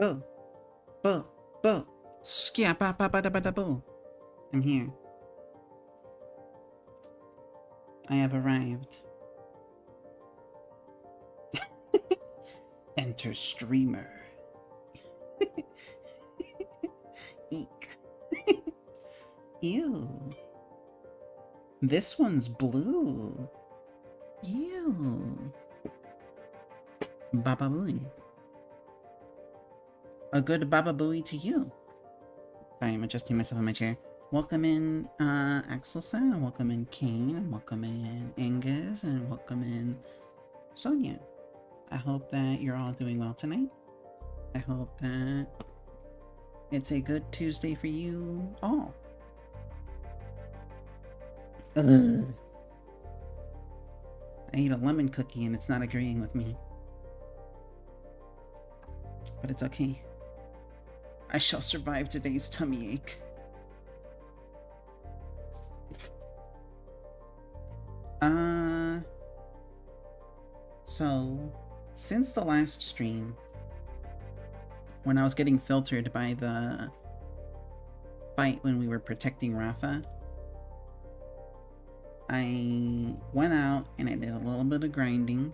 Boo, boo, boo. Skia ba ba ba da ba da boo. I'm here. I have arrived. Enter streamer. Eek. Ew. This one's blue. Ew. Baba Booey. A good Baba Booey to you. Sorry, I'm adjusting myself in my chair. Welcome in Axel-san, welcome in Kane, and welcome in Angus, and welcome in Sonia. I hope that you're all doing well tonight. I hope that it's a good Tuesday for you all. Ugh. I ate a lemon cookie and it's not agreeing with me. But it's okay. I shall survive today's tummy ache. So, since the last stream, when I was getting filtered by the fight when we were protecting Rafa, I went out and I did a little bit of grinding.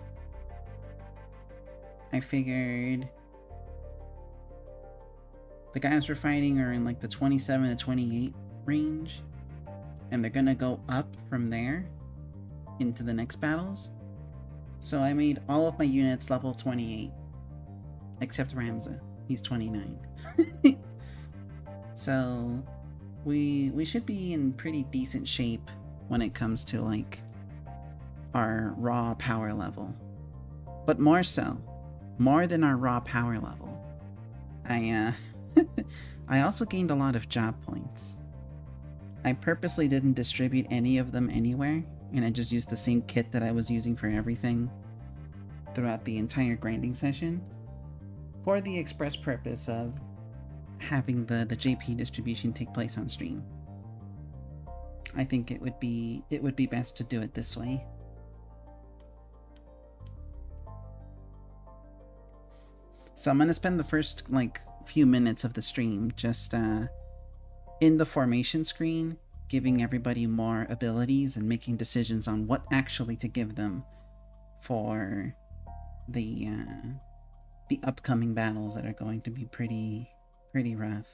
I figured the guys we're fighting are in like the 27 to 28 range, and they're gonna go up from there into the next battles. So I made all of my units level 28, except Ramza. He's 29. So we should be in pretty decent shape when it comes to like our raw power level. But more than our raw power level, I also gained a lot of job points. I purposely didn't distribute any of them anywhere, and I just used the same kit that I was using for everything throughout the entire grinding session, for the express purpose of having the JP distribution take place on stream. I think it would be best to do it this way. So I'm gonna spend the first like few minutes of the stream just in the formation screen, giving everybody more abilities and making decisions on what actually to give them for the upcoming battles that are going to be pretty rough.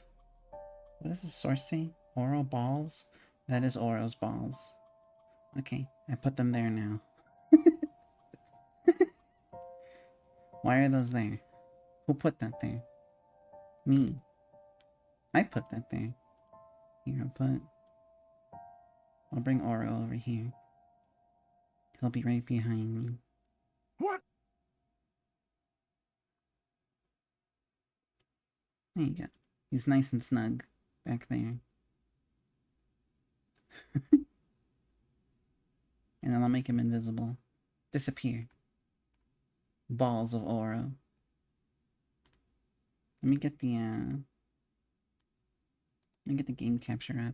What does the source say? Oro balls? That is Oro's balls. Okay, I put them there now. Why are those there? Who put that there? Me. I put that there. Here, I'll bring Oro over here. He'll be right behind me. What? There you go. He's nice and snug back there. And then I'll make him invisible. Disappear. Balls of Oro. Let me get the game capture up.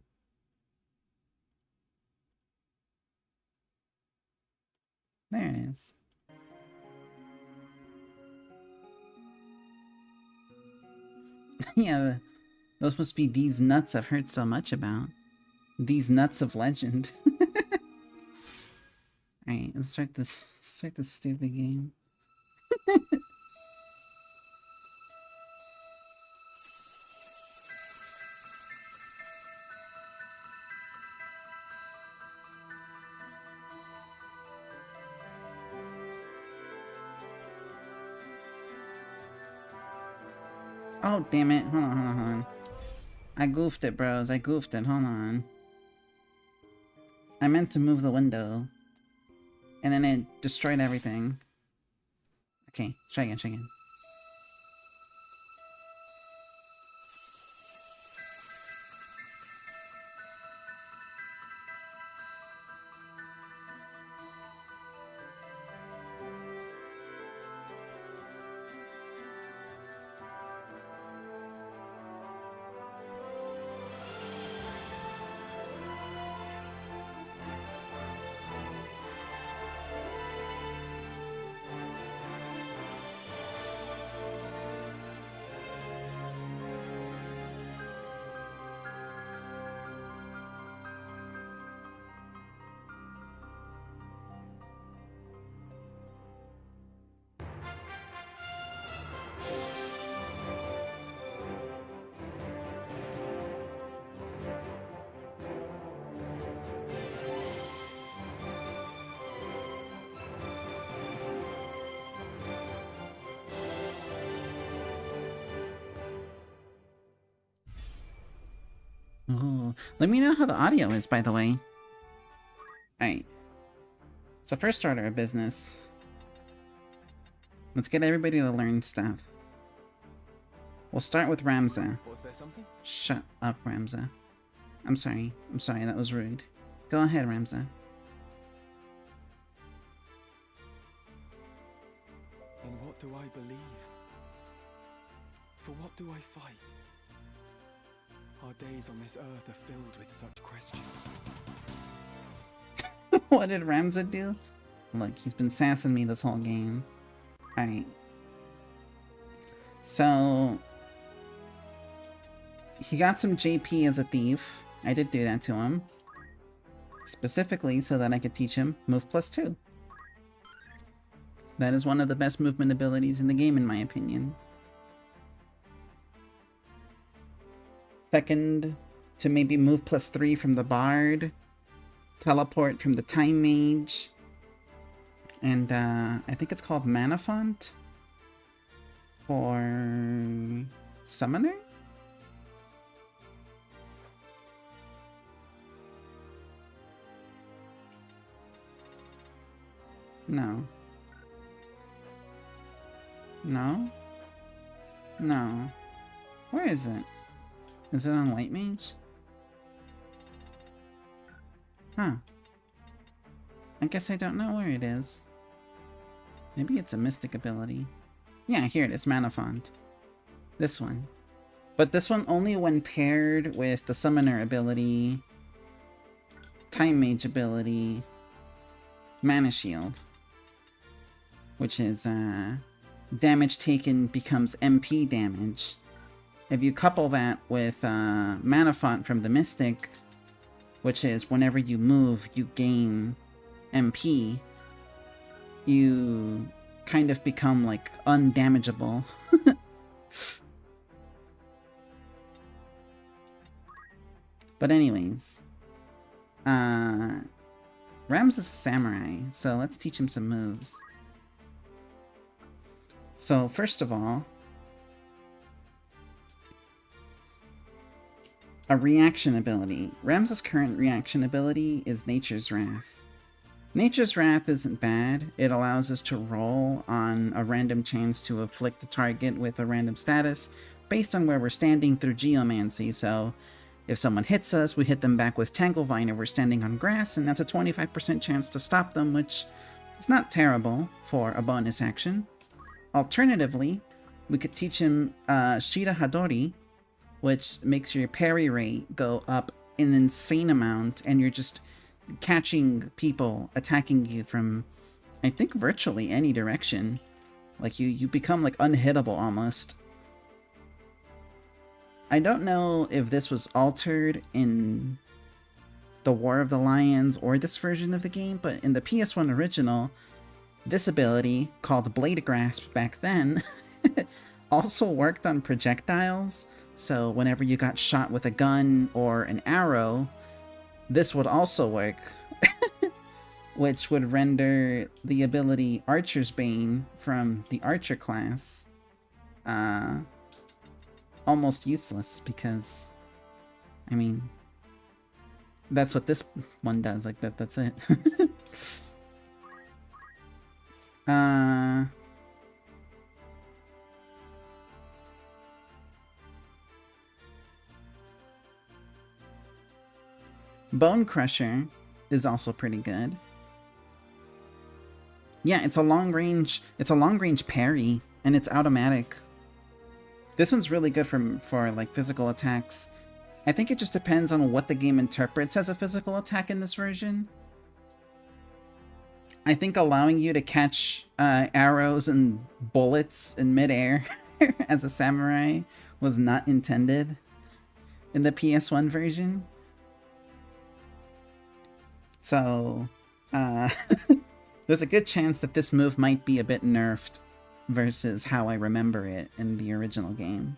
There it is. Yeah, those must be these nuts I've heard so much about. These nuts of legend. Alright, let's start this stupid game. Oh, damn it. Hold on. I goofed it, bros. I goofed it. Hold on. I meant to move the window. And then it destroyed everything. Okay, try again. Ooh. Let me know how the audio is, by the way. Alright. So first order of business. Let's get everybody to learn stuff. We'll start with Ramza. Was there something? Shut up, Ramza. I'm sorry, that was rude. Go ahead, Ramza. In what do I believe? For what do I fight? Our days on this earth are filled with such questions. What did Ramza do? Look, he's been sassing me this whole game. Alright. So... he got some JP as a thief. I did do that to him. Specifically so that I could teach him Move +2. That is one of the best movement abilities in the game, in my opinion. Second, to maybe Move +3 from the Bard. Teleport from the Time Mage. And I think it's called Mana Font for Summoner? No. No? No. Where is it? Is it on White Mage? Huh. I guess I don't know where it is. Maybe it's a Mystic ability. Yeah, here it is, Mana Font. This one. But this one only when paired with the Summoner ability, Time Mage ability, Mana Shield. Which is, damage taken becomes MP damage. If you couple that with Mana Font from the Mystic, which is whenever you move, you gain MP, you kind of become, like, undamageable. But anyways, Ram's a samurai, so let's teach him some moves. So, first of all, a reaction ability. Ram's current reaction ability is Nature's Wrath. Nature's Wrath isn't bad. It allows us to roll on a random chance to afflict the target with a random status based on where we're standing through Geomancy. So, if someone hits us, we hit them back with Tanglevine if we're standing on grass, and that's a 25% chance to stop them, which is not terrible for a bonus action. Alternatively, we could teach him Shira Hadori, which makes your parry rate go up an insane amount, and you're just catching people attacking you from, I think, virtually any direction. Like, you become, like, unhittable almost. I don't know if this was altered in the War of the Lions or this version of the game, but in the PS1 original, this ability, called Blade Grasp back then, also worked on projectiles. So whenever you got shot with a gun or an arrow, this would also work. Which would render the ability Archer's Bane from the Archer class almost useless, because, I mean, that's what this one does. Like, that's it. Bone Crusher is also pretty good. Yeah, it's a long range parry, and it's automatic. This one's really good for like physical attacks. I think it just depends on what the game interprets as a physical attack in this version. I think allowing you to catch arrows and bullets in midair as a samurai was not intended in the PS1 version. So, there's a good chance that this move might be a bit nerfed versus how I remember it in the original game.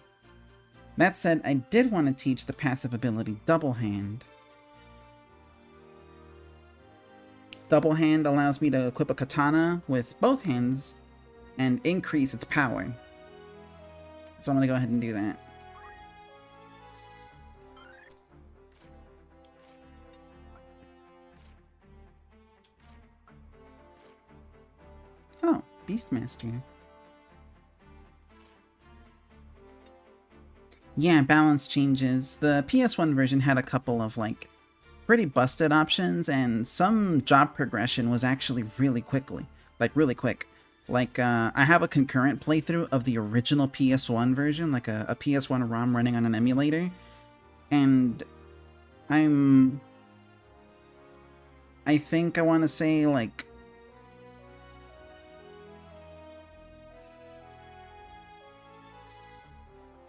That said, I did want to teach the passive ability Double Hand. Double Hand allows me to equip a katana with both hands and increase its power. So I'm going to go ahead and do that. Oh, Beastmaster. Yeah, balance changes. The PS1 version had a couple of, like, pretty busted options, and some job progression was actually really quick. Like, I have a concurrent playthrough of the original PS1 version, like a PS1 ROM running on an emulator, and I think I want to say, like,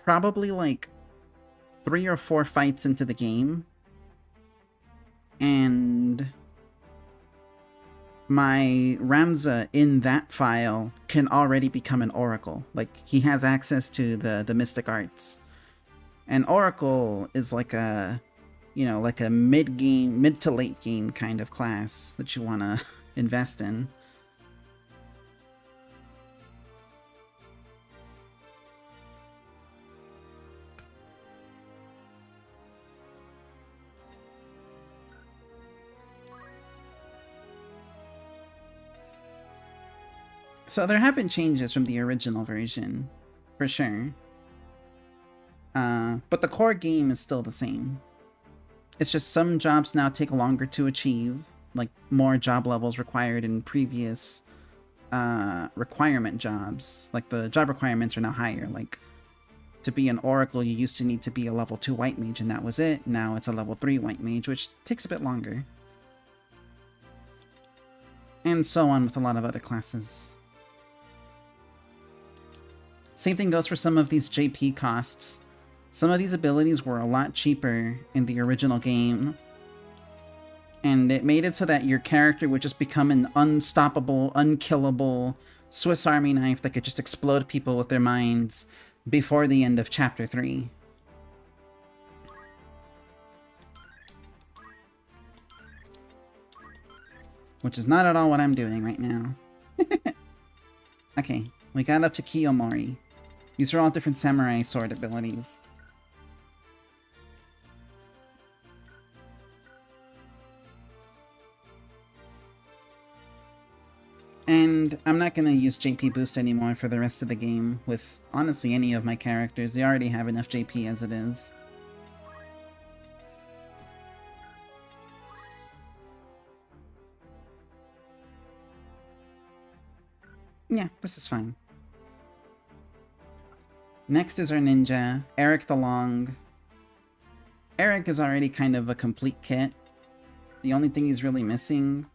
probably, like, 3 or 4 fights into the game, and my Ramza in that file can already become an Oracle. Like, he has access to the Mystic Arts. And Oracle is like a, like a mid to late game kind of class that you want to invest in. So there have been changes from the original version, for sure. But the core game is still the same. It's just some jobs now take longer to achieve, like more job levels required in previous requirement jobs. Like the job requirements are now higher. Like to be an Oracle, you used to need to be a level 2 White Mage and that was it. Now it's a level 3 White Mage, which takes a bit longer. And so on with a lot of other classes. Same thing goes for some of these JP costs. Some of these abilities were a lot cheaper in the original game, and it made it so that your character would just become an unstoppable, unkillable Swiss Army knife that could just explode people with their minds before the end of Chapter 3. Which is not at all what I'm doing right now. Okay, we got up to Kiyomori. These are all different samurai sword abilities. And I'm not going to use JP boost anymore for the rest of the game with, honestly, any of my characters. They already have enough JP as it is. Yeah, this is fine. Next is our ninja, Eric the Long. Eric is already kind of a complete kit. The only thing he's really missing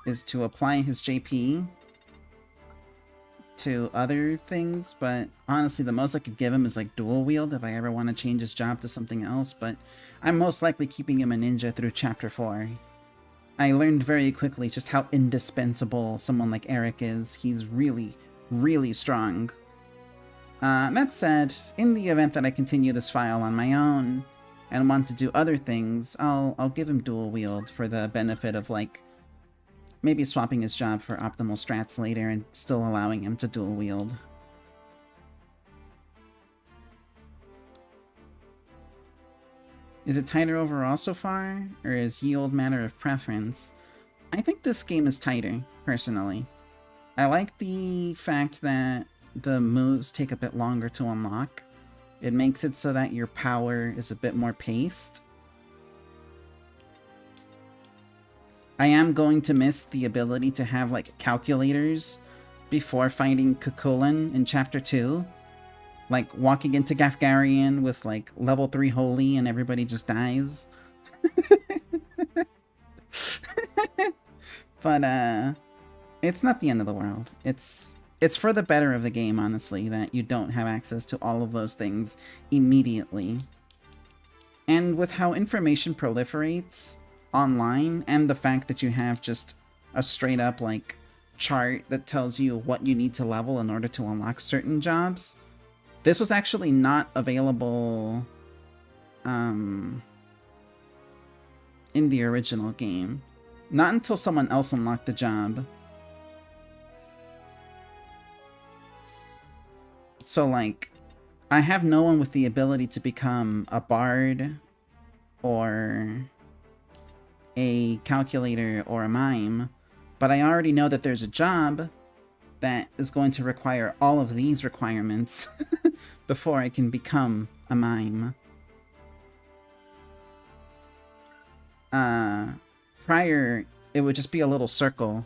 is to apply his JP to other things, but honestly the most I could give him is like dual wield if I ever want to change his job to something else, but I'm most likely keeping him a ninja through Chapter 4. I learned very quickly just how indispensable someone like Eric is. He's really, really strong. That said, in the event that I continue this file on my own and want to do other things, I'll give him dual wield for the benefit of, like, maybe swapping his job for optimal strats later and still allowing him to dual wield. Is it tighter overall so far, or is yield matter of preference? I think this game is tighter, personally. I like the fact that the moves take a bit longer to unlock. It makes it so that your power is a bit more paced. I am going to miss the ability to have, like, calculators before fighting Cuchulainn in Chapter 2. Like, walking into Gafgarian with, like, level 3 Holy and everybody just dies. But, it's not the end of the world. It's for the better of the game, honestly, that you don't have access to all of those things immediately. And with how information proliferates online, and the fact that you have just a straight up, like, chart that tells you what you need to level in order to unlock certain jobs, this was actually not available in the original game. Not until someone else unlocked the job. So, like, I have no one with the ability to become a bard or a calculator or a mime, but I already know that there's a job, that is going to require all of these requirements before I can become a mime. Prior, it would just be a little circle,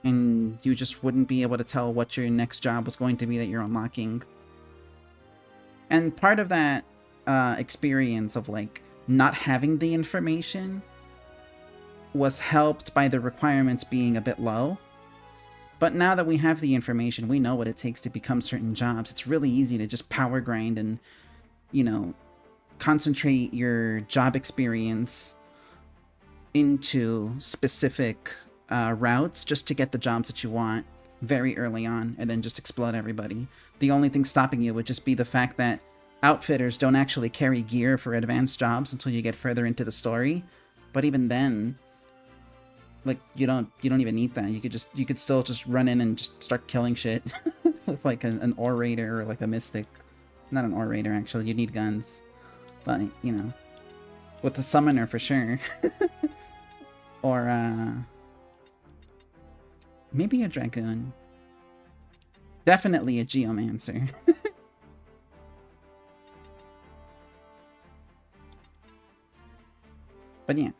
and you just wouldn't be able to tell what your next job was going to be that you're unlocking. And part of that experience of like not having the information was helped by the requirements being a bit low. But now that we have the information, we know what it takes to become certain jobs. It's really easy to just power grind and, you know, concentrate your job experience into specific routes just to get the jobs that you want very early on and then just explode everybody. The only thing stopping you would just be the fact that outfitters don't actually carry gear for advanced jobs until you get further into the story. But even then, like, you don't even need that. You could still just run in and just start killing shit with like an orator or like a mystic. Not an orator, actually. You need guns. But, you know, with the summoner for sure. Or maybe a dragoon. Definitely a geomancer. But yeah,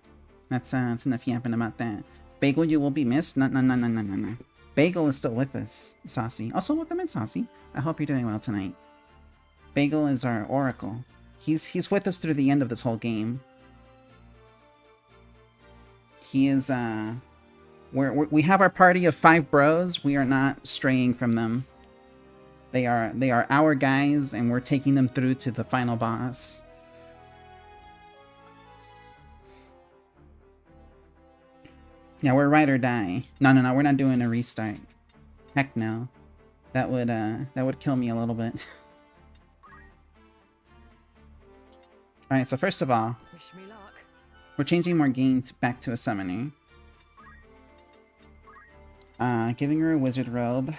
that's enough yapping about that. Bagel, you will be missed. No. Bagel is still with us, Saucy. Also, welcome in, Saucy. I hope you're doing well tonight. Bagel is our oracle. He's with us through the end of this whole game. He is we have our party of 5 bros. We are not straying from them. They are our guys, and we're taking them through to the final boss. Yeah, we're ride or die. No, we're not doing a restart. Heck no. That would kill me a little bit. Alright, so first of all, wish me luck. We're changing Morgane back to a summoner. Giving her a wizard robe.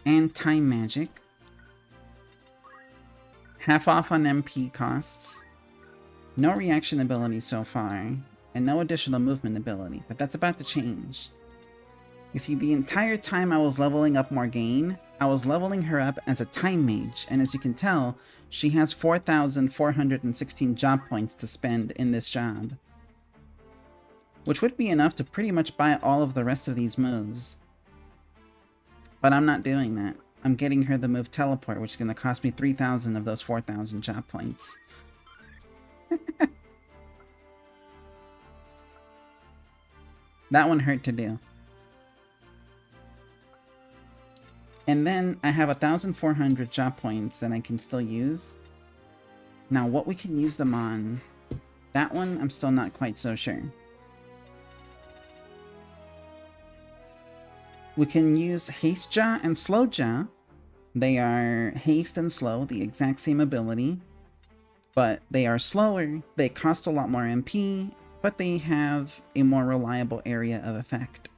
And time magic. Half off on MP costs. No reaction ability so far. And no additional movement ability, but that's about to change. You see, the entire time I was leveling up Morgane, I was leveling her up as a time mage, and as you can tell, she has 4,416 job points to spend in this job. Which would be enough to pretty much buy all of the rest of these moves. But I'm not doing that. I'm getting her the move Teleport, which is going to cost me 3,000 of those 4,000 job points. That one hurt to do. And then I have 1,400 job points that I can still use. Now, what we can use them on, that one I'm still not quite so sure. We can use Haste Ja and Slow Ja. They are haste and slow, the exact same ability, but they are slower, they cost a lot more MP, but they have a more reliable area of effect.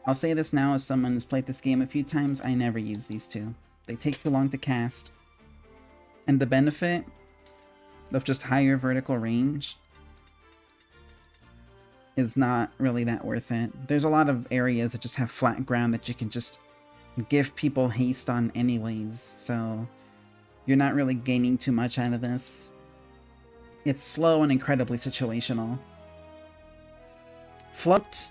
I'll say this now as someone who's played this game a few times, I never use these two. They take too long to cast. And the benefit of just higher vertical range is not really that worth it. There's a lot of areas that just have flat ground that you can just give people haste on anyways, so you're not really gaining too much out of this. It's slow and incredibly situational. Float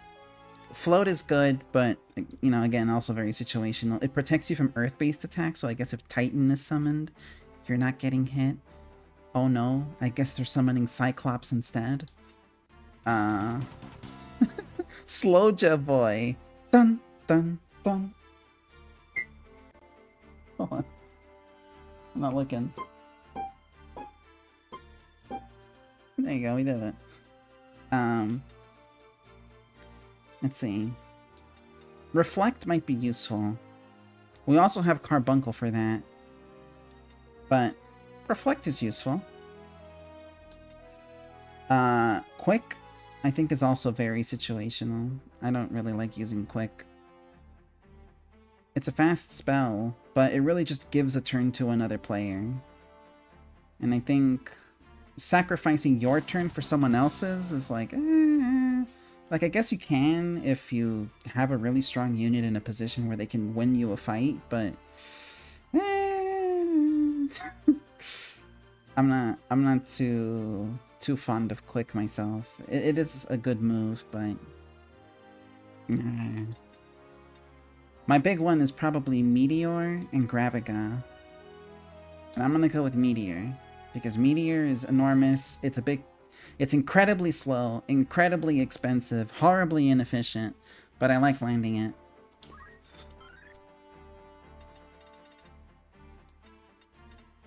is good, but, you know, again, also very situational. It protects you from Earth-based attacks, so I guess if Titan is summoned, you're not getting hit. Oh no, I guess they're summoning Cyclops instead. Slowja boy. Dun, dun, dun. Hold on. I'm not looking. There you go, we did it. Let's see. Reflect might be useful. We also have Carbuncle for that. But Reflect is useful. Quick, I think, is also very situational. I don't really like using Quick. It's a fast spell, but it really just gives a turn to another player. And I think sacrificing your turn for someone else's is like, Like, I guess you can if you have a really strong unit in a position where they can win you a fight, but... I'm not too fond of Quick myself. It is a good move, but... My big one is probably Meteor and Graviga. And I'm gonna go with Meteor. Because Meteor is enormous, it's incredibly slow, incredibly expensive, horribly inefficient, but I like landing it.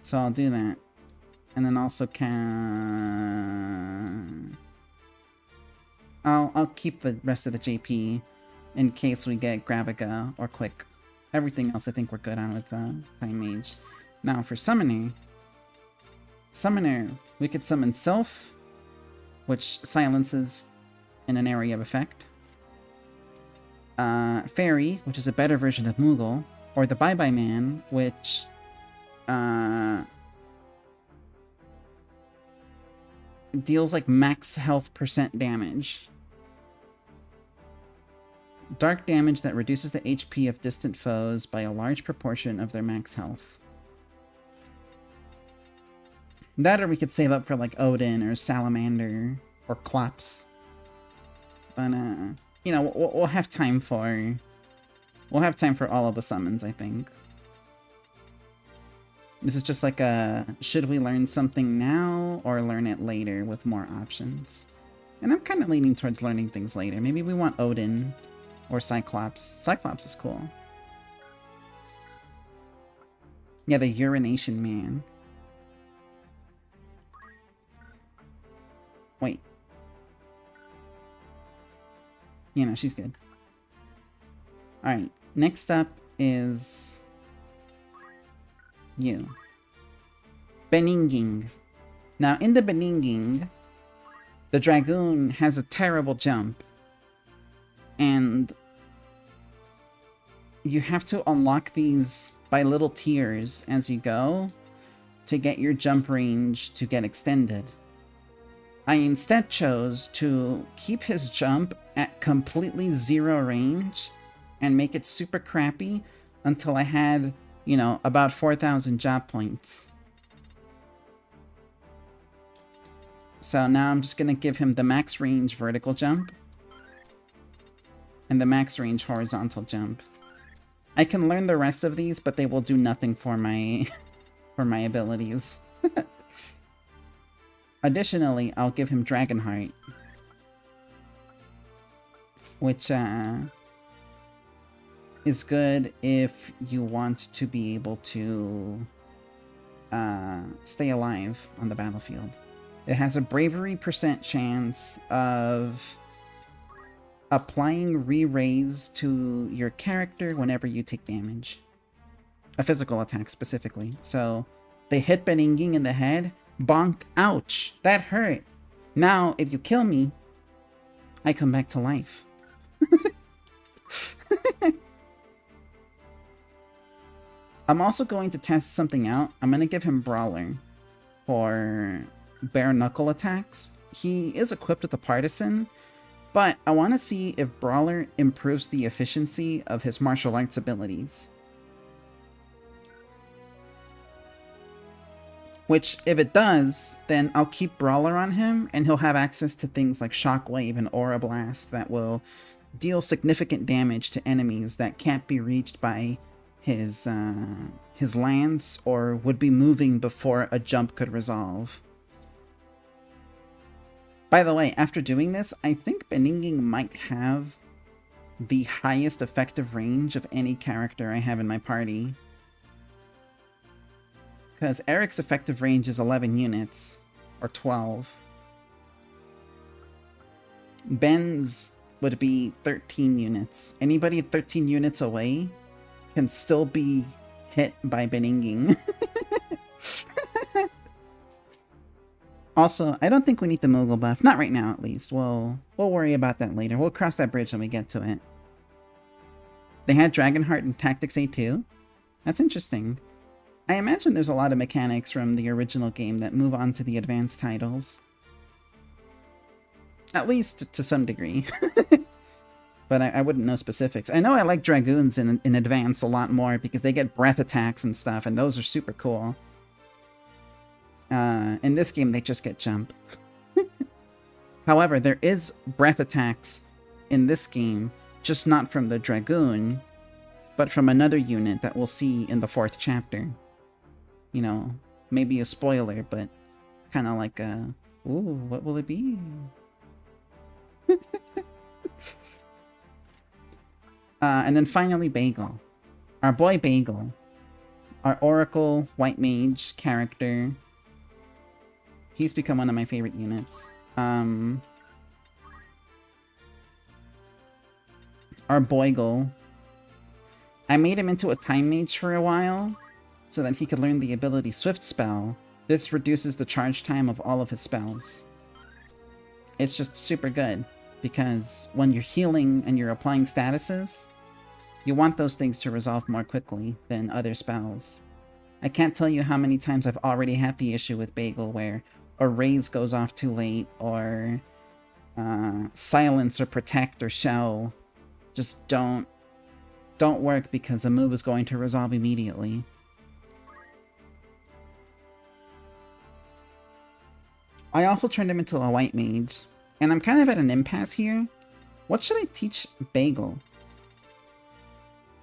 So I'll do that. And then also I'll keep the rest of the JP in case we get Graviga or Quick. Everything else I think we're good on with Time Mage. Now for Summoner, we could summon Sylph, which silences in an area of effect. Fairy, which is a better version of Moogle, or the Bye Bye Man, which deals like max health % damage. Dark damage that reduces the HP of distant foes by a large proportion of their max health. That, or we could save up for like Odin or Salamander or Klops. But you know, we'll have time for all of the summons, I think. This is just like a should we learn something now or learn it later with more options. And I'm kind of leaning towards learning things later. Maybe we want Odin or Cyclops. Cyclops is cool. Yeah, the Urination Man. Wait. You know, she's good. Alright, next up is you. Beninging. Now, in the Beninging, the Dragoon has a terrible jump. And you have to unlock these by little tiers as you go to get your jump range to get extended. I instead chose to keep his jump at completely 0 range and make it super crappy until I had, you know, about 4,000 job points. So now I'm just gonna give him the max range vertical jump and the max range horizontal jump. I can learn the rest of these, but they will do nothing for my for my abilities. Additionally, I'll give him Dragonheart, which is good if you want to be able to stay alive on the battlefield. It has a bravery % chance of applying re-raise to your character whenever you take damage. A physical attack specifically. So they hit Beninging in the head. Bonk. Ouch. That hurt. Now, if you kill me, I come back to life. I'm also going to test something out. I'm going to give him Brawler for bare knuckle attacks. He is equipped with a Partisan, but I want to see if Brawler improves the efficiency of his martial arts abilities. Which, if it does, then I'll keep Brawler on him, and he'll have access to things like Shockwave and Aura Blast that will deal significant damage to enemies that can't be reached by his lance or would be moving before a jump could resolve. By the way, after doing this, I think Beninging might have the highest effective range of any character I have in my party. Because Eric's effective range is 11 units, or 12. Ben's would be 13 units. Anybody 13 units away can still be hit by Beninging. Also, I don't think we need the Moogle buff. Not right now, at least. We'll worry about that later. We'll cross that bridge when we get to it. They had Dragonheart in Tactics A2? That's interesting. I imagine there's a lot of mechanics from the original game that move on to the advanced titles. At least to some degree. But I wouldn't know specifics. I know I like Dragoons in Advance a lot more because they get breath attacks and stuff, and those are super cool. In this game, they just get jump. However, there is breath attacks in this game, just not from the Dragoon, but from another unit that we'll see in the 4th chapter. You know, maybe a spoiler, but kind of like a, ooh, what will it be? And then finally, Bagel. Our boy Bagel. Our Oracle White Mage character. He's become one of my favorite units. Our Boigle. I made him into a Time Mage for a while, so that he could learn the ability Swift Spell. This reduces the charge time of all of his spells. It's just super good, because when you're healing and you're applying statuses, you want those things to resolve more quickly than other spells. I can't tell you how many times I've already had the issue with Bagel where a Raise goes off too late, or Silence or Protect or Shell just don't work because a move is going to resolve immediately. I also turned him into a White Mage, and I'm kind of at an impasse here. What should I teach Bagel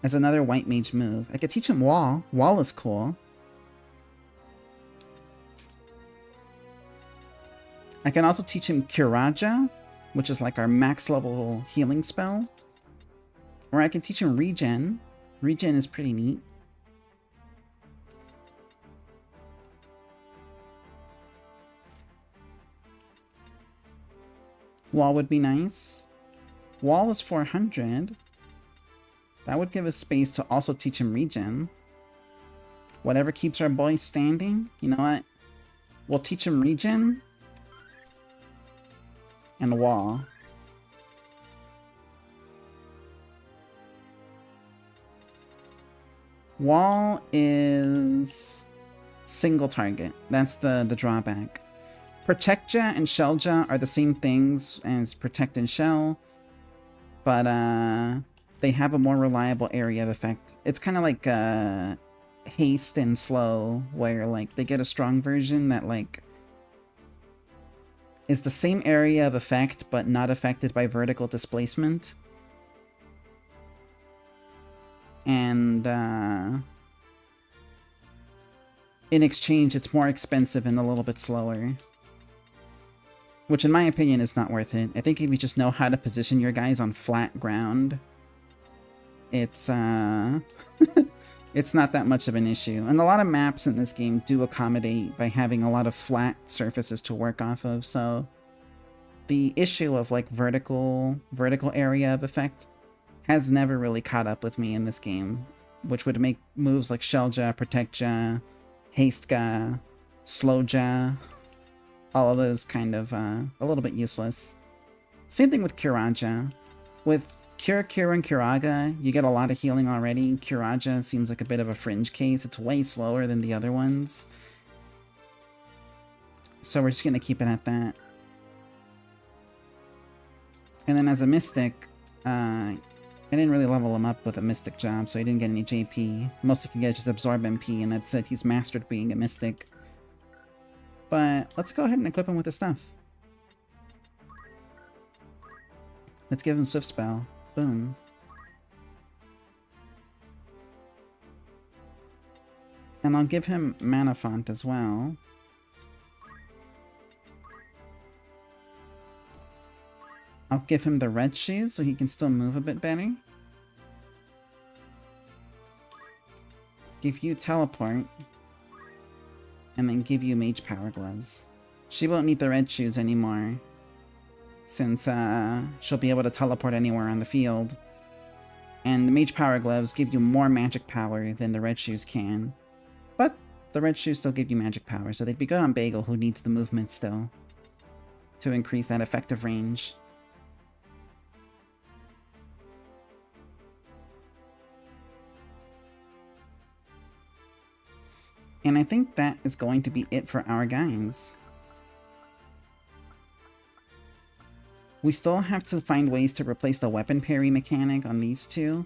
as another White Mage move? I could teach him Wall. Wall is cool. I can also teach him Curaja, which is like our max level healing spell. Or I can teach him Regen. Regen is pretty neat. Wall would be nice. Wall is 400. That would give us space to also teach him Regen. Whatever keeps our boy standing. You know what? We'll teach him Regen. And Wall. Wall is single target. That's the drawback. Protectja and Shellja are the same things as Protect and Shell, but they have a more reliable area of effect. It's kind of like Haste and Slow, where like they get a strong version that like is the same area of effect but not affected by vertical displacement. And in exchange, it's more expensive and a little bit slower. Which, in my opinion, is not worth it. I think if you just know how to position your guys on flat ground, it's it's not that much of an issue. And a lot of maps in this game do accommodate by having a lot of flat surfaces to work off of, so the issue of like vertical area of effect has never really caught up with me in this game, which would make moves like Shellja, Protectja, Hasteja, Slowja, all of those kind of a little bit useless. Same thing with Curaja. With Cure, and Curaga, you get a lot of healing already. Curaja seems like a bit of a fringe case. It's way slower than the other ones. So we're just going to keep it at that. And then as a Mystic, I didn't really level him up with a Mystic job, so he didn't get any JP. Most he can get is just Absorb MP, and that's it. He's mastered being a Mystic. But let's go ahead and equip him with the stuff. Let's give him Swift Spell. Boom. And I'll give him Mana Font as well. I'll give him the red shoes so he can still move a bit better. Give you Teleport. And then give you Mage Power Gloves. She won't need the red shoes anymore, since she'll be able to teleport anywhere on the field. And the Mage Power Gloves give you more magic power than the red shoes can. But the red shoes still give you magic power, so they'd be good on Bagel, who needs the movement still to increase that effective range. And I think that is going to be it for our guys. We still have to find ways to replace the weapon parry mechanic on these two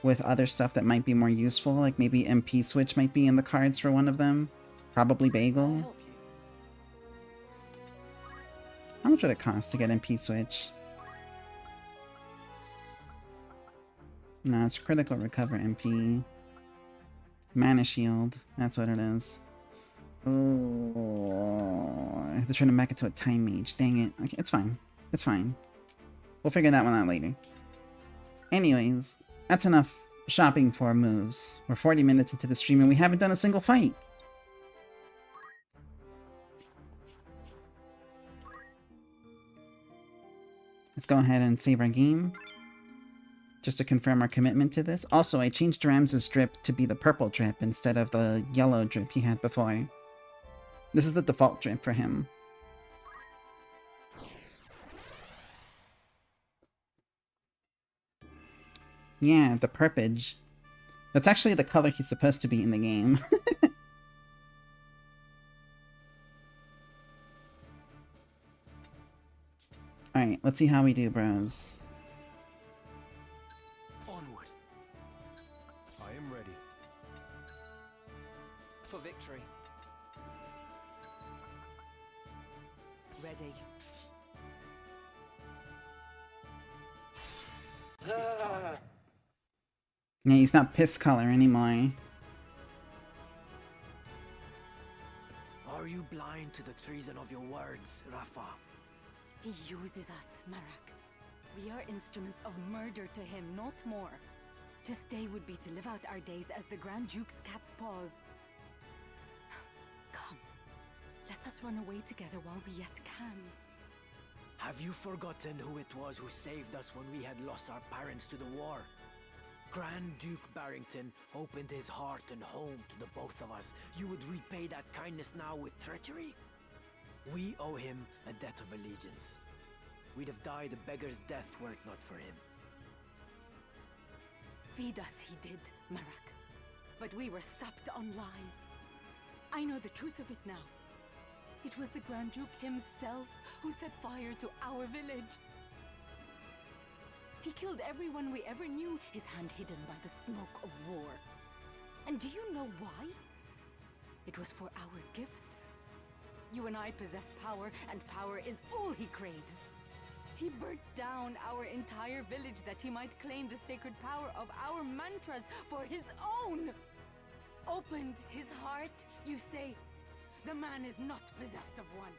with other stuff that might be more useful, like maybe MP switch might be in the cards for one of them. Probably Bagel. How much would it cost to get MP switch? No, it's critical recover MP. Mana shield. That's what it is. Oh, I have to turn him back into a time mage. Dang it. Okay, it's fine. It's fine. We'll figure that one out later. Anyways, that's enough shopping for moves. We're 40 minutes into the stream and we haven't done a single fight. Let's go ahead and save our game. Just to confirm our commitment to this. Also, I changed Ramses' drip to be the purple drip instead of the yellow drip he had before. This is the default drip for him. Yeah, the purpage. That's actually the color he's supposed to be in the game. Alright, let's see how we do, bros. Onward. I am ready. For victory. Ready. It's time. Yeah, he's not piss color anymore. Are you blind to the treason of your words, Rafa? He uses us, Marak. We are instruments of murder to him, not more. To stay would be to live out our days as the Grand Duke's cat's paws. Come, let us run away together while we yet can. Have you forgotten who it was who saved us when we had lost our parents to the war? Grand Duke Barrington opened his heart and home to the both of us. You would repay that kindness now with treachery? We owe him a debt of allegiance. We'd have died a beggar's death were it not for him. Feed us he did, Marak. But we were sapped on lies. I know the truth of it now. It was the Grand Duke himself who set fire to our village. He killed everyone we ever knew, his hand hidden by the smoke of war. And do you know why? It was for our gifts. You and I possess power, and power is all he craves. He burnt down our entire village that he might claim the sacred power of our mantras for his own. Opened his heart, you say? The man is not possessed of one.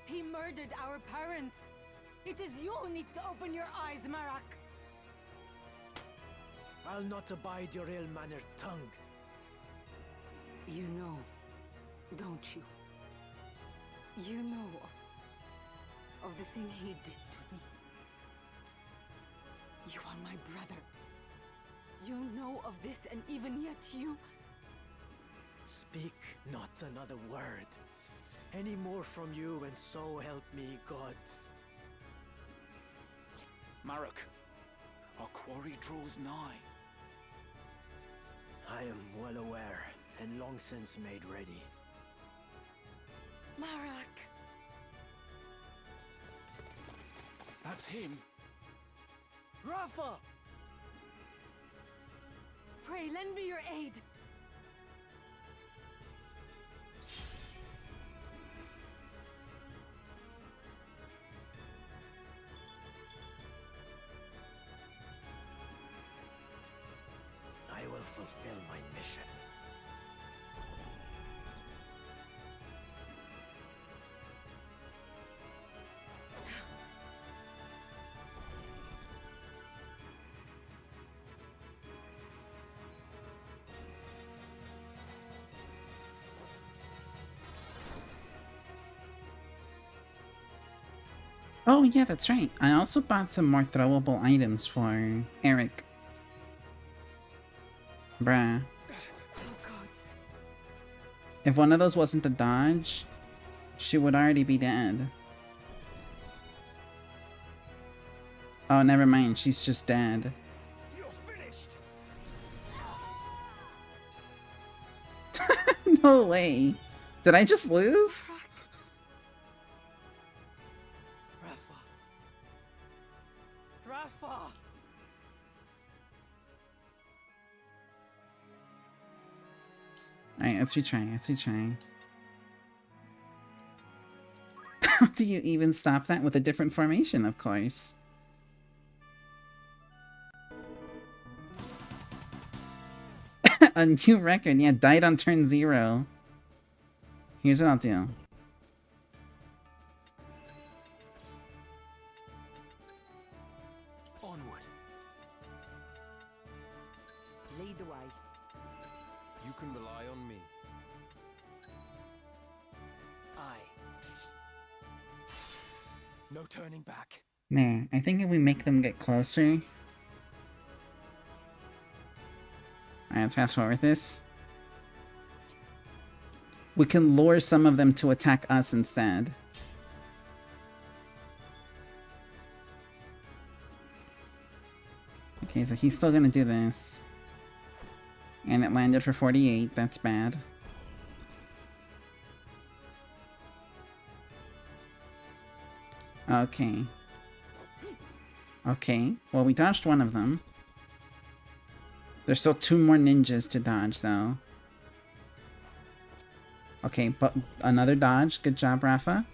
He murdered our parents. It is you who needs to open your eyes, Marak. I'll not abide your ill-mannered tongue. You know, don't you? You know of the thing he did to me. You are my brother. You know of this, and even yet you... Speak not another word. Any more from you, and so help me, gods. Marak, our quarry draws nigh. I am well aware, and long since made ready. Marak! That's him. Rafa! Pray, lend me your aid. I will fulfill my mission. Oh yeah, that's right. I also bought some more throwable items for Eric. Bruh. Oh, gods. If one of those wasn't a dodge, she would already be dead. Oh, never mind. She's just dead. You're finished. No way. Did I just lose? Rafa, Rafa! Alright, let's retry. Let's retry. How do you even stop that with a different formation, of course? A new record, yeah, died on turn 0. Here's what I'll do. Onward. Lead the way. You can rely on me. Aye. No turning back. There, I think if we make them get closer... Alright, let's fast forward this. We can lure some of them to attack us instead. Okay, so he's still gonna do this. And it landed for 48, that's bad. Okay. Okay, well we dodged one of them. There's still 2 more ninjas to dodge, though. Okay, but another dodge. Good job, Rafa.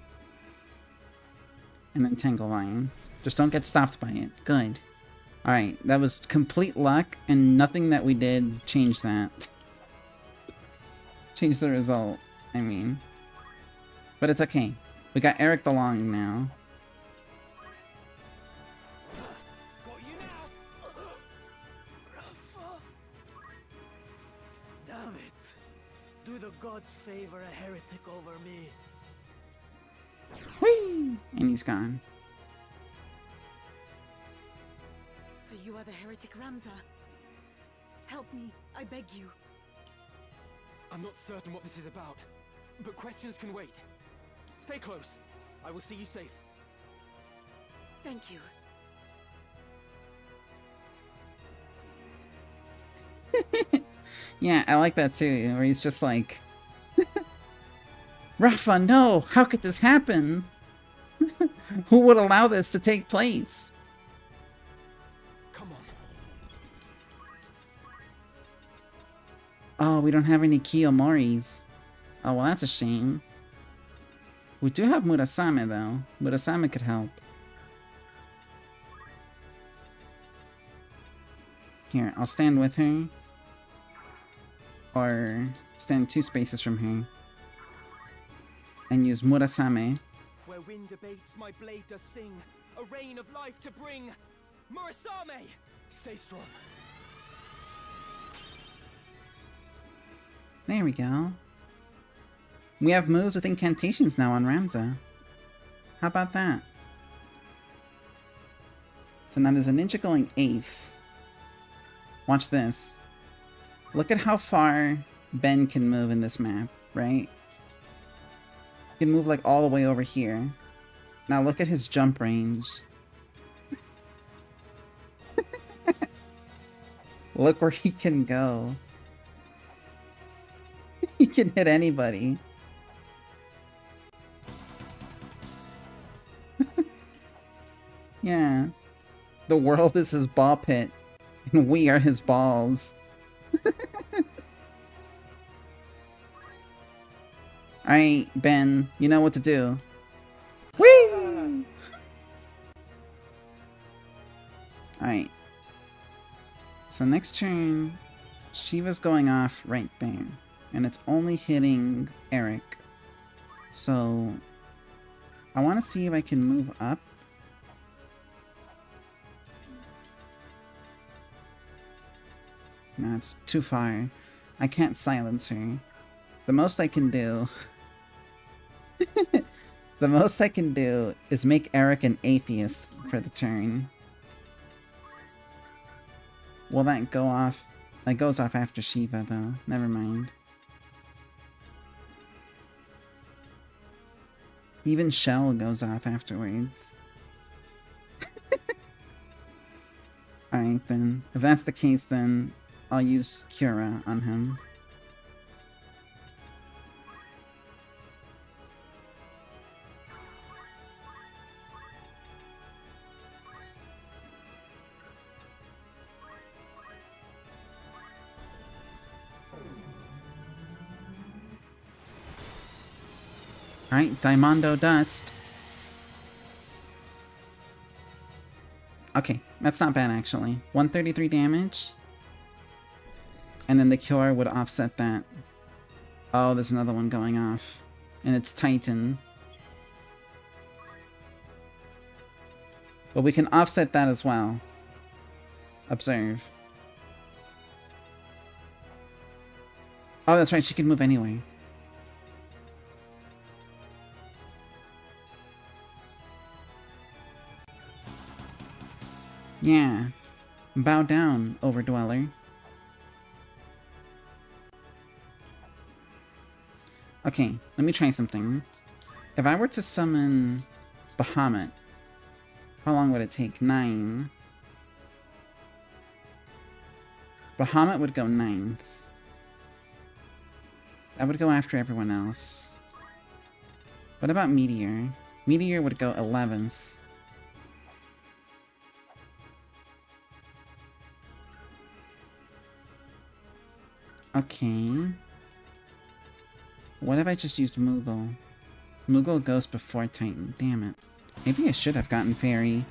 And then Tangle Line. Just don't get stopped by it. Good. Alright, that was complete luck, and nothing that we did changed that. Changed the result, I mean. But it's okay. We got Eric the Long now. Got you now! Rafa! Damn it! Do the gods favor a heretic over me? Whee! And he's gone. So you are the heretic Ramza. Help me, I beg you. I'm not certain what this is about, but questions can wait. Stay close. I will see you safe. Thank you. Yeah, I like that too, where he's just like... Rafa, no! How could this happen? Who would allow this to take place? Come on. Oh, we don't have any Kiyomoris. Oh, well, that's a shame. We do have Murasame, though. Murasame could help. Here, I'll stand with her. Or stand 2 spaces from her. And use Murasame. Where wind abates, my blade does sing. A rain of life to bring. Murasame! Stay strong. There we go. We have moves with incantations now on Ramza. How about that? So now there's a ninja going 8th. Watch this. Look at how far Ben can move in this map, right? He can move like all the way over here. Now look at his jump range. Look where he can go. He can hit anybody. Yeah. The world is his ball pit, and we are his balls. Alright, Ben, you know what to do. Whee! Alright. So next turn, Shiva's going off right there. And it's only hitting Eric. So I want to see if I can move up. No, it's too far. I can't silence her. The most I can do... the most I can do is make Eric an atheist for the turn. Will that go off? That goes off after Shiva, though. Never mind. Even Shell goes off afterwards. Alright then. If that's the case, then I'll use Cura on him. Alright, Daimondo Dust. Okay, that's not bad actually. 133 damage. And then the cure would offset that. Oh, there's another one going off. And it's Titan. But we can offset that as well. Observe. Oh, that's right, she can move anyway. Yeah. Bow down, Overdweller. Okay, let me try something. If I were to summon Bahamut, how long would it take? 9. Bahamut would go 9th. I would go after everyone else. What about Meteor? Meteor would go 11th. Okay. What if I just used Moogle? Moogle goes before Titan. Damn it. Maybe I should have gotten Fairy.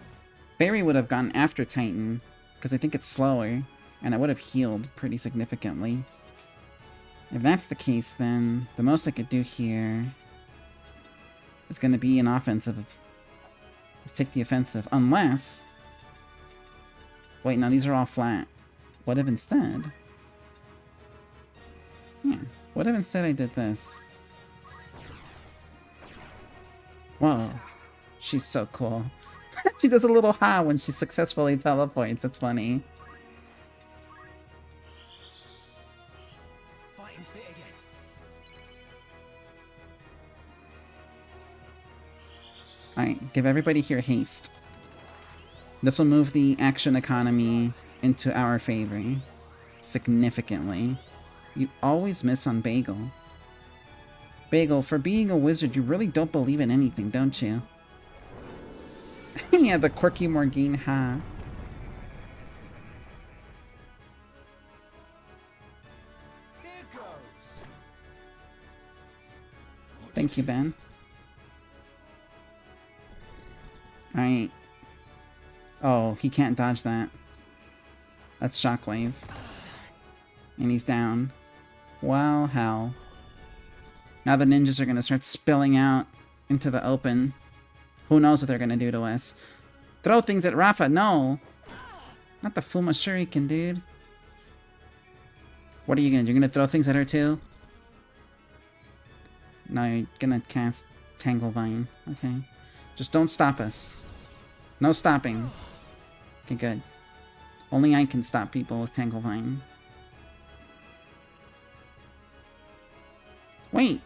Fairy would have gone after Titan, because I think it's slower, and I would have healed pretty significantly. If that's the case, then the most I could do here is going to be an offensive. Let's take the offensive. Unless... Wait, no, these are all flat. What if instead... Yeah. What if instead I did this? Whoa. She's so cool. She does a little ha when she successfully teleports. It's funny. Fighting fit again. Alright, give everybody here haste. This will move the action economy into our favor. Significantly. You always miss on Bagel. Bagel, for being a wizard, you really don't believe in anything, don't you? Yeah, the quirky Morgine, ha. Here goes. Thank you, Ben. Alright. Oh, he can't dodge that. That's Shockwave. And he's down. Well, hell. Now the ninjas are gonna start spilling out into the open. Who knows what they're gonna do to us? Throw things at Rafa, no! Not the Fuma Shuriken, dude. What are you gonna do? You're gonna throw things at her too? No, you're gonna cast Tanglevine. Okay. Just don't stop us. No stopping. Okay, good. Only I can stop people with Tanglevine. Wait.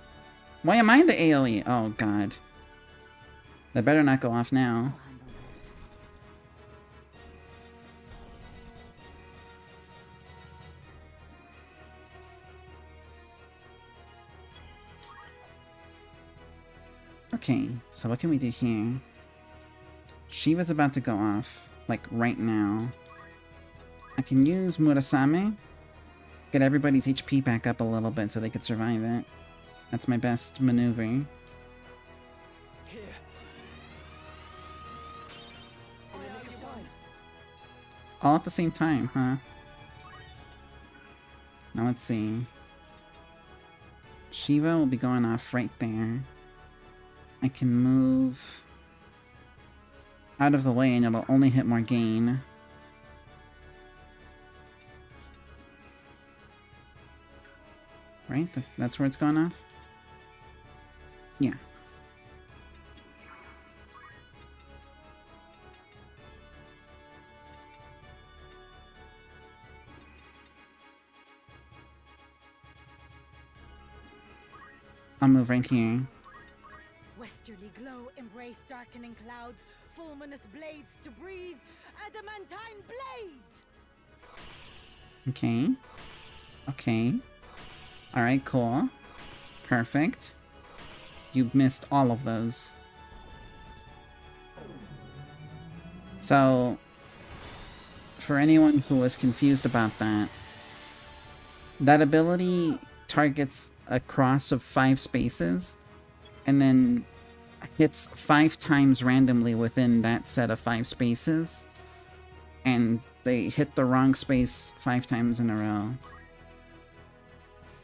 Why am I the AoE? Oh, God. That better not go off now. I'll handle this. Okay, so what can we do here? Shiva's about to go off, like right now. I can use Murasame. Get everybody's HP back up a little bit so they could survive it. That's my best maneuver. Here. In the nick of time. All at the same time, huh? Now let's see. Shiva will be going off right there. I can move out of the way and it'll only hit Morgane. Right? That's where it's gone off? Yeah. I'll move right here. Westerly glow, embrace darkening clouds, fulminous blades to breathe, adamantine blade! Okay. Okay. Alright, cool. Perfect. You missed all of those. So, for anyone who was confused about that, that ability targets a cross of 5 spaces, and then hits 5 times randomly within that set of 5 spaces, and they hit the wrong space 5 times in a row.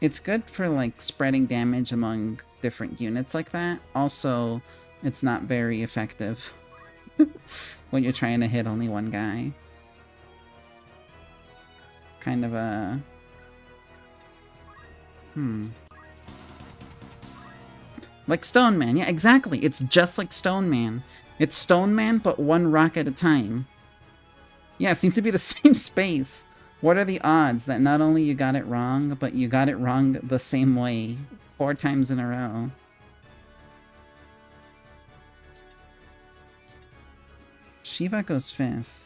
It's good for, like, spreading damage among different units like that. Also, it's not very effective when you're trying to hit only one guy. Kind of a... Like Stone Man. Yeah, exactly. It's just like Stone Man. It's Stone Man, but one rock at a time. Yeah, it seemed to be the same space. What are the odds that not only you got it wrong, but you got it wrong the same way 4 times in a row? Shiva goes 5th.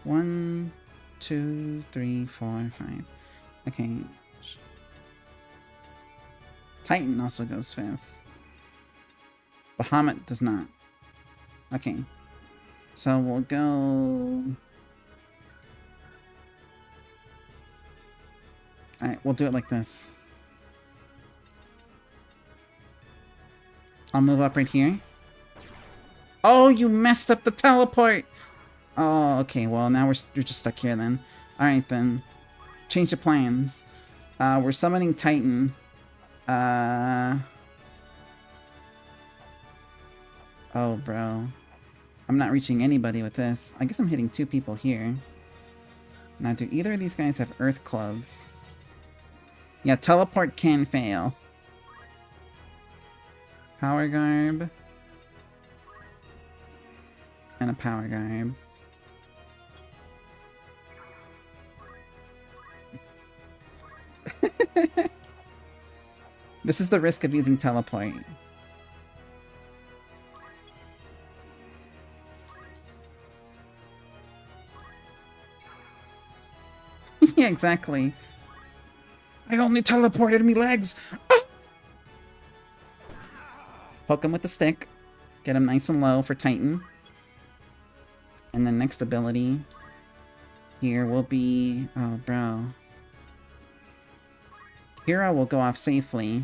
1, 2, 3, 4, 5. Okay. Titan also goes 5th. Bahamut does not. Okay. So we'll go... Alright, we'll do it like this. I'll move up right here. Oh, you messed up the teleport! Oh, okay, well, now you're just stuck here then. Alright then. Change the plans. We're summoning Titan. Oh, bro. I'm not reaching anybody with this. I guess I'm hitting 2 people here. Now, do either of these guys have Earth Clothes? Yeah, teleport can fail. Power Garb. And a Power Garb. This is the risk of using teleport. Yeah, exactly. I only teleported me legs. Ah! Poke him with the stick. Get him nice and low for Titan. And then next ability here will be... Oh, bro. Hero will go off safely.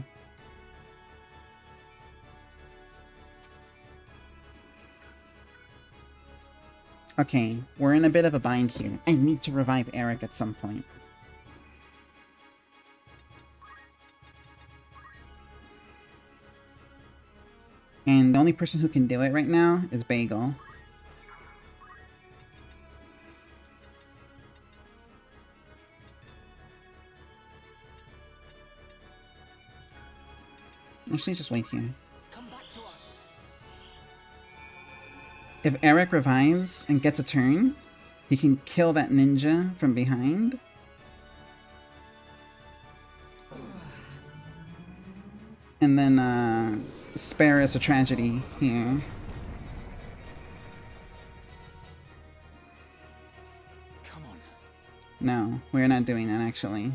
Okay, we're in a bit of a bind here. I need to revive Eric at some point. And the only person who can do it right now is Bagel. Actually, just wait here. Come back to us. If Eric revives and gets a turn, he can kill that ninja from behind. And then, spare us a tragedy here. Come on. No, we're not doing that, actually.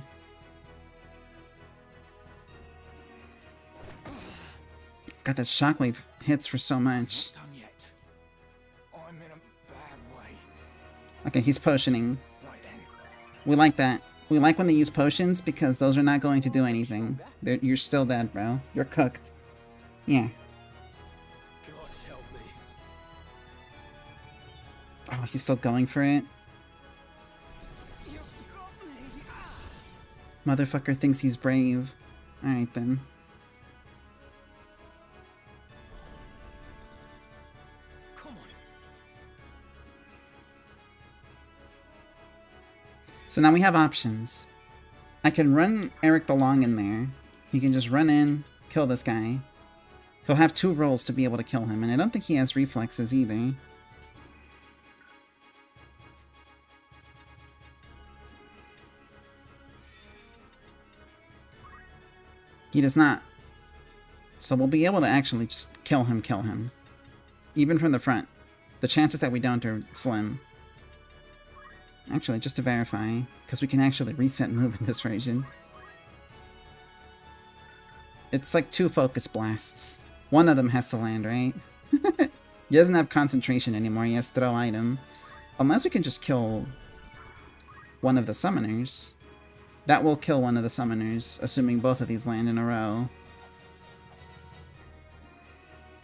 God, that shockwave hits for so much. Done yet. I'm in a bad way. Okay, he's potioning. Right then. We like that. We like when they use potions because those are not going to do anything. You're still dead, bro. You're cooked. Yeah. God help me. Oh, he's still going for it? You got me. Motherfucker thinks he's brave. Alright then. Come on. So now we have options. I can run Eric the Long in there. He can just run in, kill this guy. He'll have 2 rolls to be able to kill him, and I don't think he has reflexes either. He does not. So we'll be able to actually just kill him. Even from the front. The chances that we don't are slim. Actually, just to verify, because we can actually reset move in this version. It's like 2 focus blasts. One of them has to land, right? He doesn't have concentration anymore, he has throw item. Unless we can just kill one of the summoners. That will kill one of the summoners, assuming both of these land in a row.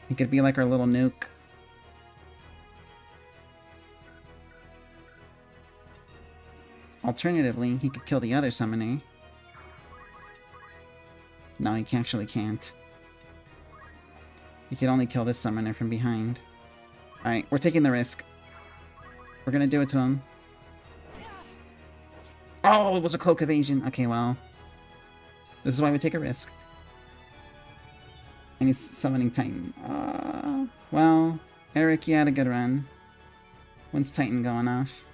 He could be like our little nuke. Alternatively, he could kill the other summoner. No, he actually can't. He can only kill this summoner from behind. Alright, we're taking the risk. We're gonna do it to him. Oh, it was a cloak evasion. Okay, well. This is why we take a risk. And he's summoning Titan. Well, Eric, you had a good run. When's Titan going off?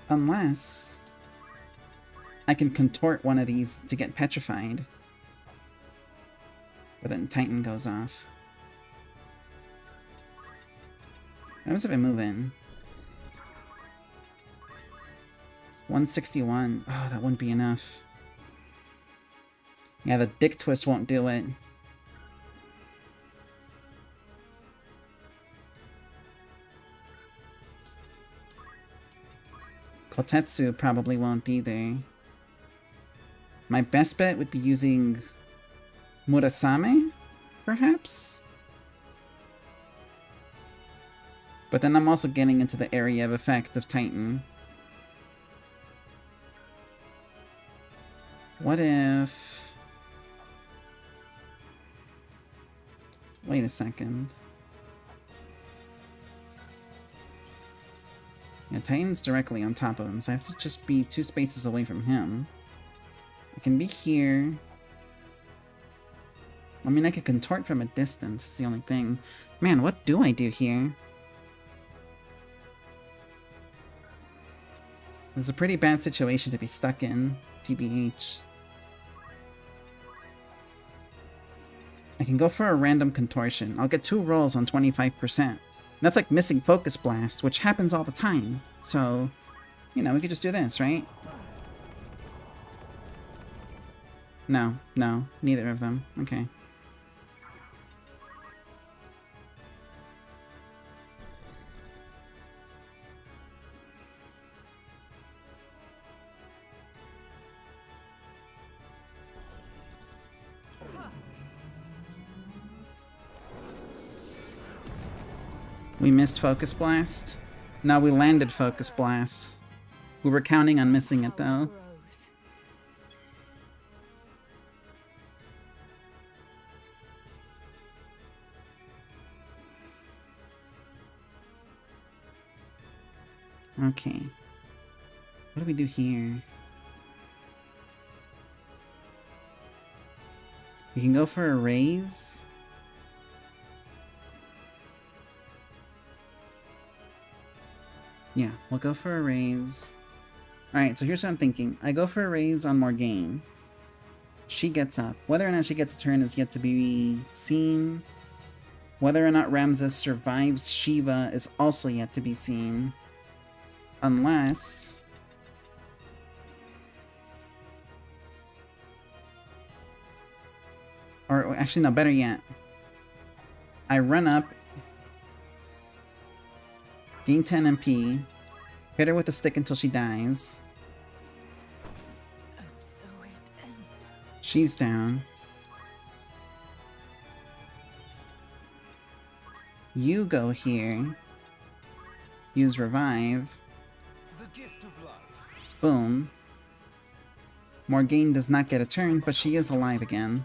Unless I can contort one of these to get petrified. But then Titan goes off. What happens if I move in? 161. Oh, that wouldn't be enough. Yeah, the dick twist won't do it. Kotetsu probably won't either. My best bet would be using Murasame, perhaps? But then I'm also getting into the area of effect of Titan. What if... Wait a second. Yeah, Titan's directly on top of him, so I have to just be 2 spaces away from him. I can be here. I mean, I could contort from a distance, it's the only thing. Man, what do I do here? This is a pretty bad situation to be stuck in, TBH. I can go for a random contortion. I'll get 2 rolls on 25%. That's like missing Focus Blast, which happens all the time. So, you know, we could just do this, right? No, neither of them. Okay. We missed Focus Blast. No, we landed Focus Blast. We were counting on missing it, though. Okay. What do we do here? We can go for a raise. Yeah, we'll go for a raise. Alright, so here's what I'm thinking. I go for a raise on Morgane. She gets up. Whether or not she gets a turn is yet to be seen. Whether or not Ramses survives Shiva is also yet to be seen. Unless... Or actually, no, better yet. I run up, gain 10 MP, hit her with a stick until she dies. And so it ends. She's down. You go here. Use revive. The gift of life. Boom. Morgane does not get a turn, but she is alive again.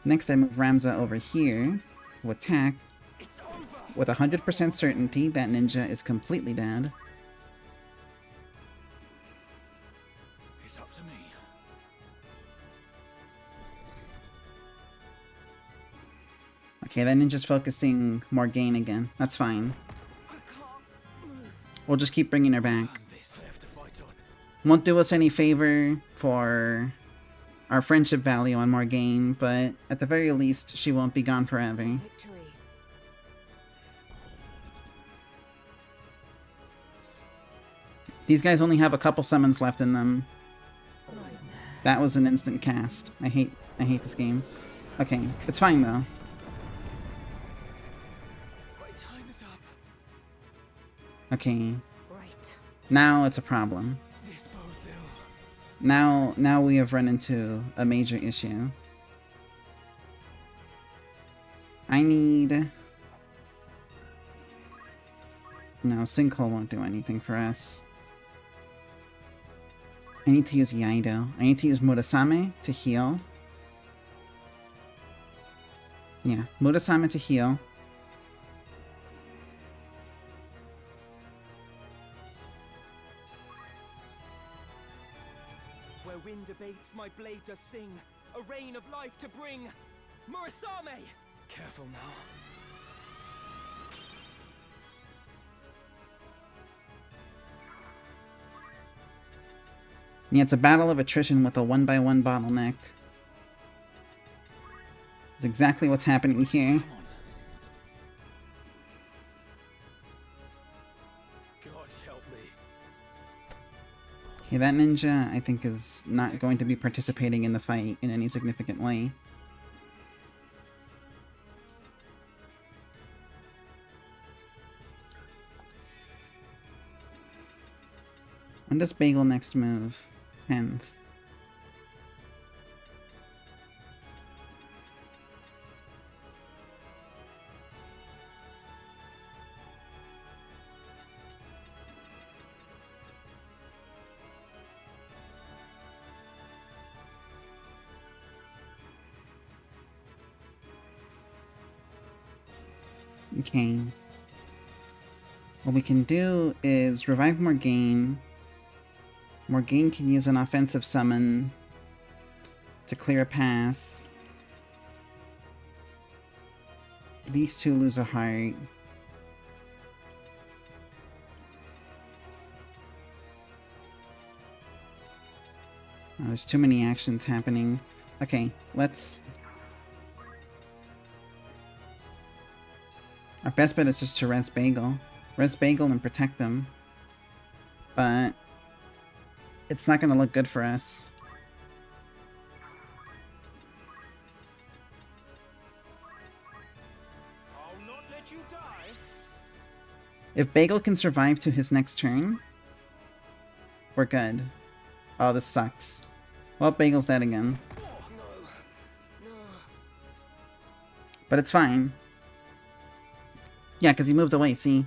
Next I move Ramza over here to attack. It's over. With 100% certainty, that ninja is completely dead. It's up to me. Okay, that ninja's focusing Morgane again. That's fine. I can't move. We'll just keep bringing her back. This I have to fight on. Won't do us any favor for our friendship value on Morgane, but at the very least, she won't be gone forever. Victory. These guys only have a couple summons left in them. That was an instant cast. I hate this game. Okay, it's fine though. My time is up. Okay, Right. Now it's a problem. This bodes ill. Now we have run into a major issue. I need... No, Sinkhole won't do anything for us. I need to use Yaido. I need to use Murasame to heal. Yeah, Murasame to heal. Where wind abates, my blade does sing. A rain of life to bring. Murasame! Careful now. Yeah, it's a battle of attrition with a 1-by-1 bottleneck. That's exactly what's happening here. God help me. Okay, that ninja, I think, is not going to be participating in the fight in any significant way. When does Bagel next move? 10th. Okay. What we can do is revive Morgane. Morgane can use an offensive summon to clear a path. These two lose a heart. Oh, there's too many actions happening. Okay, let's... Our best bet is just to res Bagel. Res Bagel and protect them. But... it's not gonna look good for us. I'll not let you die. If Bagel can survive to his next turn, we're good. Oh, this sucks. Well, Bagel's dead again. Oh, no. But it's fine. Yeah, because he moved away, see?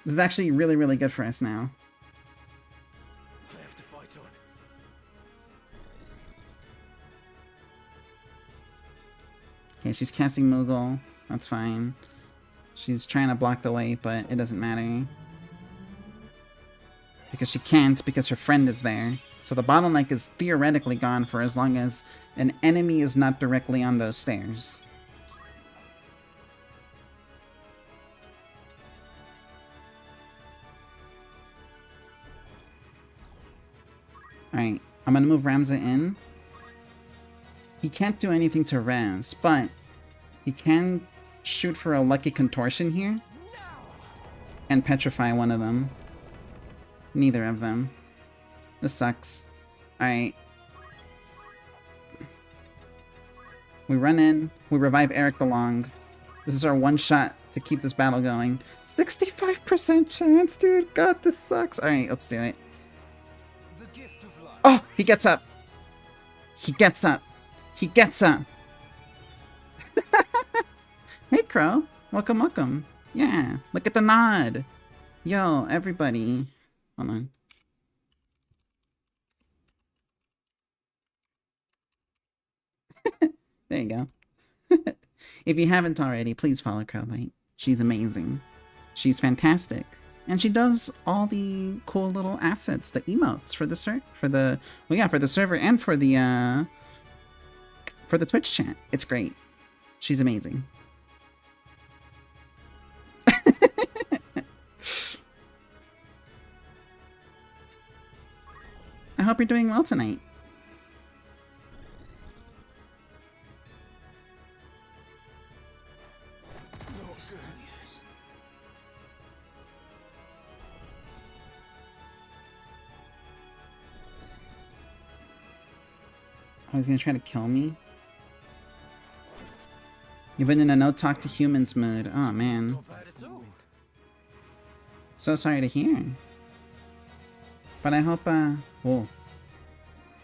This is actually really, really good for us now. I have to fight on. Okay, she's casting Moogle. That's fine. She's trying to block the way, but it doesn't matter. Because she can't, because her friend is there. So the bottleneck is theoretically gone for as long as an enemy is not directly on those stairs. Alright, I'm gonna move Ramza in. He can't do anything to Raz, but he can shoot for a Lucky Contortion here and petrify one of them. Neither of them. This sucks. Alright. We run in, we revive Eric the Long. This is our one shot to keep this battle going. 65% chance, dude! God, this sucks! Alright, let's do it. Oh! He gets up! He gets up! He gets up! Hey, Crow! Welcome, welcome! Yeah, look at the nod! Yo, everybody. Hold on. There you go. If you haven't already, please follow Crowbite. She's amazing. She's fantastic. And she does all the cool little assets, the emotes for the for the server and for the Twitch chat. It's great. She's amazing. I hope you're doing well tonight. Oh, he's gonna try to kill me? You've been in a no talk to humans mood. Oh man. So sorry to hear. But I hope, oh,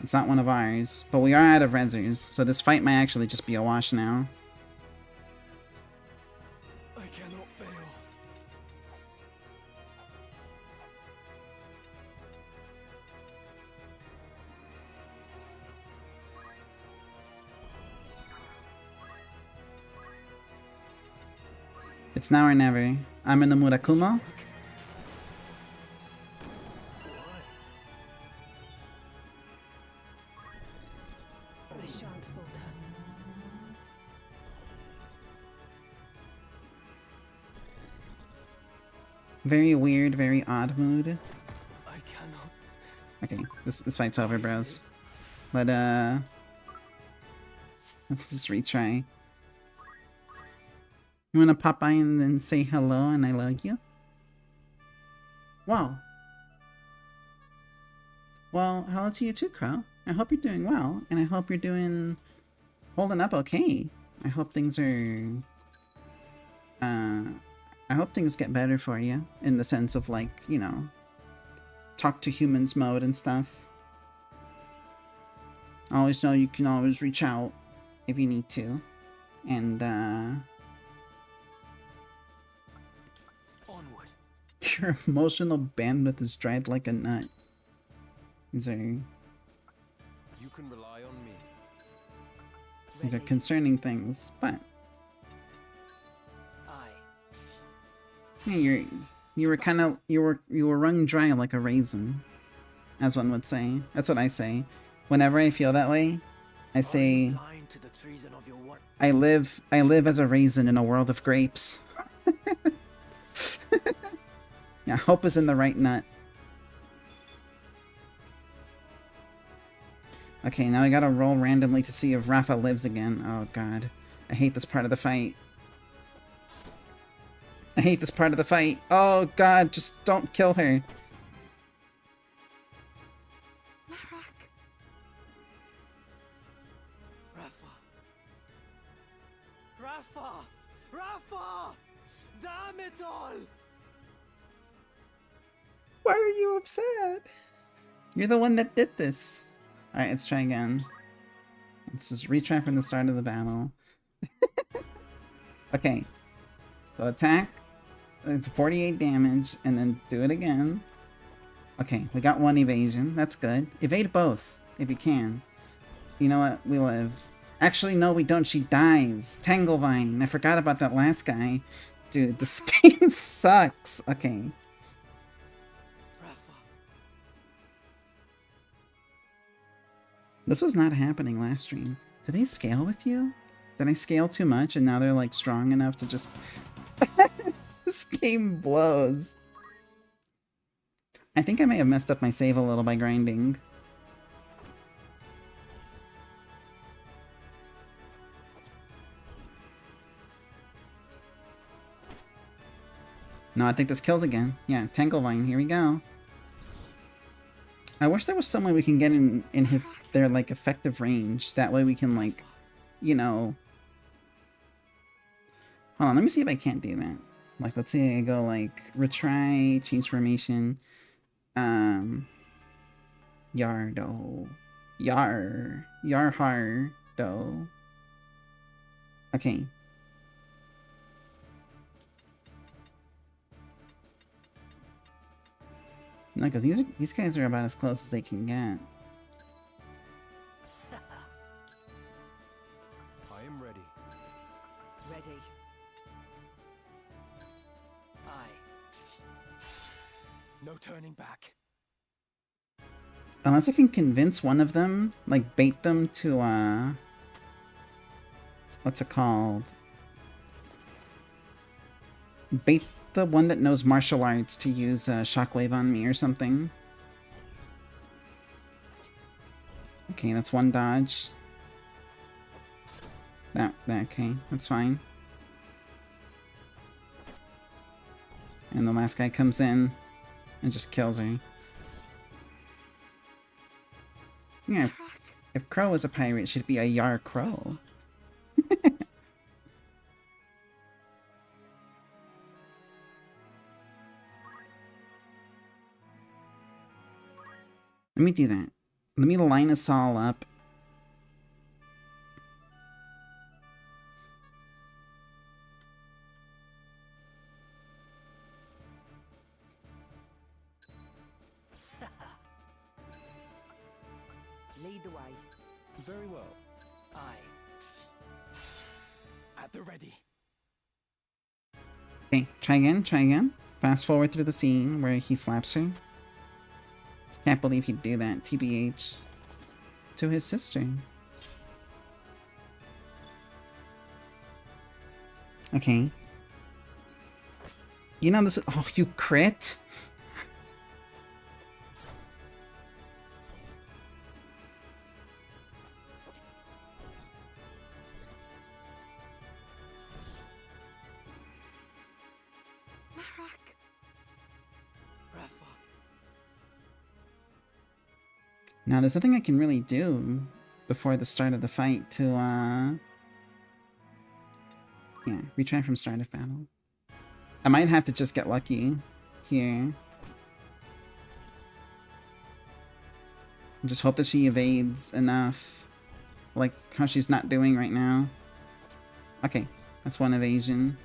it's not one of ours. But we are out of rezzers, so this fight might actually just be a wash now. I cannot fail. It's now or never. I'm in the Murakumo. I shan't falter. Very weird, very odd mood. I cannot. Okay, this fight's over, bros. Let's just retry. You wanna pop by and then say hello and I love you? Wow. Well, hello to you too, Crow. I hope you're doing well, and I hope you're holding up okay. I hope things are, I hope things get better for you, in the sense of, like, you know, talk to humans mode and stuff. Always know you can always reach out if you need to. And, Onward. your emotional bandwidth is dried like a nut. These are You can rely on me. These are concerning things, but Aye. yeah, you were wrung dry like a raisin, as one would say. That's what I say. Whenever I feel that way, I Are say you blind to the treason of your work? I live as a raisin in a world of grapes. Yeah, hope is in the right nut. Okay, now I gotta roll randomly to see if Rafa lives again. Oh god. I hate this part of the fight. I hate this part of the fight. Oh god, just don't kill her. Marak. Rafa. Rafa! Rafa! Damn it all! Why are you upset? You're the one that did this. Alright, let's try again. Let's just retry from the start of the battle. Okay. So attack. 48 damage, and then do it again. Okay, we got one evasion. That's good. Evade both, if you can. You know what? We live. Actually, no, we don't. She dies. Tanglevine. I forgot about that last guy. Dude, this game sucks. Okay. Rafa. This was not happening last stream. Do they scale with you? Did I scale too much and now they're like strong enough to just... This game blows. I think I may have messed up my save a little by grinding. No, I think this kills again. Yeah, Tanglevine, here we go. I wish there was some way we can get in their like effective range. That way we can like, you know. Hold on, let me see if I can't do that. Like, let's say I go like retry, change formation, Yardo, Yarhardo. Okay. No, because these guys are about as close as they can get. I am ready. Ready. Aye. No turning back. Unless I can convince one of them, like bait them to what's it called? Bait the one that knows martial arts to use shockwave on me or something. Okay, that's one dodge. That okay, that's fine. And the last guy comes in and just kills her. Yeah, if Crow was a pirate, she'd be a Yar Crow. Let me do that. Let me line us all up. Lead the way. Very well. Aye. At the ready. Okay, try again, try again. Fast forward through the scene where he slaps her. Can't believe he'd do that, TBH. To his sister. Okay. You know this. Oh, you crit? Marak! Rafa. Now, there's nothing I can really do before the start of the fight to, yeah, retry from start of battle. I might have to just get lucky here. Just hope that she evades enough. Like how she's not doing right now. Okay, that's one evasion.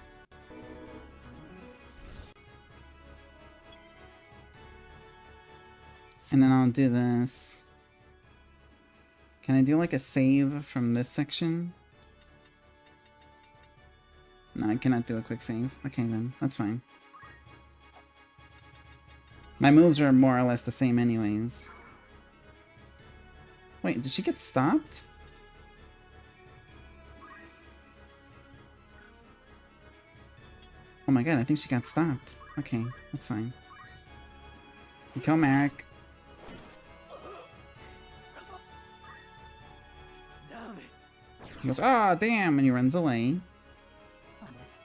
And then I'll do this. Can I do like a save from this section? No, I cannot do a quick save. Okay then, that's fine. My moves are more or less the same anyways. Wait, did she get stopped? Oh my god, I think she got stopped. Okay, that's fine. You kill Marik. Damn it. He goes, "Ah, damn," and he runs away. Honest.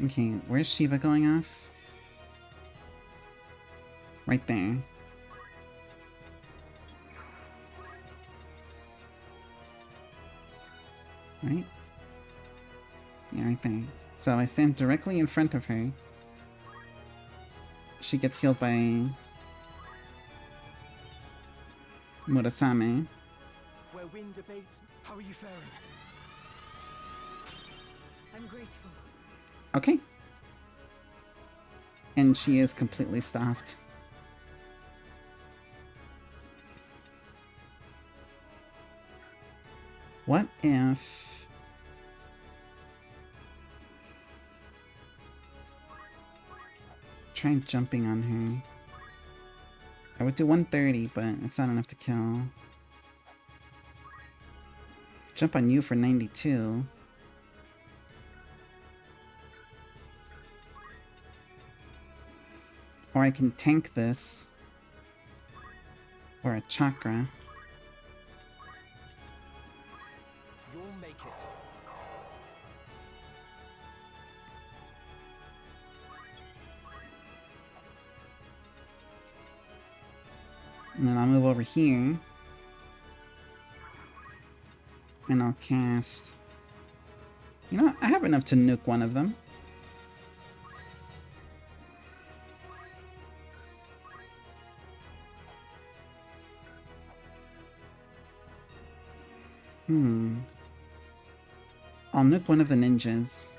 Okay, where's Shiva going off? Right there. Right? Yeah, right there. So I stand directly in front of her. She gets healed by Murasame. Where wind abates, how are you faring? I'm grateful. Okay. And she is completely stopped. What if... Try jumping on her. I would do 130, but it's not enough to kill. Jump on you for 92. Or I can tank this. Or a chakra. You'll make it. And then I'll move over here. And I'll cast... You know what? I have enough to nuke one of them. I'll nuke one of the ninjas.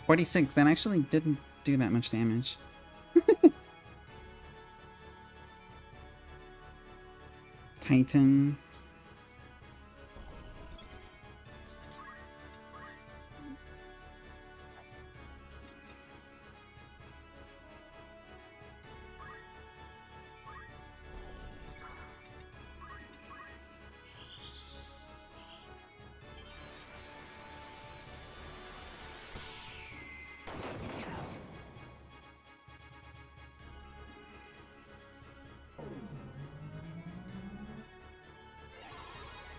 $46, that actually didn't do that much damage. Titan.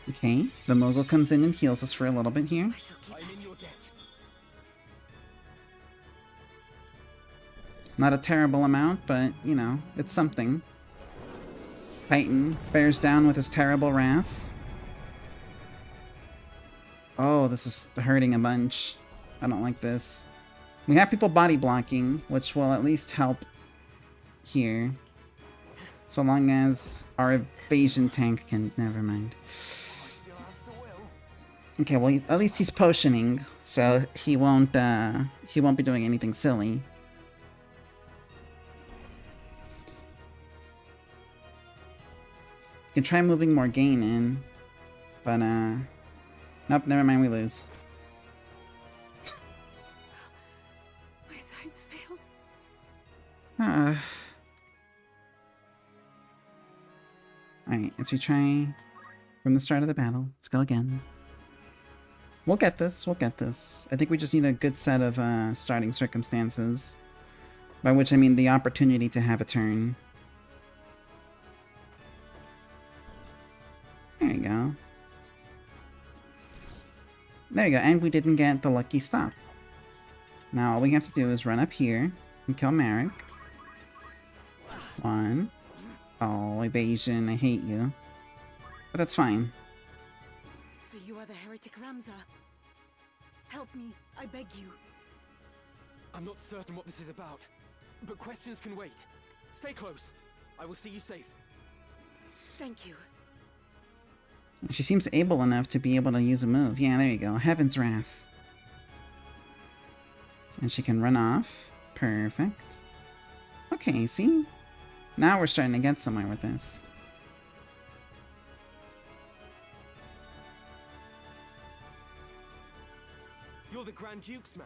Okay, the Moogle comes in and heals us for a little bit here. I shall keep I'm at in it. your debt. Not a terrible amount, but, you know, it's something. Titan bears down with his terrible wrath. Oh, this is hurting a bunch. I don't like this. We have people body blocking, which will at least help here. So long as our evasion tank can... Never mind. Still have the will. Okay, well, at least he's potioning, so he won't be doing anything silly. You can try moving Morgaine in, but, nope, never mind, we lose. My sight failed. Alright, let's retry from the start of the battle. Let's go again. We'll get this, we'll get this. I think we just need a good set of starting circumstances. By which I mean the opportunity to have a turn. There you go. There you go, and we didn't get the lucky stop. Now all we have to do is run up here and kill Marek. One. Oh, evasion, I hate you. But that's fine. So you are the heretic Ramza. Help me, I beg you. I'm not certain what this is about, but questions can wait. Stay close. I will see you safe. Thank you. She seems able enough to be able to use a move. Yeah, there you go. Heaven's Wrath. And she can run off. Perfect. Okay, see? Now we're starting to get somewhere with this. You're the Grand Duke's man.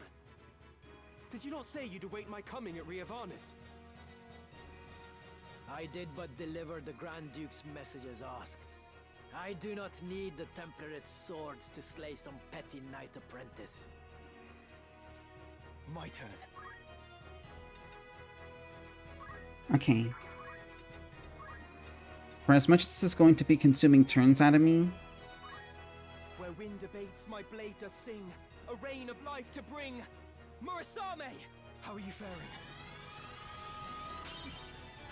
Did you not say you'd await my coming at Riovanus? I did but deliver the Grand Duke's message as asked. I do not need the Template swords to slay some petty knight apprentice. My turn. Okay. For as much as this is going to be consuming turns out of me, Where wind abates, my blade does sing. A rain of life to bring. Murasame! How are you faring?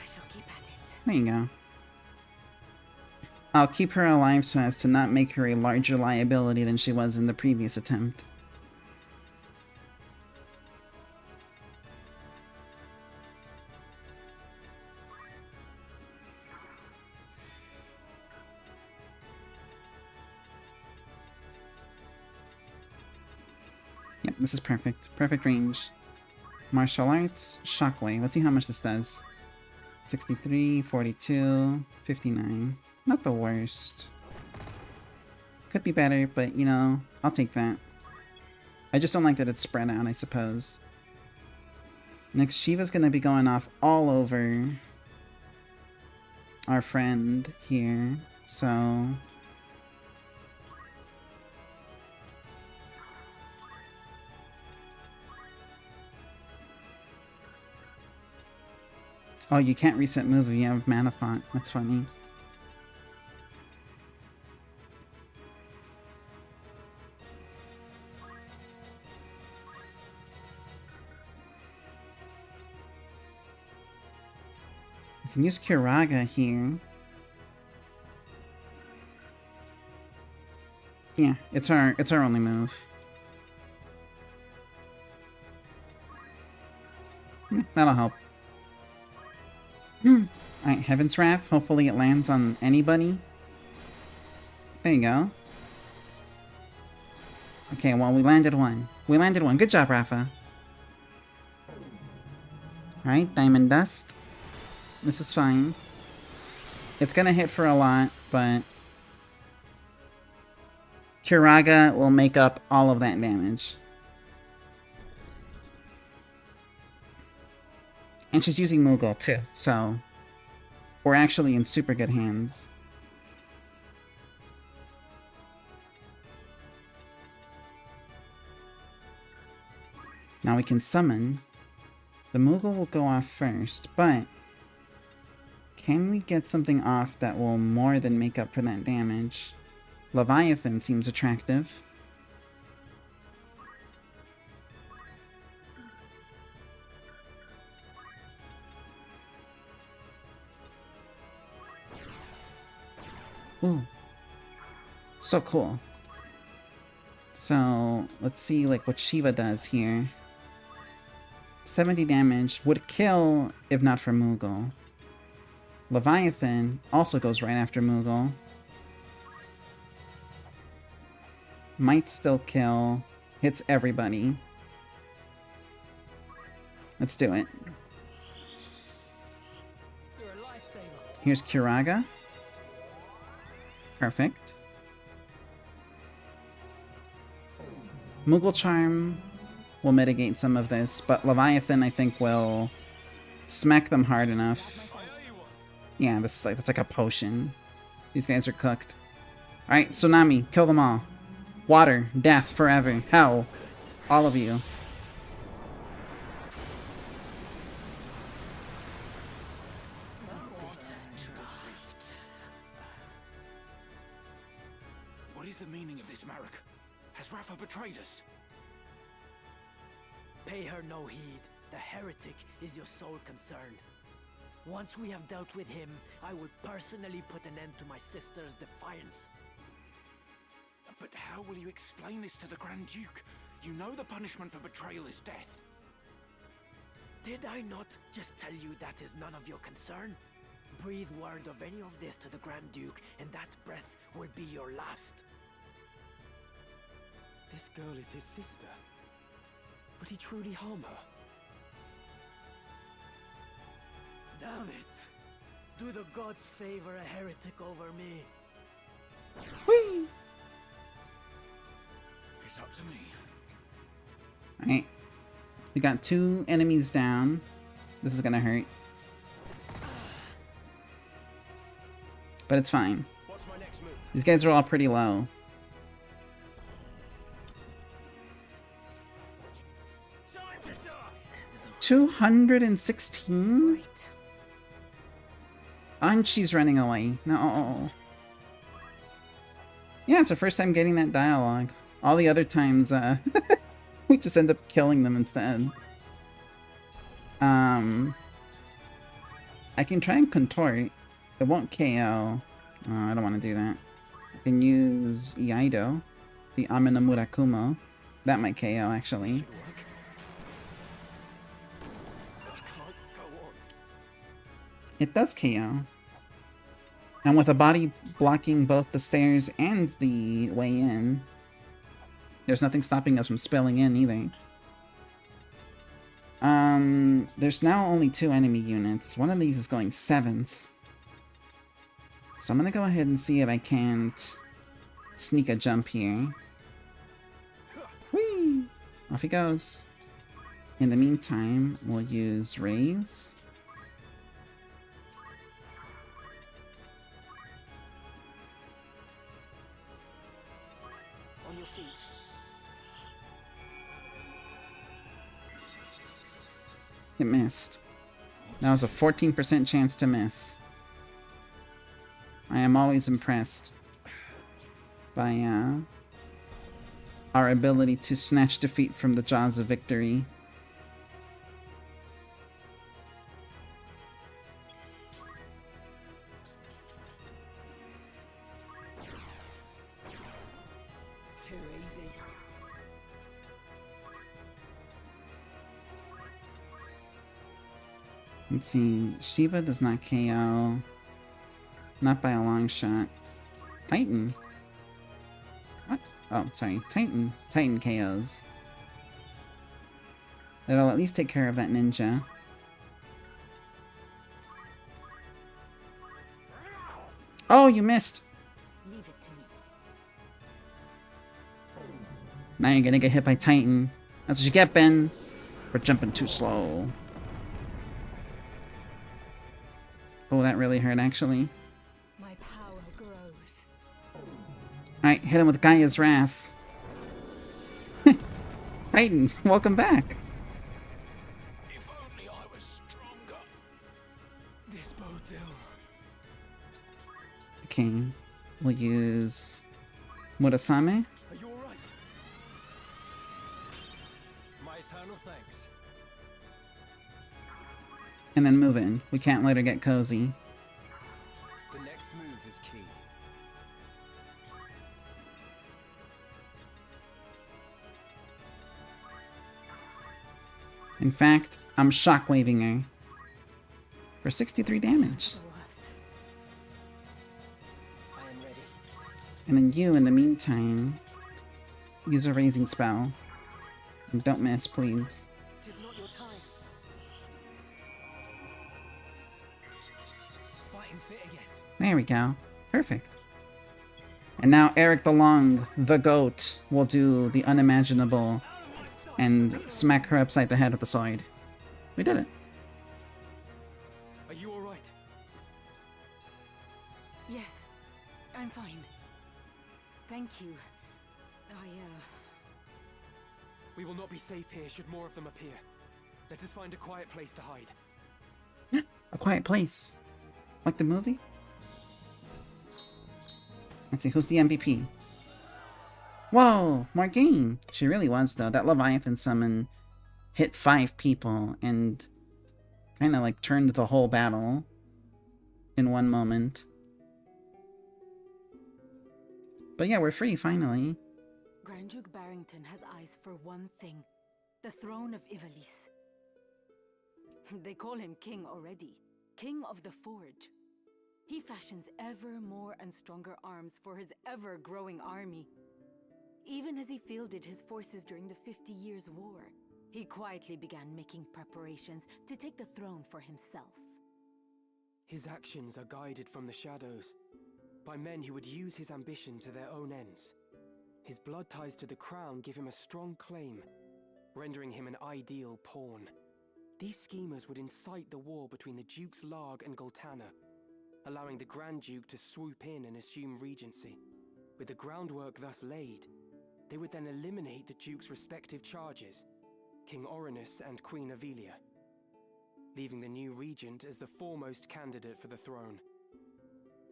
I shall keep at it. there you go. I'll keep her alive so as to not make her a larger liability than she was in the previous attempt. Yep, this is perfect. Perfect range. Martial arts, shockwave. Let's see how much this does. 63, 42, 59. Not the worst. Could be better, but you know, I'll take that. I just don't like that it's spread out, I suppose. Next, Shiva's gonna be going off all over our friend here, so... Oh, you can't reset move if you have mana font. That's funny. You can use Kiraga here. Yeah, it's our only move. Yeah, that'll help. Alright, Heaven's Wrath. Hopefully it lands on anybody. There you go. Okay, well, we landed one. We landed one. Good job, Rafa. Alright, Diamond Dust. This is fine. It's gonna hit for a lot, but... Kiraga will make up all of that damage. And she's using Moogle too, so we're actually in super good hands. Now we can summon. The Moogle will go off first, but can we get something off that will more than make up for that damage? Leviathan seems attractive. Ooh. So cool. So, let's see like what Shiva does here. 70 damage. Would kill if not for Moogle. Leviathan also goes right after Moogle. Might still kill. Hits everybody. Let's do it. You're a lifesaver. Here's Kiraga. Perfect. Moogle Charm will mitigate some of this, but Leviathan I think will smack them hard enough. Yeah, that's like a potion. These guys are cooked. Alright, Tsunami, kill them all. Water, death, forever, hell. All of you. What is the meaning of this, Marek? Has Rafa betrayed us? Pay her no heed. The heretic is your sole concern. Once we have dealt with him, I will personally put an end to my sister's defiance. But how will you explain this to the Grand Duke? You know the punishment for betrayal is death. Did I not just tell you that is none of your concern? Breathe word of any of this to the Grand Duke, and that breath will be your last. This girl is his sister. Would he truly harm her? Damn it! Do the gods favor a heretic over me? Whee! It's up to me. Alright. We got 2 enemies down. This is gonna hurt. But it's fine. What's my next move? These guys are all pretty low. Time to die! 216? Wait. And she's running away. No. Yeah, it's our first time getting that dialogue. All the other times, we just end up killing them instead. I can try and contort. It won't KO. Oh, I don't want to do that. I can use Iaido, the Amina Murakumo. That might KO, actually. I can't go on. It does KO. And with a body blocking both the stairs and the way in, there's nothing stopping us from spilling in either. There's now only 2 enemy units. One of these is going 7th. So I'm gonna go ahead and see if I can't sneak a jump here. Whee! Off he goes. In the meantime, we'll use Raise. On your feet. It missed. That was a 14% chance to miss. I am always impressed by our ability to snatch defeat from the jaws of victory. Too easy. Let's see. Shiva does not KO. Not by a long shot. Titan. What? Oh, sorry. Titan. Titan KOs. That'll at least take care of that ninja. Oh, you missed! Leave it to me. Now you're gonna get hit by Titan. That's what you get, Ben, for jumping too slow. Oh, that really hurt, actually. My power grows. Alright, hit him with Gaia's Wrath. Titan, welcome back. If only I was stronger. This bodes ill. Okay, we'll use Murasame? Are you alright? My eternal thanks. And then move in. We can't let her get cozy. The next move is key. In fact, I'm shockwaving her. For 63 damage. I am ready. And then you, in the meantime, use a raising spell. And don't miss, please. Tis not your time. Fighting fit again. There we go. Perfect. And now Eric the Long, the goat, will do the unimaginable and smack her upside the head with the sword. We did it. Are you alright? Yes, I'm fine. Thank you. We will not be safe here should more of them appear. Let us find a quiet place to hide. A quiet place. Like the movie? Let's see, who's the MVP? Whoa, Morgaine! She really was, though. That Leviathan summon hit 5 people and kind of like turned the whole battle in one moment. But yeah, we're free, finally. Grand Duke Barrington has eyes for one thing. The throne of Ivalice. They call him king already. King of the Forge. He fashions ever more and stronger arms for his ever-growing army. Even as he fielded his forces during the 50 Years' War, he quietly began making preparations to take the throne for himself. His actions are guided from the shadows, by men who would use his ambition to their own ends. His blood ties to the crown give him a strong claim, rendering him an ideal pawn. These schemers would incite the war between the Dukes Larg and Goltana, allowing the Grand Duke to swoop in and assume regency. With the groundwork thus laid, they would then eliminate the Duke's respective charges, King Orinus and Queen Avelia, leaving the new regent as the foremost candidate for the throne.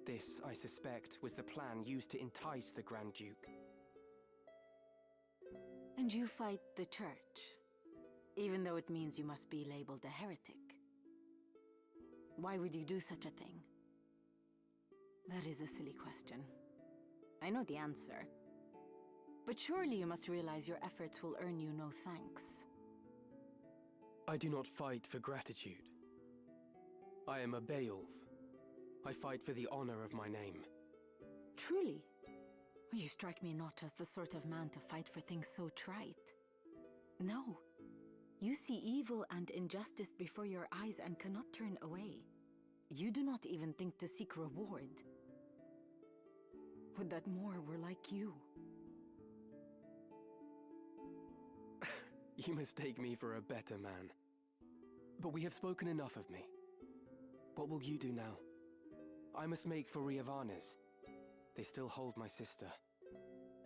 This, I suspect, was the plan used to entice the Grand Duke. And you fight the church, even though it means you must be labeled a heretic. Why would you do such a thing? That is a silly question. I know the answer. But surely you must realize your efforts will earn you no thanks. I do not fight for gratitude. I am a Beowulf. I fight for the honor of my name. Truly? You strike me not as the sort of man to fight for things so trite. No. You see evil and injustice before your eyes and cannot turn away. You do not even think to seek reward. Would that more were like you. You mistake me for a better man. But we have spoken enough of me. What will you do now? I must make for Riavanes. They still hold my sister.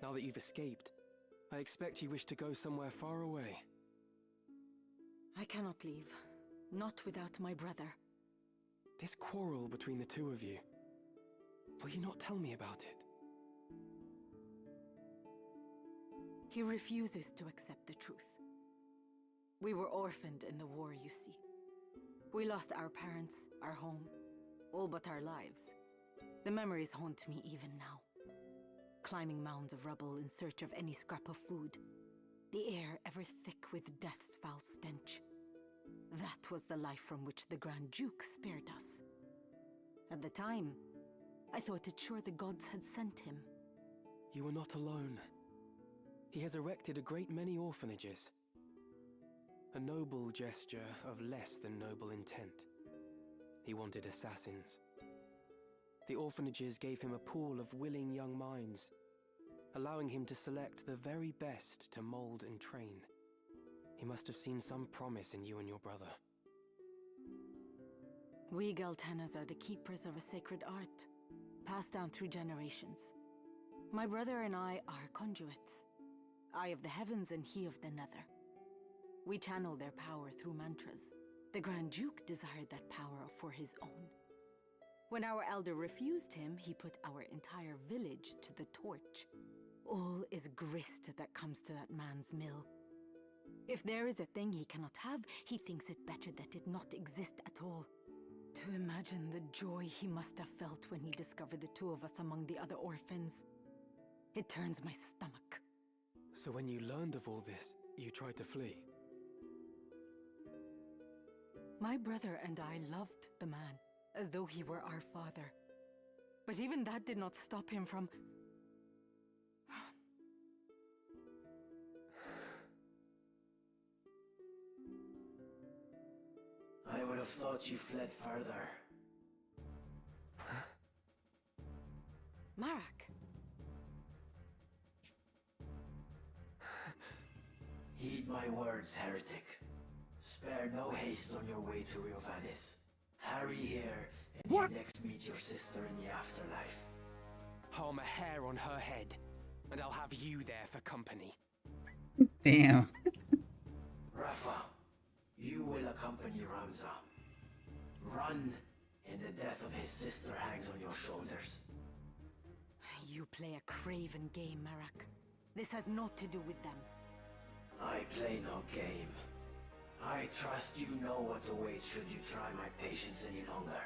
Now that you've escaped, I expect you wish to go somewhere far away. I cannot leave. Not without my brother. This quarrel between the two of you, will you not tell me about it? He refuses to accept the truth. We were orphaned in the war, you see. We lost our parents, our home, all but our lives. The memories haunt me even now. Climbing mounds of rubble in search of any scrap of food. The air ever thick with death's foul stench. That was the life from which the Grand Duke spared us. At the time, I thought it sure the gods had sent him. You are not alone. He has erected a great many orphanages. A noble gesture of less than noble intent. He wanted assassins. The orphanages gave him a pool of willing young minds, allowing him to select the very best to mold and train. He must have seen some promise in you and your brother. We Galtanas are the keepers of a sacred art, passed down through generations. My brother and I are conduits. I of the heavens and he of the nether. We channel their power through mantras. The Grand Duke desired that power for his own. When our elder refused him, he put our entire village to the torch. All is grist that comes to that man's mill. If there is a thing he cannot have, he thinks it better that it not exist at all. To imagine the joy he must have felt when he discovered the two of us among the other orphans. It turns my stomach. So when you learned of all this, you tried to flee? My brother and I loved the man, as though he were our father. But even that did not stop him from... I would have thought you fled further. Marak! Heed my words, heretic. Spare no haste on your way to Riovanis. Tarry here, and you next meet your sister in the afterlife. Harm a hair on her head, and I'll have you there for company. Damn. Rafa, you will accompany Ramza. Run, and the death of his sister hangs on your shoulders. You play a craven game, Marak. This has naught to do with them. I play no game. I trust you know what awaits should you try my patience any longer.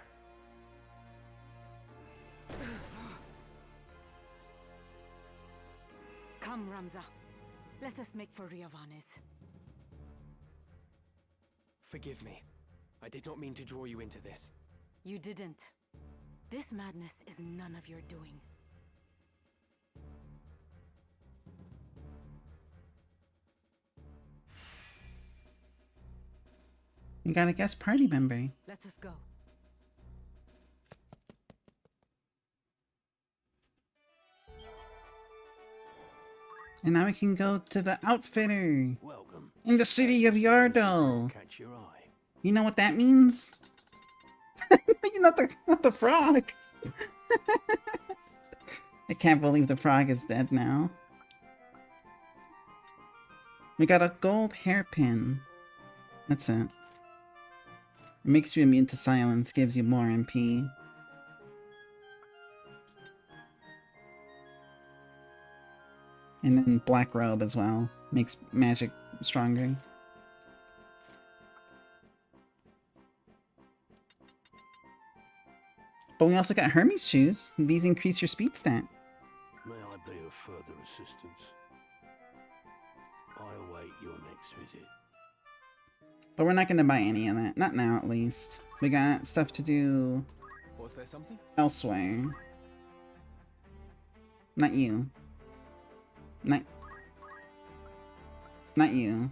Come, Ramza. Let us make for Riovanes. Forgive me. I did not mean to draw you into this. You didn't. This madness is none of your doing. You got a guest party member. Let us go. And now we can go to the outfitter Welcome. in the city of Yardle. Catch your eye. You know what that means? You're not the frog. I can't believe the frog is dead now. We got a gold hairpin. That's it. It makes you immune to silence, gives you more MP. And then black robe as well. Makes magic stronger. But we also got Hermes shoes. These increase your speed stat. May I be of further assistance? I await your next visit. But we're not going to buy any of that. Not now, at least. We got stuff to do Was there something? elsewhere. Not you. Not you.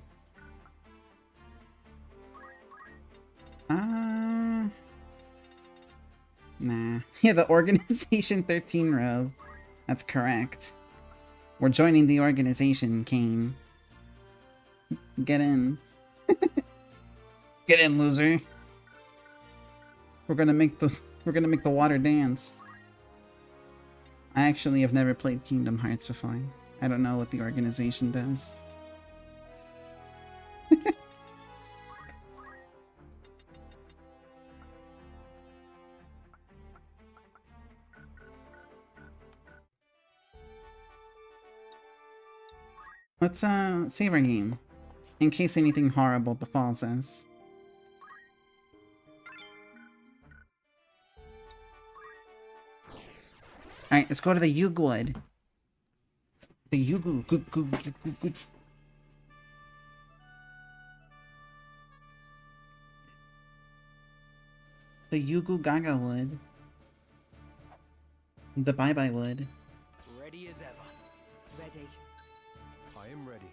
Nah. Yeah, the Organization 13 robe. That's correct. We're joining the organization, Kane. Get in. Get in, loser. We're gonna make the water dance. I actually have never played Kingdom Hearts before. I don't know what the organization does. Let's save our game. In case anything horrible befalls us. Alright, let's go to the Yugwood. The Yugu. Good. The Yugu Gaga wood. The Bye Bye wood. Ready as ever. Ready. I am ready.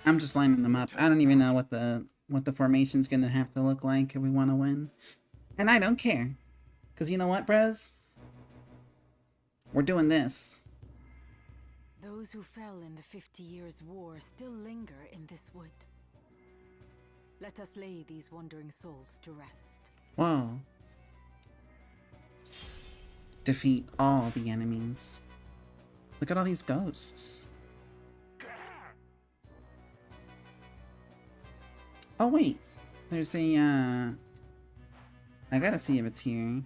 I'm just lining them up. I don't even know what the formation's gonna have to look like if we want to win. And I don't care. Because you know what, bros? We're doing this. Those who fell in the 50 Years' War still linger in this wood. Let us lay these wandering souls to rest. Whoa. Defeat all the enemies. Look at all these ghosts. Oh wait, there's a, I gotta see if it's here.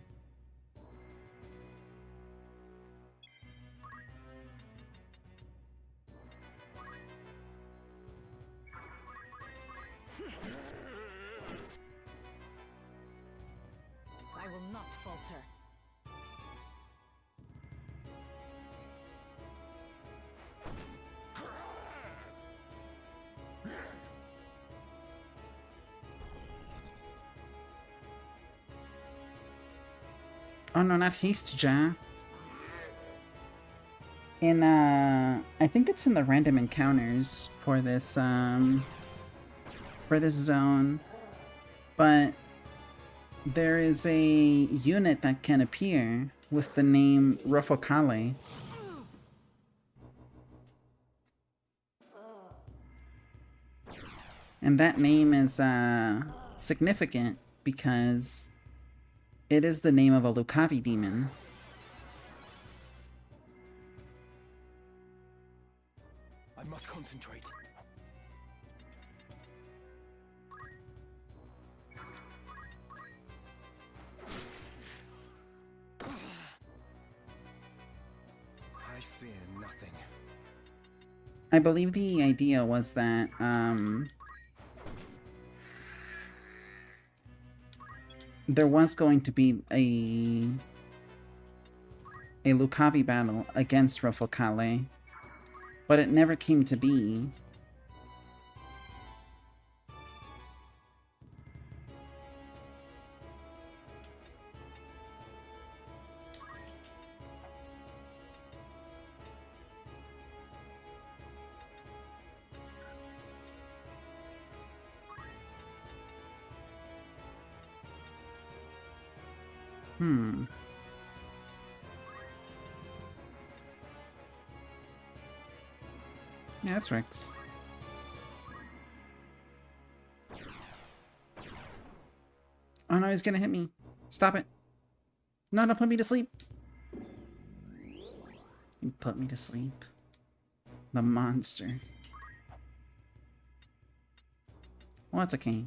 not falter. Oh no, not haste, Ja. In, I think it's in the random encounters for this zone. But there is a unit that can appear with the name Rofocale. And that name is, significant because it is the name of a Lucavi demon. I must concentrate. I fear nothing. I believe the idea was that, there was going to be a Lucavi battle against Rofocale, but it never came to be. Yeah, that's Rex. Oh no, he's gonna hit me. Stop it. No, don't put me to sleep. You put me to sleep. The monster. Well, that's okay.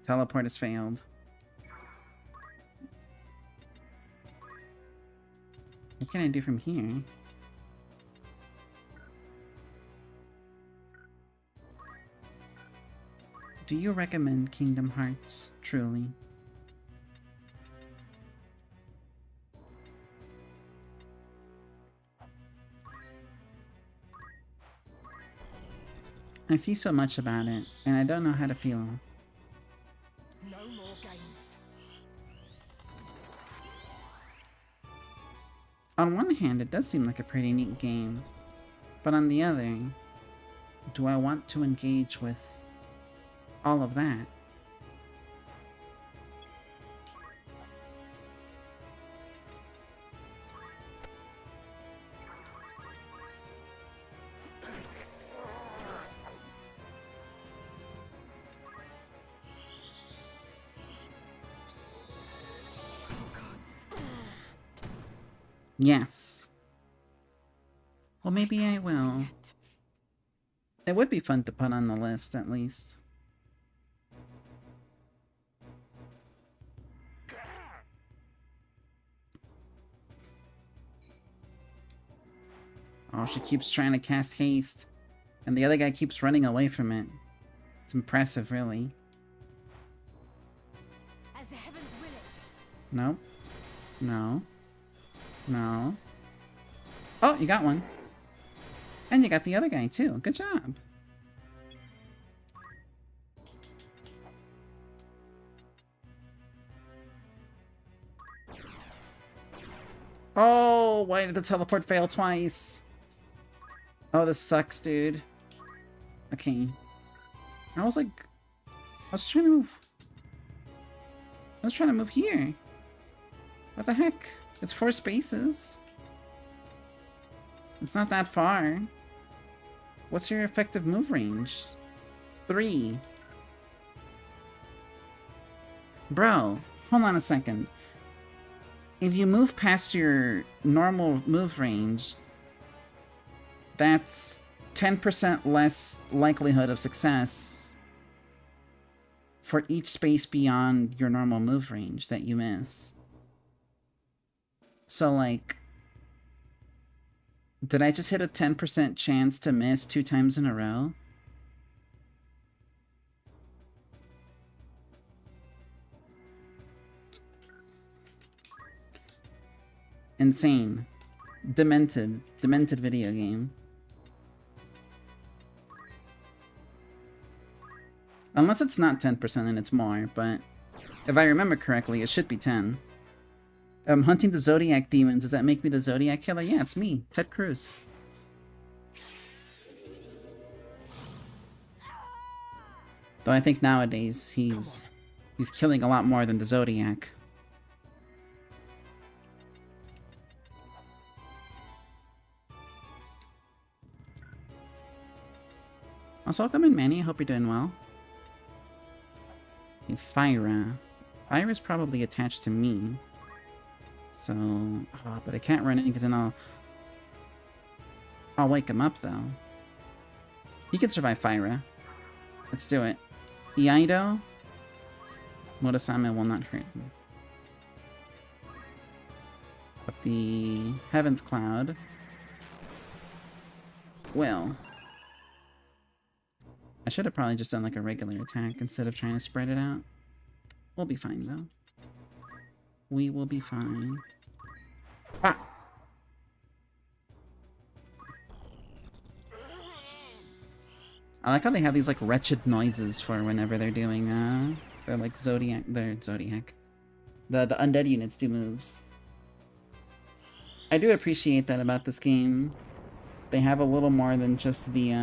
Teleport has failed. What can I do from here? Do you recommend Kingdom Hearts, truly? I see so much about it, and I don't know how to feel. No more games. On one hand, it does seem like a pretty neat game, but on the other, do I want to engage with all of that? Yes. Well, maybe I will. It would be fun to put on the list, at least. Oh, she keeps trying to cast haste, and the other guy keeps running away from it. It's impressive, really. As the heavens will it. No. No. No. Oh, you got one. And you got the other guy, too. Good job. Oh, why did the teleport fail twice? Oh, this sucks, dude. Okay. I was trying to move. I was trying to move here. What the heck? It's 4 spaces. It's not that far. What's your effective move range? 3. Bro, hold on a second. If you move past your normal move range, that's 10% less likelihood of success for each space beyond your normal move range that you miss. So, like, did I just hit a 10% chance to miss 2 times in a row? insane. Demented video game. Unless it's not 10% and it's more, but if I remember correctly, it should be 10. Hunting the Zodiac demons, does that make me the Zodiac killer? Yeah, it's me, Ted Cruz. Though I think nowadays he's killing a lot more than the Zodiac. Also, welcome in, Manny. I hope you're doing well. Okay, Fyra. Fyra's probably attached to me. So, but I can't run in because then I'll wake him up though. He can survive Fyra. Let's do it. Iaido. Murasame will not hurt him. But the Heaven's Cloud will. I should have probably just done like a regular attack instead of trying to spread it out. We'll be fine though. We will be fine. Ah! I like how they have these like wretched noises for whenever they're doing they're like Zodiac, the undead units do moves. I do appreciate that about this game. They have a little more than just the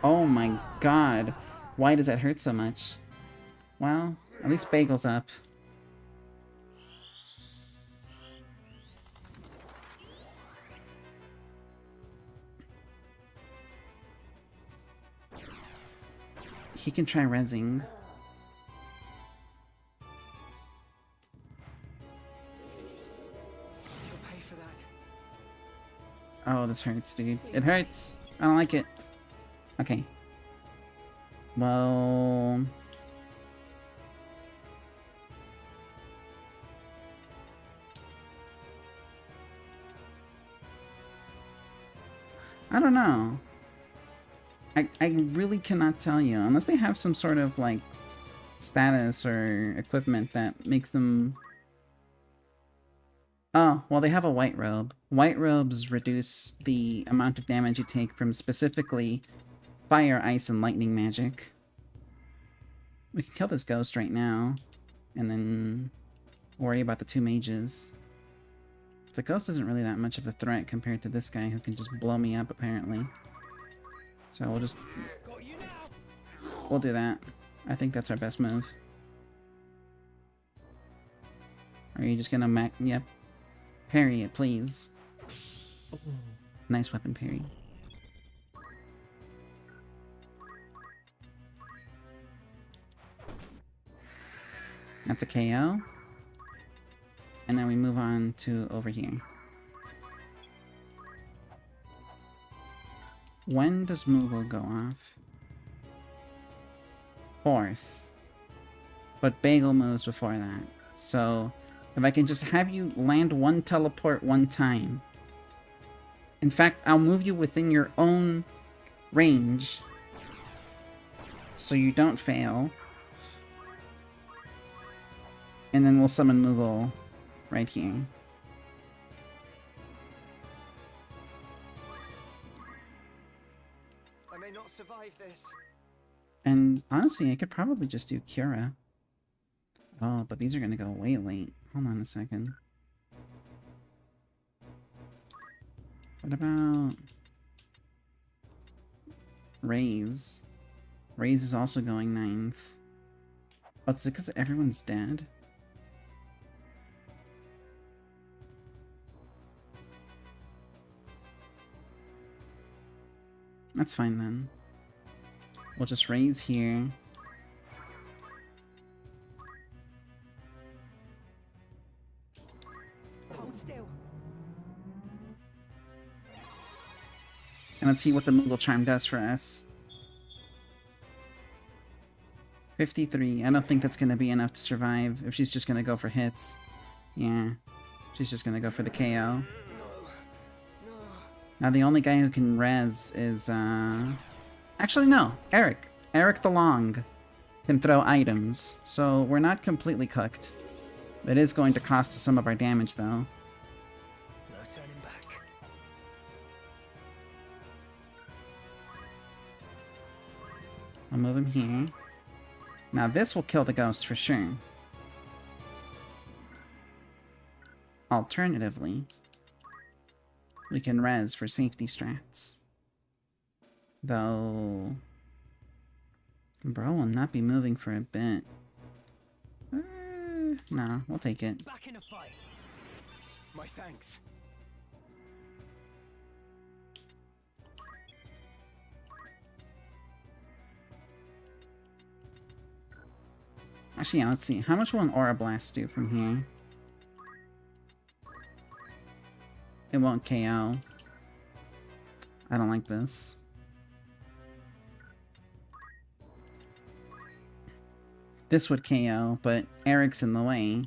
oh my god. Why does that hurt so much? Well, at least Bagel's up. He can try rezzing. You'll pay for that. Oh, this hurts, dude. It hurts. I don't like it. Okay. Well... I don't know. I really cannot tell you. Unless they have some sort of, like, status or equipment that makes them... Oh, well, they have a white robe. White robes reduce the amount of damage you take from specifically fire, ice, and lightning magic. We can kill this ghost right now, and then worry about the two mages. The ghost isn't really that much of a threat compared to this guy who can just blow me up, apparently. So we'll do that. I think that's our best move. Are you just gonna yep. Parry it, please. Nice weapon parry. That's a KO. And then we move on to over here. When does Moogle go off? 4th. But Bagel moves before that. So, if I can just have you land one teleport one time. In fact, I'll move you within your own range. So you don't fail. And then we'll summon Moogle right here. I may not survive this. And honestly, I could probably just do Cura. Oh, but these are gonna go way late. Hold on a second. What about Raise? Raise is also going 9th. Oh, it's because everyone's dead? That's fine then. We'll just Raise here. Hold still. And let's see what the Moogle Charm does for us. 53. I don't think that's going to be enough to survive if she's just going to go for hits. Yeah. She's just going to go for the KO. Now the only guy who can res is, actually no, Eric. Eric the Long can throw items, so we're not completely cooked. It is going to cost us some of our damage though. I'll move him here. Now this will kill the ghost for sure. Alternatively, we can res for safety strats. Though... Bro will not be moving for a bit. No, we'll take it. Back in a fight. My thanks. Actually, yeah, let's see. How much will an Aura Blast do from here? It won't KO. I don't like this. This would KO, but Eric's in the way.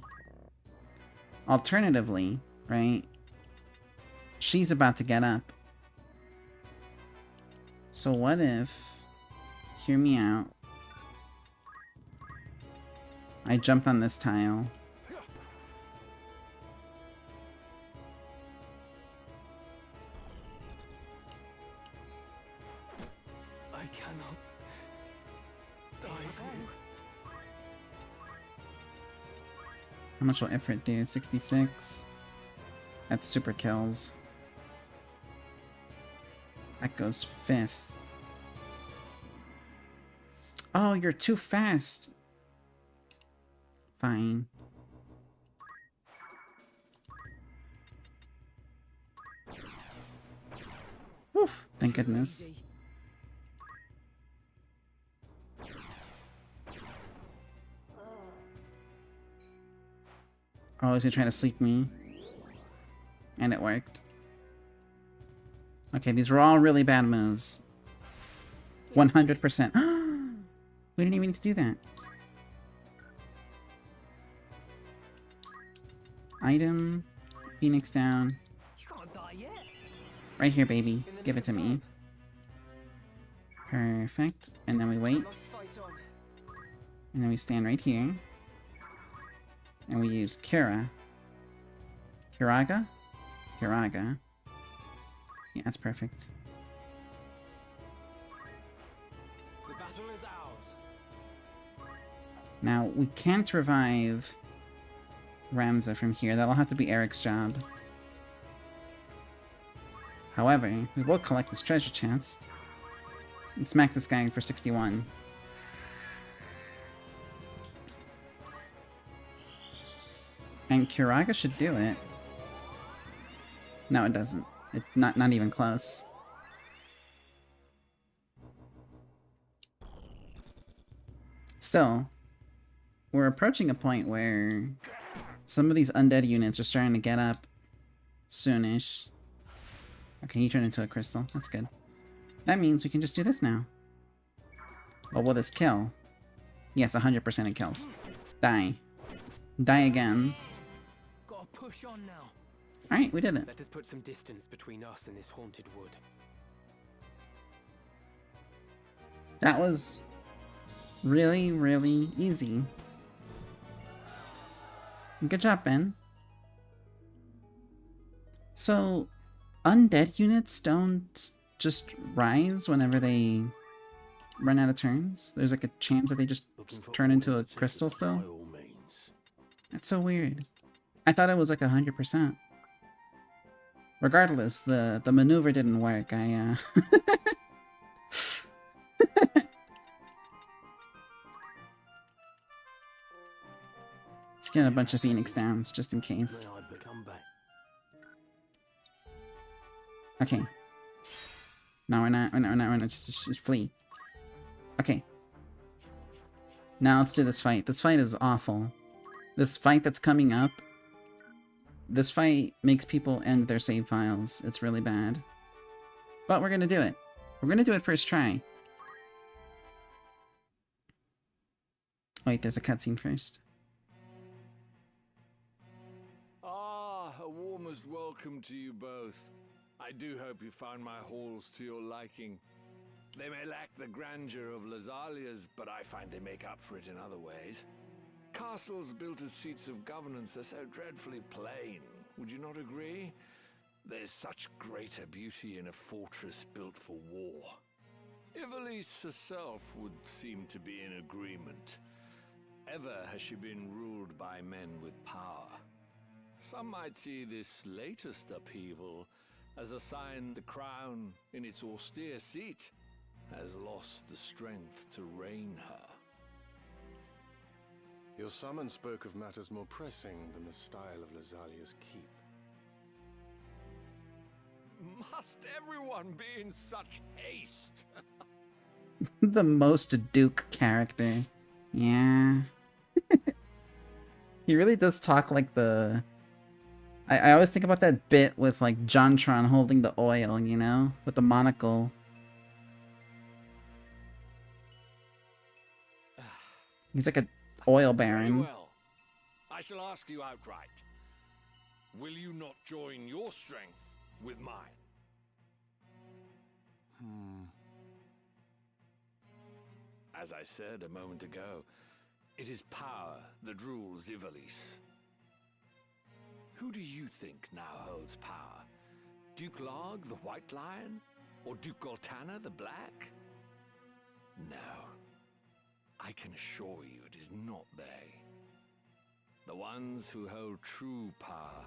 Alternatively, right? She's about to get up. So what if... Hear me out. I jumped on this tile. I cannot die here. How much will Ifrit do? 66? That's super kills. That goes 5th. Oh, you're too fast. Fine. Whew, thank goodness. Oh, is he trying to sleep me? And it worked. Okay, these were all really bad moves. 100%. We didn't even need to do that. Item. Phoenix down. You can't die yet. Right here, baby. Give it to me. Perfect. And then we wait. Must fight on. And then we stand right here. And we use Cura. Curaga? Curaga. Yeah, that's perfect. The battle is ours. Now, we can't revive Ramza from here. That'll have to be Eric's job. However, we will collect this treasure chest and smack this guy for 61. And Curaga should do it. No, it doesn't. It's not even close. Still, we're approaching a point where some of these undead units are starting to get up soonish. Okay, he turned into a crystal. That's good. That means we can just do this now. But will this kill? Yes, 100% it kills. Die. Die again. Gotta push on now. Alright, we did it. Let us put some distance between us and this haunted wood. That was really, really easy. Good job, Ben. So, undead units don't just rise whenever they run out of turns? There's like a chance that they just turn into a crystal still? By all means. That's so weird. I thought it was like 100%. Regardless, the maneuver didn't work. Let's get a bunch of Phoenix Downs just in case. May I become back? Okay. No, we're not. Just flee. Okay. Now let's do this fight. This fight is awful. This fight that's coming up. This fight makes people end their save files. It's really bad. But we're gonna do it. We're gonna do it first try. Wait, there's a cutscene first. Ah, a warmest welcome to you both. I do hope you found my halls to your liking. They may lack the grandeur of Lazalia's, but I find they make up for it in other ways. Castles built as seats of governance are so dreadfully plain, would you not agree? There's such greater beauty in a fortress built for war. Ivalice herself would seem to be in agreement. Ever has she been ruled by men with power. Some might see this latest upheaval as a sign the crown, in its austere seat, has lost the strength to reign her. Your summon spoke of matters more pressing than the style of Lazalia's keep. Must everyone be in such haste? The most Duke character. Yeah. He really does talk like the... I always think about that bit with, like, Jontron holding the oil, you know? With the monocle. He's like an oil Very baron. well. I shall ask you outright. Will you not join your strength with mine? As I said a moment ago, it is power that rules Ivalice. Who do you think now holds power? Duke Larg, the White Lion? Or Duke Goltana, the Black? No. I can assure you it is not they. The ones who hold true power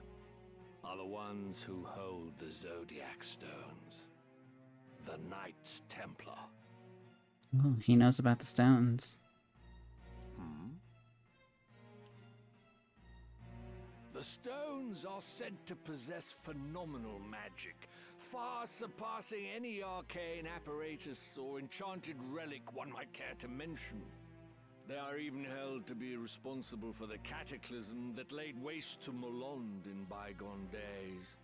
are the ones who hold the Zodiac Stones. The Knights Templar. Oh, he knows about the stones. The stones are said to possess phenomenal magic, far surpassing any arcane apparatus or enchanted relic one might care to mention. They are even held to be responsible for the cataclysm that laid waste to Molond in bygone days.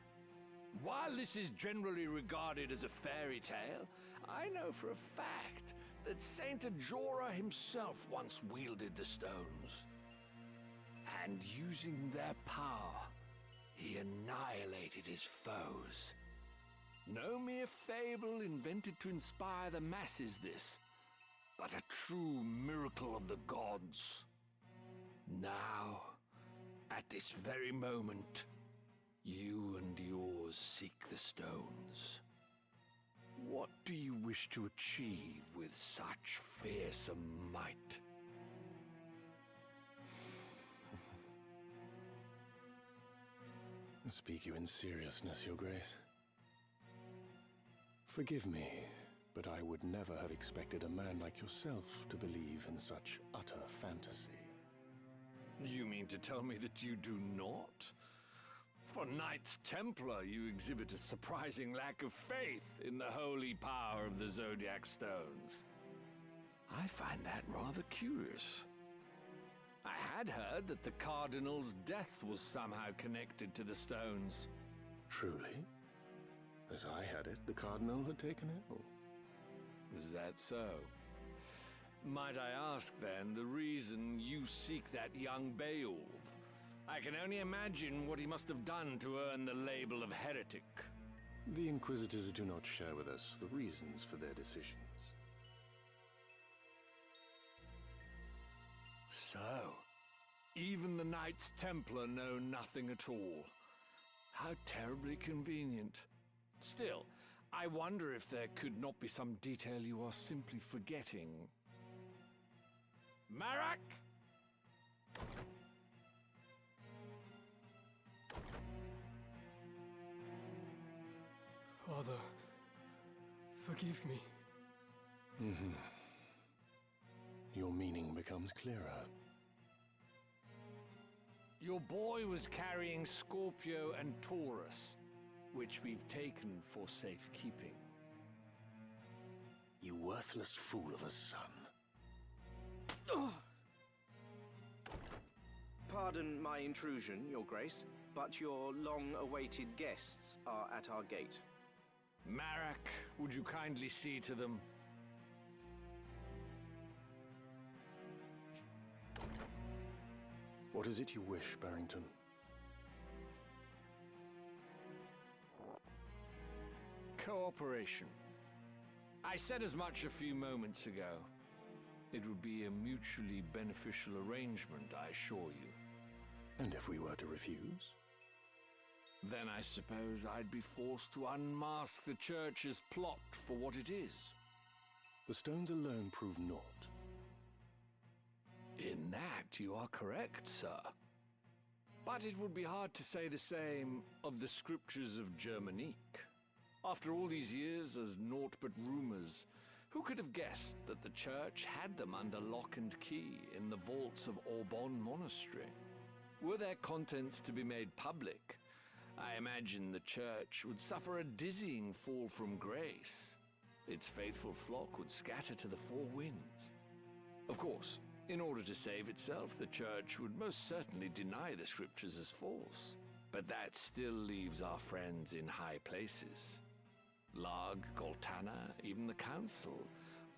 While this is generally regarded as a fairy tale, I know for a fact that Saint Ajora himself once wielded the stones. And using their power, he annihilated his foes. No mere fable invented to inspire the masses this, but a true miracle of the gods. Now, at this very moment, you and yours seek the stones. What do you wish to achieve with such fearsome might? Speak you in seriousness, Your Grace. Forgive me, but I would never have expected a man like yourself to believe in such utter fantasy. You mean to tell me that you do not? For Knights Templar, you exhibit a surprising lack of faith in the holy power of the Zodiac Stones. I find that rather curious. I had heard that the Cardinal's death was somehow connected to the stones. Truly? As I had it, the Cardinal had taken ill. Is that so? Might I ask, then, the reason you seek that young Beowulf? I can only imagine what he must have done to earn the label of heretic. The Inquisitors do not share with us the reasons for their decisions. So, even the Knights Templar know nothing at all. How terribly convenient. Still, I wonder if there could not be some detail you are simply forgetting. Marak! Father, forgive me. Your meaning becomes clearer. Your boy was carrying Scorpio and Taurus, which we've taken for safekeeping. You worthless fool of a son. Pardon my intrusion, Your Grace, but your long-awaited guests are at our gate. Marak, would you kindly see to them? What is it you wish, Barrington? Cooperation. I said as much a few moments ago. It would be a mutually beneficial arrangement, I assure you. And if we were to refuse? Then I suppose I'd be forced to unmask the Church's plot for what it is. The stones alone prove naught. In that you are correct, sir. But it would be hard to say the same of the scriptures of Germanique. After all these years as naught but rumors, who could have guessed that the church had them under lock and key in the vaults of Aubonne Monastery? Were their contents to be made public, I imagine the church would suffer a dizzying fall from grace. Its faithful flock would scatter to the four winds. Of course, in order to save itself, the church would most certainly deny the scriptures as false. But that still leaves our friends in high places. Larg, Goltana, even the council,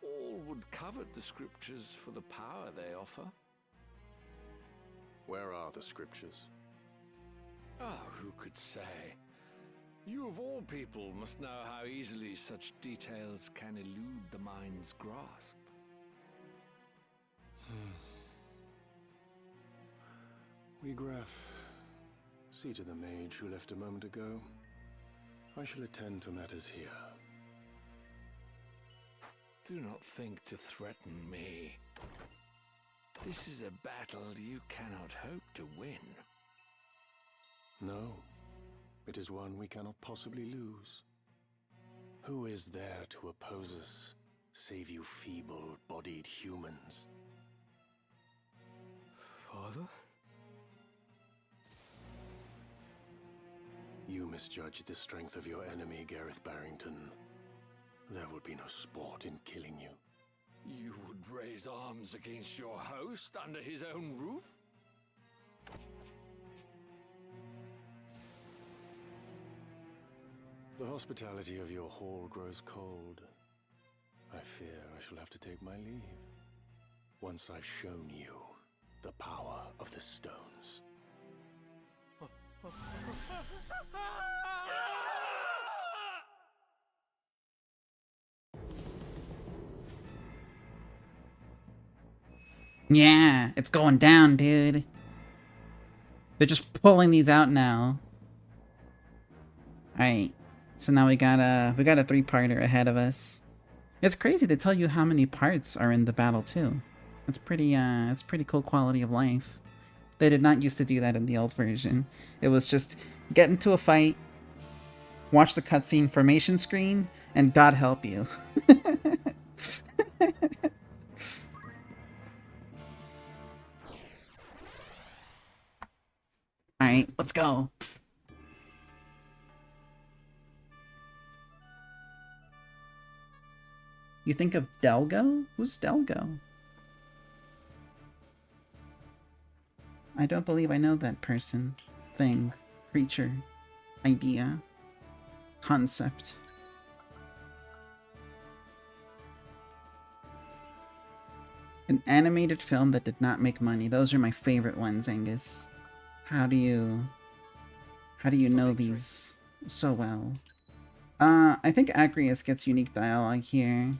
all would covet the scriptures for the power they offer. Where are the scriptures? Ah, who could say? You of all people must know how easily such details can elude the mind's grasp. Wiegraf, see to the mage who left a moment ago. I shall attend to matters here. Do not think to threaten me. This is a battle you cannot hope to win. No, it is one we cannot possibly lose. Who is there to oppose us, save you feeble-bodied humans? Father? You misjudged the strength of your enemy, Gareth Barrington. There would be no sport in killing you. You would raise arms against your host under his own roof? The hospitality of your hall grows cold. I fear I shall have to take my leave, once I've shown you the power of the stones. Yeah, it's going down, dude. They're just pulling these out now. Alright. So now we got a 3-parter ahead of us. It's crazy to tell you how many parts are in the battle too. It's pretty cool quality of life. They did not used to do that in the old version. It was just get into a fight, watch the cutscene formation screen, and God help you. Alright, let's go. You think of Delgo? Who's Delgo? I don't believe I know that person, thing, creature, idea, concept. An animated film that did not make money. Those are my favorite ones, Angus. How do you know these so well? I think Agrias gets unique dialogue here.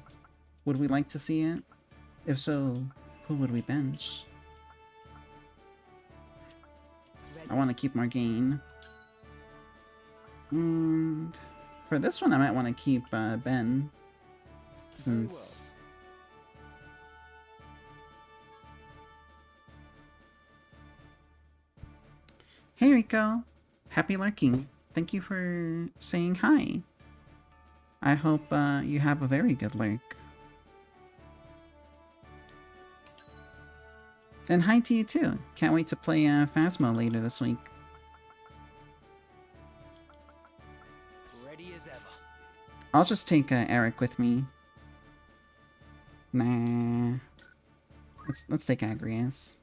Would we like to see it? If so, who would we bench? I want to keep Margain. And for this one, I might want to keep Ben. Since... Hey Rico! Happy lurking. Thank you for saying hi. I hope you have a very good lurk. And hi to you too. Can't wait to play Phasmo later this week. Ready as ever. I'll just take Eric with me. Nah. Let's take Agrias.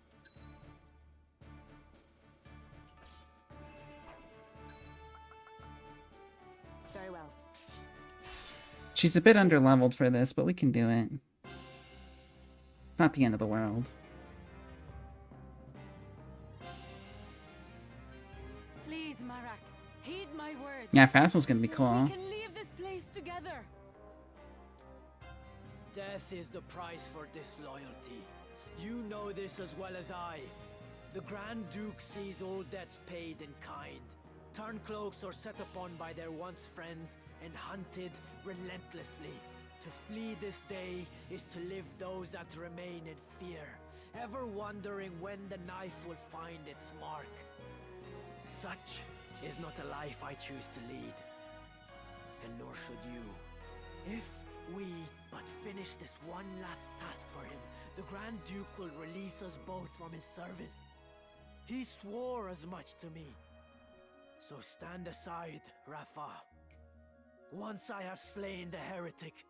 Very well. She's a bit underleveled for this, but we can do it. It's not the end of the world. Please, Marak, heed my words. Yeah, Phasmo's gonna be cool. We can leave this place together. Death is the price for disloyalty. You know this as well as I. The Grand Duke sees all debts paid in kind. Turncloaks are set upon by their once friends and hunted relentlessly. To flee this day is to live those that remain in fear, ever wondering when the knife will find its mark. Such is not a life I choose to lead, and nor should you. If we but finish this one last task for him, the Grand Duke will release us both from his service. He swore as much to me. So stand aside, Rafa. Once I have slain the heretic,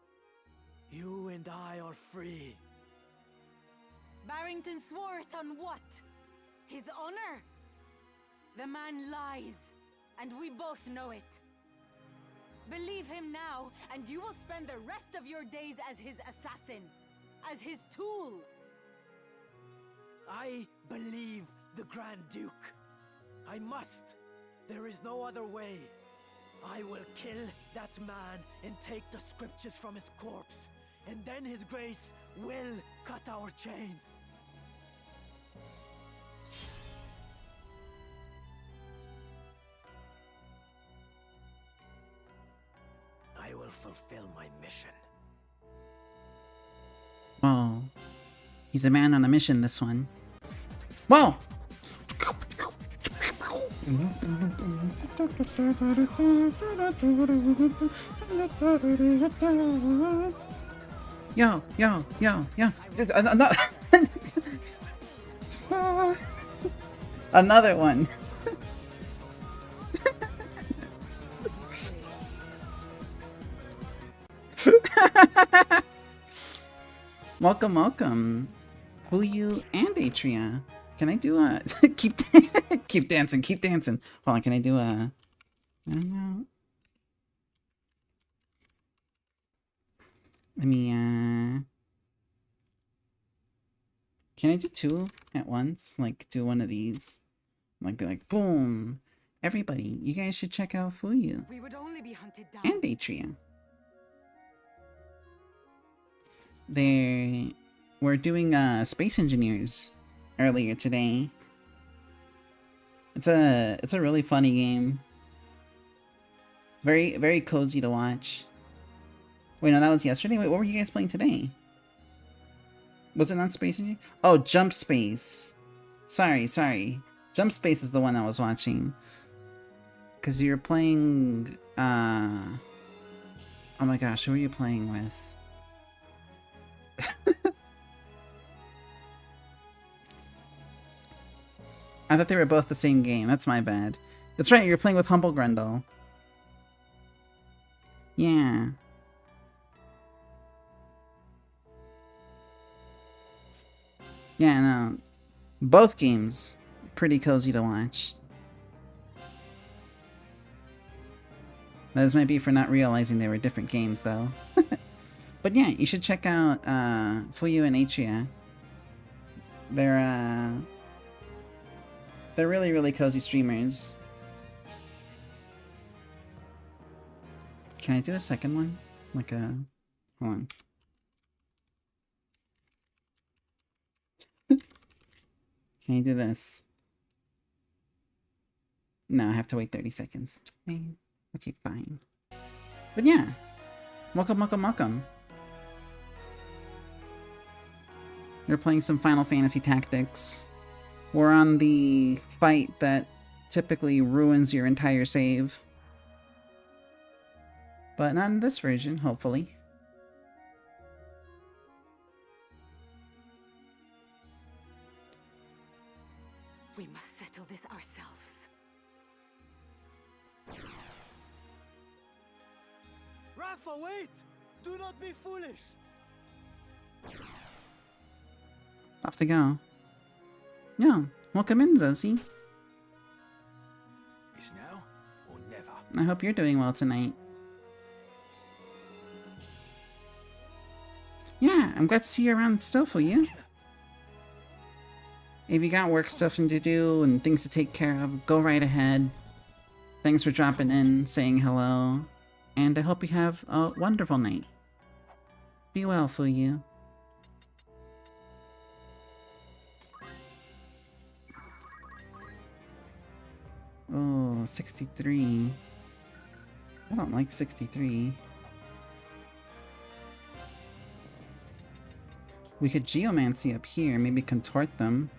you and I are free. Barrington swore it on what? His honor? The man lies, and we both know it. Believe him now, and you will spend the rest of your days as his assassin, as his tool. I believe the Grand Duke. I must. There is no other way. I will kill that man and take the scriptures from his corpse, and then his grace will cut our chains. I will fulfill my mission. Whoa. He's a man on a mission, this one. Whoa! Yo, yo, yo, yo. Another one. Welcome, welcome. Fuyu and Atria. Can I do a keep dancing, keep dancing. Hold on, can I do a I don't know. Let me can I do two at once? Like do one of these? Like be like boom. Everybody, you guys should check out Fuyu We would only be hunted down. and Atria. They were doing Space Engineers earlier today. It's a really funny game. Very, very cozy to watch. Wait, no, that was yesterday? Wait, what were you guys playing today? Was it not Space Engineers? Oh, Jump Space. Sorry. Jump Space is the one I was watching. Because you're playing... Oh my gosh, who are you playing with? I thought they were both the same game. That's my bad. That's right, you're playing with Humble Grundle. Yeah. Yeah, no. Both games pretty cozy to watch. Those might be for not realizing they were different games, though. But yeah, you should check out Fuyu and Atria. They're really, really cozy streamers. Can I do a second one? Like a... Hold on. Can I do this? No, I have to wait 30 seconds. Okay, fine. But yeah. Welcome. We're playing some Final Fantasy Tactics. We're on the fight that typically ruins your entire save. But not in this version, hopefully. We must settle this ourselves. Rafa, wait! Do not be foolish! Off they go. Yeah, welcome in, Zosie. It's now or never. I hope you're doing well tonight. Yeah, I'm glad to see you around still, for you. If you got work stuff to do and things to take care of, go right ahead. Thanks for dropping in, saying hello, and I hope you have a wonderful night. Be well, Fuyu. Oh, 63. I don't like 63. We could geomancy up here, maybe contort them.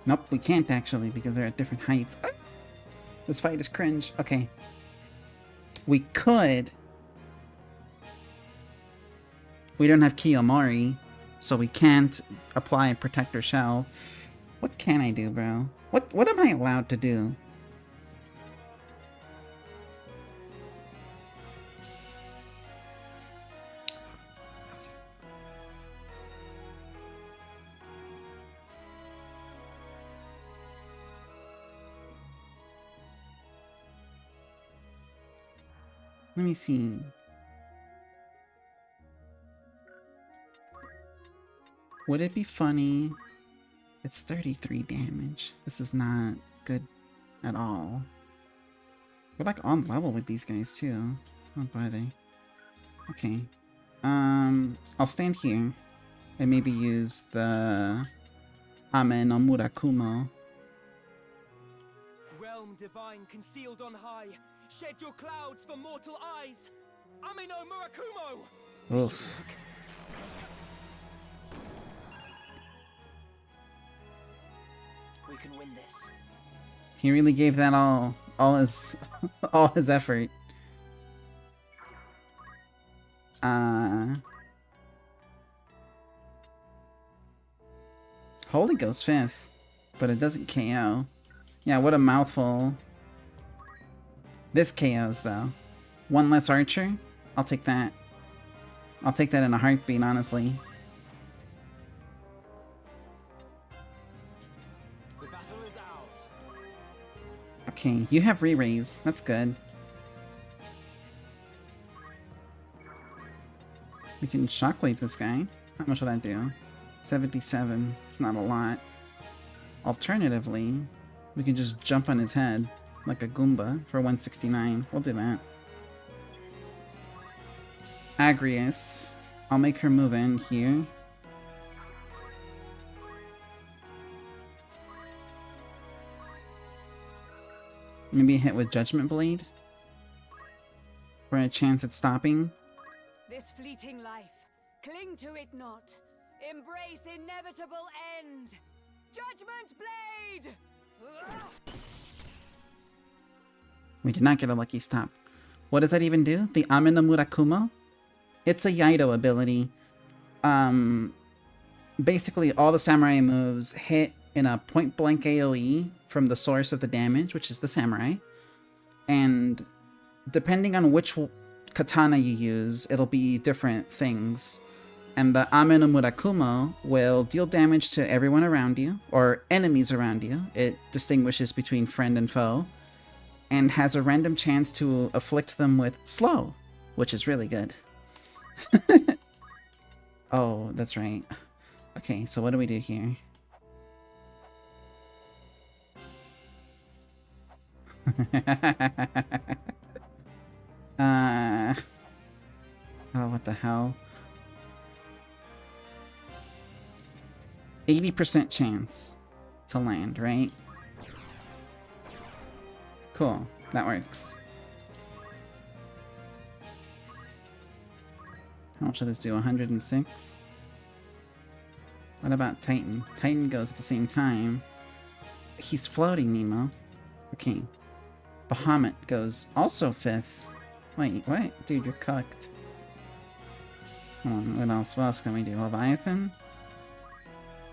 Nope, we can't actually because they're at different heights. Ah! This fight is cringe. Okay. We could. We don't have Kiyomori, so we can't apply a Protector Shell. What can I do, bro? What am I allowed to do? Let me see. Would it be funny? It's 33 damage. This is not good at all. We're like on level with these guys too. Oh, are they? Okay. I'll stand here and maybe use the Ame no Murakumo. Realm divine concealed on high, shed your clouds for mortal eyes. Ame no Murakumo! Oof. We can win this. He really gave that all his all his effort. Holy Ghost 5th, but it doesn't KO. Yeah, what a mouthful. This KOs though. One less archer? I'll take that. I'll take that in a heartbeat, honestly. The battle is ours. Okay, you have re-raise. That's good. We can shockwave this guy. How much will that do? 77. It's not a lot. Alternatively, we can just jump on his head like a Goomba for 169. We'll do that. Agrius. I'll make her move in here. Maybe a hit with Judgment Blade for a chance at stopping. This fleeting life, cling to it not. Embrace inevitable end. Judgment Blade! We did not get a lucky stop. What does that even do? The Ame no Murakumo? It's a Yaido ability. Basically all the samurai moves hit in a point-blank AoE from the source of the damage, which is the samurai. And depending on which katana you use, it'll be different things. And the Ame no Murakumo will deal damage to everyone around you, or enemies around you. It distinguishes between friend and foe, and has a random chance to afflict them with slow, which is really good. Oh, that's right. Okay, so what do we do here? Oh, what the hell? 80% chance to land, right? Cool, that works. How much should this do? 106? What about Titan? Titan goes at the same time. He's floating, Nemo. Okay. Bahamut goes also 5th. Wait, what? Dude, you're cooked. Hold on, what else? What else can we do? Leviathan?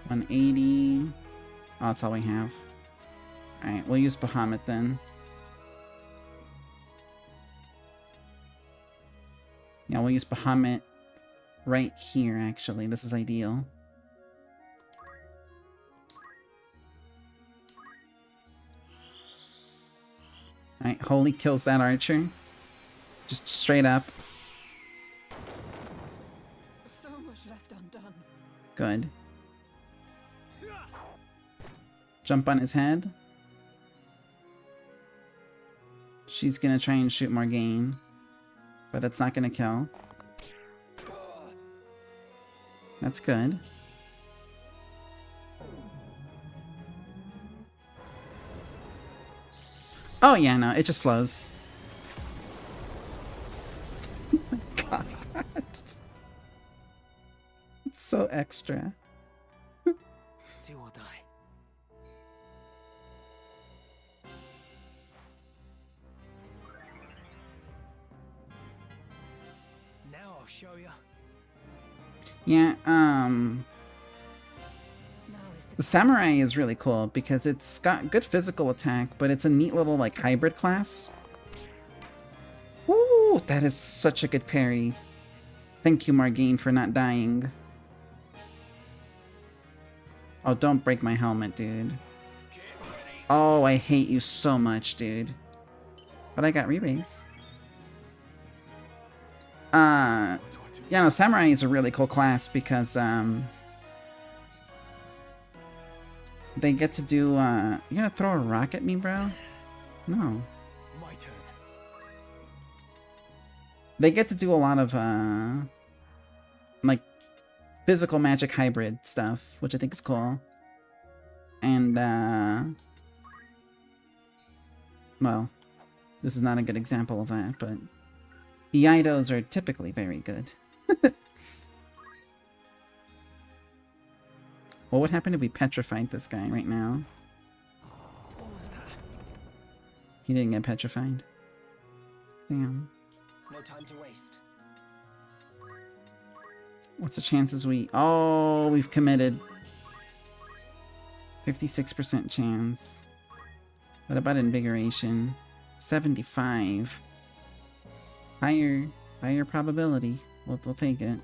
180. Oh, that's all we have. Alright, we'll use Bahamut then. Yeah, we'll use Bahamut right here, actually. This is ideal. Alright, Holy kills that archer. Just straight up. So much left undone. Good. Jump on his head. She's gonna try and shoot Morgaine, but that's not gonna kill. That's good. Oh yeah, no, it just slows. Oh my god. It's so extra. Still will die. Now I'll show you. Yeah, Now is the samurai is really cool because it's got good physical attack, but it's a neat little like hybrid class. Woo, that is such a good parry. Thank you, Margine, for not dying. Oh, don't break my helmet, dude. Oh, I hate you so much, dude. But I got re-raise. Yeah, no, Samurai is a really cool class because, they get to do, you gonna throw a rock at me, bro? No. My turn. They get to do a lot of, like, physical magic hybrid stuff, which I think is cool. And, well, this is not a good example of that, but Iaidos are typically very good. What would happen if we petrified this guy right now? What was that? He didn't get petrified. Damn. No time to waste. What's the chances we... Oh, we've committed. 56% chance. What about invigoration? 75. Higher probability. We'll take it.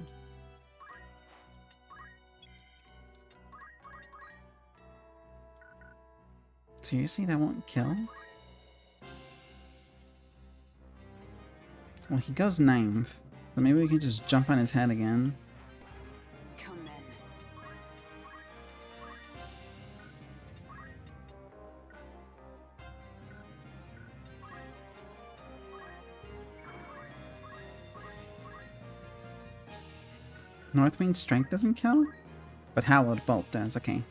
Seriously, that won't kill? Well, he goes 9th. So maybe we can just jump on his head again. come then. Northwind Strength doesn't kill? But Hallowed Bolt does, okay.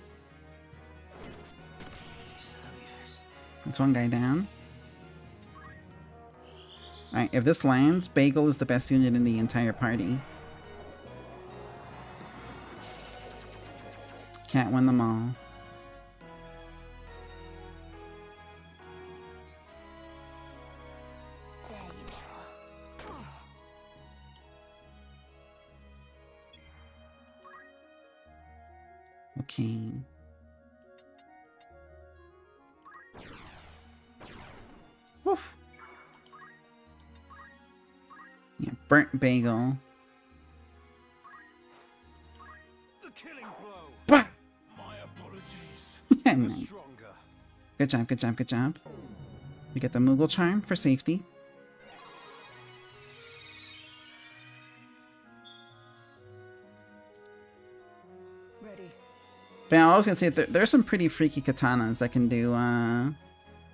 It's no use. That's one guy down. Alright, if this lands, Bagel is the best unit in the entire party. Can't win them all. There you are. Okay. Woof. Yeah, burnt bagel. The killing blow. Bah! My apologies. Yeah, Ever nice. stronger. Good job, good job, good job. We get the Moogle Charm for safety. Ready. But yeah, I was gonna say, there's some pretty freaky katanas that can do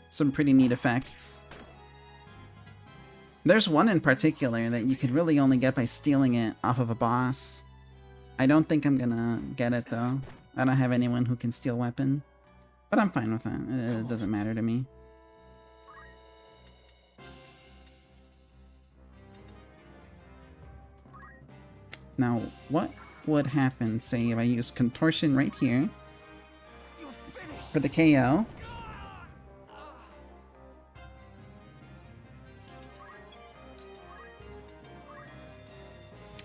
some pretty neat effects. There's one in particular that you could really only get by stealing it off of a boss. I don't think I'm gonna get it though. I don't have anyone who can steal weapon. But I'm fine with that. It doesn't matter to me. Now, what would happen, say, if I use Contortion right here You're finished. for the KO?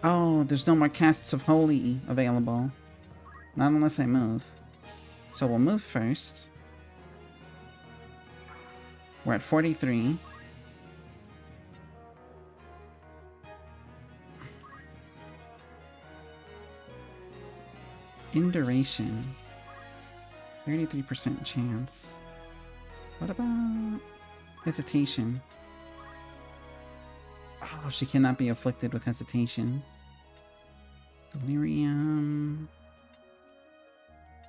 Oh, there's no more casts of Holy available. Not unless I move. So we'll move first. We're at 43. Induration. 33% chance. What about hesitation? Oh, she cannot be afflicted with hesitation. Delirium.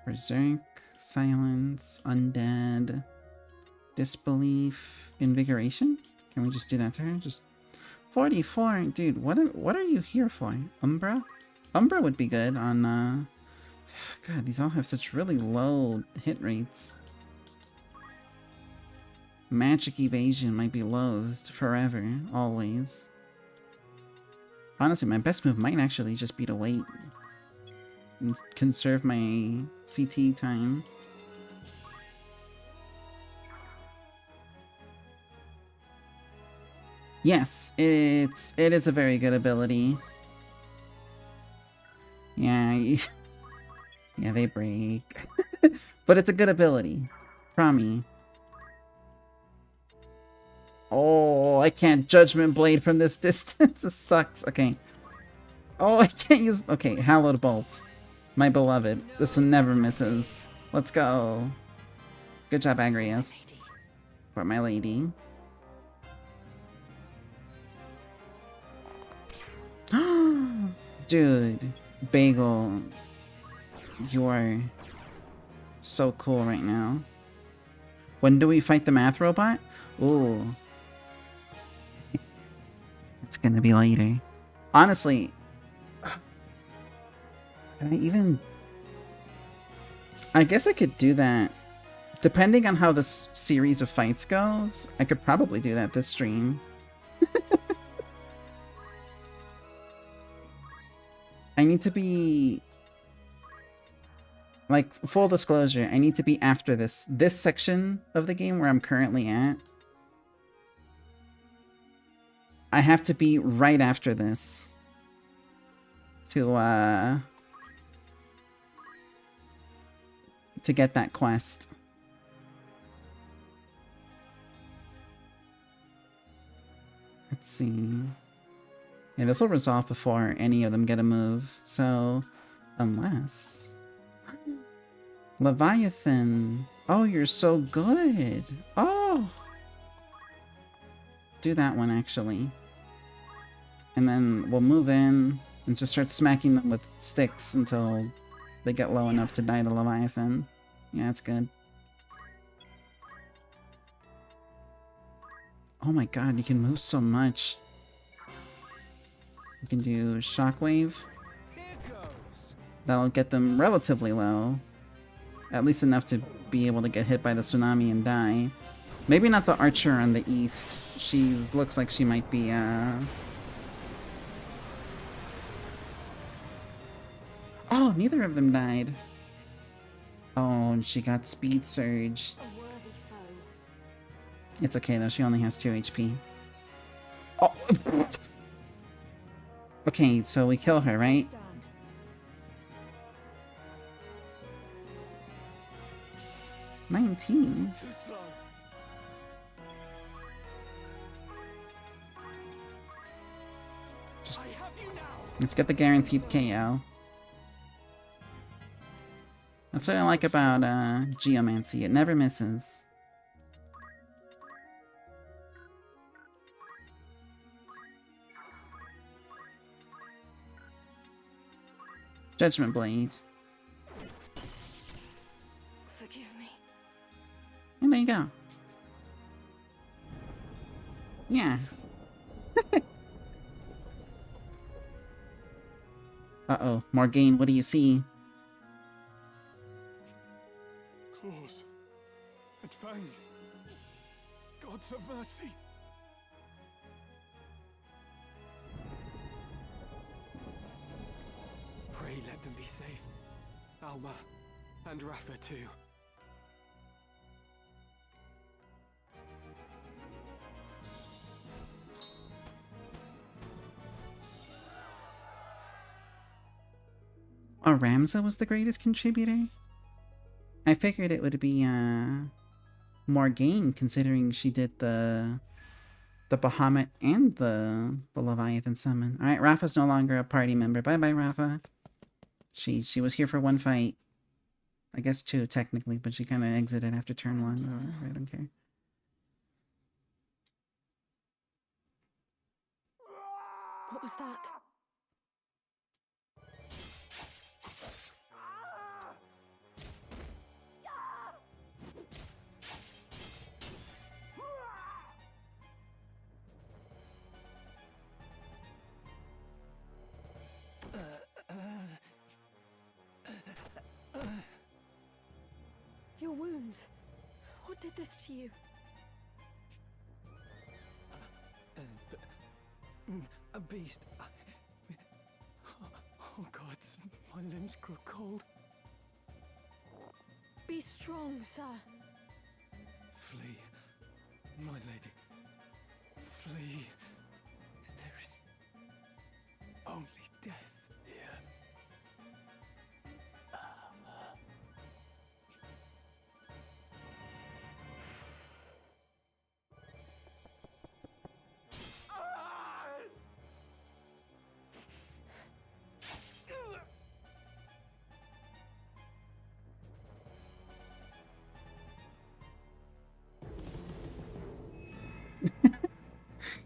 Berserk. Silence. Undead. Disbelief. Invigoration? Can we just do that to her? Just 44. Dude, what are you here for? Umbra? Umbra would be good on, God, these all have such really low hit rates. Magic evasion might be loathed forever, always. Honestly, my best move might actually just be to wait. and conserve my CT time. Yes, it is a very good ability. Yeah, yeah, they break. But it's a good ability. Promi. Oh, I can't Judgment Blade from this distance. This sucks. Okay. Oh, I can't use... Okay, Hallowed Bolt. My beloved. This one never misses. Let's go. Good job, Agrias. For my lady. Dude. Bagel. You are so cool right now. When do we fight the math robot? Ooh. It's gonna be later. Honestly, can I even... I guess I could do that. Depending on how this series of fights goes, I could probably do that this stream. I need to be... Like, full disclosure, I need to be after this section of the game where I'm currently at. I have to be right after this to get that quest. Let's see. Yeah, this will resolve before any of them get a move, so unless... Leviathan! Oh, you're so good! Oh! Do that one, actually. And then we'll move in and just start smacking them with sticks until they get low enough to die to Leviathan. Yeah, that's good. Oh my god, you can move so much. You can do Shockwave. That'll get them relatively low. At least enough to be able to get hit by the tsunami and die. Maybe not the archer on the east. She looks like she might be, Oh, neither of them died. Oh, and she got Speed Surge. It's okay though, she only has 2 HP. Oh! Okay, so we kill her, right? $19? Just... Let's get the guaranteed KO. That's what I like about Geomancy. It never misses. Judgment Blade. Forgive me. And there you go. Yeah. Uh-oh. Morgaine, what do you see? Claws and fangs. Gods have mercy. Pray let them be safe. Alma and Rafa too. Oh, Ramza was the greatest contributor? I figured it would be, Morgaine, considering she did the Bahamut and the Leviathan summon. Alright, Rafa's no longer a party member. Bye-bye, Rafa. She was here for one fight. I guess 2, technically, but she kind of exited after turn 1. I don't care. What was that? Your wounds. What did this to you? A beast. Oh gods, My limbs grow cold. Be strong, sir. Flee, my lady. Flee. There is only death here.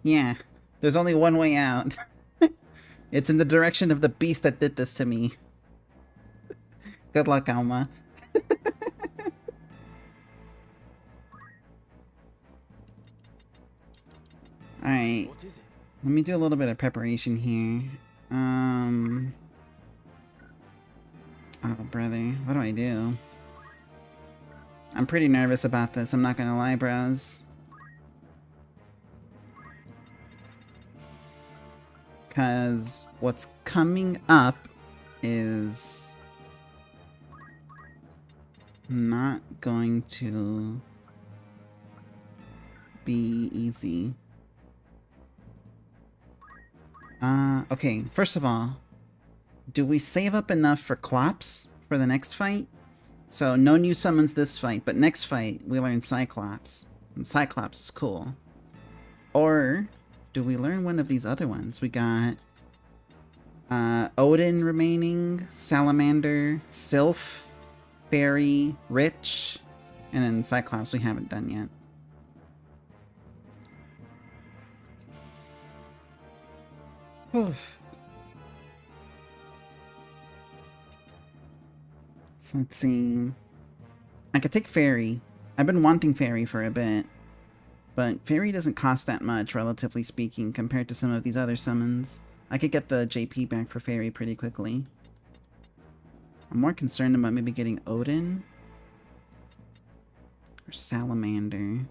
Yeah, there's only one way out. It's in the direction of the beast that did this to me. Good luck, Alma. Alright. What is it? Let me do a little bit of preparation here. Oh, brother. What do I do? I'm pretty nervous about this, I'm not gonna lie, bros. Because what's coming up is not going to be easy. Okay, first of all, do we save up enough for Clops for the next fight? So no new summons this fight, but next fight we learn Cyclops. And Cyclops is cool. Or do we learn one of these other ones? We got Odin remaining, Salamander, Sylph, Fairy, Rich, and then Cyclops we haven't done yet. Oof. So let's see. I could take Fairy. I've been wanting Fairy for a bit. But Fairy doesn't cost that much, relatively speaking, compared to some of these other summons. I could get the JP back for Fairy pretty quickly. I'm more concerned about maybe getting Odin. Or Salamander.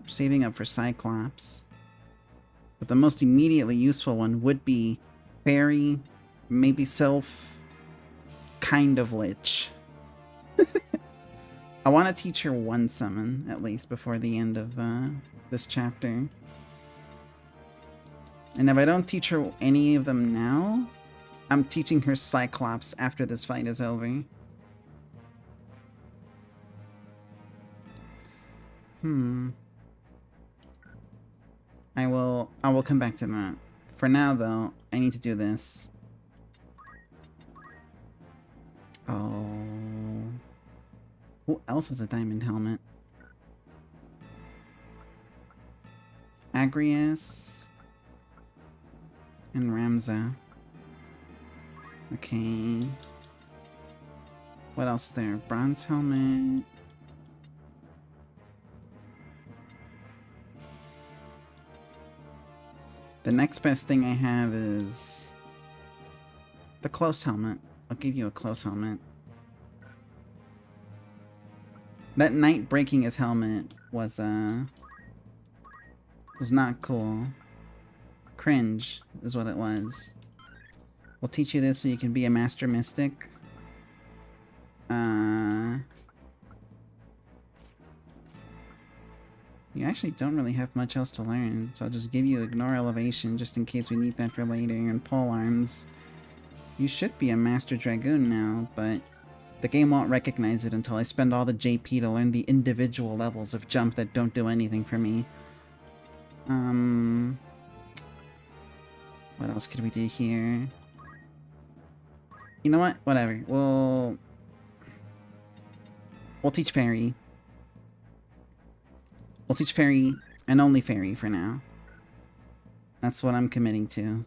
Or saving up for Cyclops. But the most immediately useful one would be Fairy, maybe Sylph, kind of Lich. I want to teach her one summon, at least, before the end of this chapter. And if I don't teach her any of them now, I'm teaching her Cyclops after this fight is over. I will come back to that. For now, though, I need to do this. Oh. Who else has a diamond helmet? Agrias. And Ramza. Okay. What else is there? Bronze helmet. The next best thing I have is the close helmet. I'll give you a close helmet. That knight breaking his helmet was not cool. Cringe is what it was. We'll teach you this so you can be a master mystic. You actually don't really have much else to learn, so I'll just give you Ignore Elevation just in case we need that for later, and Pole Arms. You should be a Master Dragoon now, but the game won't recognize it until I spend all the JP to learn the individual levels of jump that don't do anything for me. What else could we do here? You know what? Whatever. We'll teach Fairy. We'll teach Fairy, and only Fairy for now. That's what I'm committing to.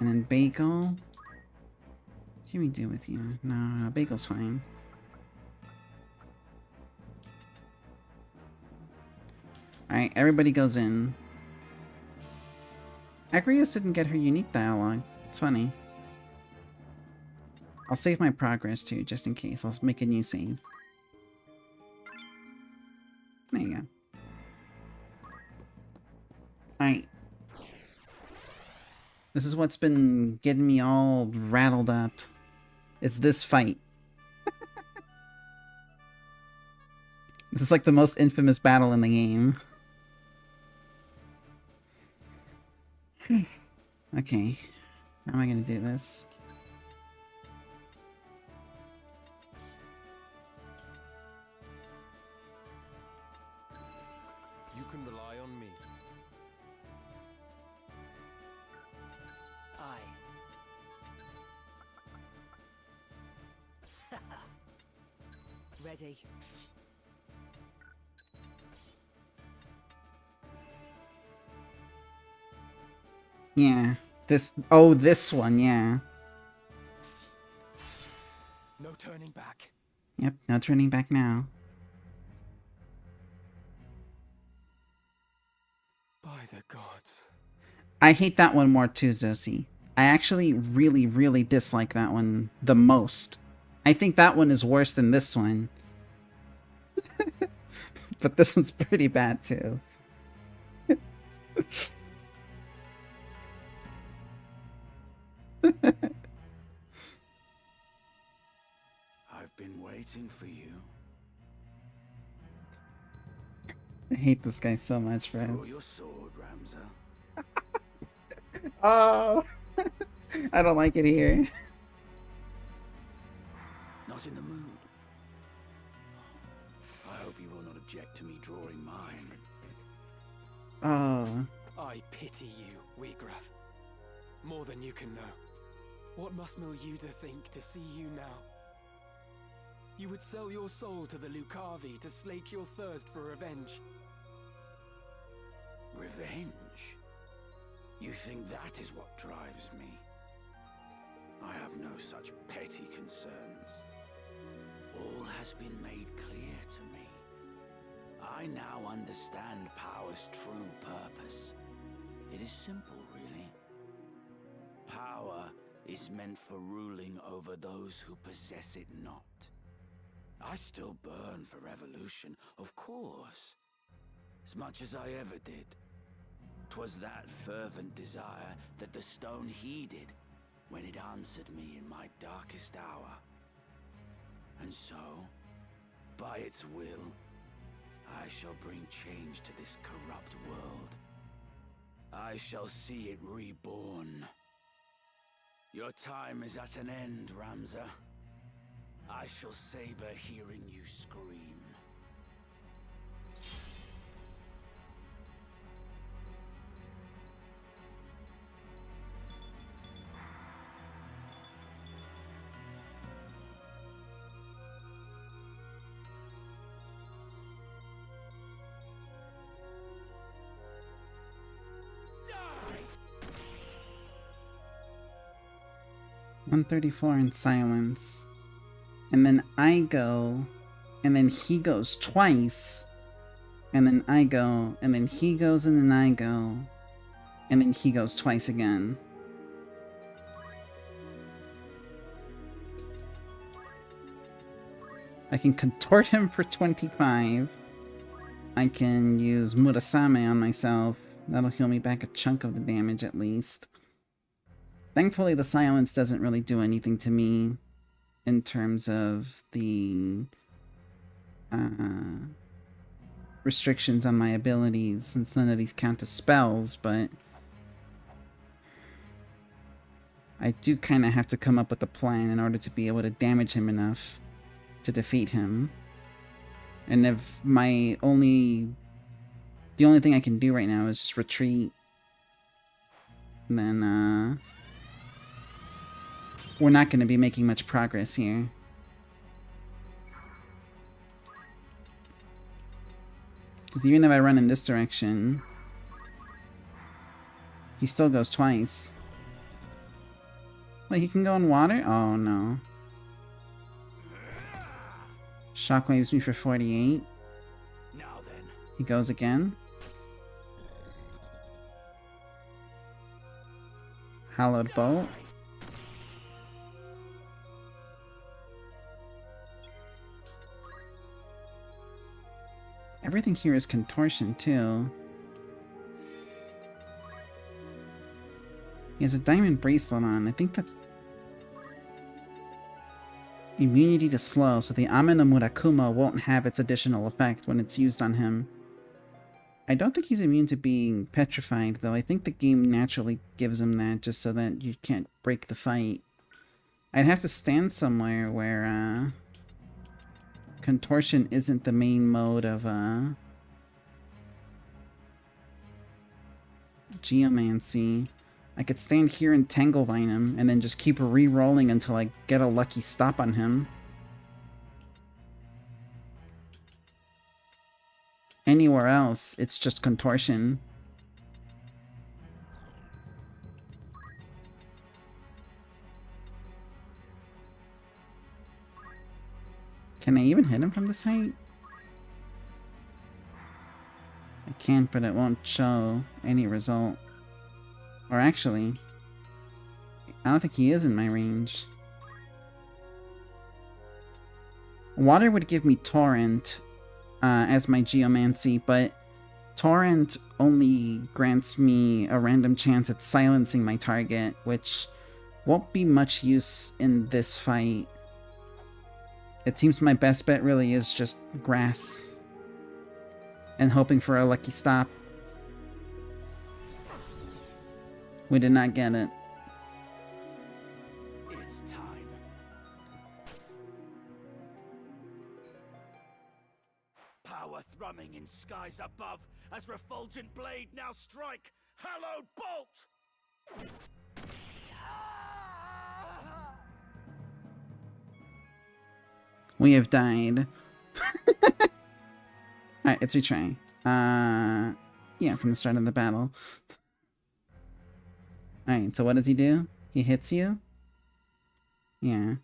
And then Bagel. What can we do with you? No, Bagel's fine. Alright, everybody goes in. Agrias didn't get her unique dialogue. It's funny. I'll save my progress too, just in case. I'll make a new save. There you go. Alright. This is what's been getting me all rattled up. It's this fight. This is like the most infamous battle in the game. Okay. How am I gonna do this? You can rely on me. Aye. Ready. Yeah. This one, yeah. No turning back. Yep, no turning back now. By the gods. I hate that one more too, Zosie. I actually really, really dislike that one the most. I think that one is worse than this one. But this one's pretty bad too. I've been waiting for you. I hate this guy so much, Draw friends. your sword, Ramza. Oh! I don't like it here. Not in the mood. I hope you will not object to me drawing mine. Oh. I pity you, Wheatgraf. More than you can know. What must Milyuda think to see you now? You would sell your soul to the Lucavi to slake your thirst for revenge. Revenge? You think that is what drives me? I have no such petty concerns. All has been made clear to me. I now understand power's true purpose. It is simple, really. Power is meant for ruling over those who possess it not. I still burn for revolution, of course. As much as I ever did. 'Twas that fervent desire that the stone heeded when it answered me in my darkest hour. And so, by its will, I shall bring change to this corrupt world. I shall see it reborn. Your time is at an end, Ramza. I shall savor hearing you scream. Die! 134 in silence. And then I go, and then he goes twice, and then I go, and then he goes, and then I go, and then he goes twice again. I can contort him for 25. I can use Murasame on myself. That'll heal me back a chunk of the damage at least. Thankfully, the silence doesn't really do anything to me in terms of the restrictions on my abilities, since none of these count as spells, but I do kind of have to come up with a plan in order to be able to damage him enough to defeat him. And if the only thing I can do right now is just retreat, then we're not going to be making much progress here. Because even if I run in this direction, he still goes twice. Wait, he can go in water? Oh no. Shockwaves me for 48. Now then. He goes again. Hallowed Bolt. Everything here is contortion, too. He has a diamond bracelet on. I think that... Immunity to slow, so the Ameno Murakuma won't have its additional effect when it's used on him. I don't think he's immune to being petrified, though. I think the game naturally gives him that just so that you can't break the fight. I'd have to stand somewhere where, contortion isn't the main mode of, Geomancy. I could stand here and Tanglevine him, and then just keep re-rolling until I get a lucky stop on him. Anywhere else, it's just contortion. Can I even hit him from this height? I can't, but it won't show any result. Or actually, I don't think he is in my range. Water would give me Torrent as my Geomancy, but Torrent only grants me a random chance at silencing my target, which won't be much use in this fight. It seems my best bet really is just grass and hoping for a lucky stop. We did not get it. It's time. Power thrumming in skies above as refulgent blade now strike. Hallowed bolt! We have died. Alright, let's retry. Yeah, from the start of the battle. Alright, so what does he do? He hits you? Yeah.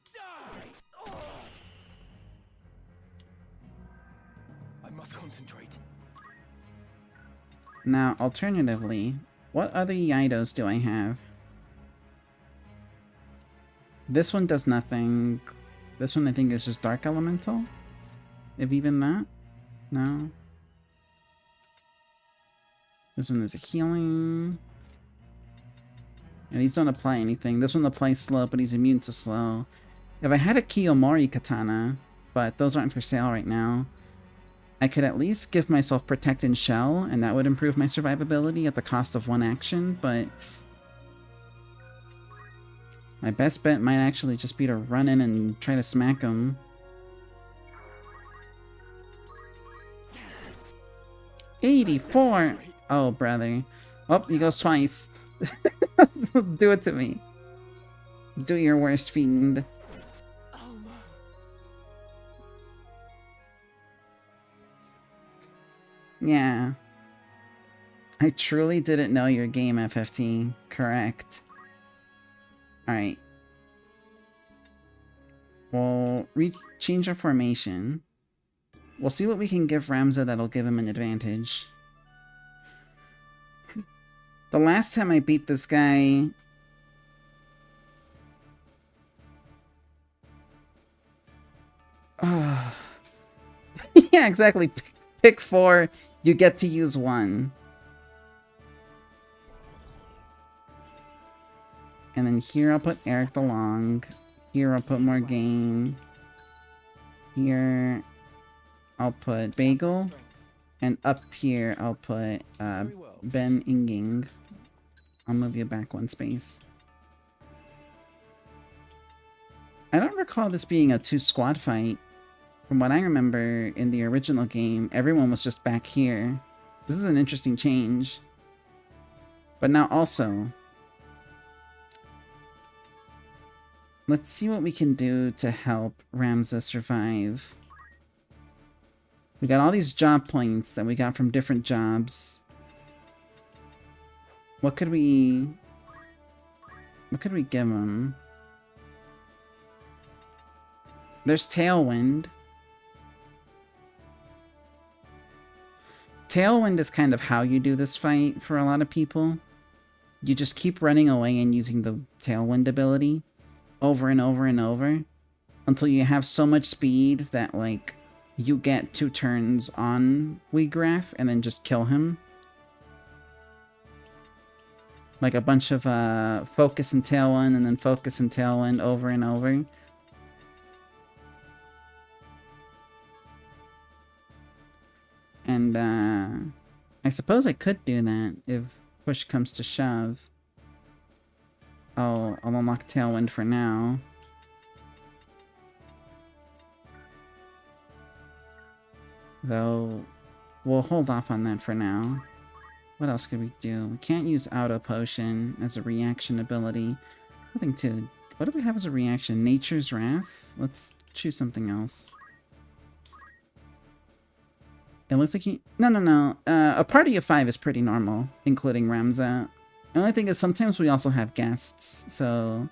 I must concentrate. Now, alternatively, what other Yidos do I have? This one does nothing. This one I think is just Dark Elemental? If even that? No. This one is a healing. And these don't apply anything. This one applies slow, but he's immune to slow. If I had a Kiyomori katana, but those aren't for sale right now, I could at least give myself Protect and Shell, and that would improve my survivability at the cost of one action, but my best bet might actually just be to run in and try to smack him. $84! Oh, brother. Oh, he goes twice. Do it to me. Do your worst, fiend. Yeah. I truly didn't know your game, FFT. Correct. Alright. We'll change our formation. We'll see what we can give Ramza that'll give him an advantage. The last time I beat this guy... yeah, exactly. Pick 4, you get to use 1. And then here I'll put Eric the Long. Here I'll put Morgaine. Here I'll put Bagel. And up here I'll put Ben Inging. I'll move you back 1 space. I don't recall this being a 2-squad fight. From what I remember in the original game, everyone was just back here. This is an interesting change. But now also, let's see what we can do to help Ramza survive. We got all these job points that we got from different jobs. What could we give him? There's Tailwind. Tailwind is kind of how you do this fight for a lot of people. You just keep running away and using the Tailwind ability over and over and over until you have so much speed that, like, you get 2 turns on Wheatgraph and then just kill him. Like a bunch of focus and tailwind and then focus and tailwind over and over. And I suppose I could do that if push comes to shove. I'll unlock tailwind for now. Though we'll hold off on that for now. What else could we do? We can't use Auto Potion as a reaction ability. Nothing to... What do we have as a reaction? Nature's Wrath? Let's choose something else. It looks like he... No. A party of 5 is pretty normal, including Ramza. The only thing is sometimes we also have guests, so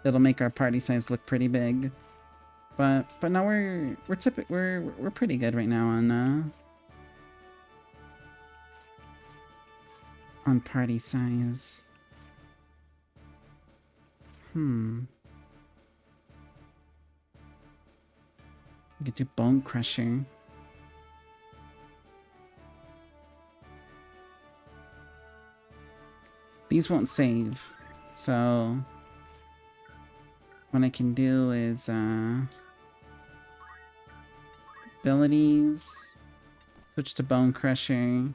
it'll make our party size look pretty big. But no, we're pretty good right now on party size. We could do Bone Crusher. These won't save, so what I can do is abilities, switch to Bone Crusher.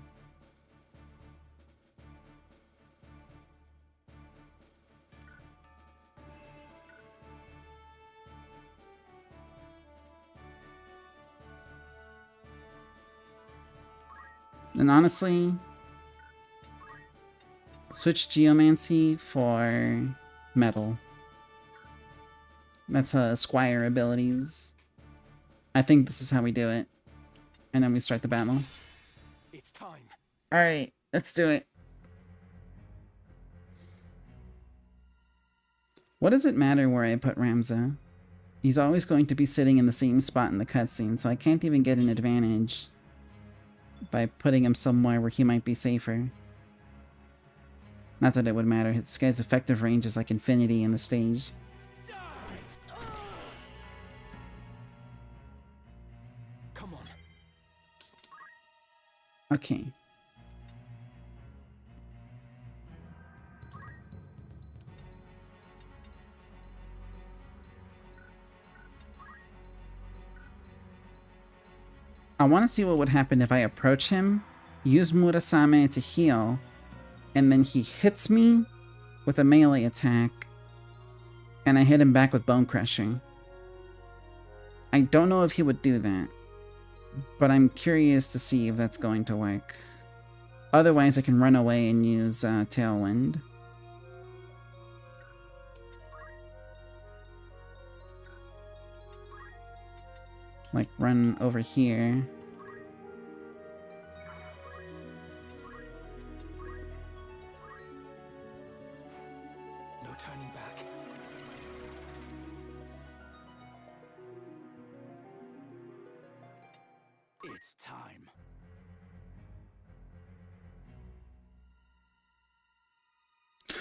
And honestly, switch Geomancy for Metal. That's Squire abilities. I think this is how we do it. And then we start the battle. It's time. Alright, let's do it. What does it matter where I put Ramza? He's always going to be sitting in the same spot in the cutscene, so I can't even get an advantage by putting him somewhere where he might be safer. Not that it would matter. This guy's effective range is like infinity in the stage. Come on. Okay. I want to see what would happen if I approach him, use Murasame to heal, and then he hits me with a melee attack, and I hit him back with Bone Crusher. I don't know if he would do that, but I'm curious to see if that's going to work. Otherwise, I can run away and use Tailwind. Like, run over here. No turning back. It's time.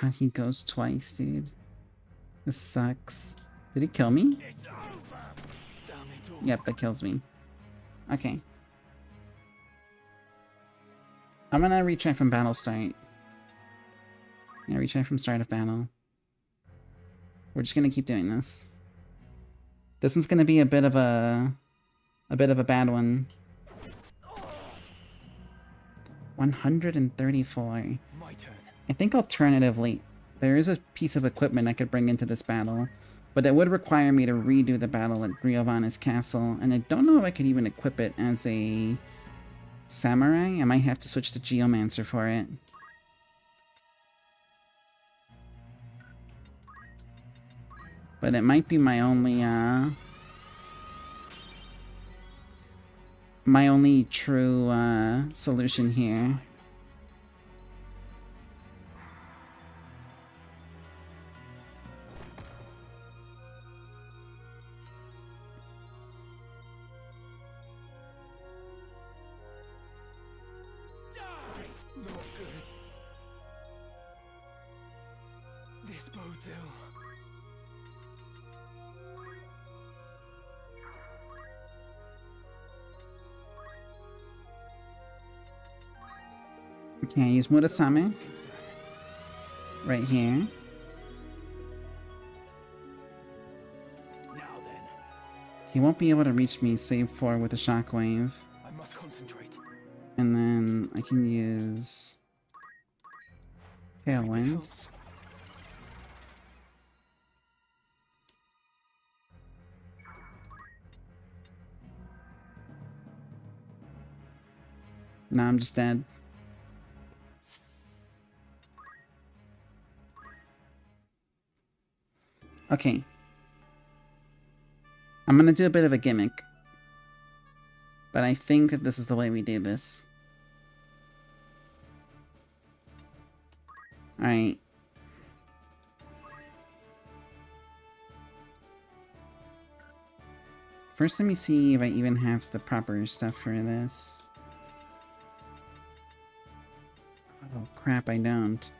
God, he goes twice, dude. This sucks. Did he kill me? It's over. Damn it all. Yep, that kills me. Okay. I'm gonna retry from battle start. Yeah, retry from start of battle. We're just gonna keep doing this. This one's gonna be a bit of a bad one. 134. My turn. I think alternatively, there is a piece of equipment I could bring into this battle, but it would require me to redo the battle at Giovanna's castle, and I don't know if I could even equip it as a samurai. I might have to switch to Geomancer for it. But it might be my only true solution here. Not good. This bodes ill. Okay, use Murasame. Concern. right here. Now then, He won't be able to reach me save for with a shockwave. I must concentrate. And then I can use Tailwind. Helps. Nah, I'm just dead. Okay. I'm gonna do a bit of a gimmick. But I think that this is the way we do this. Alright. First, let me see if I even have the proper stuff for this. Oh crap, I don't.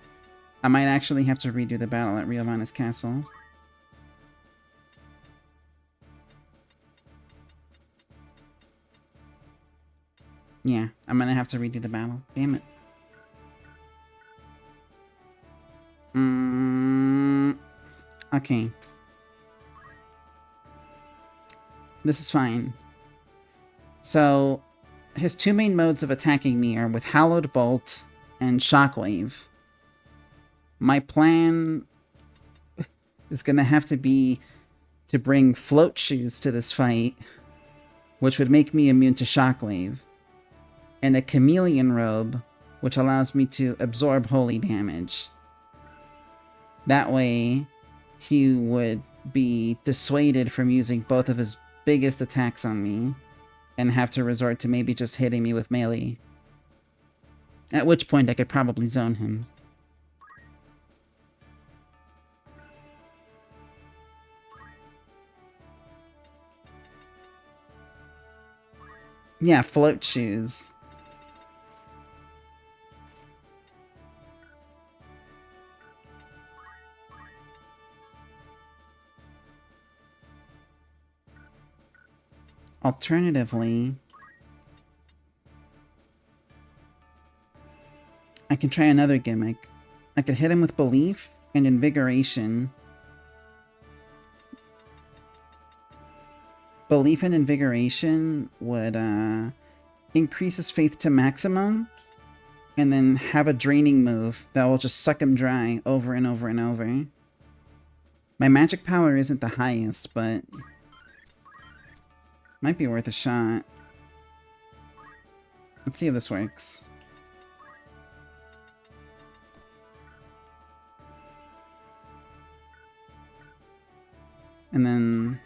I might actually have to redo the battle at Riovanna's castle. Yeah, I'm gonna have to redo the battle. Damn it. Okay. This is fine. So, his two main modes of attacking me are with Hallowed Bolt and Shockwave. My plan is gonna have to be to bring Float Shoes to this fight, which would make me immune to Shockwave, and a Chameleon Robe, which allows me to absorb holy damage. That way, he would be dissuaded from using both of his biggest attacks on me, and have to resort to maybe just hitting me with melee. At which point I could probably zone him. Yeah, Float Shoes. Alternatively, I can try another gimmick. I could hit him with Belief and Invigoration. Belief and Invigoration would increase his faith to maximum, and then have a draining move that will just suck him dry over and over and over. My magic power isn't the highest, but might be worth a shot. Let's see if this works. And then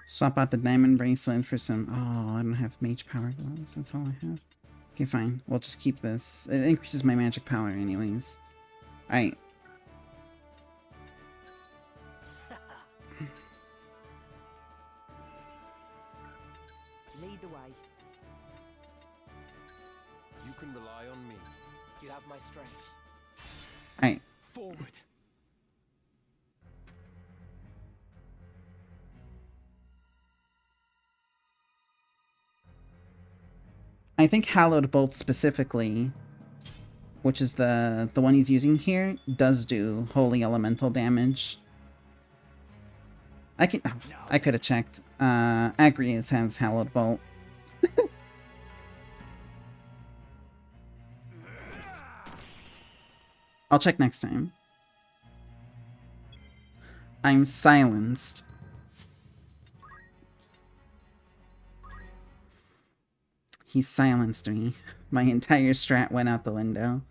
swap out the diamond bracelet for some... Oh, I don't have mage power gloves. That's all I have. Okay, fine. We'll just keep this. It increases my magic power anyways. Alright. Lead the way. You can rely on me. You have my strength. Alright. Forward. I think Hallowed Bolt specifically, which is the one he's using here, does do holy elemental damage. I could have checked. Agrias has Hallowed Bolt. I'll check next time. I'm silenced. He silenced me. My entire strat went out the window.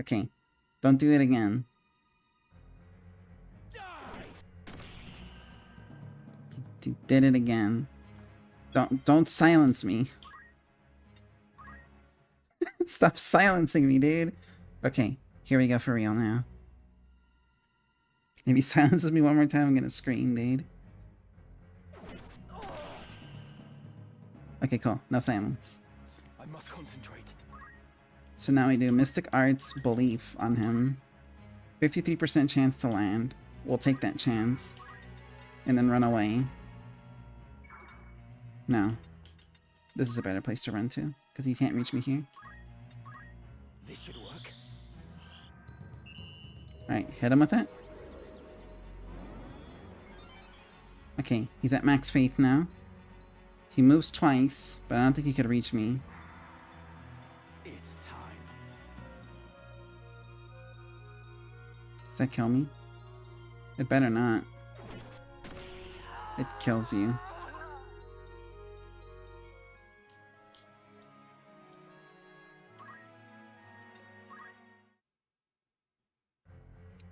Okay. Don't do it again. He did it again. Don't silence me. Stop silencing me, dude. Okay, here we go for real now. If he silences me one more time, I'm gonna scream, dude. Okay, cool. No silence. I must concentrate. So now we do Mystic Arts Belief on him. 53% chance to land. We'll take that chance. And then run away. No. This is a better place to run to, because he can't reach me here. This should work. Alright, hit him with it. Okay, he's at max faith now. He moves twice, but I don't think he could reach me. It's time. Does that kill me? It better not. It kills you.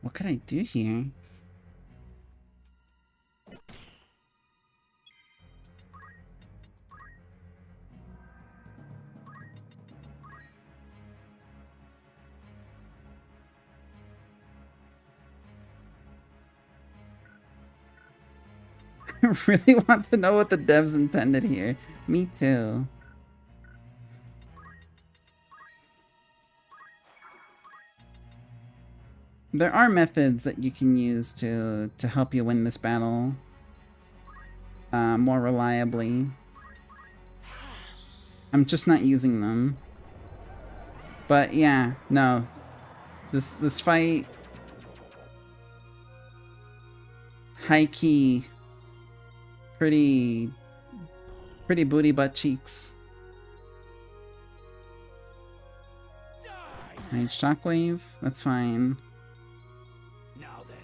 What could I do here? I really want to know what the devs intended here. Me too. There are methods that you can use to help you win this battle more reliably. I'm just not using them. But yeah, no. This fight, high key, pretty booty butt cheeks. Right, shockwave, that's fine. Now then.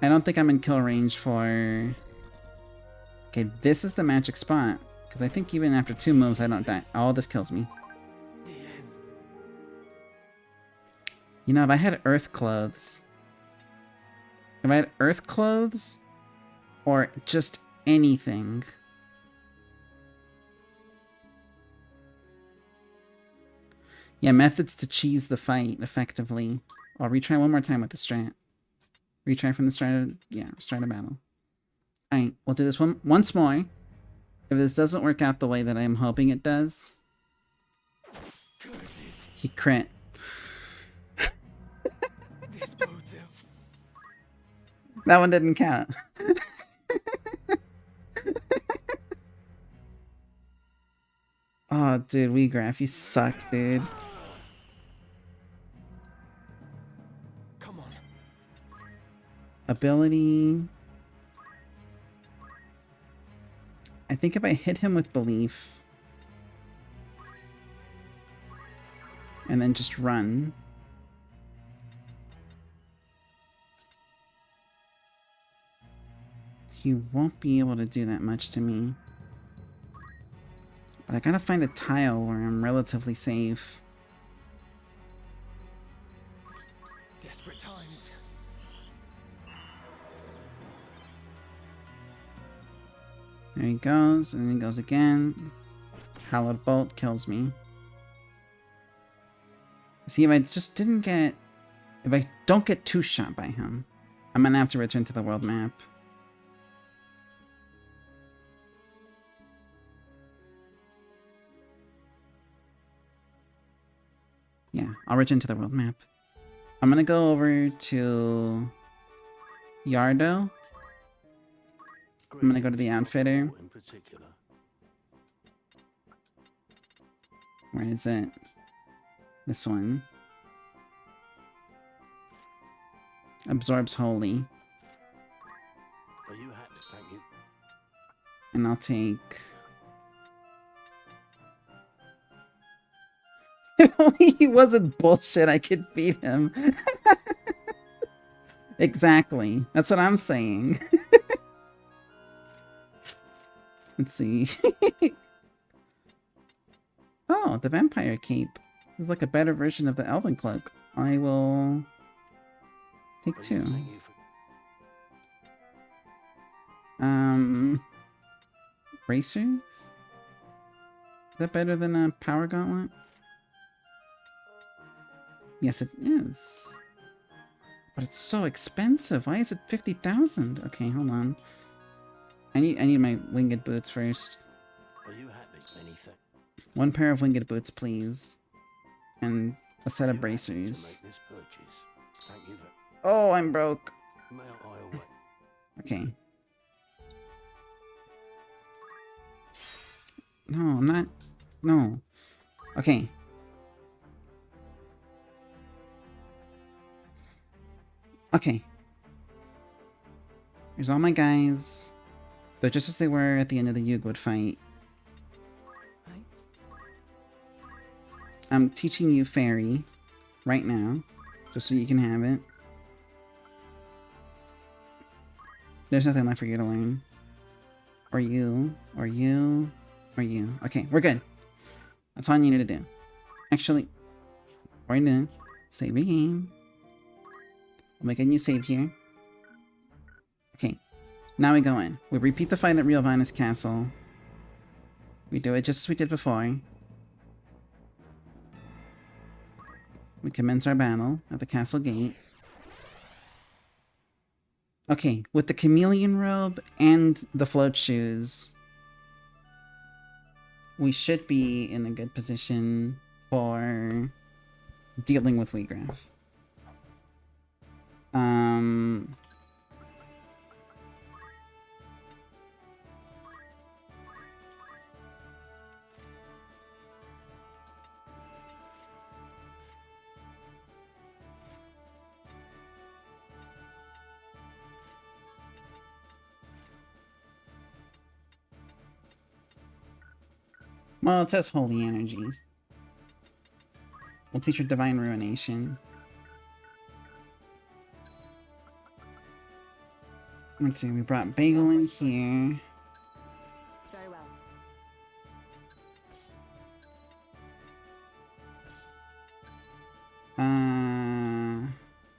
I don't think I'm in kill range for... Okay, this is the magic spot. Because I think even after 2 moves, I don't die. Oh, this kills me. You know, if I had earth clothes... If I had earth clothes... Or just anything... Yeah, methods to cheese the fight, effectively. I'll retry one more time with the strat. Retry from the start of... Yeah, start of battle. Alright, we'll do this once more. If this doesn't work out the way that I'm hoping it does... He crit. That one didn't count. Oh, dude, WeGraph, you suck, dude. Come on. Ability... I think if I hit him with belief... And then just run... He won't be able to do that much to me. But I gotta find a tile where I'm relatively safe. Desperate times. There he goes, and then he goes again. Hallowed Bolt kills me. See, if I just didn't get... If I don't get 2-shot by him, I'm gonna have to return to the world map. Yeah, I'll return to the world map. I'm gonna go over to Yardo. I'm gonna go to the outfitter. In particular. Where is it? This one. Absorbs Holy. Are you happy? Thank you. And I'll take... If only he wasn't bullshit, I could beat him. Exactly. That's what I'm saying. Let's see. Oh, the Vampire Cape. This is like a better version of the Elven Cloak. I will take 2. Thank you for... Bracers? Is that better than a Power Gauntlet? Yes, it is. But it's so expensive. Why is it 50,000? Okay, hold on. I need my winged boots first. Are you happy? Anything? 1 pair of winged boots, please. And a set of Are you happy bracers. to make this purchase? Thank you for... Oh, I'm broke. May I away? Okay. No, I'm not. No. Okay. Okay. Here's all my guys. They're just as they were at the end of the Yugwood fight. I'm teaching you Fairy right now, just so you can have it. There's nothing left for you to learn. Or you, or you, or you. Okay, we're good. That's all I needed to do. Actually, right now, save the game. We'll make a new save here. Okay, now we go in. We repeat the fight at Real Vinus Castle. We do it just as we did before. We commence our battle at the castle gate. Okay, with the chameleon robe and the float shoes, we should be in a good position for dealing with Wheatgraph. Well, it says Holy Energy. We'll teach her Divine Ruination. Let's see, we brought Bagel in here. Very well.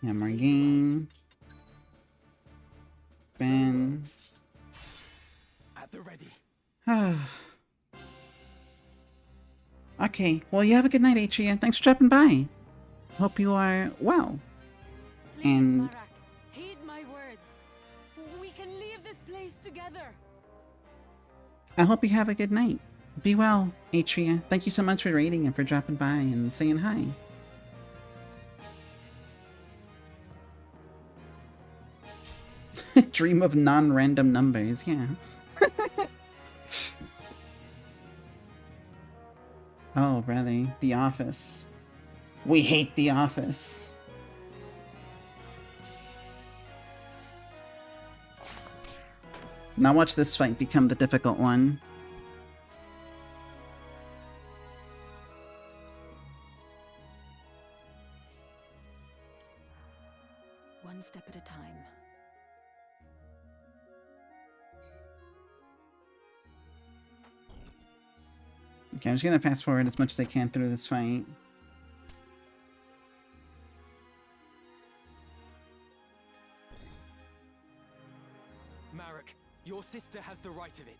Yeah, Morgaine. Ben. At the ready. Okay, well, you have a good night, Atria. Thanks for dropping by. Hope you are well. Please, And Marak, heed my words. We can leave this place together. I hope you have a good night. Be well, Atria. Thank you so much for raiding and for dropping by and saying hi. Dream of non-random numbers, yeah. Oh, brother. The Office. We hate The Office. Now watch this fight become the difficult one. One step at a time. Okay, I'm just gonna fast forward as much as I can through this fight. Marek, your sister has the right of it.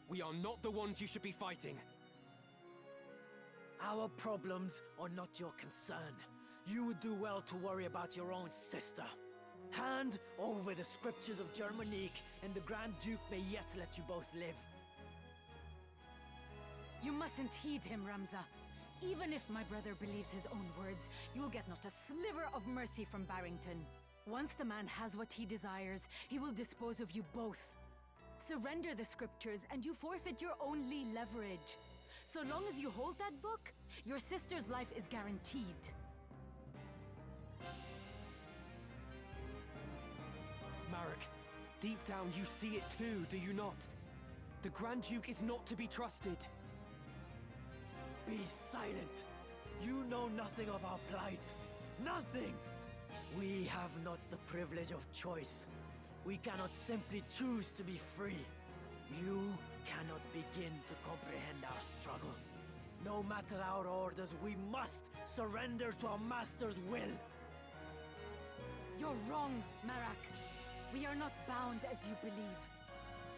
We are not the ones you should be fighting. Our problems are not your concern. You would do well to worry about your own sister. Hand over the scriptures of Germanique, and the Grand Duke may yet let you both live. You mustn't heed him, Ramza. Even if my brother believes his own words, you'll get not a sliver of mercy from Barrington. Once the man has what he desires, he will dispose of you both. Surrender the scriptures and you forfeit your only leverage. So long as you hold that book, your sister's life is guaranteed. Marek, deep down you see it too, do you not? The Grand Duke is not to be trusted. Be silent! You know nothing of our plight. Nothing! We have not the privilege of choice. We cannot simply choose to be free. You cannot begin to comprehend our struggle. No matter our orders, we must surrender to our master's will. You're wrong, Marak. We are not bound as you believe.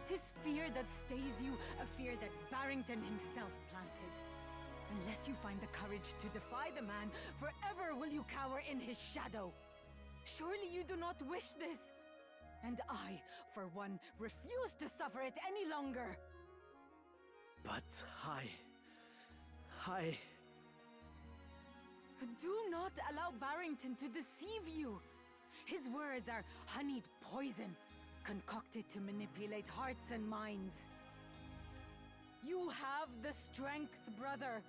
'Tis fear that stays you, a fear that Barrington himself planted. Unless you find the courage to defy the man, forever will you cower in his shadow. Surely you do not wish this. And I, for one, refuse to suffer it any longer. But I... Do not allow Barrington to deceive you. His words are honeyed poison, concocted to manipulate hearts and minds. You have the strength, brother.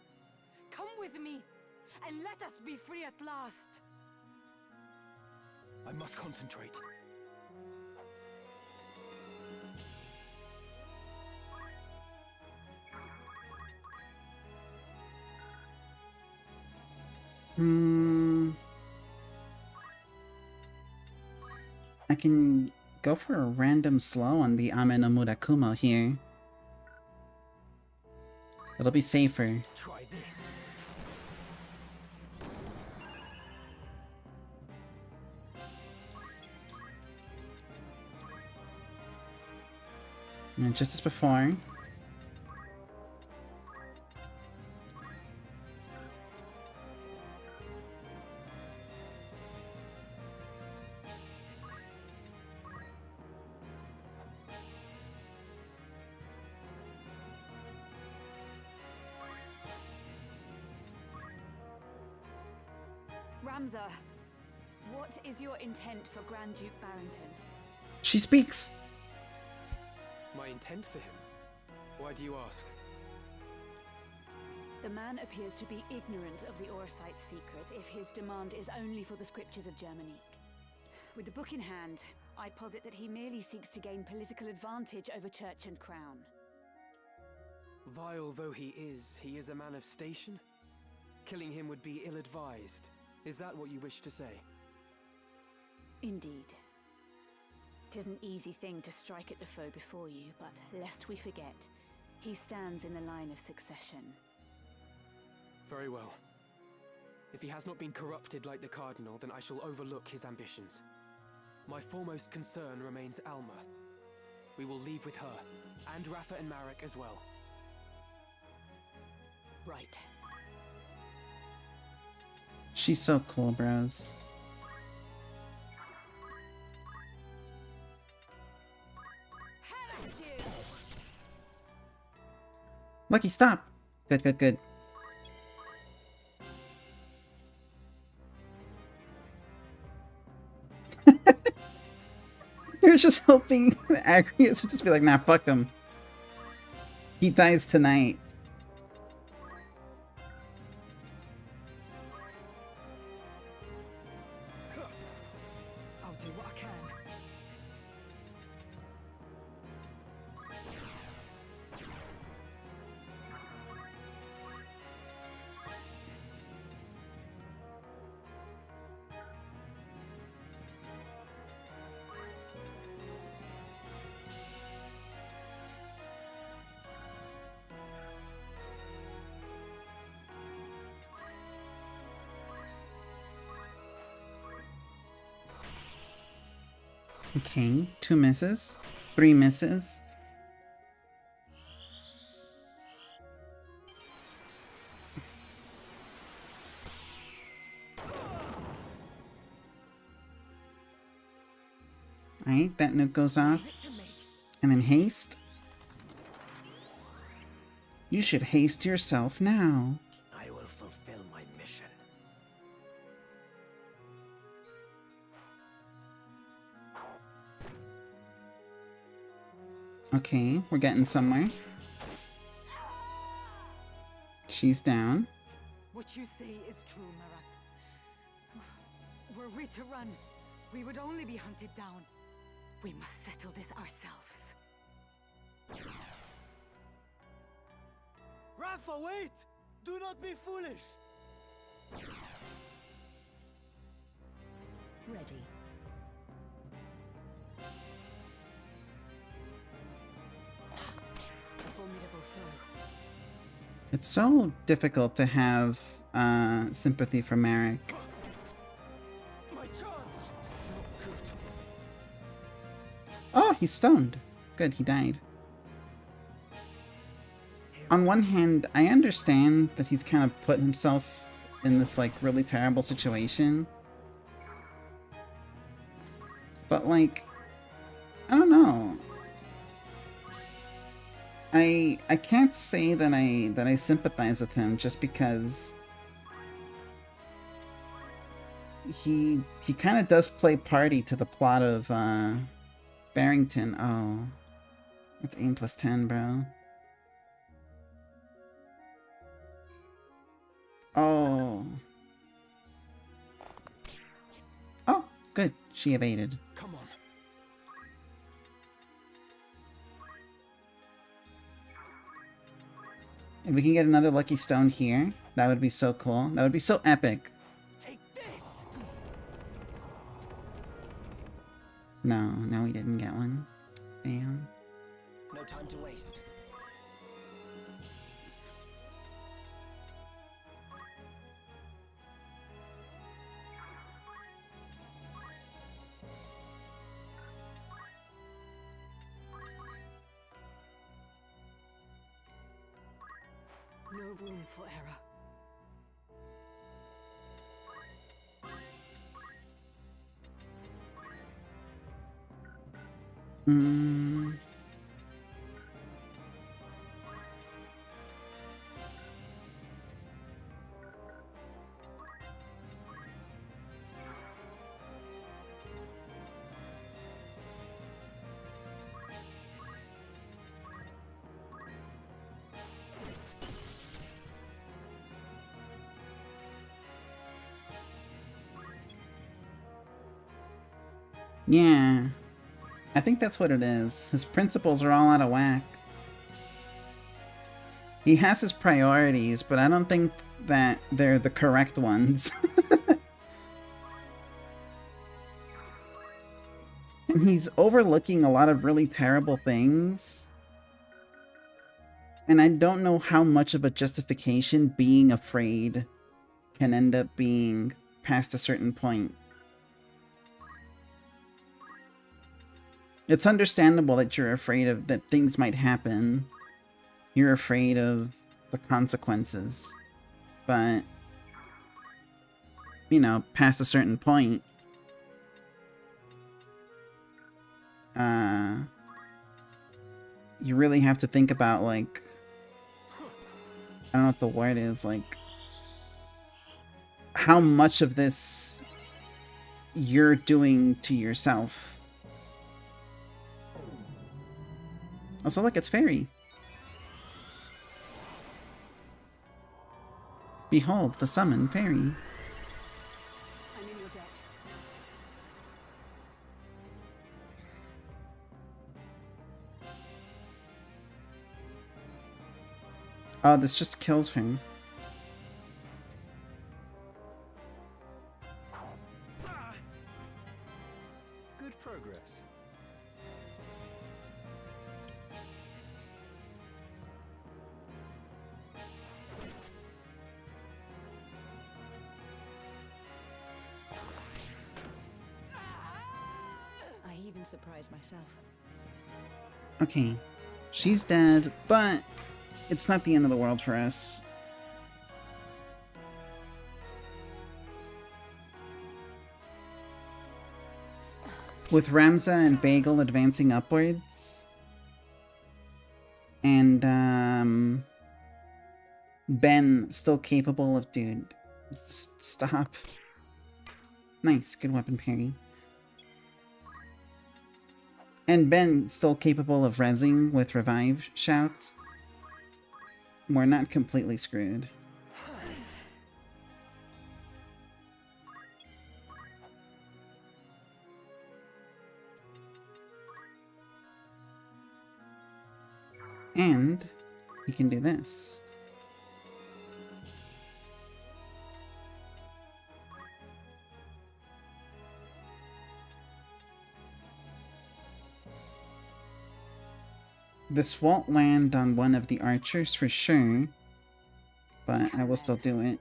Come with me, and let us be free at last. I must concentrate. I can go for a random slow on the Ame no Murakumo here. It'll be safer. Try this. And just as before. Ramza, what is your intent for Grand Duke Barrington? She speaks! My intent for him? Why do you ask? The man appears to be ignorant of the Orsite's secret if his demand is only for the scriptures of Germanique. With the book in hand, I posit that he merely seeks to gain political advantage over church and crown. Vile though he is a man of station? Killing him would be ill-advised. Is that what you wish to say? Indeed. 'Tis an easy thing to strike at the foe before you, but lest we forget, he stands in the line of succession. Very well. If he has not been corrupted like the Cardinal, then I shall overlook his ambitions. My foremost concern remains Alma. We will leave with her, and Rafa and Marek as well. Right. She's so cool, bros. Lucky, stop! Good, good, good. You're just hoping Agrius would just be like, nah, fuck him. He dies tonight. I'll do what I can. Okay, 2 misses, 3 misses. Alright, that nuke goes off. And then haste. You should haste yourself now. I will fulfill my mission. Okay, we're getting somewhere. She's down. What you say is true, Marak. Were we to run, we would only be hunted down. We must settle this ourselves. Rafa, wait! Do not be foolish! Ready. A formidable foe. It's so difficult to have sympathy for Marek. My chance! Not good. Oh, he's stoned. Good, he died. On one hand, I understand that he's kind of put himself in this, like, really terrible situation. But, like, I don't know. I can't say that I sympathize with him just because he kind of does play party to the plot of Barrington. Oh, it's aim plus 10, bro. Oh. Oh, Good. She evaded. Come on. If we can get another lucky stone here, that would be so cool. That would be so epic. Take this! No, we didn't get one. Damn. No time to waste. No room for error. Hmm. Yeah. I think that's what it is. His principles are all out of whack. He has his priorities, but I don't think that they're the correct ones. And he's overlooking a lot of really terrible things. And I don't know how much of a justification being afraid can end up being past a certain point. It's understandable that you're afraid of that things might happen. You're afraid of the consequences. But, you know, past a certain point, you really have to think about, like, I don't know what the word is, like, how much of this you're doing to yourself. Also, look, it's fairy. Behold, the summoned fairy. I'm in your debt. Oh, this just kills her. Good progress. I even surprised myself. Okay. She's dead, but it's not the end of the world for us. With Ramza and Bagel advancing upwards, and Ben still capable of... Dude, stop. Nice, good weapon parry. And Ben still capable of rezzing with revive shouts. We're not completely screwed. And we can do this. This won't land on one of the archers for sure, but I will still do it.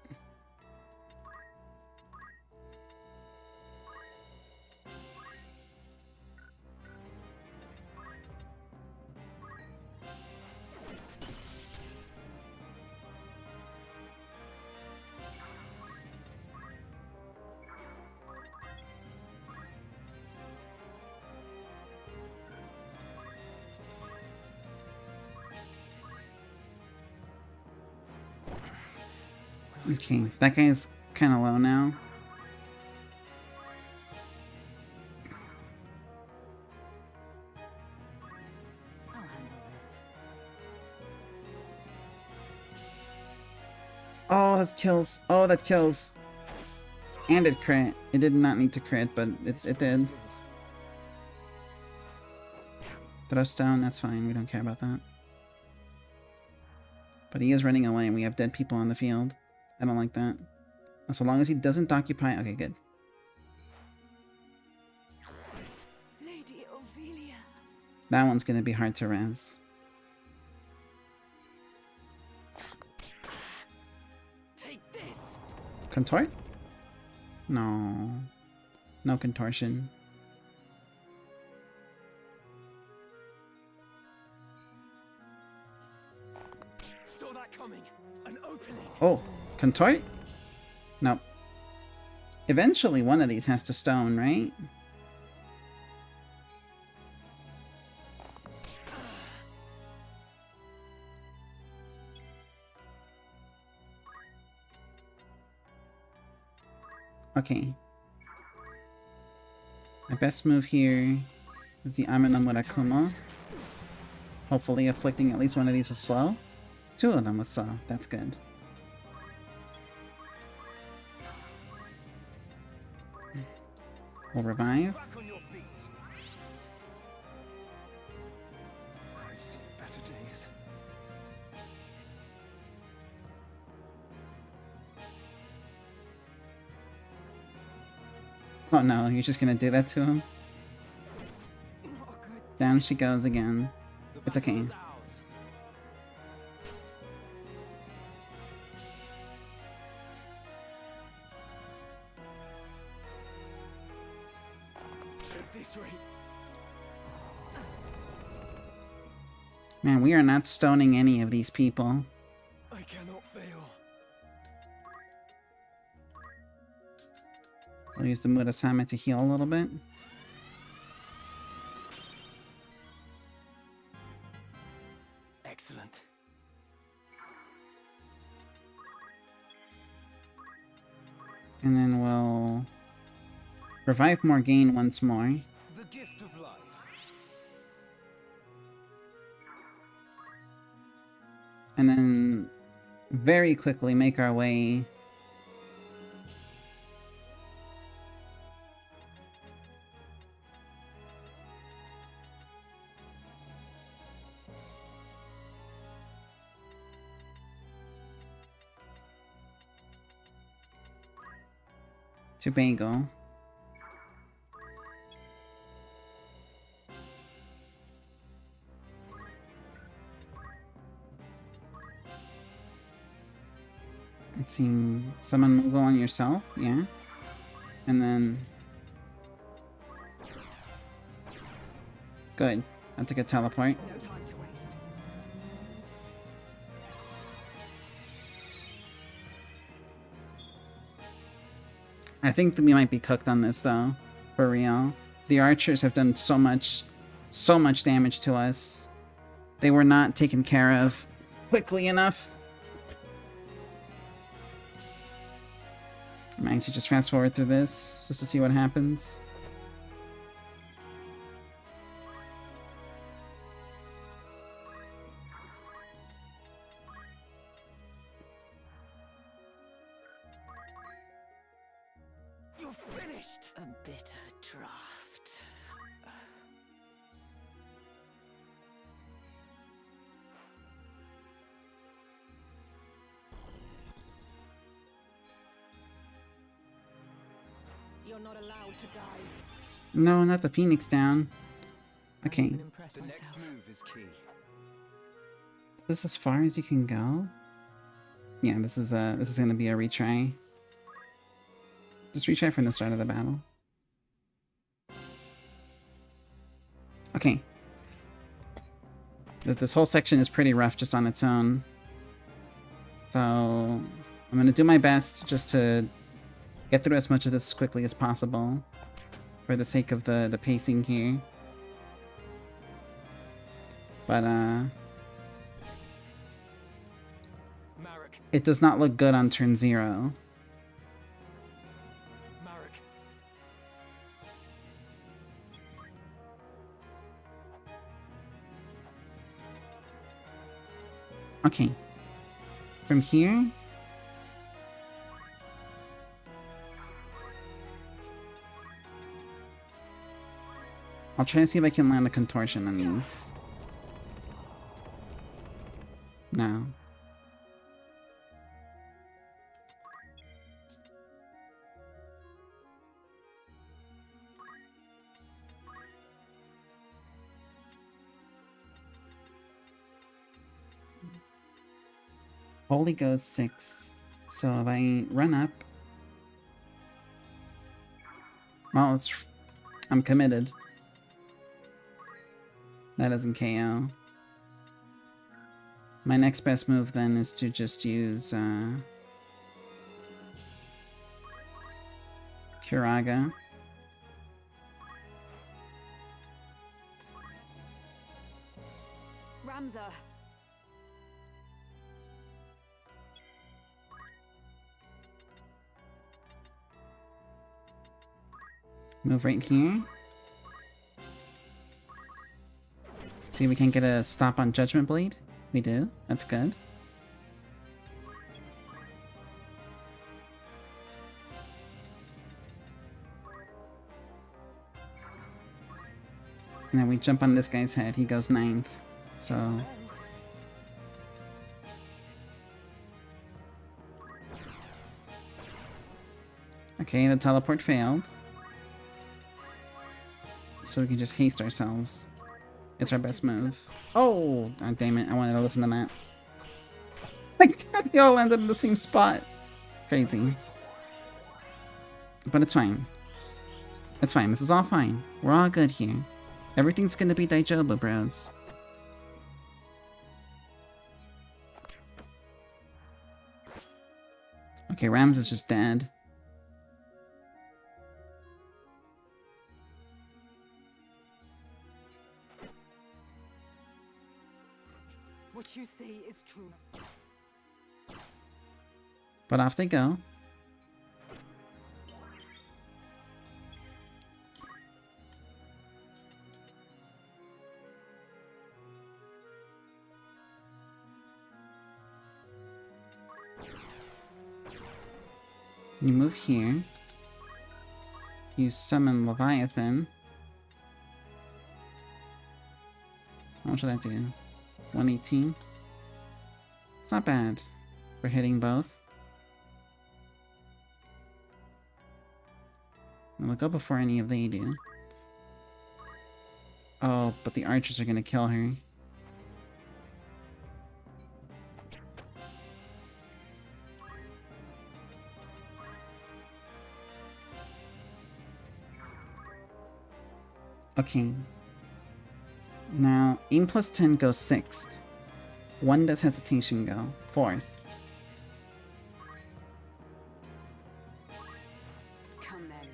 Okay, that guy's kind of low now. I'll handle this. Oh, that kills. Oh, that kills. And it crit. It did not need to crit, but it did. Throw stone, that's fine. We don't care about that. But he is running away. We have dead people on the field. I don't like that. So long as he doesn't occupy... Okay, good. Lady Ophelia. That one's gonna be hard to res. Take this. Contort? No. No contortion. Saw that coming. An opening. Oh, contort? Nope. Eventually one of these has to stone, right? Okay. My best move here is the Amenum with Akuma. Hopefully afflicting at least one of these with slow. Two of them with slow. That's good. We'll revive. Back on your feet. I've seen better days. Oh no, you're just gonna do that to him? Not good. Down she goes again. It's okay. Battle's ours. At this rate, Man, we are not stoning any of these people. I cannot fail. We'll use the Murasame to heal a little bit. Excellent. And then we'll revive Morgaine once more. The gift of life. And then very quickly make our way to Bagel. Let's see, summon Moogle on yourself, yeah. And then... Good, that's a good teleport. No time to waste. I think that we might be cooked on this though, for real. The archers have done so much damage to us. They were not taken care of quickly enough. I might actually just fast forward through this, just to see what happens. You're finished. A bitter draught. You're not allowed to die. No, not the Phoenix down. Okay, The next move is key. this is as far as you can go? Yeah, this is gonna be a retry. Just retry from the start of the battle. Okay. This whole section is pretty rough just on its own. So I'm gonna do my best just to get through as much of this as quickly as possible for the sake of the pacing here. But Marek. it does not look good on turn 0. Marek. Okay. From here, I'll try to see if I can land a contortion on these. No. Holy goes 6. So if I run up... Well, I'm committed. That doesn't KO. My next best move then is to just use Curaga. Ramza. Move right here. See if we can get a stop on Judgment Blade. We do. That's good. And then we jump on this guy's head. He goes 9th. So... Okay, the teleport failed. So we can just haste ourselves. It's our best move. Oh! God damn it, I wanted to listen to that. My god, they all landed in the same spot. Crazy. But it's fine. It's fine, this is all fine. We're all good here. Everything's gonna be Daijobu, bros. Okay, Rams is just dead. What you say is true. But off they go. You move here. You summon Leviathan. How much will that do? 118? It's not bad for hitting both. I'll go before any of they do. Oh, but the archers are gonna kill her. Okay. Now, aim plus 10 goes 6th. 1 does hesitation go 4th. Come then.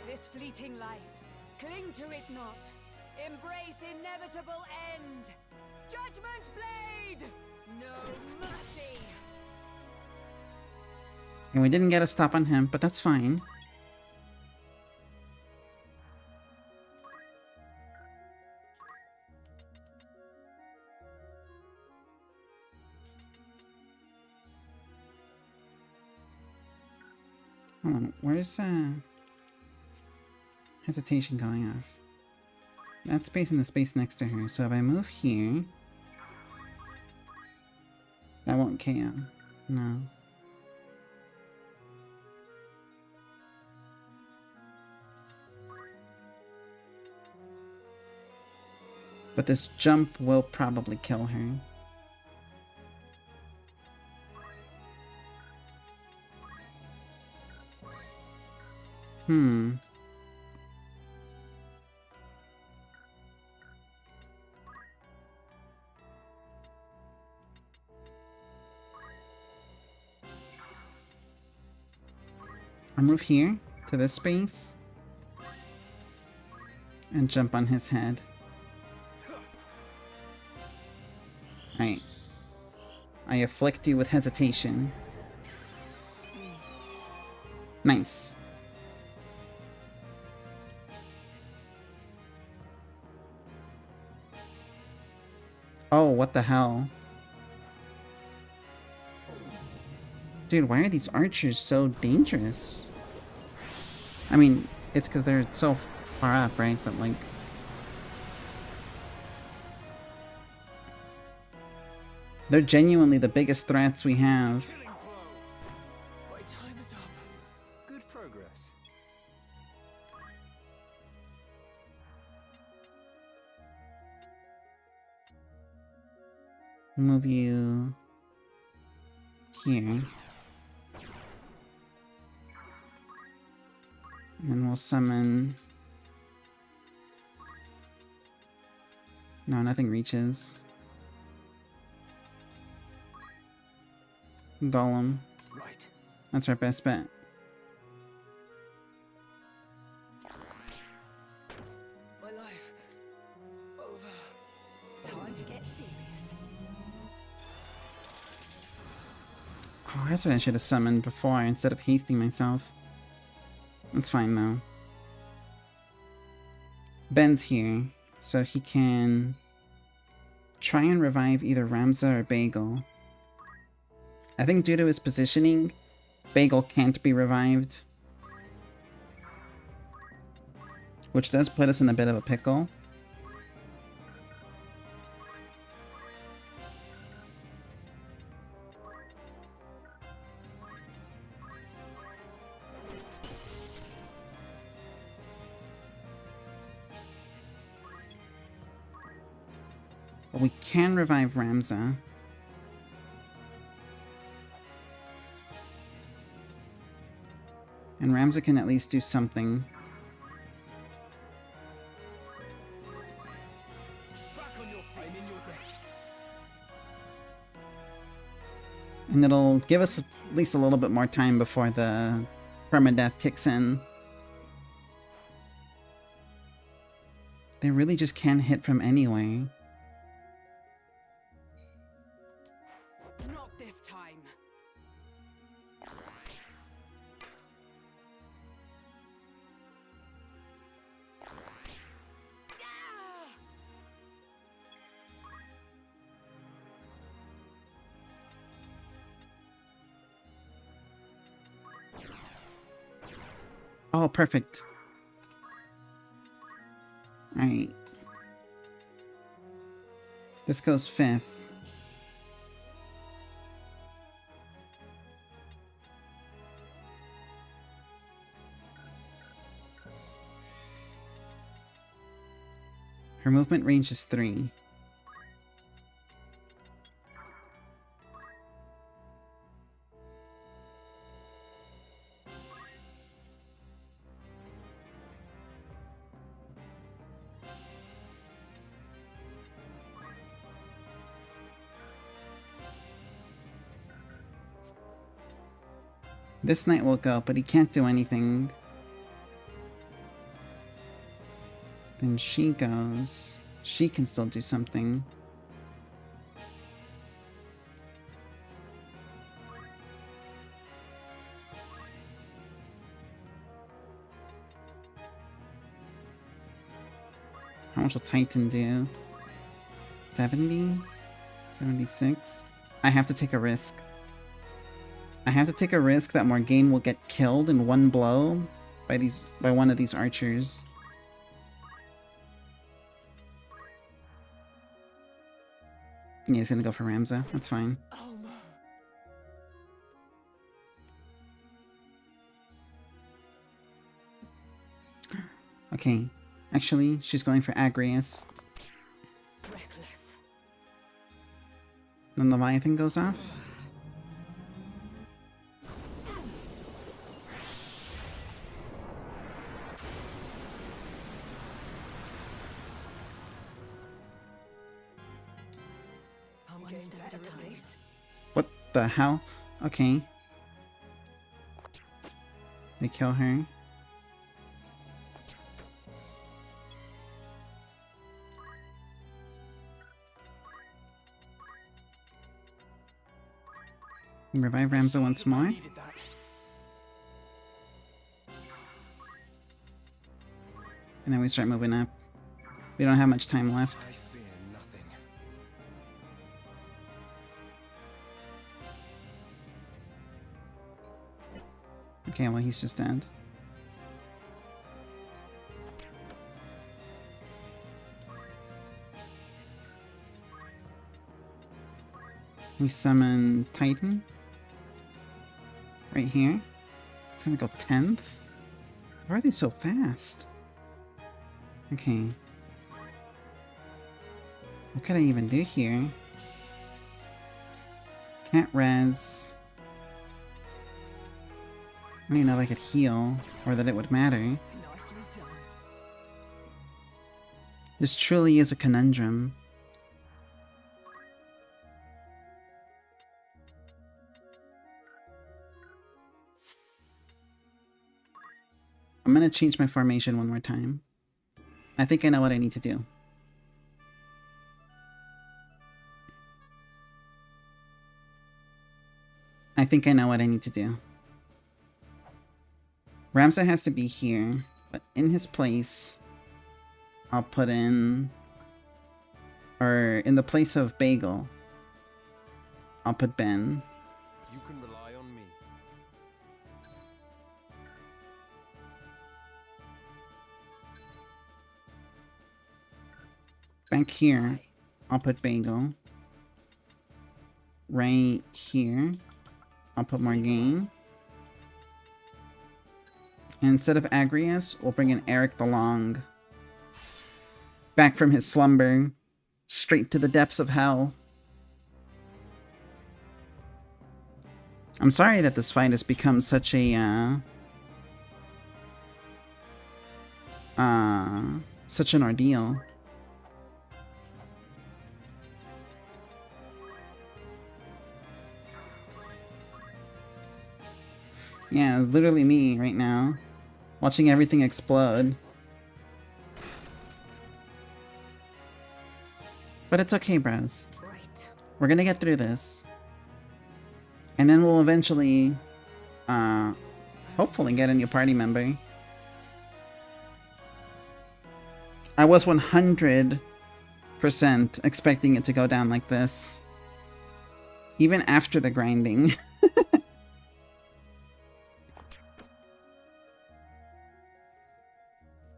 This fleeting life, cling to it not. Embrace inevitable end. Judgment Blade! No mercy! And we didn't get a stop on him, but that's fine. Hold on, where's hesitation going off? That space and the space next to her. So if I move here, that won't KO. No. But this jump will probably kill her. I'll move here to this space and jump on his head. Right. I afflict you with hesitation. Nice. Oh, what the hell? Dude, why are these archers so dangerous? I mean, it's because they're so far up, right? But like... they're genuinely the biggest threats we have. My time is up. Good progress. Move you... here. And then we'll summon... no, nothing reaches. Golem. Right. That's our best bet. My life. Over. Time to get serious. Oh, that's what I should have summoned before instead of hasting myself. That's fine though. Ben's here, so he can try and revive either Ramza or Bagel. I think due to his positioning, Bagel can't be revived. Which does put us in a bit of a pickle. But we can revive Ramza. And Ramza can at least do something. Back on your feet. I'm in your debt. And it'll give us at least a little bit more time before the permadeath kicks in. They really just can't hit from anyway. Not this time. Oh, perfect. Alright. This goes 5th. Her movement range is 3. This knight will go, but he can't do anything. Then she goes. She can still do something. How much will Titan do? 70? 76? I have to take a risk. I have to take a risk that Morgane will get killed in one blow by one of these archers. Yeah, he's gonna go for Ramza. That's fine. Okay. Actually, she's going for Agrius. Reckless. Then Leviathan goes off. One step at a time. What the hell? Okay. They kill her. Revive Ramza once more. Needed that. And then we start moving up. We don't have much time left. I fear nothing. Okay, well, he's just dead. We summon Titan. Right here. It's gonna go 10th? Why are they so fast? Okay. What could I even do here? Can't res. I don't even know if I could heal, or that it would matter. Nicely done. This truly is a conundrum. I'm gonna change my formation one more time. I think I know what I need to do. I think I know what I need to do. Ramza has to be here, but in his place, I'll put in... Or in the place of Bagel, I'll put Ben. You can rely on me. Back here, I'll put Bagel. Right here, I'll put Morgaine. And instead of Agrias, we'll bring in Eric the Long. Back from his slumber, straight to the depths of hell. I'm sorry that this fight has become such a, such an ordeal. Yeah, it's literally me right now, watching everything explode. But it's okay, bros. Right. We're gonna get through this. And then we'll eventually, hopefully get a new party member. I was 100% expecting it to go down like this. Even after the grinding.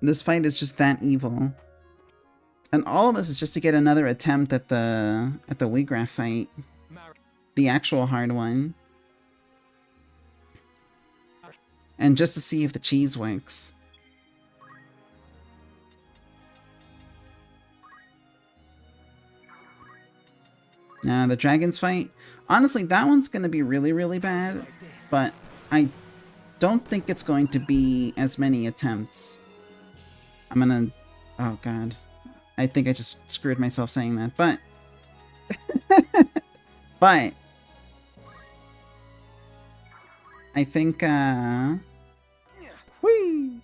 This fight is just that evil. And all of this is just to get another attempt at the Wheatgraph fight. The actual hard one. And just to see if the cheese works. Now, the dragons fight. Honestly, that one's going to be really, really bad. But I don't think it's going to be as many attempts. I'm gonna... Oh, God. I think I just screwed myself saying that, but... but... I think, whee!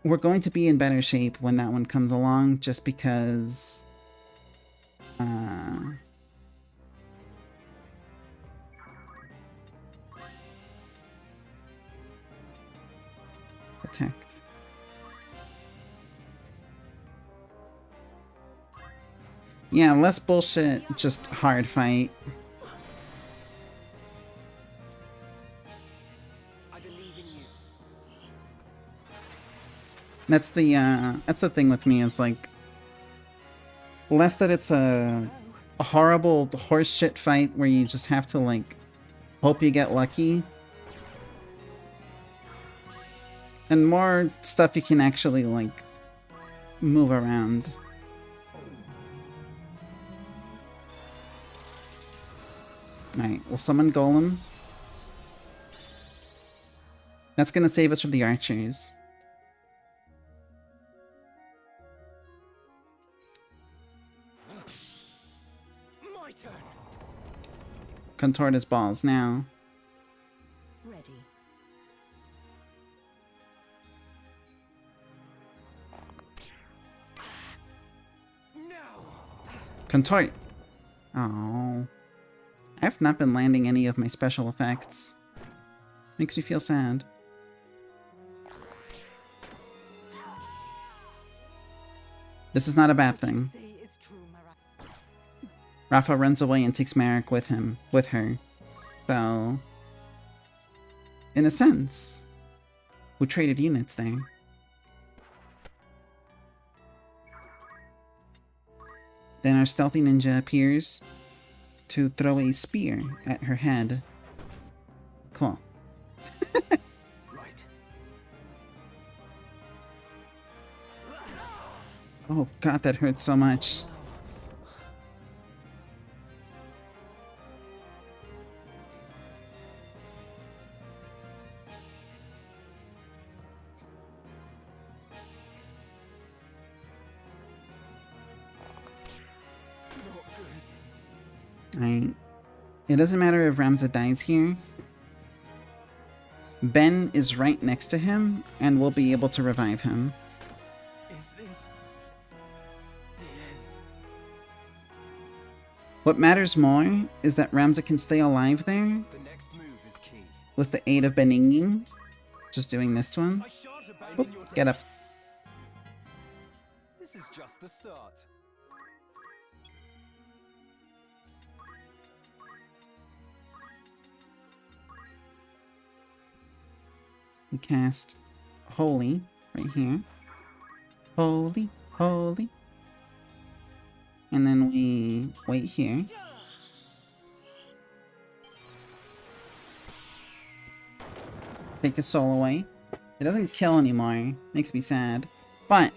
We're going to be in better shape when that one comes along, just because... Protect. Yeah, less bullshit, just hard fight. I believe in you. That's the thing with me, is like, less that it's a horrible horseshit fight where you just have to like hope you get lucky, and more stuff you can actually like move around. Alright, we'll summon Golem. That's gonna save us from the archers. My turn. Contort his balls now. Ready. No. Contort! Oh, I've not been landing any of my special effects. Makes me feel sad. This is not a bad thing. Say is true, Mara. Rafa runs away and takes Marek with him, with her. So, in a sense. We traded units there. Then our stealthy ninja appears to throw a spear at her head. Cool. Right. Oh god, that hurts so much. It doesn't matter if Ramza dies here. Ben is right next to him, and we'll be able to revive him. Is this the end? What matters more is that Ramza can stay alive there The next move is key. with the aid of Beninging. Just doing this to him. I shan't abandon Boop, your get up. This is just the start. We cast Holy right here. Holy, holy. And then we wait here. Take his soul away. It doesn't kill anymore. Makes me sad. But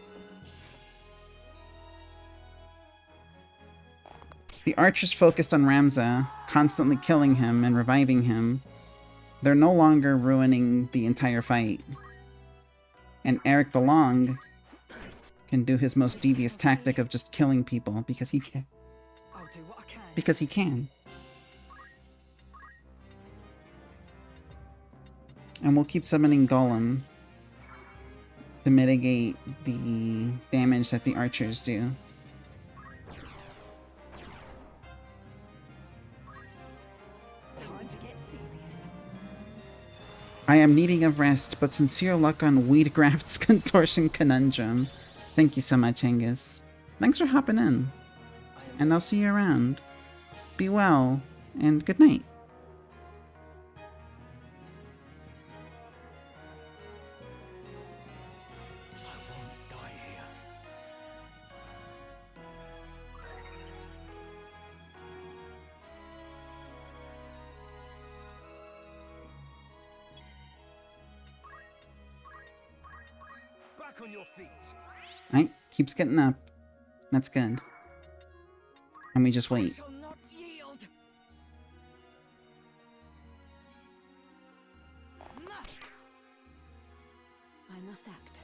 the archers focused on Ramza, constantly killing him and reviving him. They're no longer ruining the entire fight. And Eric the Long can do his most devious tactic of just killing people because he can. I'll do what I can. Because he can. And we'll keep summoning Golem to mitigate the damage that the archers do. Time to get serious. I am needing a rest, but sincere luck on Weedgraft's Contortion Conundrum. Thank you so much, Angus. Thanks for hopping in. And I'll see you around. Be well, and good night. I won't die here. Back on your feet. Alright, keeps getting up. That's good. And we just wait. Shall not yield. I must act.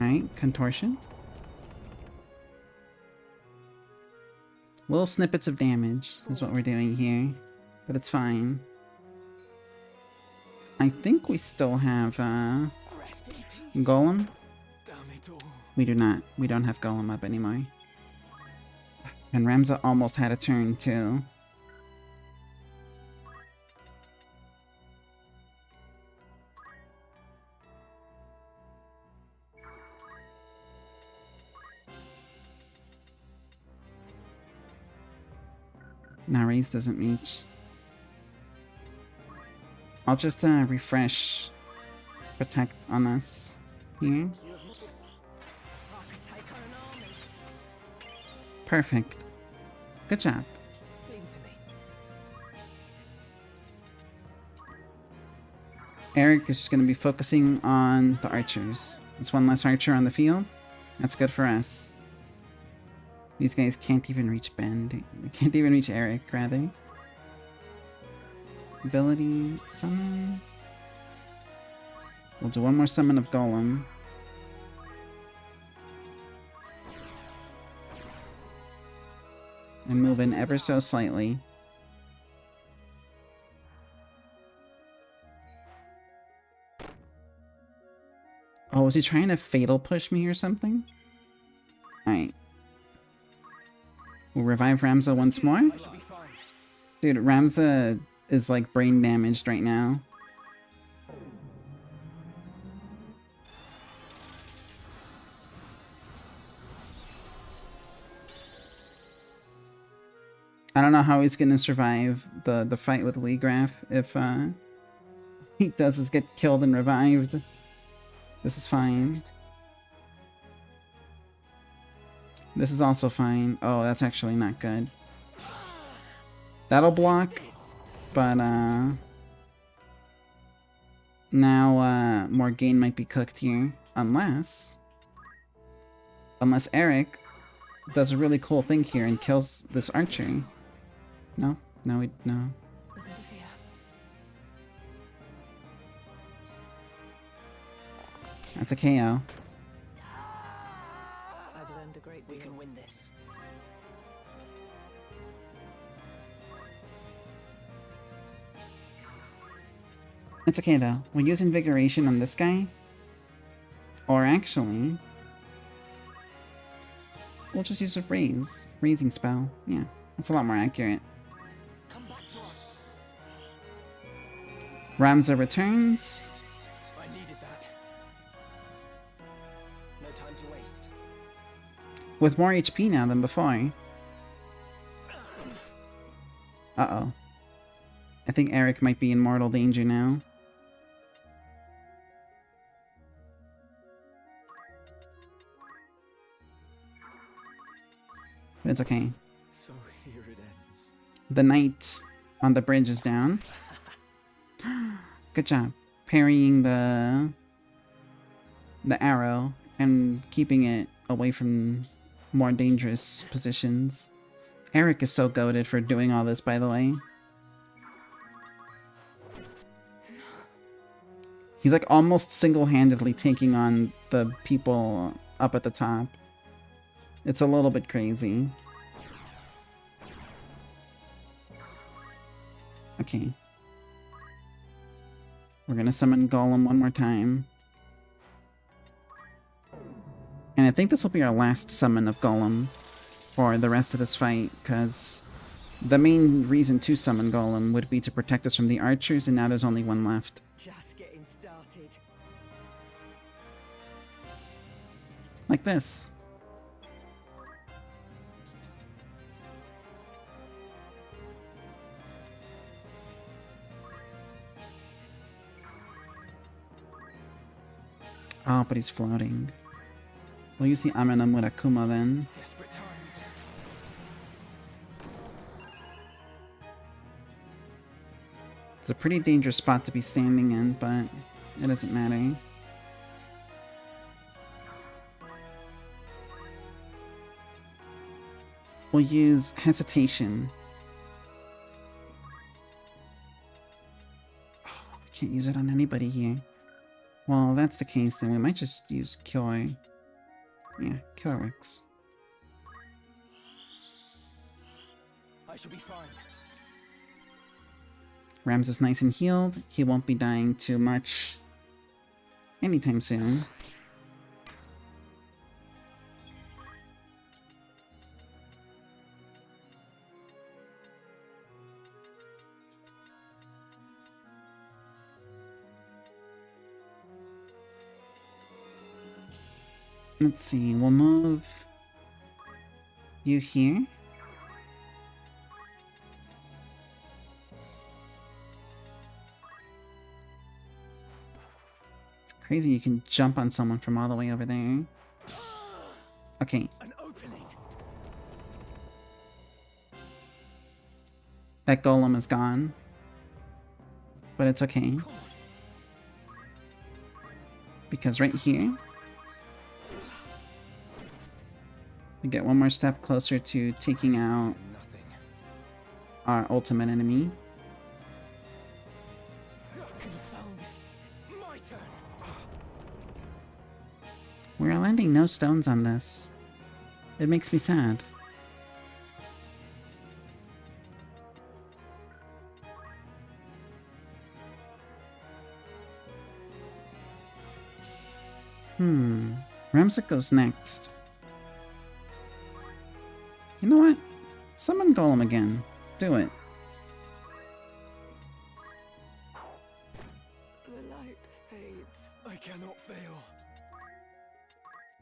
Alright, Contortion. Little snippets of damage is what we're doing here. But it's fine. I think we still have, Rest in peace. Golem? Damn it all. We do not. We don't have Golem up anymore. And Ramza almost had a turn, too. Now Raze doesn't reach. I'll just refresh Protect on us here. I could take on an army. Perfect. Good job. Leave it to me. Eric is just going to be focusing on the archers. That's one less archer on the field. That's good for us. These guys can't even reach Ben. They can't even reach Eric, rather. Ability, summon. We'll do one more summon of Golem. And move in ever so slightly. Oh, was he trying to fatal push me or something? Alright. We'll revive Ramza once more. I shall be fine. Dude, Ramza is like brain damaged right now. I don't know how he's gonna survive the fight with Leagraf if he does is get killed and revived. This is fine. This is also fine. Oh, that's actually not good. That'll block, but now Morgaine might be cooked here, unless Eric does a really cool thing here and kills this archer. No, no. That's a KO. I've learned a great deal. We can win this. It's okay though. We'll use Invigoration on this guy. Or actually, we'll just use a raising spell. Yeah, that's a lot more accurate. Come back to us. Ramza returns. I needed that. No time to waste. With more HP now than before. Uh-oh. I think Eric might be in mortal danger now. But it's okay. So here it ends. The knight on the bridge is down. Good job. Parrying the arrow and keeping it away from more dangerous positions. Eric is so goated for doing all this, by the way. He's like almost single-handedly taking on the people up at the top. It's a little bit crazy. Okay. We're gonna summon Golem one more time. And I think this will be our last summon of Golem for the rest of this fight, because the main reason to summon Golem would be to protect us from the archers, and now there's only one left. Just getting started. Like this. Oh, but he's floating. We'll use the Amenum with Akuma then. Desperate times. It's a pretty dangerous spot to be standing in, but it doesn't matter. We'll use Hesitation. Oh, can't use it on anybody here. Well, if that's the case, then we might just use Kyo. Yeah, Kyorix. I shall be fine. Rams is nice and healed. He won't be dying too much anytime soon. Let's see, we'll move you here. It's crazy you can jump on someone from all the way over there. Okay. An opening. That golem is gone. But it's okay. Because right here, we get one more step closer to taking out our ultimate enemy. Confound it. My turn. We're landing no stones on this. It makes me sad. Ramsek goes next. You know what? Summon Golem again. Do it. The light fades. I cannot fail.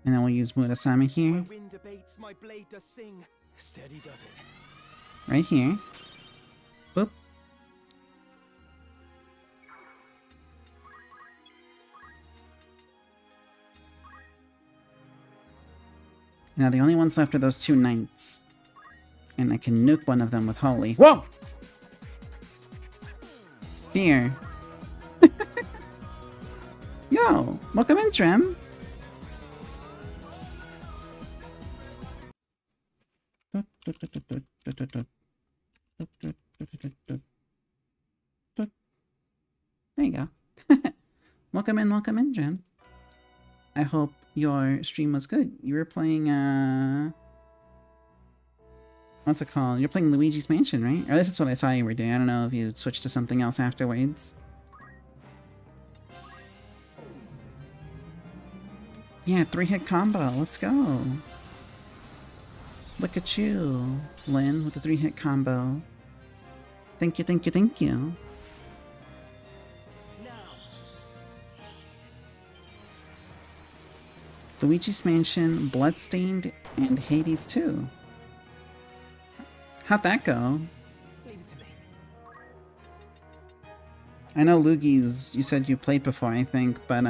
And then we'll use Murasame My here. wind abates, my blade does sing. Steady does it. Right here. Boop. Now the only ones left are those two knights. And I can nuke one of them with Holy. Whoa! Fear. Yo, welcome in, Trim. There you go. Welcome in, Trim. I hope your stream was good. You were playing, what's it called? You're playing Luigi's Mansion, right? Or at least that's what I saw you were doing. I don't know if you switched to something else afterwards. Yeah, 3-hit combo. Let's go. Look at you, Lynn, with the 3-hit combo. Thank you. Luigi's Mansion, Bloodstained, and Hades 2. How'd that go? Leave it to me. I know Loogies, you said you played before, I think, but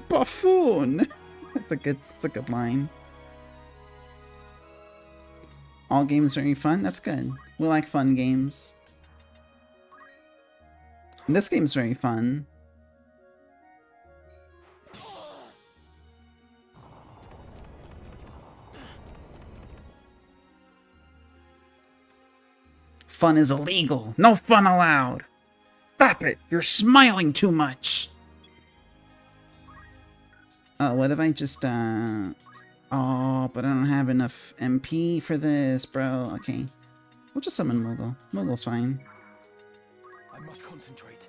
Buffoon! That's a good line. All games very fun? That's good. We like fun games. And this game's very fun. Fun is illegal. No fun allowed. Stop it. You're smiling too much. Oh, what if I just, oh, but I don't have enough MP for this, bro. Okay. We'll just summon Moogle. Moogle's fine. I must concentrate.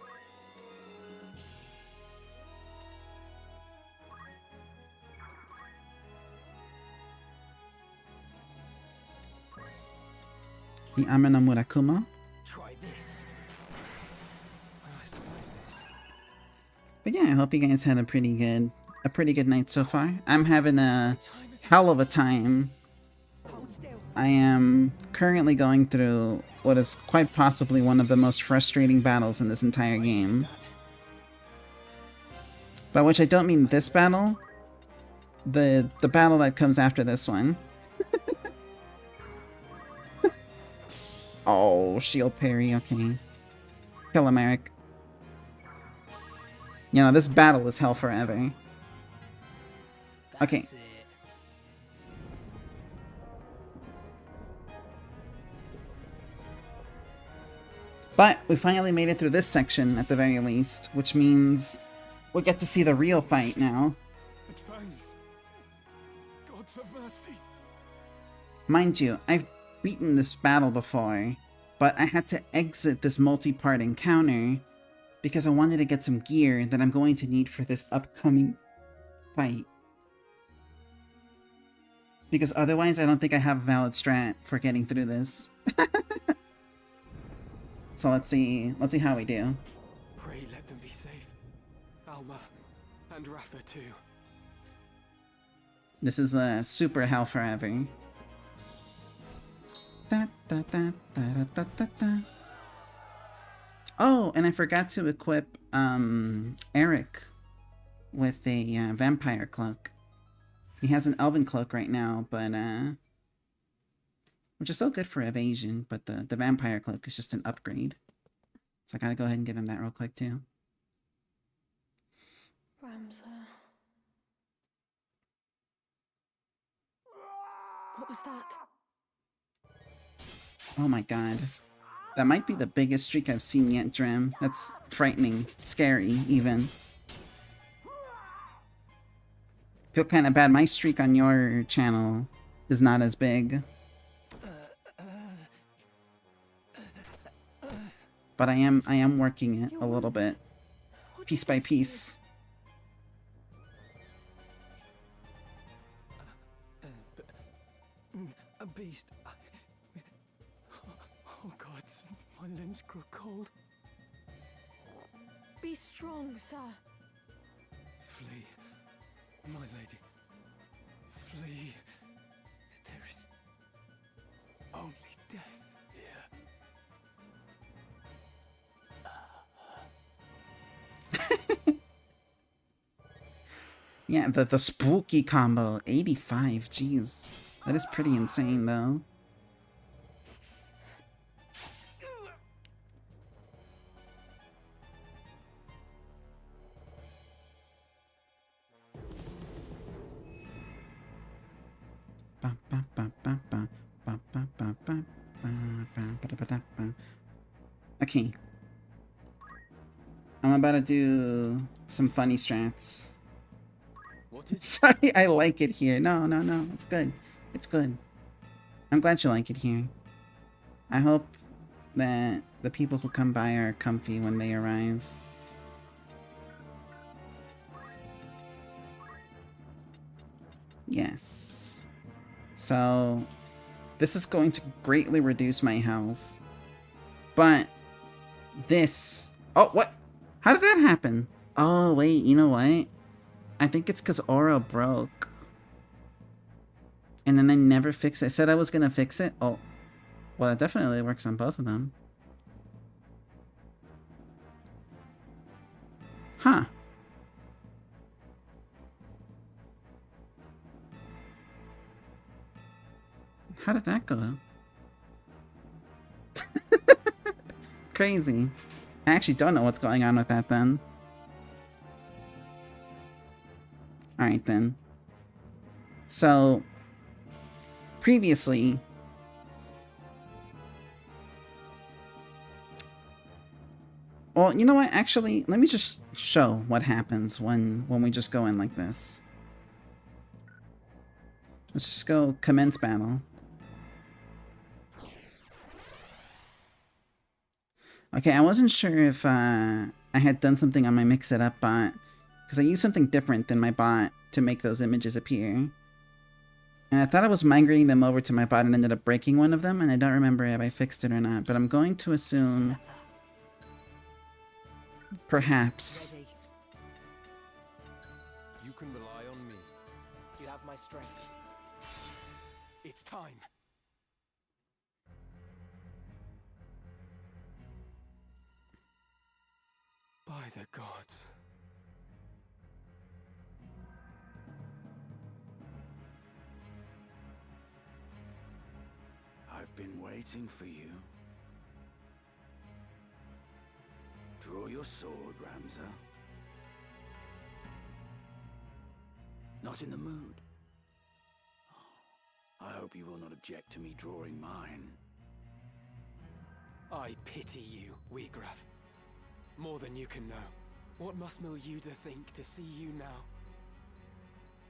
The Amena Murakuma. Try this. Will I survive this? But yeah, I hope you guys had a pretty good night so far. I'm having a hell of a time. I am currently going through what is quite possibly one of the most frustrating battles in this entire game. By which I don't mean this battle. The battle that comes after this one. Oh, shield parry, okay. Kill him, Eric. You know, this battle is hell forever. Okay. But we finally made it through this section at the very least, which means we get to see the real fight now. Advance. Gods of mercy. Mind you, I've beaten this battle before, but I had to exit this multi-part encounter because I wanted to get some gear that I'm going to need for this upcoming fight. Because otherwise I don't think I have a valid strat for getting through this. So let's see how we do. Pray let them be safe. Alma and Rafa too. This is a super hell forever. Da, da, da, da, da, da, da. Oh, and I forgot to equip Eric with a vampire cloak. He has an elven cloak right now, but which is still good for evasion, but the vampire cloak is just an upgrade. So I gotta go ahead and give him that real quick too. Ramza. What was that? Oh my god. That might be the biggest streak I've seen yet, Drim. That's frightening. Scary, even. Feel kind of bad. My streak on your channel is not as big. But I am working it a little bit. Piece by piece. A beast. Oh God, my limbs grow cold. Be strong, sir. Flee, my lady. Yeah, the spooky combo, 85, jeez. That is pretty insane, though. Okay. I'm about to do some funny strats. Sorry, I like it here. No, it's good. It's good. I'm glad you like it here. I hope that the people who come by are comfy when they arrive. Yes. So, this is going to greatly reduce my health. But, this... Oh, what? How did that happen? Oh, wait, you know what? I think it's because Aura broke. And then I never fixed it. I said I was going to fix it. Oh, well, that definitely works on both of them. Huh. How did that go? Crazy. I actually don't know what's going on with that then. Alright then. So, previously, well, you know what? Actually, let me just show what happens when we just go in like this. Let's just go commence battle. Okay, I wasn't sure if I had done something on my Mix It Up bot, because I used something different than my bot to make those images appear. And I thought I was migrating them over to my bot and ended up breaking one of them, and I don't remember if I fixed it or not, but I'm going to assume... perhaps. Ready. You can rely on me. You have my strength. It's time. By the gods. I've been waiting for you. Draw your sword, Ramza. Not in the mood? Oh, I hope you will not object to me drawing mine. I pity you, Wiegraf. More than you can know. What must Milyuda think to see you now?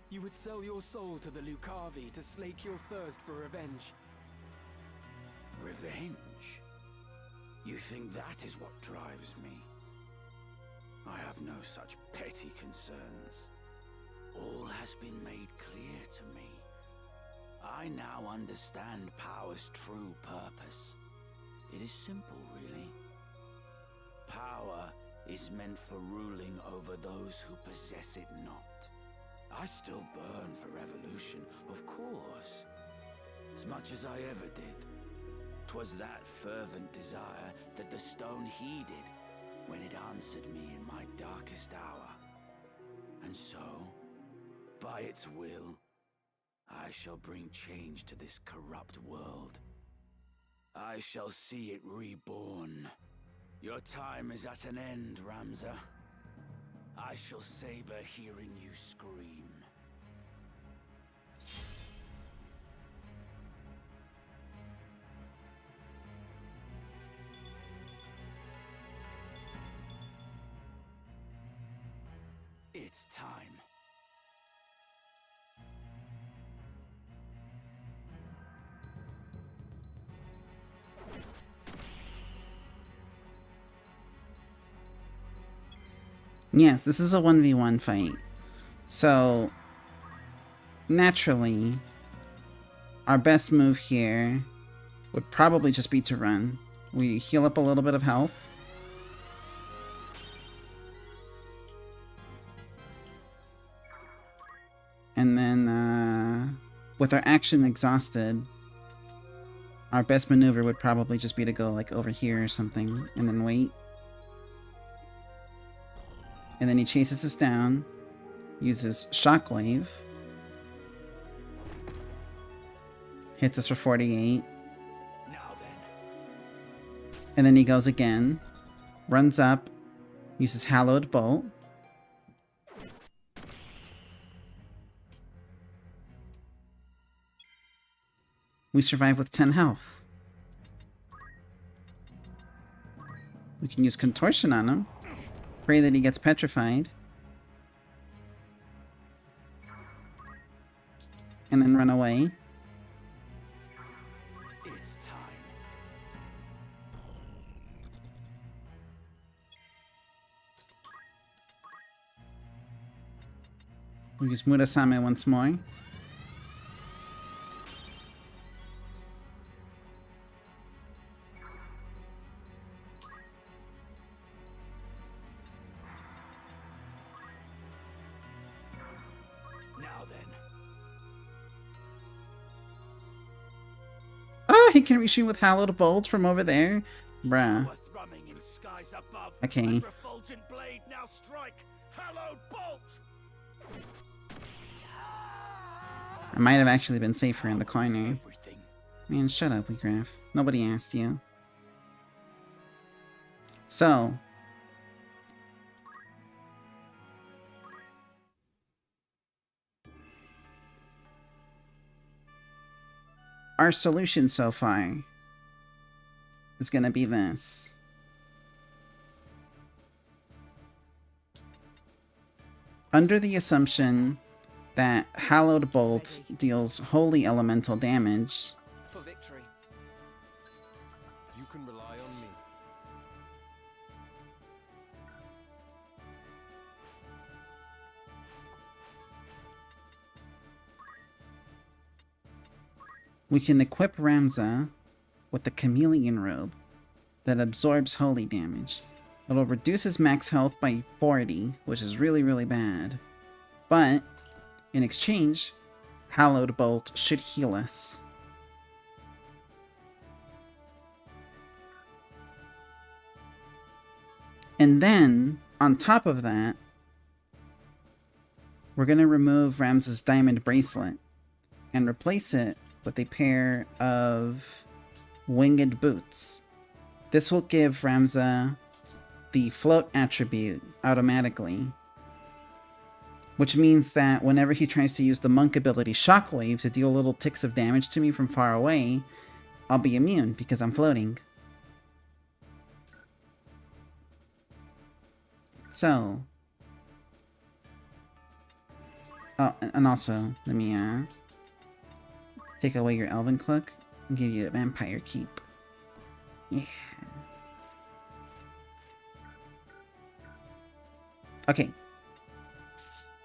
You would sell your soul to the Lucavi to slake your thirst for revenge. Revenge? You think that is what drives me? I have no such petty concerns. All has been made clear to me. I now understand power's true purpose. It is simple, really. Power is meant for ruling over those who possess it not. I still burn for revolution, of course. As much as I ever did. 'Twas that fervent desire that the stone heeded when it answered me in my darkest hour. And so, by its will, I shall bring change to this corrupt world. I shall see it reborn. Your time is at an end, Ramza. I shall savor hearing you scream. It's time. Yes, this is a 1v1 fight. So, naturally, our best move here would probably just be to run. We heal up a little bit of health. And then, with our action exhausted, our best maneuver would probably just be to go, like, over here or something, and then wait. And then he chases us down. uses Shockwave. Hits us for 48. Now then. And then he goes again. Runs up. Uses Hallowed Bolt. We survive with 10 health. We can use Contortion on him. Pray that he gets petrified. And then run away. It's time. We use Murasame once more. Now then. Oh, he can reach me with Hallowed Bolt from over there? Bruh. Power thrumming in skies above. Okay. As refulgent blade now strike. Hallowed bolt. I might have actually been safer in the corner. Everything. Man, shut up, Wheatgraph. Nobody asked you. So. Our solution so far is gonna be this. Under the assumption that Hallowed Bolt deals holy elemental damage, For victory. You can rely on me. we can equip Ramza with the Chameleon Robe that absorbs holy damage. It'll reduce his max health by 40, which is really, really bad. But, in exchange, Hallowed Bolt should heal us. And then, on top of that, we're going to remove Ramza's Diamond Bracelet and replace it with a pair of Winged Boots. This will give Ramza the Float attribute automatically, which means that whenever he tries to use the monk ability Shockwave to deal little ticks of damage to me from far away, I'll be immune because I'm floating. So, oh, and also, let me take away your Elven Cloak and give you a Vampire Keep. Yeah. Okay.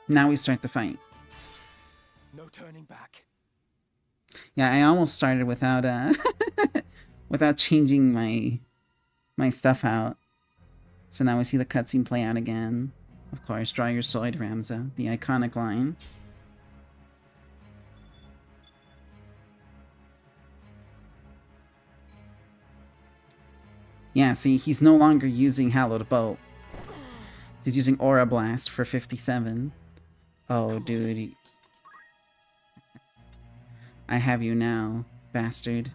Now we start the fight. No turning back. Yeah, I almost started without without changing my stuff out. So now we see the cutscene play out again. Of course, draw your sword, Ramza, the iconic line. Yeah, see, he's no longer using Hallowed Bolt. He's using Aura Blast for 57. Oh, dude. I have you now, bastard.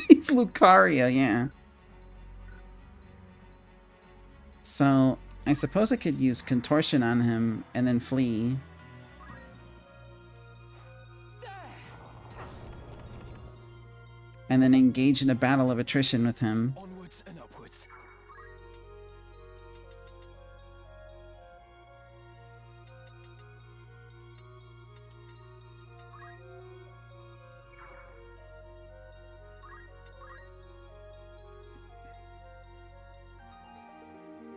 It's Lucaria, yeah. So, I suppose I could use Contortion on him and then flee. And then engage in a battle of attrition with him. Onwards and upwards.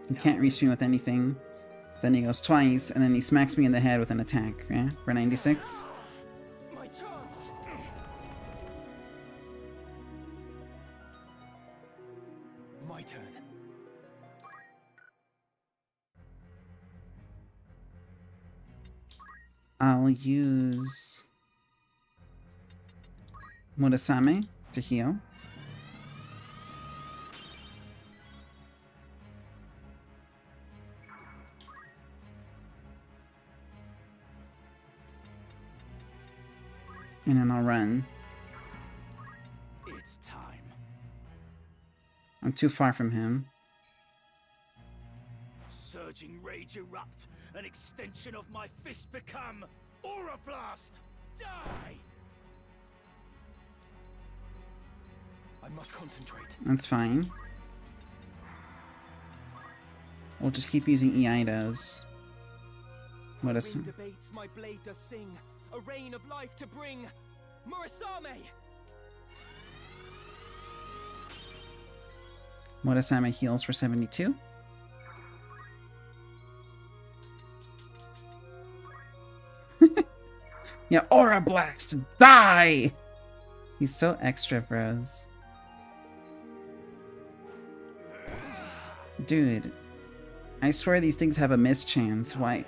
He can't reach me with anything. Then he goes twice, and then he smacks me in the head with an attack, yeah? For 96. My chance. My turn. I'll use Murasame to heal. And then I'll run. It's time. I'm too far from him. Surging rage erupt. An extension of my fist become Aura Blast. Die! I must concentrate. That's fine. We'll just keep using Eidos. What is... Wind debates, my blade does sing. A rain of life to bring. Murasame! Murasame heals for 72. Yeah, Aura Blast! Die! He's so extra, bros. Dude. I swear these things have a miss chance. Why?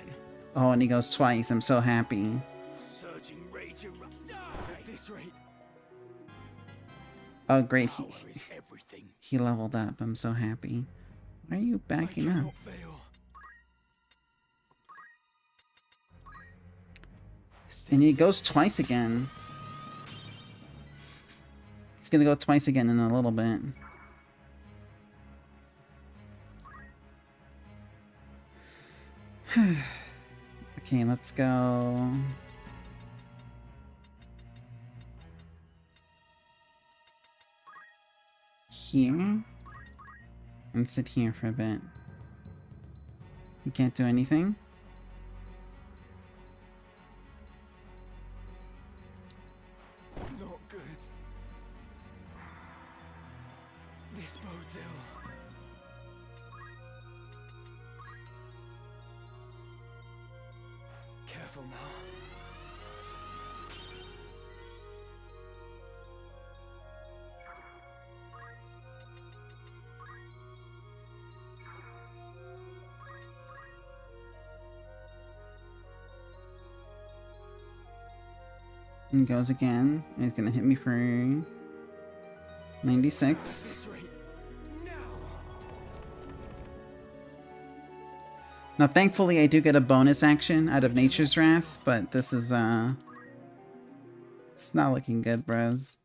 Oh, and he goes twice. I'm so happy. Surging rage erupt. Die! At this rate, Oh, great. Power is everything. He leveled up. I'm so happy. Why are you I backing up? cannot fail. And he goes twice again. He's gonna go twice again in a little bit. Okay, let's go. Here. And sit here for a bit. You can't do anything? Not good. This bodes ill. Careful now. And goes again. And he's gonna hit me for 96. This rate. Now. Now, thankfully, I do get a bonus action out of Nature's Wrath, but this is, it's not looking good, bros.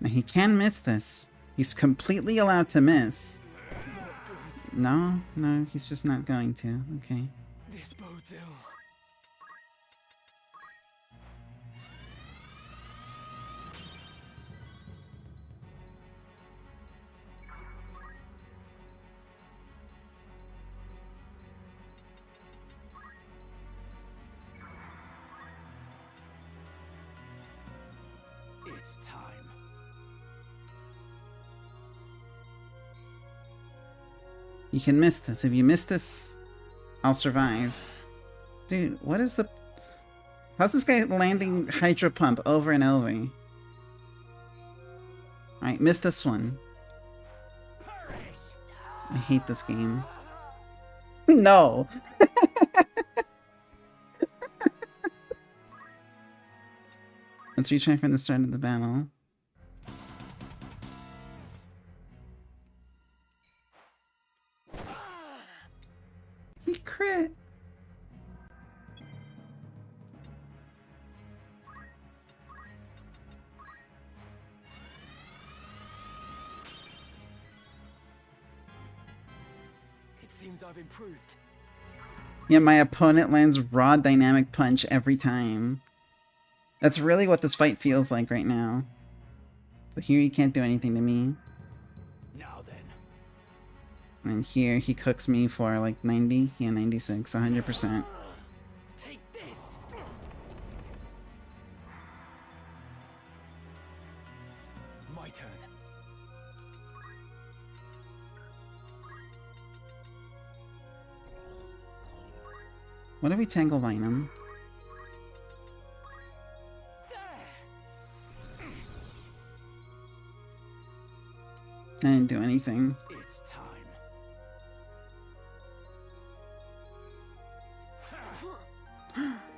Now, he can miss this. He's completely allowed to miss. No, no, he's just not going to. Okay. This bodes ill. It's time. You can miss this. If you miss this, I'll survive. Dude, what is the... How's this guy landing Hydro Pump over and over? Alright, miss this one. I hate this game. No! Let's retry from the start of the battle. He crit! It seems I've improved. Yeah, my opponent lands raw dynamic punch every time. That's really what this fight feels like right now. So here he can't do anything to me. Now then. And here he cooks me for like 90, yeah, 96, 100%. Take this. My turn. What if we Tangle Vine him? I didn't do anything. It's time.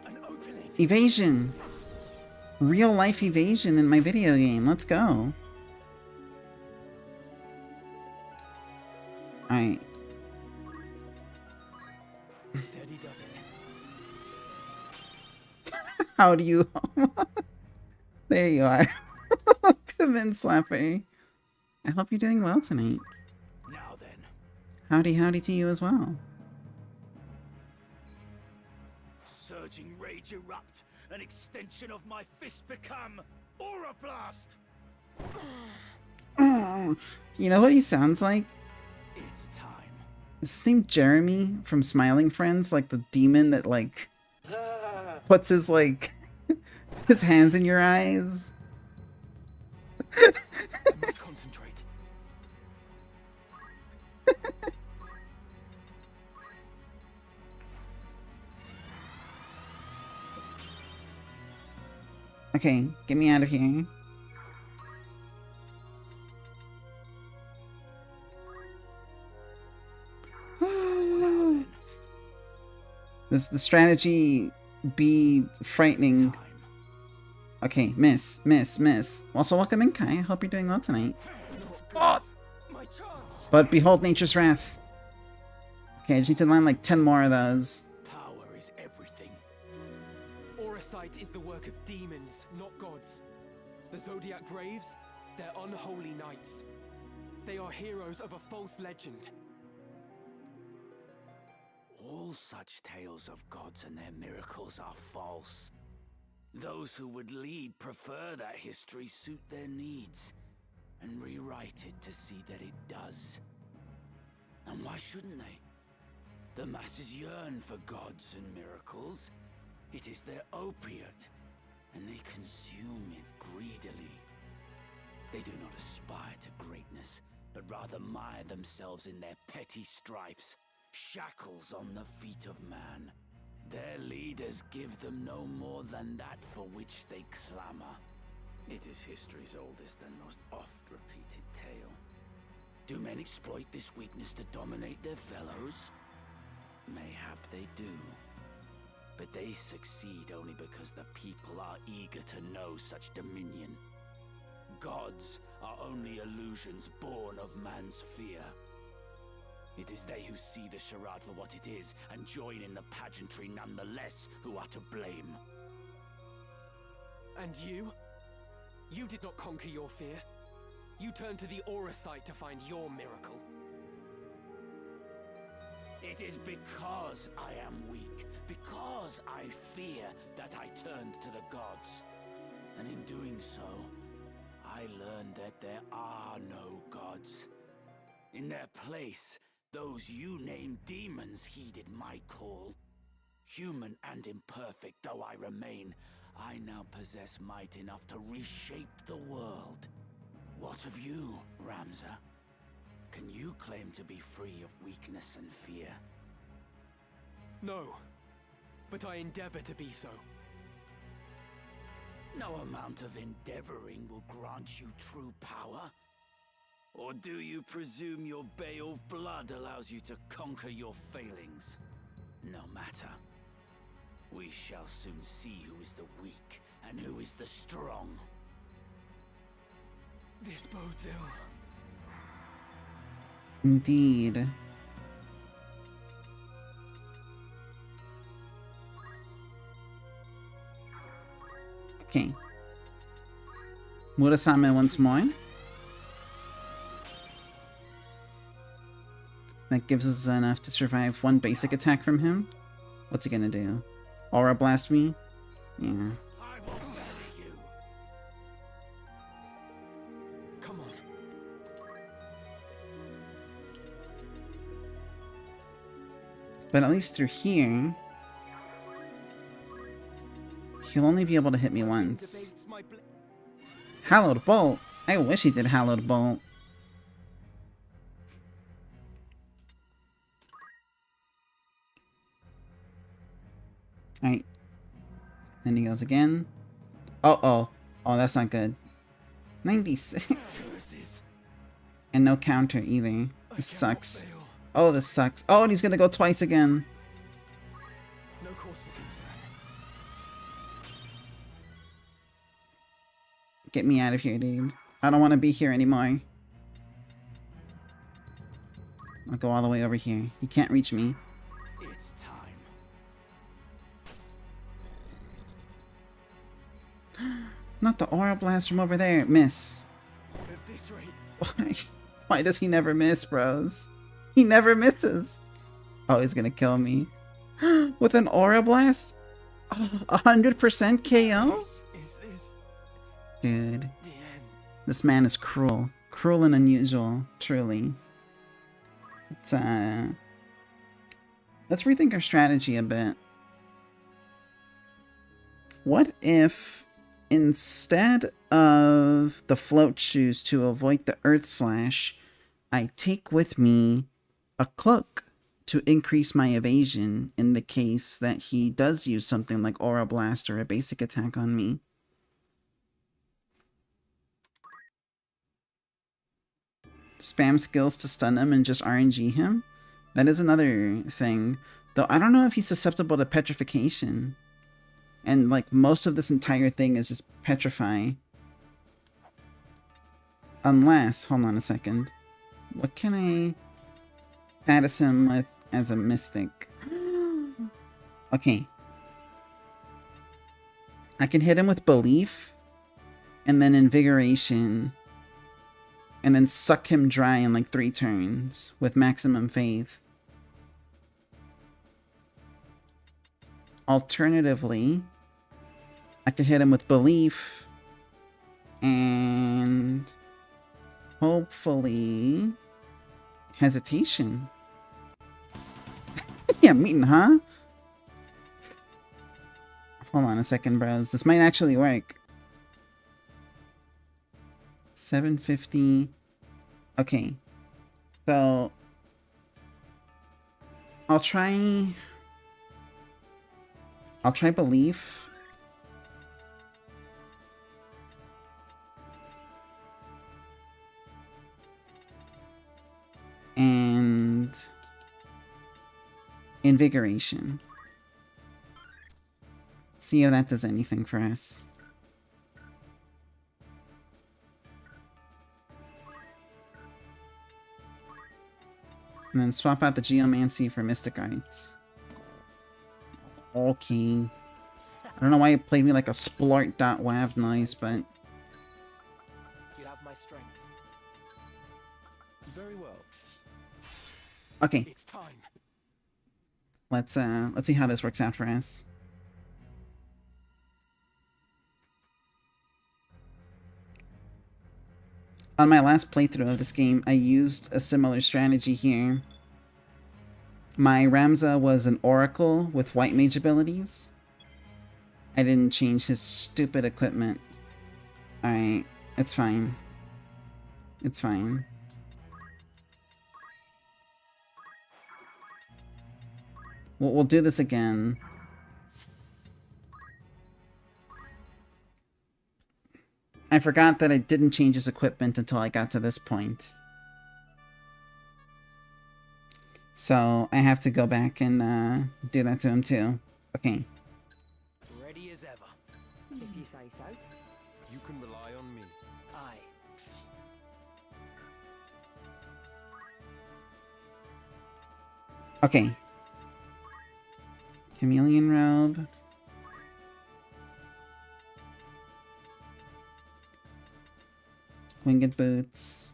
An opening. Evasion! Real life evasion in my video game. Let's go. Alright. Steady does it. How do you... There you are. Come in, Slapper. I hope you're doing well tonight. Now then. Howdy howdy to you as well. Surging rage erupt. An extension of my fist become Aura Blast. You know what he sounds like? It's time. Is his name Jeremy from Smiling Friends? Like the demon that like puts his like his hands in your eyes. I must concentrate. Okay, get me out of here. Does the strategy be frightening? Okay, miss. Also, welcome in, Kai. I hope you're doing well tonight. My chance. But behold nature's wrath. Okay, I just need to land like 10 more of those. Power is everything. Auracite is the work of demons, not gods. The Zodiac Braves, they're unholy knights. They are heroes of a false legend. All such tales of gods and their miracles are false. Those who would lead prefer that history suit their needs, and rewrite it to see that it does. And why shouldn't they? The masses yearn for gods and miracles. It is their opiate, and they consume it greedily. They do not aspire to greatness, but rather mire themselves in their petty strifes, shackles on the feet of man. Their leaders give them no more than that for which they clamor. It is history's oldest and most oft-repeated tale. Do men exploit this weakness to dominate their fellows? Mayhap they do. But they succeed only because the people are eager to know such dominion. Gods are only illusions born of man's fear. It is they who see the charade for what it is and join in the pageantry nonetheless who are to blame. And you? You did not conquer your fear. You turned to the Auracite to find your miracle. It is because I am weak, because I fear that I turned to the gods. And in doing so, I learned that there are no gods. In their place, those you named demons heeded my call. Human and imperfect though I remain, I now possess might enough to reshape the world. What of you, Ramza? Can you claim to be free of weakness and fear? No, but I endeavor to be so. No amount of endeavoring will grant you true power. Or do you presume your Beowulf blood allows you to conquer your failings? No matter. We shall soon see who is the weak and who is the strong. This bodes ill. Indeed. Okay. Murasame once more. That gives us enough to survive one basic attack from him. What's he gonna do? Aura blast me? Yeah. I will bury you. Come on. But at least through here, he'll only be able to hit me once. Debates my Hallowed Bolt? I wish he did Hallowed Bolt. Alright. Then he goes again. Oh, that's not good. 96. And no counter either. This sucks. Oh, this sucks. Oh, and he's gonna go twice again. No cause for concern. Get me out of here, dude. I don't want to be here anymore. I'll go all the way over here. He can't reach me. It's time. Not the aura blast from over there. Miss. At this rate, Why? Why does he never miss, bros? He never misses. Oh, he's gonna kill me. With an aura blast? 100% KO? is this Dude, the end? this man is cruel. Cruel and unusual, truly. Let's rethink our strategy a bit. What if instead of the float shoes to avoid the earth slash, I take with me a cloak to increase my evasion in the case that he does use something like Aura Blast or a basic attack on me? Spam skills to stun him and just RNG him? That is another thing. Though I don't know if he's susceptible to petrification. And like most of this entire thing is just petrify. Unless, hold on a second. What can I status him with as a mystic? Okay. I can hit him with belief and then invigoration. And then suck him dry in like 3 turns with maximum faith. Alternatively, I could hit him with belief and hopefully hesitation. Yeah, meeting, huh? Hold on a second, bros. This might actually work. 750. Okay. So I'll try belief. And invigoration. See if that does anything for us. And then swap out the Geomancy for Mystic Arts. Okay. I don't know why it played me like a splart.wav noise, but... You have my strength. Very well. Okay. It's time. Let's see how this works out for us. On my last playthrough of this game, I used a similar strategy here. My Ramza was an Oracle with White Mage abilities. I didn't change his stupid equipment. Alright, it's fine. It's fine. We'll do this again. I forgot that I didn't change his equipment until I got to this point. So I have to go back and do that to him too. Okay. Ready as ever. If you say so. You can rely on me. Aye. Okay. Chameleon robe. Winged boots.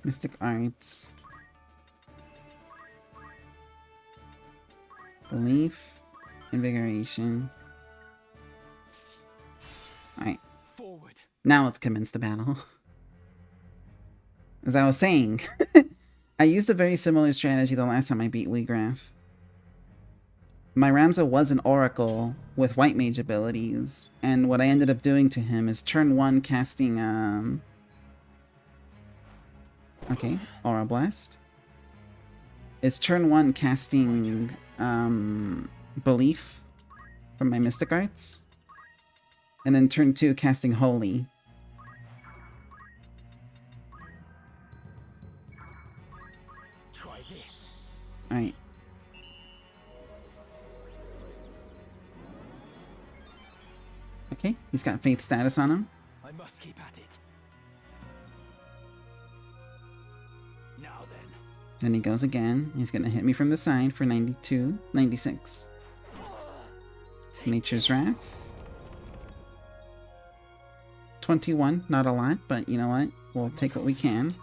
Mystic arts. Belief. Invigoration. Alright. Forward. Now let's commence the battle. As I was saying, I used a very similar strategy the last time I beat Weegraph. My Ramza was an Oracle with White Mage abilities, and what I ended up doing to him is turn 1 casting, okay, Aura Blast. Is turn 1 casting, Belief from my Mystic Arts. And then turn 2 casting Holy. Try this. Alright. Okay, he's got faith status on him. I must keep at it. Now then. Then he goes again. He's gonna hit me from the side for 92, 96. Nature's Wrath. 21, not a lot, but you know what? We'll take what we can.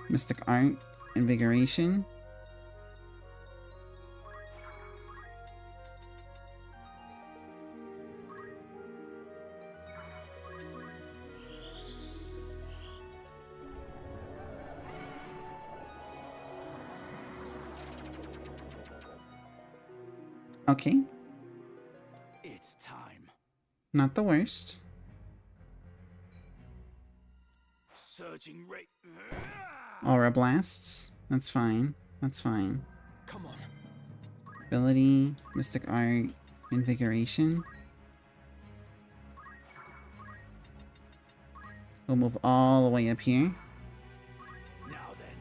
Mystic Art, Invigoration. Okay, It's time. not the worst. Surging rate. Aura Blasts. That's fine. That's fine. Come on. Ability, Mystic Art, Invigoration. We'll move all the way up here. Now then.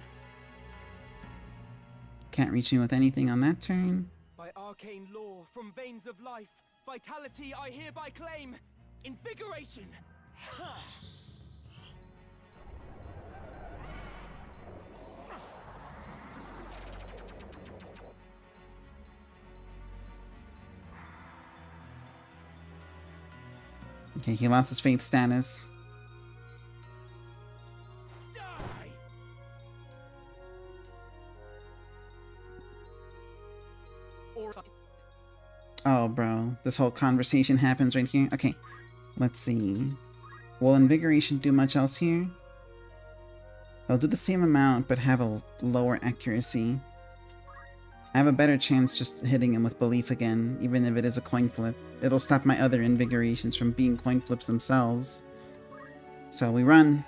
Can't reach me with anything on that turn. By arcane law, from veins of life, vitality I hereby claim. Invigoration! Okay, he lost his faith status. Die! Or Oh, bro. This whole conversation happens right here. Okay, let's see. Will Invigoration do much else here? I'll do the same amount, but have a lower accuracy. I have a better chance just hitting him with Belief again, even if it is a coin flip. It'll stop my other Invigorations from being coin flips themselves. So we run.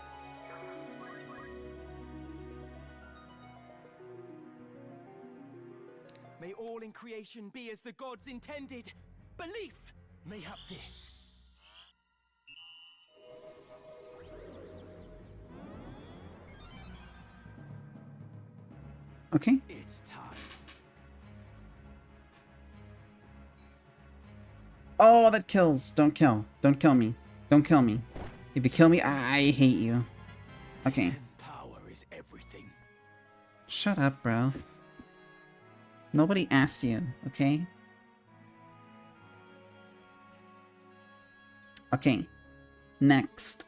may all in creation be as the gods intended. Belief! Mayhap this. Okay. It's time. Oh, that kills. Don't kill. Don't kill me. Don't kill me. If you kill me, I hate you. Okay. Power is everything. Shut up, bro. Nobody asked you, okay? Okay. Next.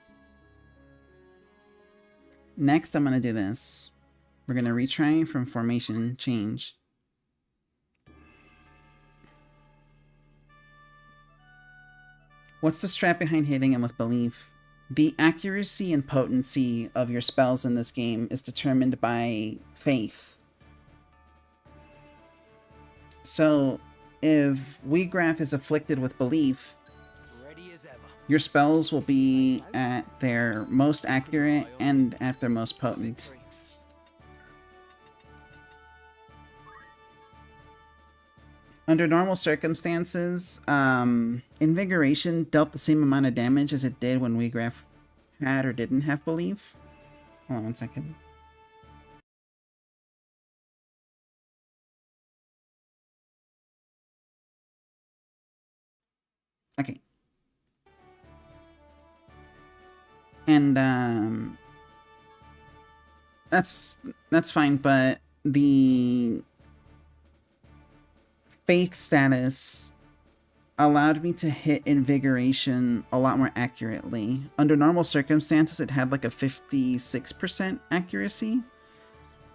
Next, I'm gonna do this. We're gonna retry from formation change. What's the strat behind hitting him with Belief? The accuracy and potency of your spells in this game is determined by faith. So, if Weegraph is afflicted with Belief, Ready as ever. your spells will be at their most accurate and at their most potent. Victory. Under normal circumstances, Invigoration dealt the same amount of damage as it did when Weegraph had or didn't have Belief. Hold on one second. Okay. And that's fine, but the faith status allowed me to hit Invigoration a lot more accurately. Under normal circumstances, it had like a 56% accuracy,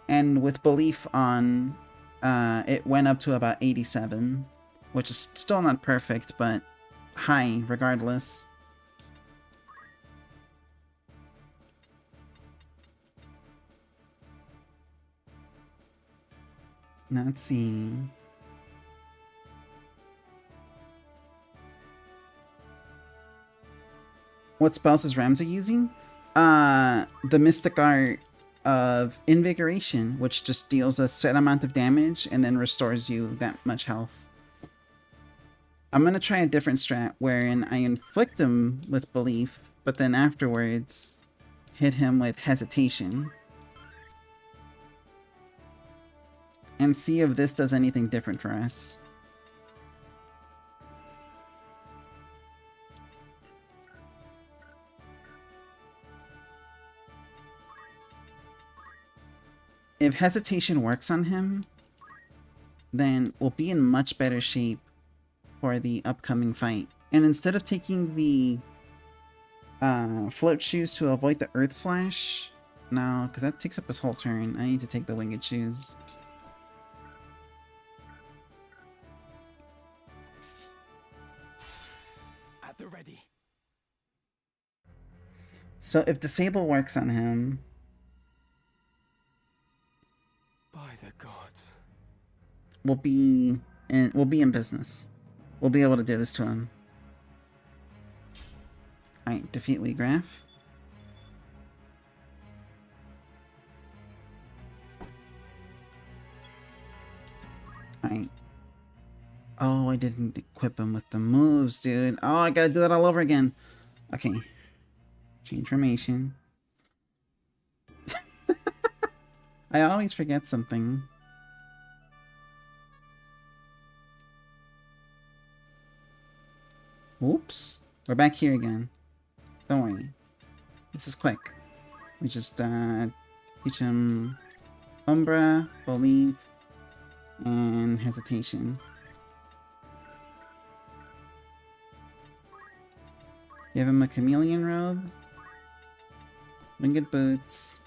and with Belief on, it went up to about 87, which is still not perfect, but high regardless. Now, let's see. What spells is Ramza using? The Mystic Art of Invigoration, which just deals a set amount of damage and then restores you that much health. I'm gonna try a different strat wherein I inflict him with Belief, but then afterwards hit him with Hesitation. And see if this does anything different for us. if hesitation works on him, then we'll be in much better shape for the upcoming fight. And instead of taking the float shoes to avoid the earth slash, no, because that takes up his whole turn. I need to take the winged shoes. At the ready. So if disable works on him, By the gods. we'll be in business. We'll be able to do this to him. Alright, defeat Lee Graf. Alright. Oh, I didn't equip him with the moves, dude. Oh, I gotta do that all over again. Okay. Change formation. I always forget something. Oops. We're back here again. Don't worry. This is quick. We just teach him Umbra, Believe, and Hesitation. Give him a Chameleon Robe, Winged Boots,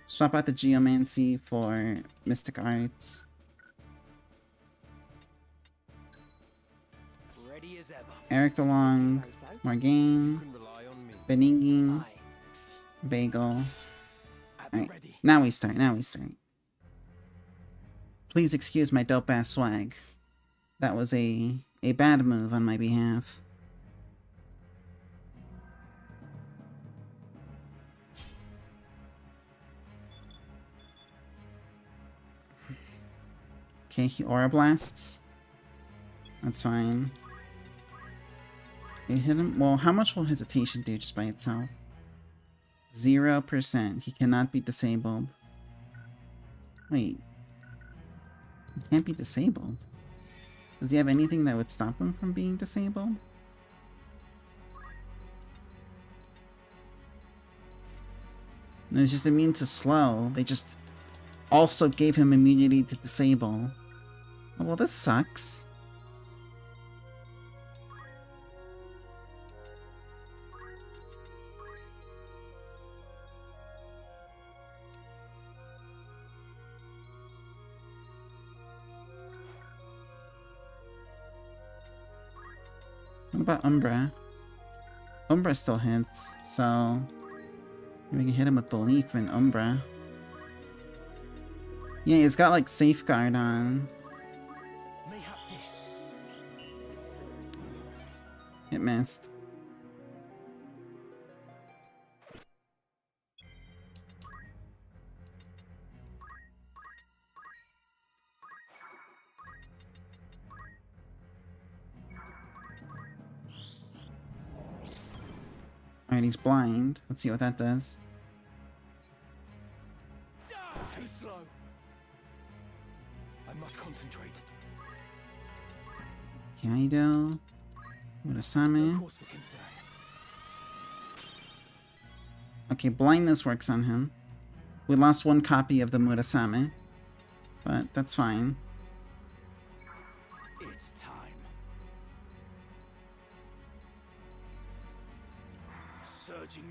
swap out the Geomancy for Mystic Arts. Ready as ever. Eric the Long, Morgaine, You can rely on me. Beninging, Aye. Bagel. At the Alright, ready. now we start, Please excuse my dope-ass swag. That was a bad move on my behalf. Okay, he Aura Blasts. That's fine. It hit him. Well, how much will Hesitation do just by itself? 0%. He cannot be disabled. Wait. He can't be disabled. Does he have anything that would stop him from being disabled? No, he's just immune to slow. They just also gave him immunity to disable. Oh, well, this sucks. What about Umbra? Umbra still hits, so we can hit him with Belief and Umbra. Yeah, he's got like Safeguard on. Mayhap this. It missed. Alright, he's blind. Let's see what that does. Too slow. I must concentrate. Kaido. Murasame. Cause for concern. Okay, blindness works on him. We lost one copy of the Murasame, but that's fine. It's time. Surging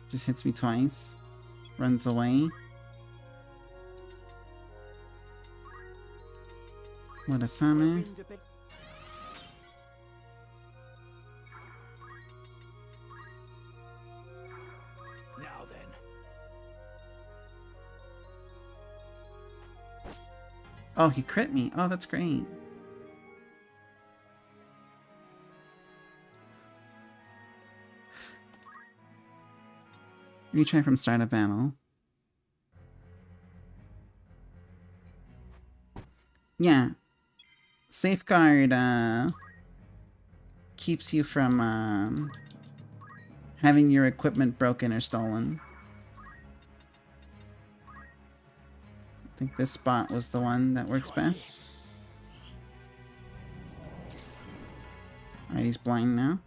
Just hits me twice. Runs away. Murasame. now then. Oh, he crit me. Oh, that's great. Retry from start of battle. Yeah. Safeguard keeps you from having your equipment broken or stolen. I think this spot was the one that works best. Alright, he's blind now.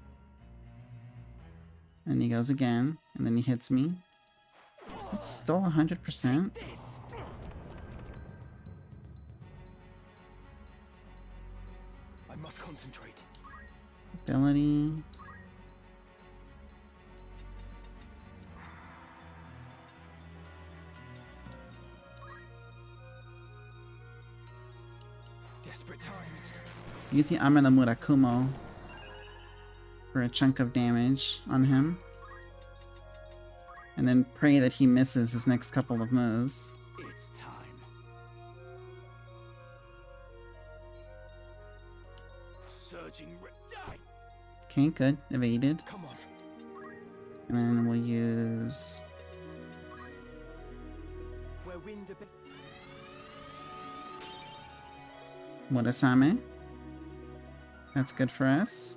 And he goes again, and then he hits me. It's still 100%. I must concentrate. Ability. Desperate times. Use the Amela Murakumo for a chunk of damage on him. And then pray that he misses his next couple of moves. It's time. Surging die. Okay, good. Evaded. Come on. And then we'll use... Where wind Murasame. That's good for us.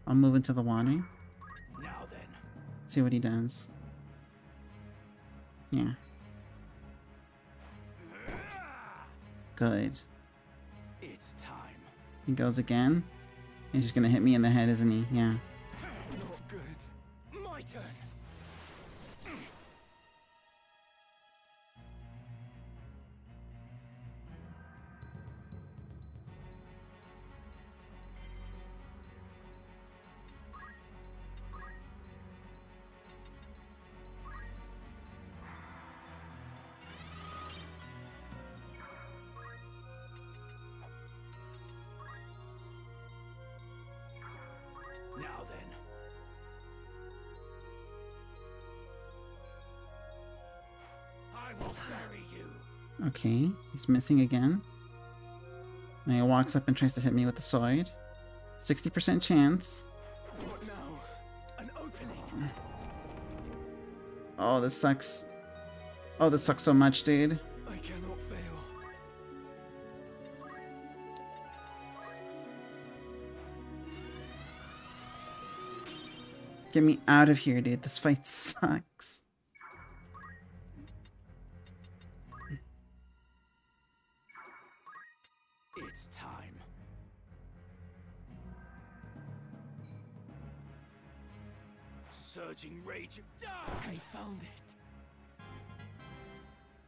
I'll move into the water. Now then. See what he does. Yeah. Good. It's time. He goes again. He's just gonna hit me in the head, isn't he? Yeah. Not good. My turn. Now then. I will bury you. Okay, he's missing again. And he walks up and tries to hit me with the sword. 60% chance. What now? An opening. Oh, this sucks. Oh, this sucks so much, dude. I cannot fail. Get me out of here, dude. This fight sucks. It's time. Surging rage. Die! I found it.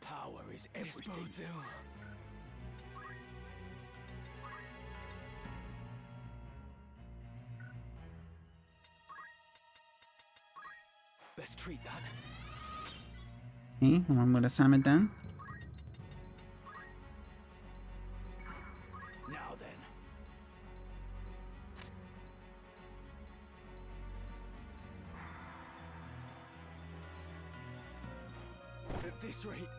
Power is This everything. bodes ill. Best treat that. Okay, one Murasame done. Now then. At this rate,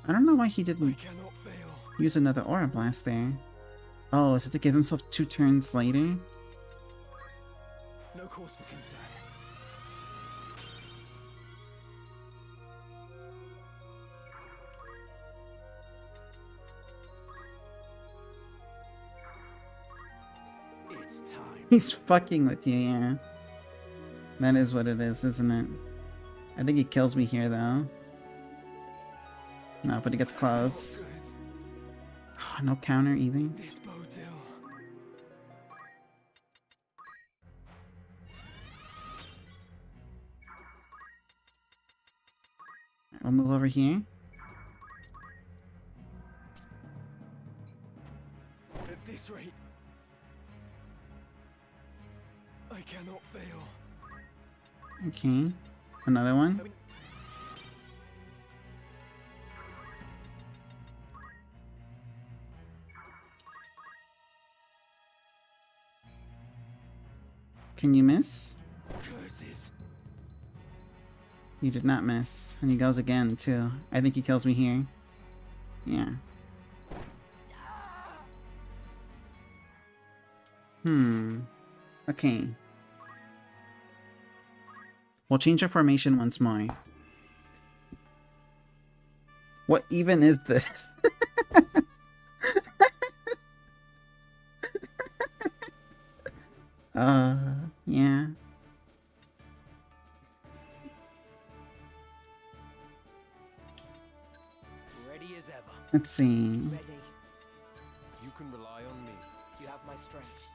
I don't know why he I didn't cannot fail. use another Aura Blast there. Oh, is it to give himself 2 turns later? No cause for concern. It's time. He's fucking with you, yeah. That is what it is, isn't it? I think he kills me here, though. No, but he gets close. Oh, no counter either. This bodes ill. We'll move over here. At this rate, I cannot fail. Okay. Another one. Can you miss? Curses. You did not miss. And he goes again, too. I think he kills me here. Yeah. Okay. We'll change our formation once more. What even is this? Yeah. ready as ever. Let's see. Ready. You can rely on me. You have my strength.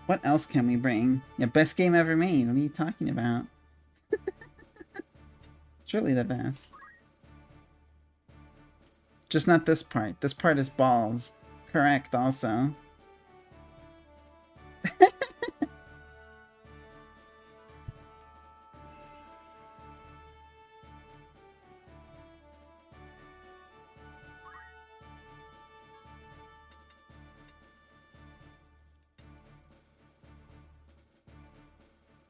What else can we bring? Yeah, best game ever made. What are you talking about? Truly the best. Just not this part. This part is balls. Correct, also.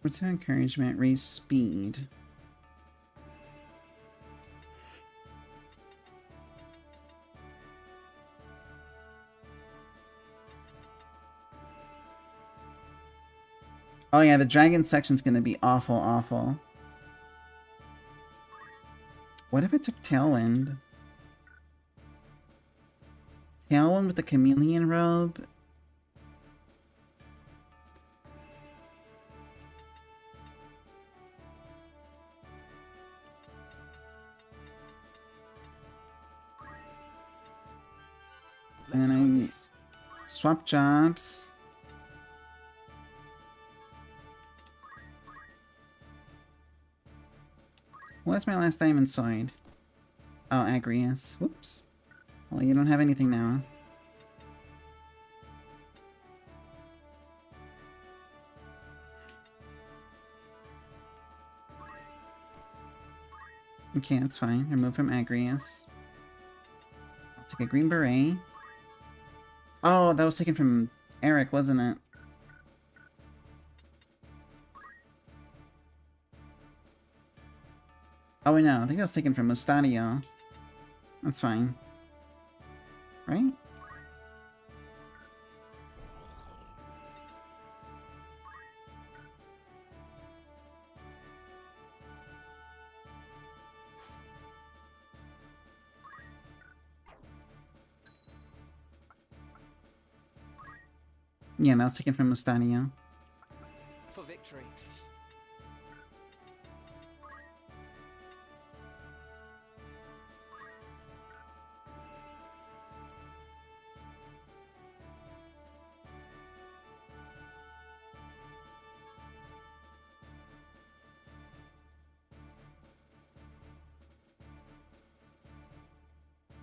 What's our encouragement? Raise speed. Oh yeah, the dragon section's gonna be awful, awful. What if I took Tailwind? Tailwind with the chameleon robe? And then I swap jobs. What's my last diamond sword? Oh, Agrius. Whoops. Well, you don't have anything now. Okay, that's fine. Remove from Agrius. I'll take a green beret. Oh, that was taken from Eric, wasn't it? Oh, wait, no. I think that was taken from Mustadio. That's fine. Right? Yeah, that was taken from Mustadio. For victory.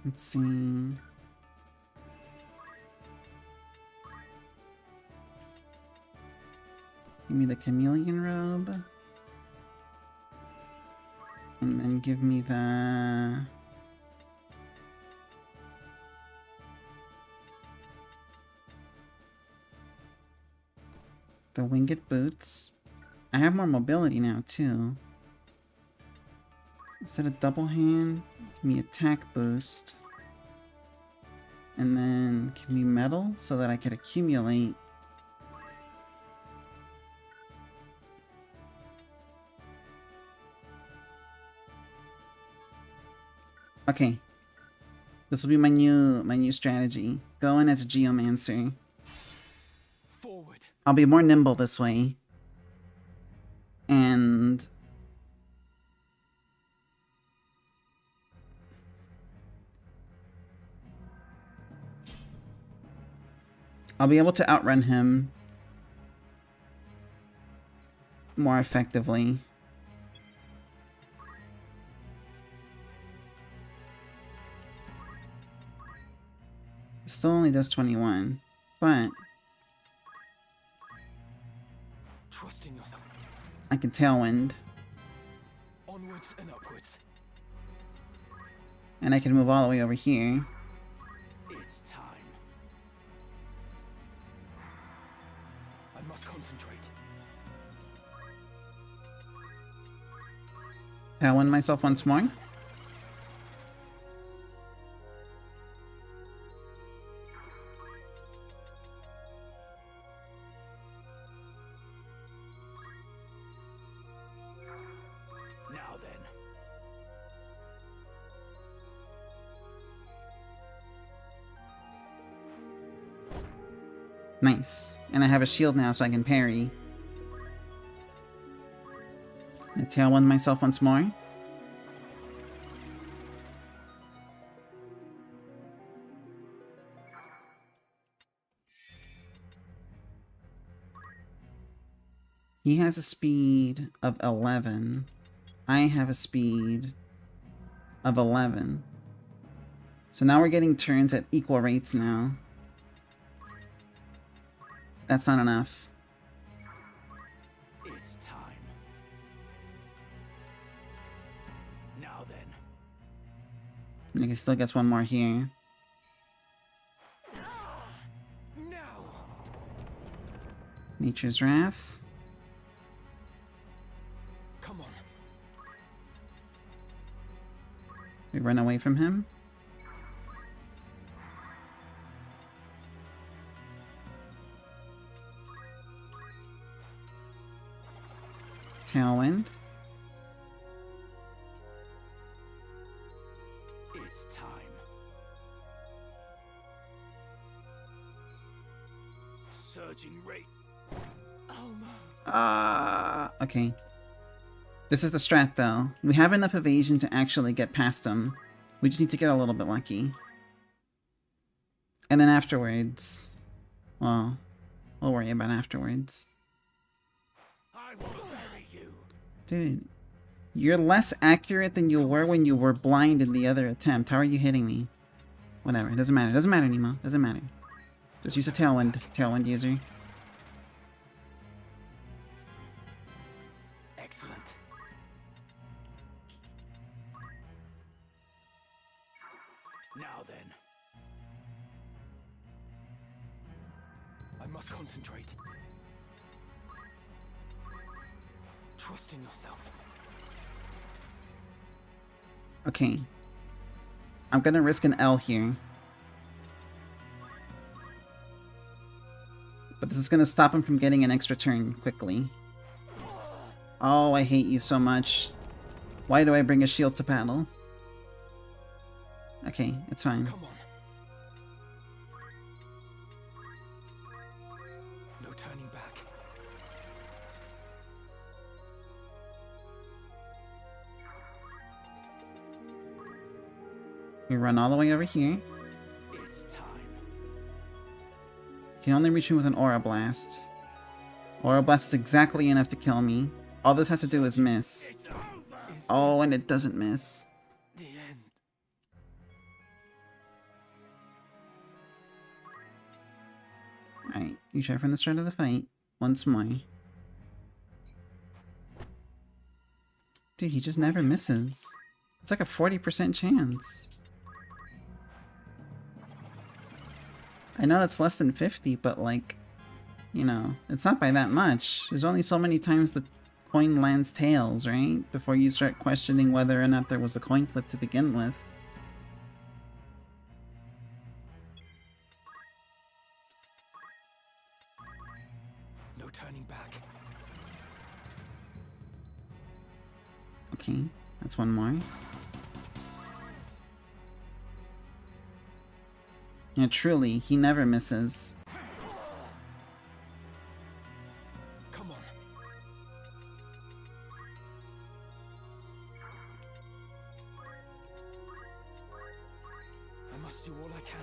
Let's see. Give me the chameleon robe. And then give me the... the winged boots. I have more mobility now, too. Instead of double hand, give me attack boost. And then give me metal so that I could accumulate. Okay. This will be my new strategy. Go in as a geomancer. Forward. I'll be more nimble this way. And I'll be able to outrun him more effectively. It still only does 21, but Trust in yourself. I can tailwind, Onwards and upwards. and I can move all the way over here. It's time. I must concentrate. Tailwind myself once more. Now then. Nice. And I have a shield now so I can parry. gonna tailwind myself once more. He has a speed of 11. I have a speed of 11. So now we're getting turns at equal rates now. That's not enough. It's time. Now then. He still gets one more here. Now! Nature's Wrath. Come on. We run away from him. Tailwind. It's time. Surging rate. Okay. This is the strat, though. We have enough evasion to actually get past him. We just need to get a little bit lucky. And then afterwards... Well, we'll worry about afterwards. I will bury you. Dude, you're less accurate than you were when you were blind in the other attempt. How are you hitting me? Whatever, it doesn't matter. It doesn't matter, Nemo. Doesn't matter. Just use a tailwind. Tailwind user. Excellent. Now then. I must concentrate. Trust in yourself. Okay. I'm gonna risk an L here. But this is gonna stop him from getting an extra turn quickly. Oh, I hate you so much. Why do I bring a shield to battle? Okay, it's fine. Come on. No turning back. We run all the way over here. It's time. You can only reach me with an Aura Blast. Aura Blast is exactly enough to kill me. All this has to do is miss. It's over. Oh, and it doesn't miss. The end. Alright, you try from the start of the fight. Once more. Dude, he just never misses. It's like a 40% chance. I know it's less than 50, but like, you know, it's not by that much. There's only so many times the coin lands tails, right? Before you start questioning whether or not there was a coin flip to begin with. No turning back. Okay, that's one more. Yeah, truly, he never misses. Come on. I must do all I can.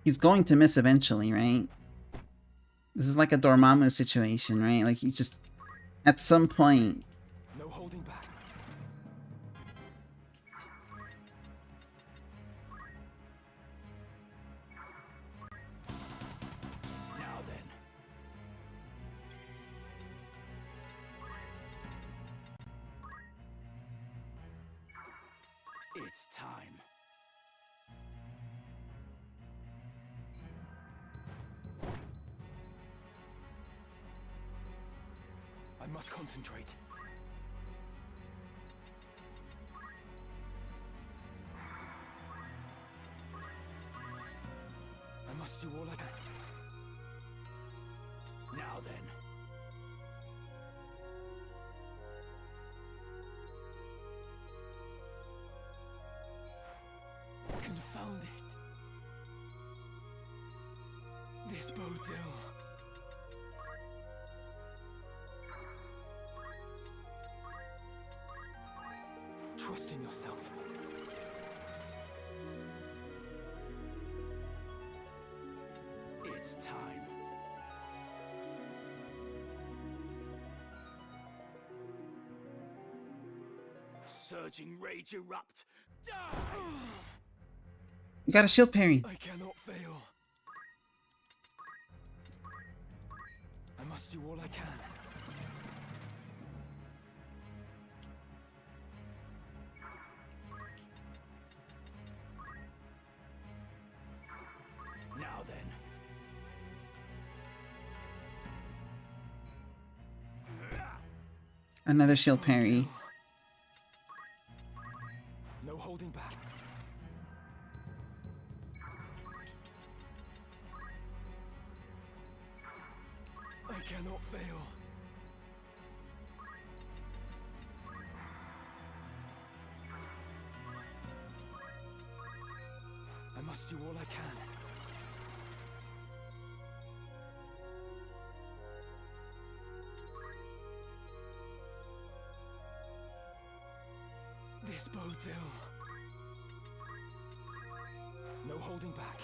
He's going to miss eventually, right? This is like a Dormammu situation, right? Like, he just... At some point... No holding back. Now then. It's time. I must concentrate. I must do all I can. Now then. found it. This bodes ill. Trust in yourself. It's time. Surging rage erupt. Die! You got a shield parry. I cannot fail. I must do all I can. Now then. Another shield parry. No holding back. I cannot fail. I must do all I can. This bodes ill. No holding back.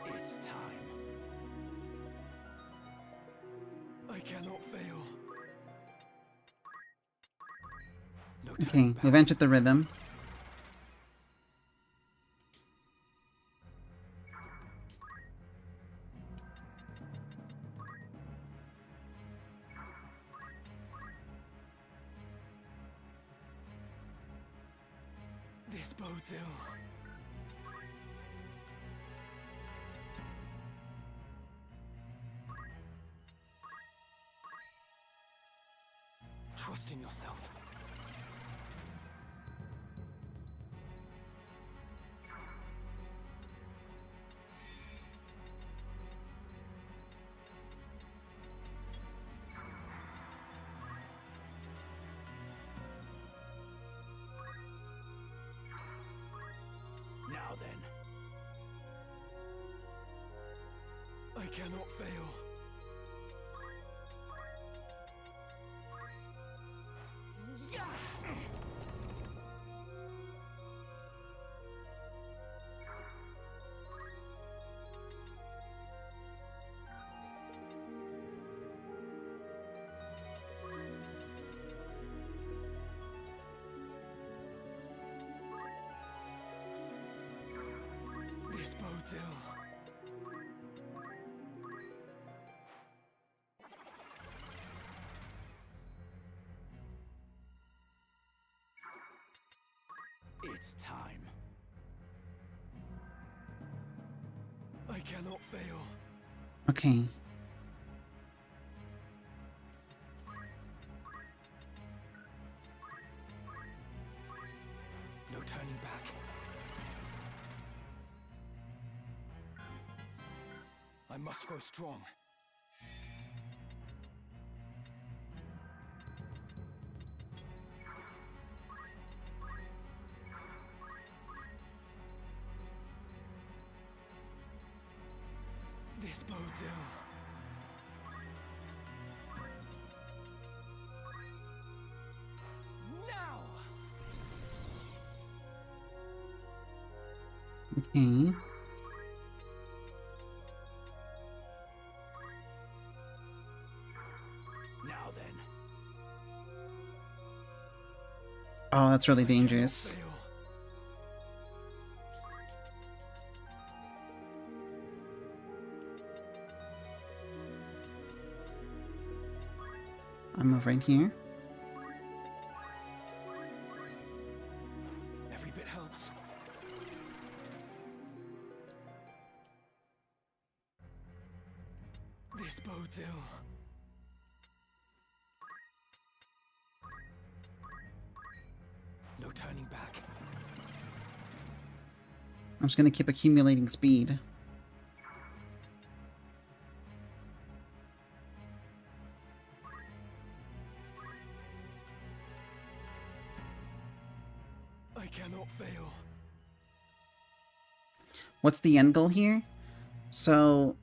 It's time. I cannot fail. No Okay, turning back. we've entered the rhythm. This bodes ill. Trust in yourself. Now then. I cannot fail. This bodes ill. It's time. I cannot fail. Okay. No turning back. I must grow strong. This bodes ill. Now! Okay. Now then. Oh, that's really I cannot dangerous. fail. I'll move right here. Every bit helps. This bodes ill. No turning back. I'm just gonna keep accumulating speed. I cannot fail. What's the end goal here? So,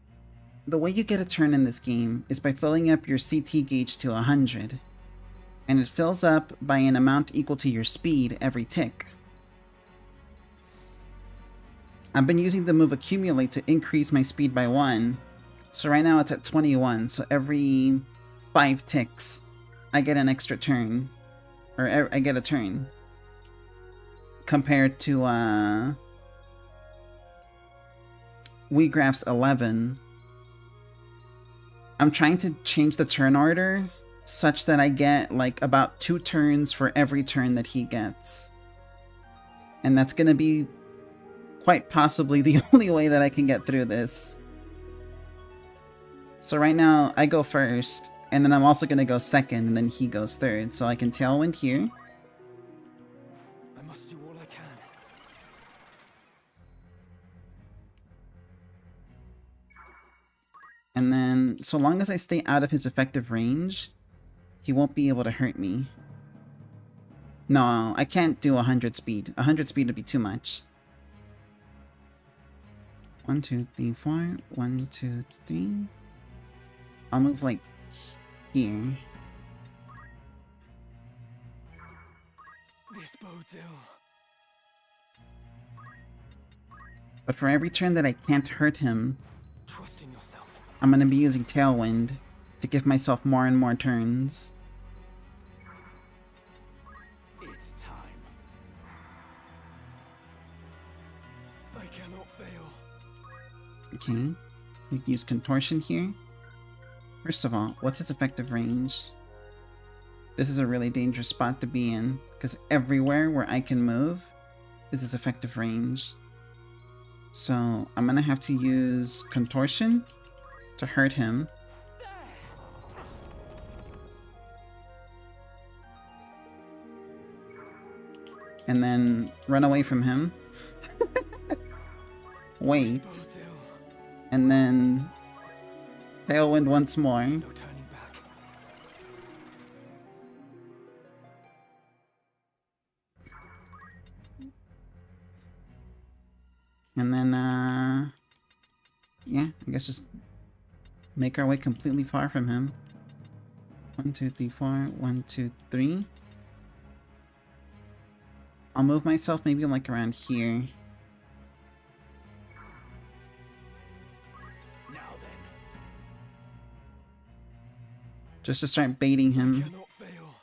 the way you get a turn in this game is by filling up your CT gauge to 100. And it fills up by an amount equal to your speed every tick. I've been using the move Accumulate to increase my speed by 1. So right now it's at 21, so every 5 ticks, I get an extra turn. Or I get a turn. Compared to, Wheatgraph's 11. I'm trying to change the turn order such that I get, like, about 2 turns for every turn that he gets. And that's gonna be quite possibly the only way that I can get through this. So right now, I go first, and then I'm also gonna go second, and then he goes third. So I can Tailwind here. I must do all I can. And then, so long as I stay out of his effective range, he won't be able to hurt me. No, I can't do 100 speed. 100 speed would be too much. 1, 2, 3, 4. 1, 2, 3. I'll move like here. This bodes ill. But for every turn that I can't hurt him, Trust in yourself. I'm gonna be using Tailwind to give myself more and more turns. It's time. I cannot fail. Okay, we can use Contortion here. First of all, what's his effective range? This is a really dangerous spot to be in, because everywhere where I can move is his effective range. So I'm gonna have to use Contortion to hurt him. And then run away from him. Wait. This bodes ill. And then Tailwind once more. No turning back. And then, yeah, I guess just make our way completely far from him. 1, 2, 3, 4. 1, 2, 3. I'll move myself maybe like around here. Now then. Just to start baiting him. Cannot fail.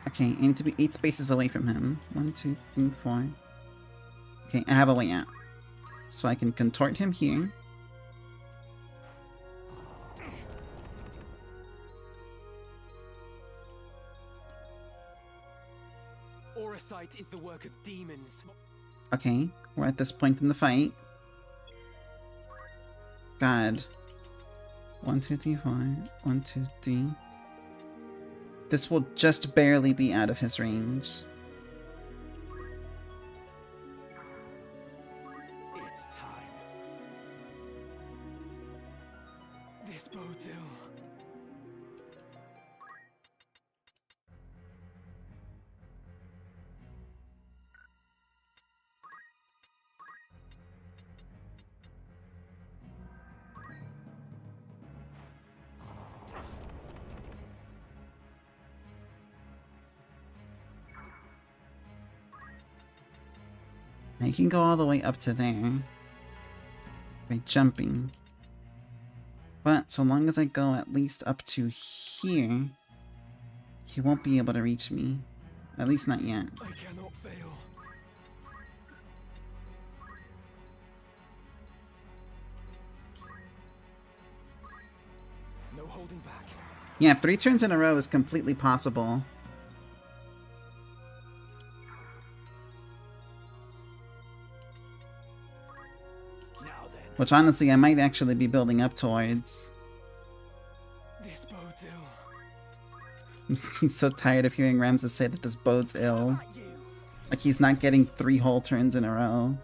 Okay, I need to be 8 spaces away from him. 1, 2, 3, 4. Okay, I have a way out. So I can contort him here. Auracite is the work of demons. Okay, we're at this point in the fight. God. 1, 2, 3, 4. 1, 2, 3. This will just barely be out of his range. It's time. This bodes ill. Now you can go all the way up to there by jumping. But so long as I go at least up to here, he won't be able to reach me. At least not yet. I cannot fail. No holding back. Yeah, 3 turns in a row is completely possible. Which honestly I might actually be building up towards. This bodes ill. I'm so tired of hearing Ramses say that this bodes ill. Like he's not getting 3 whole turns in a row.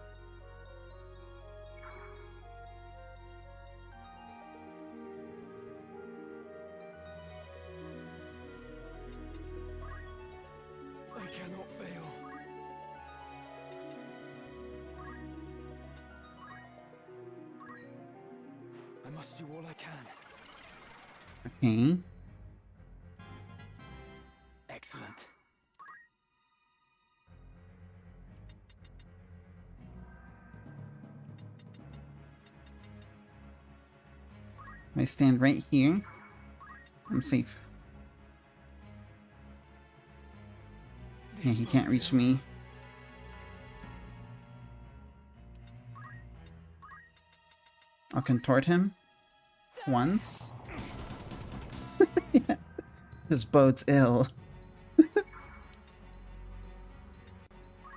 I cannot fail. I must do all I can. Okay. Excellent. I stand right here. I'm safe. Yeah, he can't reach me. I'll contort him. Once. Yeah. This bodes ill.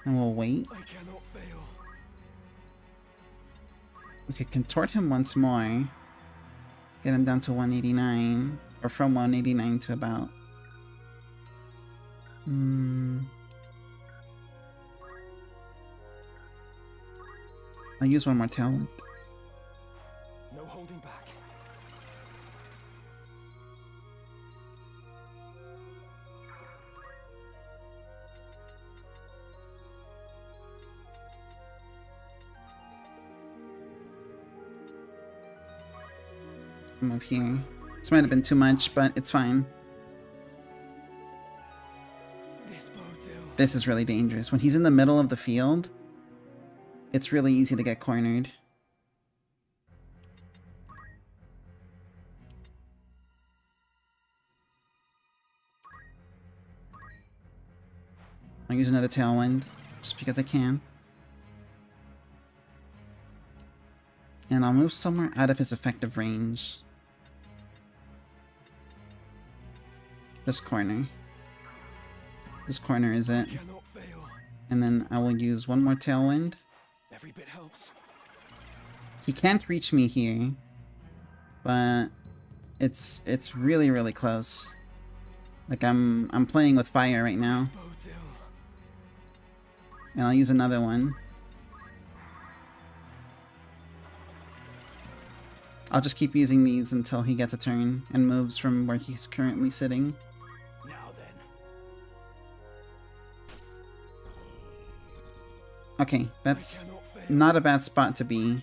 And we'll wait. I cannot fail. We could contort him once more. Get him down to 189. Or from 189 to about... I'll use one more talent. No holding back. Move here. This might have been too much, but it's fine. This bodes ill. This is really dangerous. When he's in the middle of the field, it's really easy to get cornered. I'll use another Tailwind, just because I can. And I'll move somewhere out of his effective range. This corner. This corner is it. Cannot fail. And then I will use one more Tailwind. Every bit helps. He can't reach me here, but it's really, really close. Like I'm playing with fire right now. This bodes ill. And I'll use another one. I'll just keep using these until he gets a turn and moves from where he's currently sitting. Now then. Okay, that's I cannot fail. not a bad spot to be.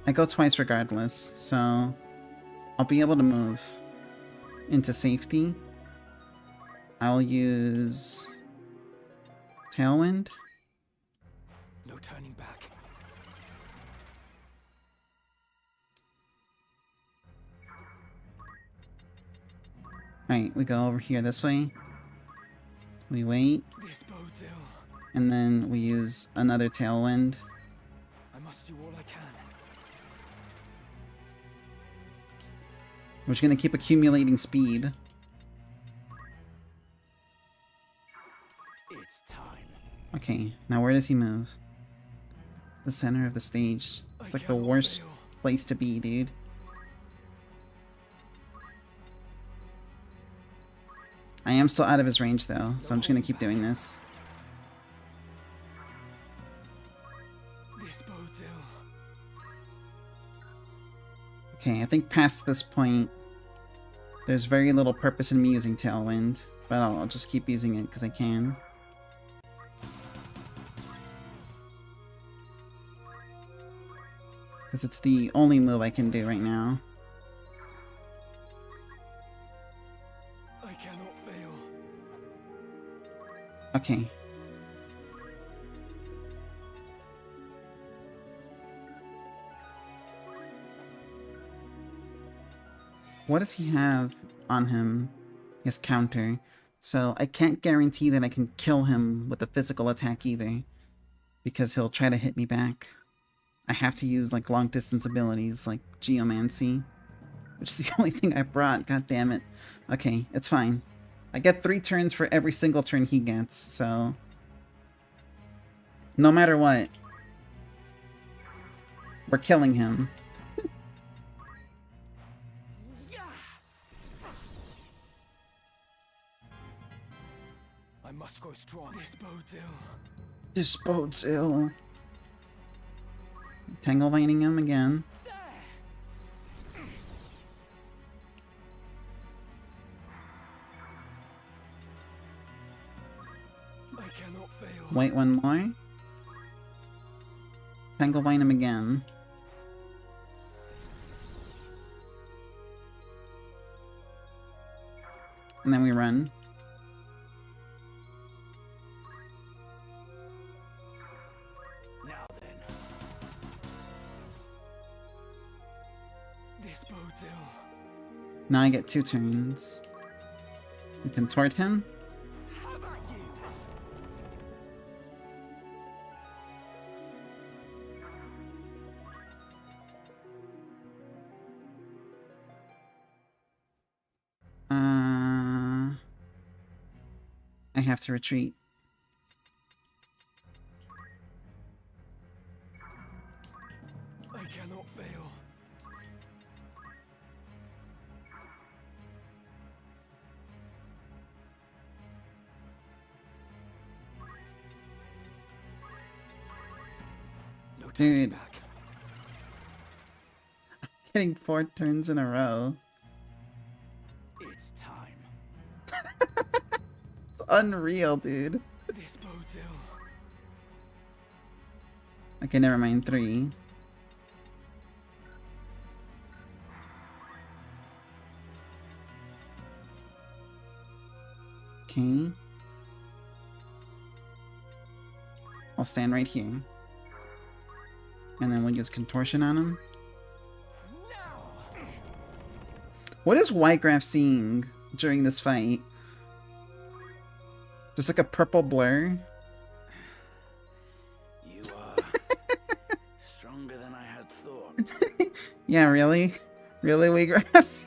I go twice regardless, so I'll be able to move into safety. I'll use Tailwind. No turning back. Alright, we go over here this way. We wait, This bodes ill. and then we use another Tailwind. I must do all I can. We're just gonna keep accumulating speed. It's time. Okay, now where does he move? The center of the stage. It's like the worst place to be, dude. I am still out of his range though, so I'm just gonna keep doing this. This bodes ill. Okay, I think past this point, there's very little purpose in me using Tailwind, but I'll just keep using it because I can. Because it's the only move I can do right now. I cannot fail. Okay. What does he have on him? His counter. So I can't guarantee that I can kill him with a physical attack either. Because he'll try to hit me back. I have to use like long distance abilities like Geomancy, which is the only thing I brought. God damn it. Okay, it's fine. I get 3 turns for every single turn he gets, so no matter what, we're killing him. I must grow strong. This bodes ill. This bodes ill. Tangle Vining him again. I cannot fail. Wait one more. Tangle Vine him again. And then we run. Now then. This bodes ill. Now I get 2 turns. We contort him. Have at you. I have to retreat. I cannot fail. No turning Dude. back. Getting 4 turns in a row. It's time. It's unreal, dude. This bodes ill. Okay, never mind. 3. Okay. I'll stand right here. And then we'll use contortion on him. What is Whitegraph seeing during this fight? Just like a purple blur? You are stronger than I had thought. Yeah, really? Really, Whitegraph?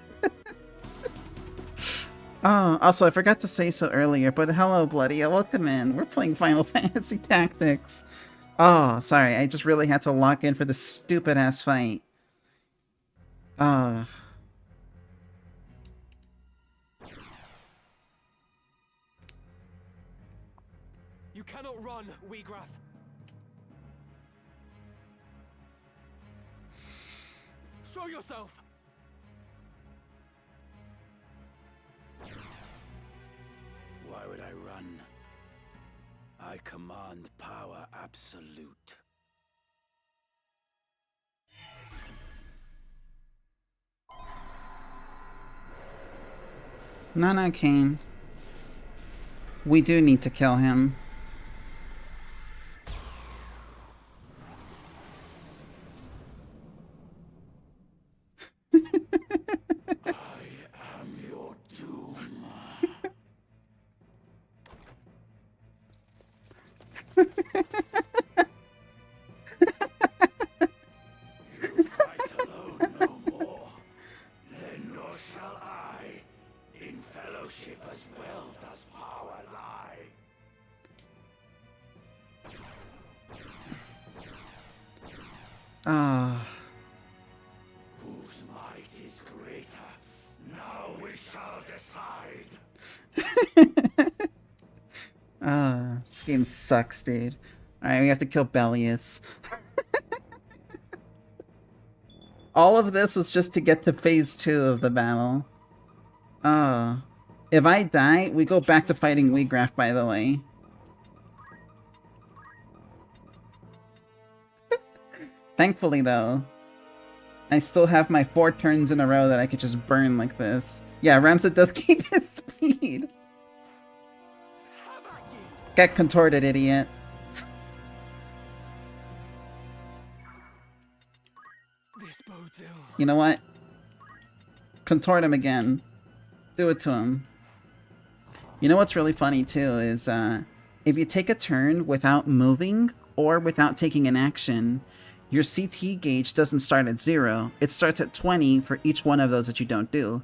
Oh, also, I forgot to say so earlier, but hello, Bloody. Welcome in. We're playing Final Fantasy Tactics. Oh, sorry. I just really had to lock in for this stupid-ass fight. You cannot run, Wheagraff. Show yourself. Why would I run? I command power absolute. No, Kane. We do need to kill him. I am your doom. You fight alone no more. Then nor shall I. In fellowship as well does power lie. Whose might is greater? Now we shall decide. This game sucks, dude. Alright, we have to kill Bellius. All of this was just to get to phase 2 of the battle. If I die, we go back to fighting Wheagraff, by the way. Thankfully, though, I still have my 4 turns in a row that I could just burn like this. Yeah, Ramset does keep his speed. Get contorted, idiot. This bodes ill. You know what? Contort him again. Do it to him. You know what's really funny, too, is if you take a turn without moving or without taking an action, your CT gauge doesn't start at 0. It starts at 20 for each one of those that you don't do.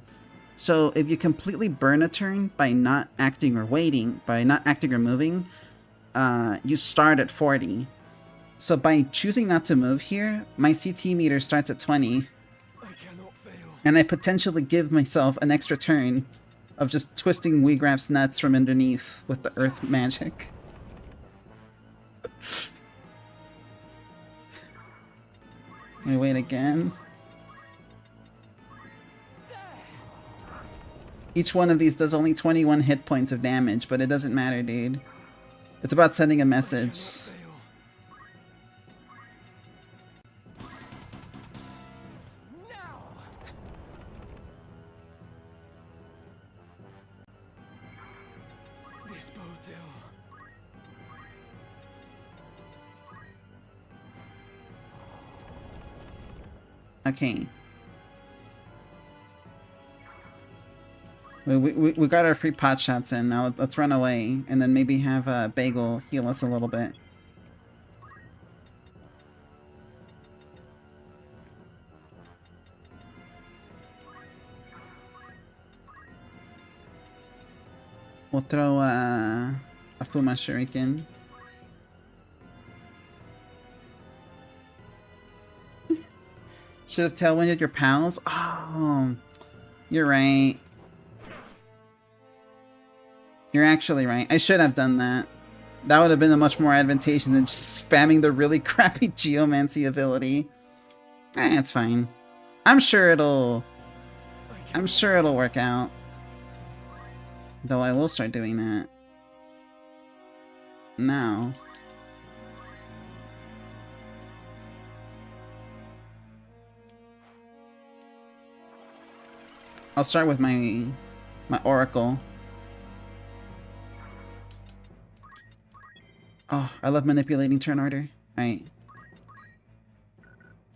So if you completely burn a turn by not acting or waiting, by not acting or moving, you start at 40. So by choosing not to move here, my CT meter starts at 20. And I potentially give myself an extra turn of just twisting Wheatgraph's nuts from underneath with the earth magic. Let me wait again. Each one of these does only 21 hit points of damage, but it doesn't matter, dude. It's about sending a message. Okay. We got our free pot shots in. Now let's run away and then maybe have Bagel heal us a little bit. We'll throw a Fuma Shuriken. Should have tailwinded your pals? Oh, you're right. You're actually right. I should have done that. That would have been a much more advantageous than just spamming the really crappy Geomancy ability. It's fine. I'm sure it'll work out. Though I will start doing that now. I'll start with my Oracle. Oh, I love manipulating turn order. Alright.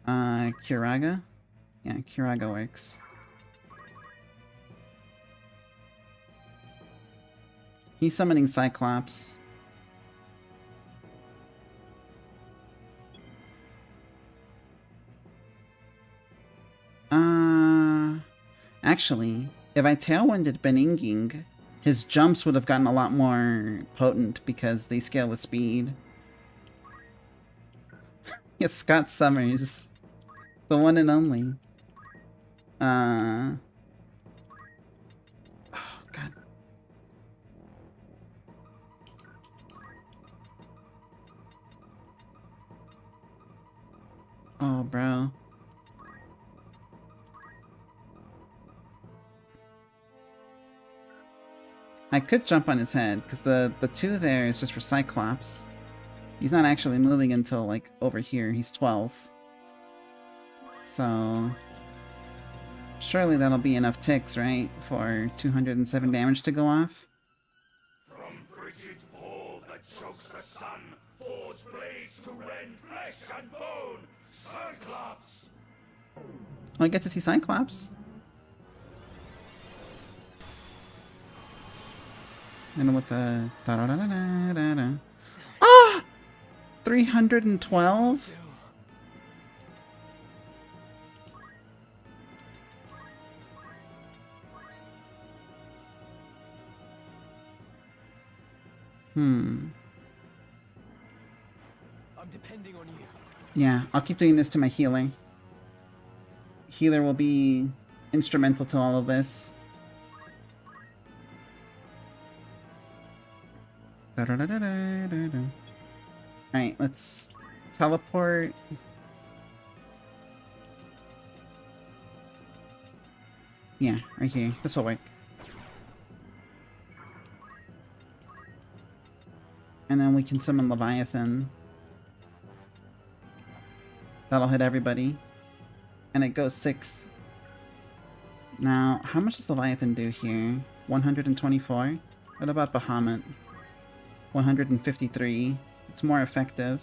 Curaga? Yeah, Curaga works. He's summoning Cyclops. Actually, if I tailwinded Beninging, his jumps would have gotten a lot more potent because they scale with speed. Yes, Scott Summers. The one and only. Oh, God. Oh, bro. I could jump on his head, because the 2 there is just for Cyclops. He's not actually moving until, like, over here. He's 12th. So... surely that'll be enough ticks, right? For 207 damage to go off? From frigid ball that chokes the sun, forge blades to rend flesh and bone, Cyclops! Oh, I get to see Cyclops. And with the... Ah! 312? I'm depending on you. Yeah, I'll keep doing this to my healer. Healer will be instrumental to all of this. Alright, let's teleport. Yeah, right here. This will work. And then we can summon Leviathan. That'll hit everybody. And it goes 6. Now, how much does Leviathan do here? 124? What about Bahamut? 153. It's more effective.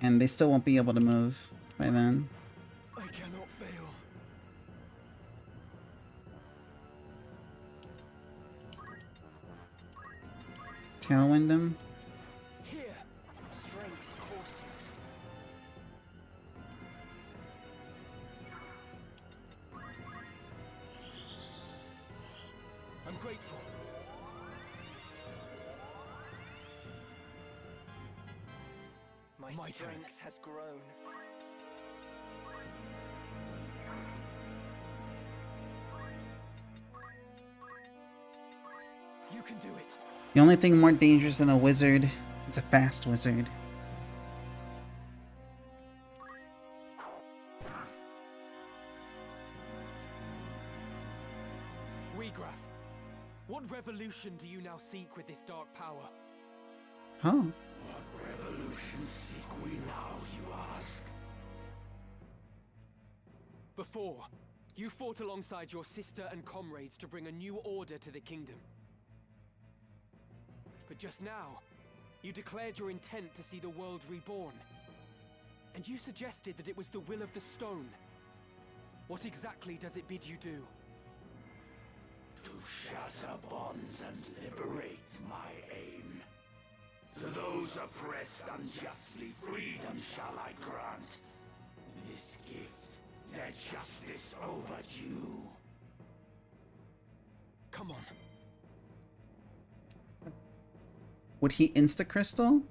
And they still won't be able to move by then. I cannot fail. Tailwind him. Here, strength courses. grateful. My strength has grown. You can do it. The only thing more dangerous than a wizard is a fast wizard. Regraph, what revolution do you now seek with this dark power? Oh. What revolution seek we now, you ask? Before, you fought alongside your sister and comrades to bring a new order to the kingdom. But just now, you declared your intent to see the world reborn. And you suggested that it was the will of the stone. What exactly does it bid you do? To shatter bonds and liberate my aim. To those oppressed unjustly, freedom shall I grant. This gift, their justice overdue. Come on. Would he insta-crystal?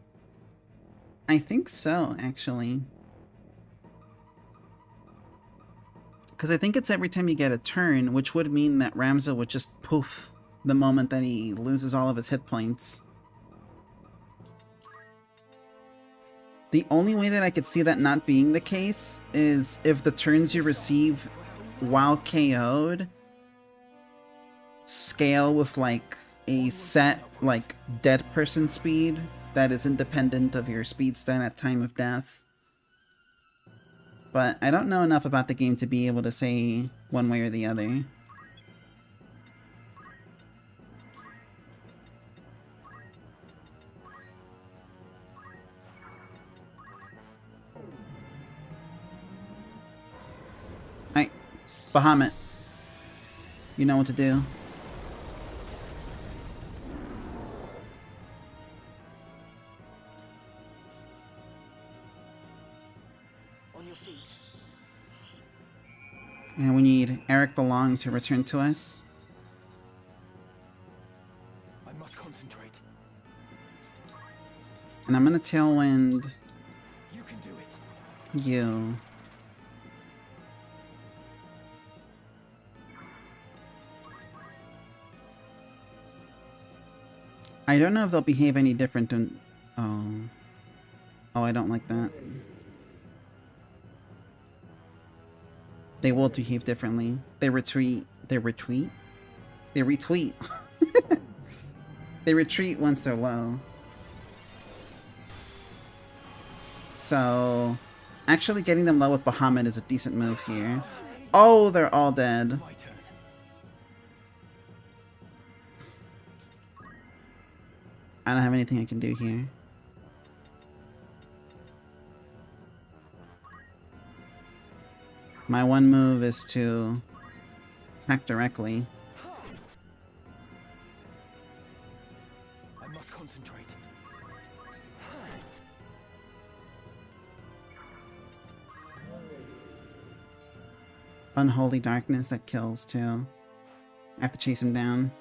I think so, actually. Because I think it's every time you get a turn, which would mean that Ramza would just poof the moment that he loses all of his hit points. The only way that I could see that not being the case is if the turns you receive while KO'd scale with like a set like dead person speed that is independent of your speed stat at time of death. But I don't know enough about the game to be able to say one way or the other. Alright, Bahamut. You know what to do. And we need Eric the Long to return to us. I must concentrate. And I'm gonna Tailwind You can do it. you. I don't know if they'll behave any different than... Oh. Oh, I don't like that. They will behave differently. They retreat. They retweet? They retweet. They retreat once they're low. So, actually getting them low with Bahamut is a decent move here. Oh, they're all dead. My turn. I don't have anything I can do here. My one move is to attack directly. I must concentrate. Unholy Darkness that kills too. I have to chase him down.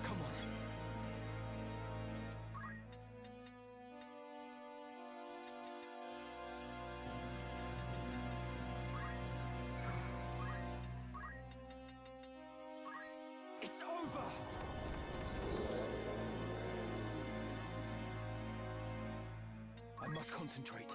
Come on. It's over. I must concentrate.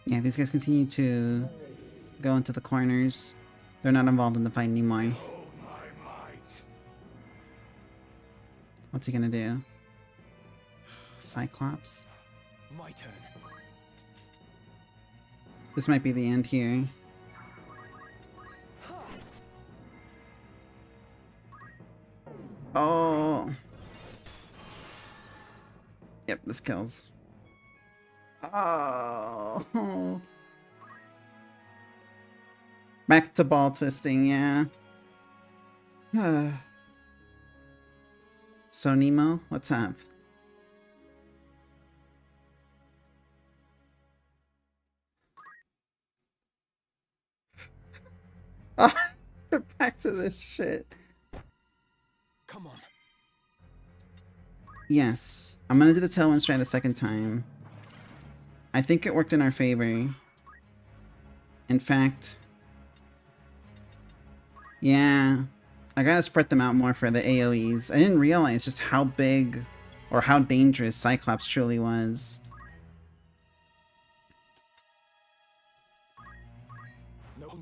Yeah, these guys continue to go into the corners. They're not involved in the fight anymore. Oh, my might. What's he gonna do? Cyclops? My turn. This might be the end here. Oh. Yep, this kills. Oh. Back to ball twisting, yeah. So, Nemo, what's up? Back to this shit. Come on. Yes. I'm gonna do the Tailwind Strand a second time. I think it worked in our favor. In fact... Yeah. I gotta spread them out more for the AoEs. I didn't realize just how big or how dangerous Cyclops truly was. No.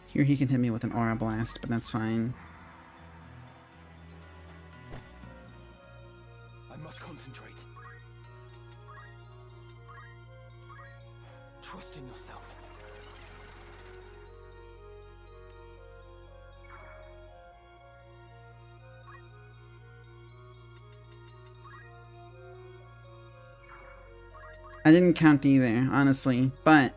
Here he can hit me with an Aura Blast, but that's fine. I must concentrate. Trust in yourself. I didn't count either, honestly, but...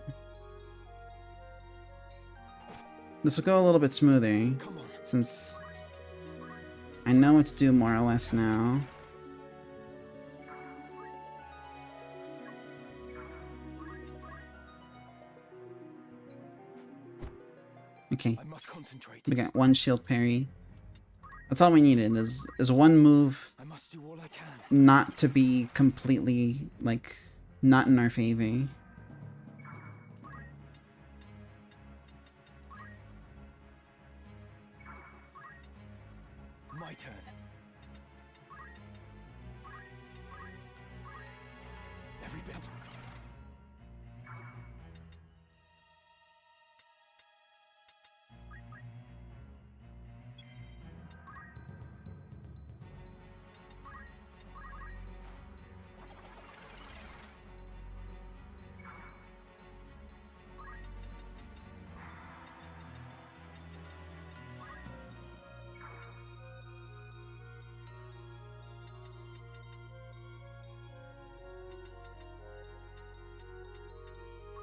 This will go a little bit smoother, since I know what to do more or less now. Okay, I must concentrate. we got one shield parry. That's all we needed, is one move I must do all I can. not to be completely, like, not in our favor. My turn. Every bit.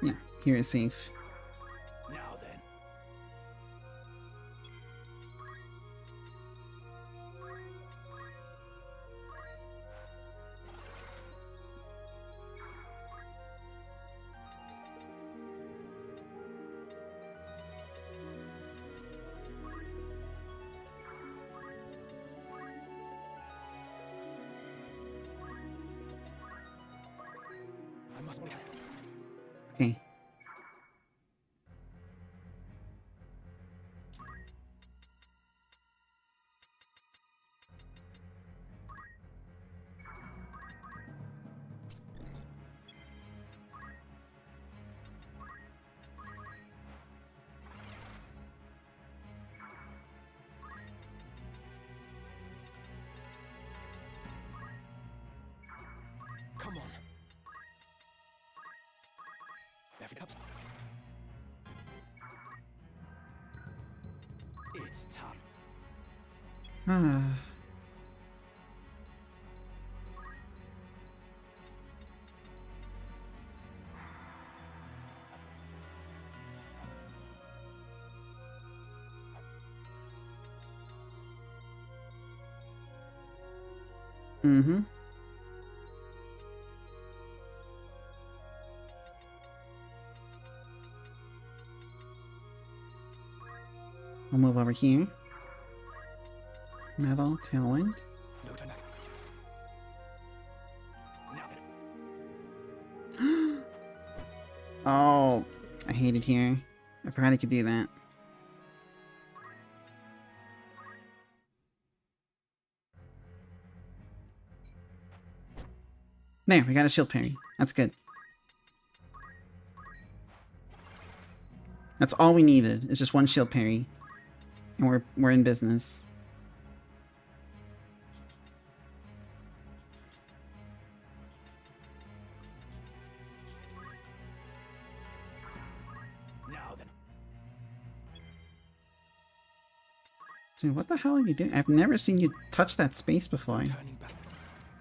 Yeah, here is safe. Now then. I must. Okay. Come on. Every up. It's time. Ah. Mm-hmm. I'll move over here. Metal, Tailwind. No turn back. Now then. Oh, I hate it here. I forgot I could do that. There, we got a shield parry. That's good. That's all we needed. It's just one shield parry. And we're in business. Now then. Dude, what the hell are you doing? I've never seen you touch that space before. Turning back.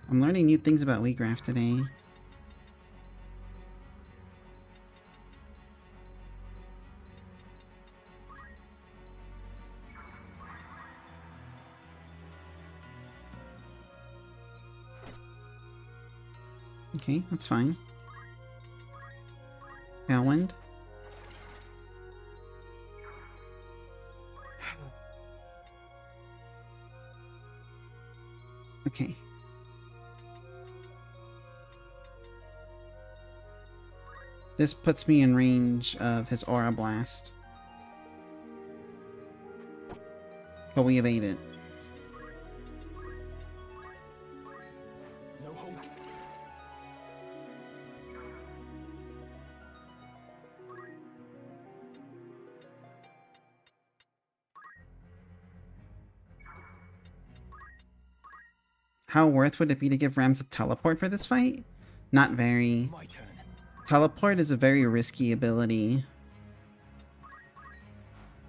I'm learning new things about Wheatgraph today. Okay, that's fine. Tailwind. Okay. This puts me in range of his Aura Blast. But we evade it. No hold. How worth would it be to give Rams a teleport for this fight? Not very. My turn. Teleport is a very risky ability.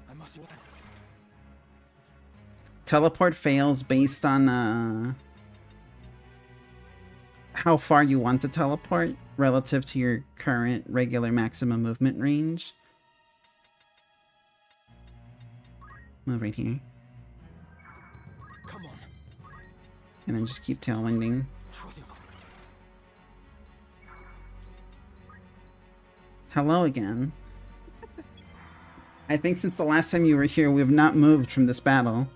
I must. Teleport fails based on how far you want to teleport relative to your current regular maximum movement range. Move right here. Come on. And then just keep tailwinding. Trust yourself. Hello again. I think since the last time you were here, we have not moved from this battle.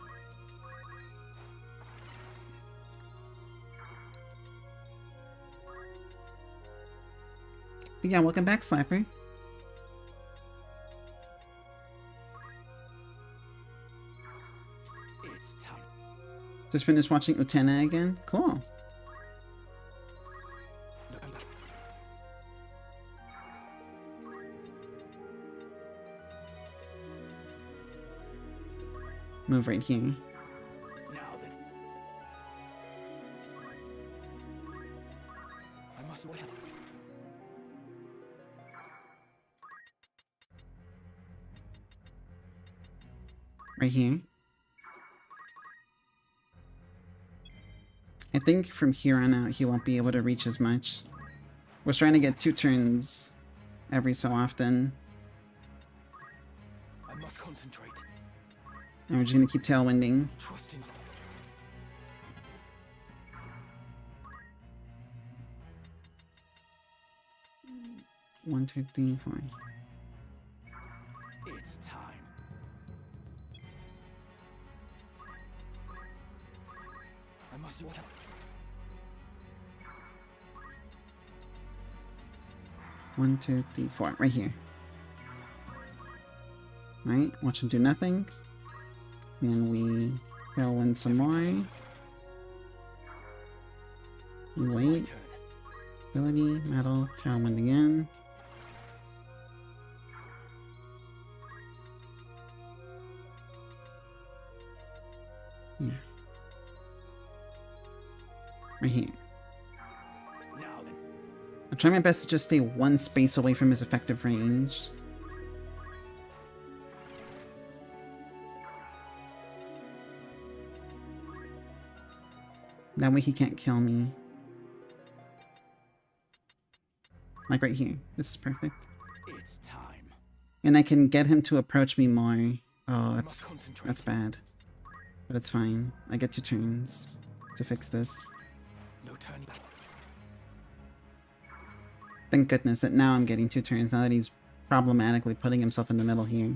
But yeah, welcome back, Slapper. It's time. Just finished watching Utena again? Cool. Look back. Move right here. Now then. I must wait. Right here. I think from here on out he won't be able to reach as much. We're trying to get 2 turns every so often. I must concentrate. And we're just gonna keep tailwinding. Trust in. 1, 2, 3, 4. It's time. I must wait. 1, 2, 3, 4. Right here. Right? Watch him do nothing. And then we tailwind some more. We My wait. turn. Ability, metal, tailwind again. Yeah. Right here. Now then. I'll try my best to just stay 1 space away from his effective range. That way he can't kill me. Like right here. This is perfect. It's time. And I can get him to approach me more. Oh, I that's must concentrate. that's bad. But it's fine. I get 2 turns to fix this. No turning back. Thank goodness that now I'm getting 2 turns, now that he's problematically putting himself in the middle here.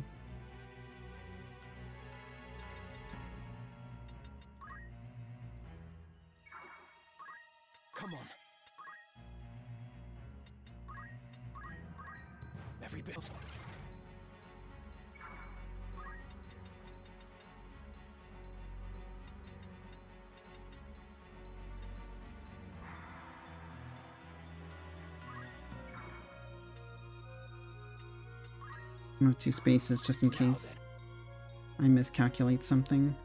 Come on. Every bit. Move 2 spaces just in case I miscalculate something.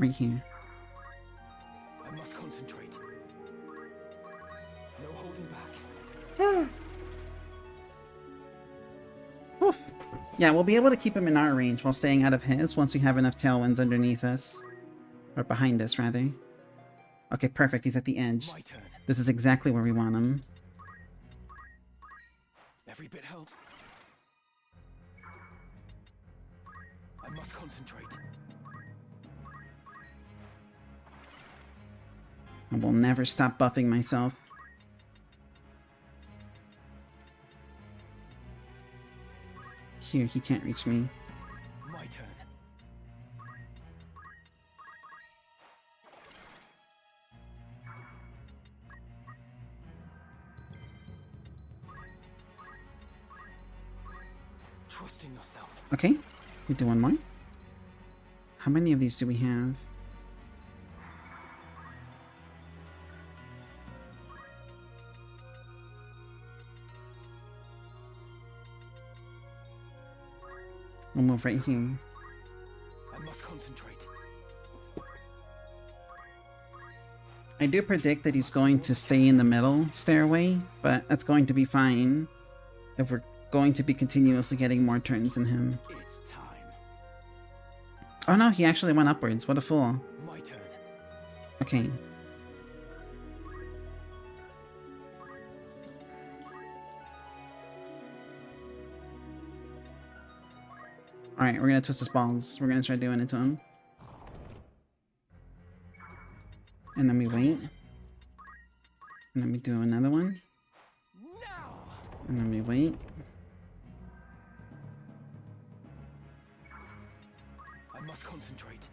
Right here. I must concentrate. No holding back. Oof. Yeah, we'll be able to keep him in our range while staying out of his once we have enough tailwinds underneath us. Or behind us, rather. Okay, perfect. He's at the edge. My turn. This is exactly where we want him. Every bit helps. I must concentrate. I will never stop buffing myself. Here, he can't reach me. My turn. Trust in yourself. Okay, we do one more. How many of these do we have? We'll move right here. I must concentrate. I do predict that he's going to stay in the middle stairway, but that's going to be fine if we're going to be continuously getting more turns than him. It's time. Oh no, he actually went upwards. What a fool. My turn. Okay. Alright, we're gonna twist his balls. We're gonna try doing it to him. And then we wait. And then we do another one. Now. And then we wait. I must concentrate.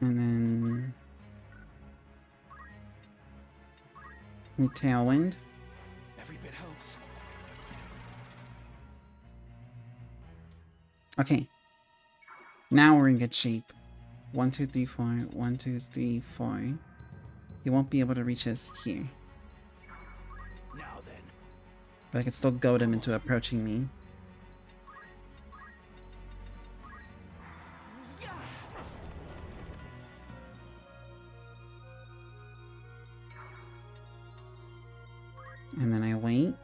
And then we tailwind. Every bit helps. Okay. Now we're in good shape. 1, 2, 3, 4. 1, 2, 3, 4. He won't be able to reach us here. Now then. But I could still goad him into approaching me. And then I wait.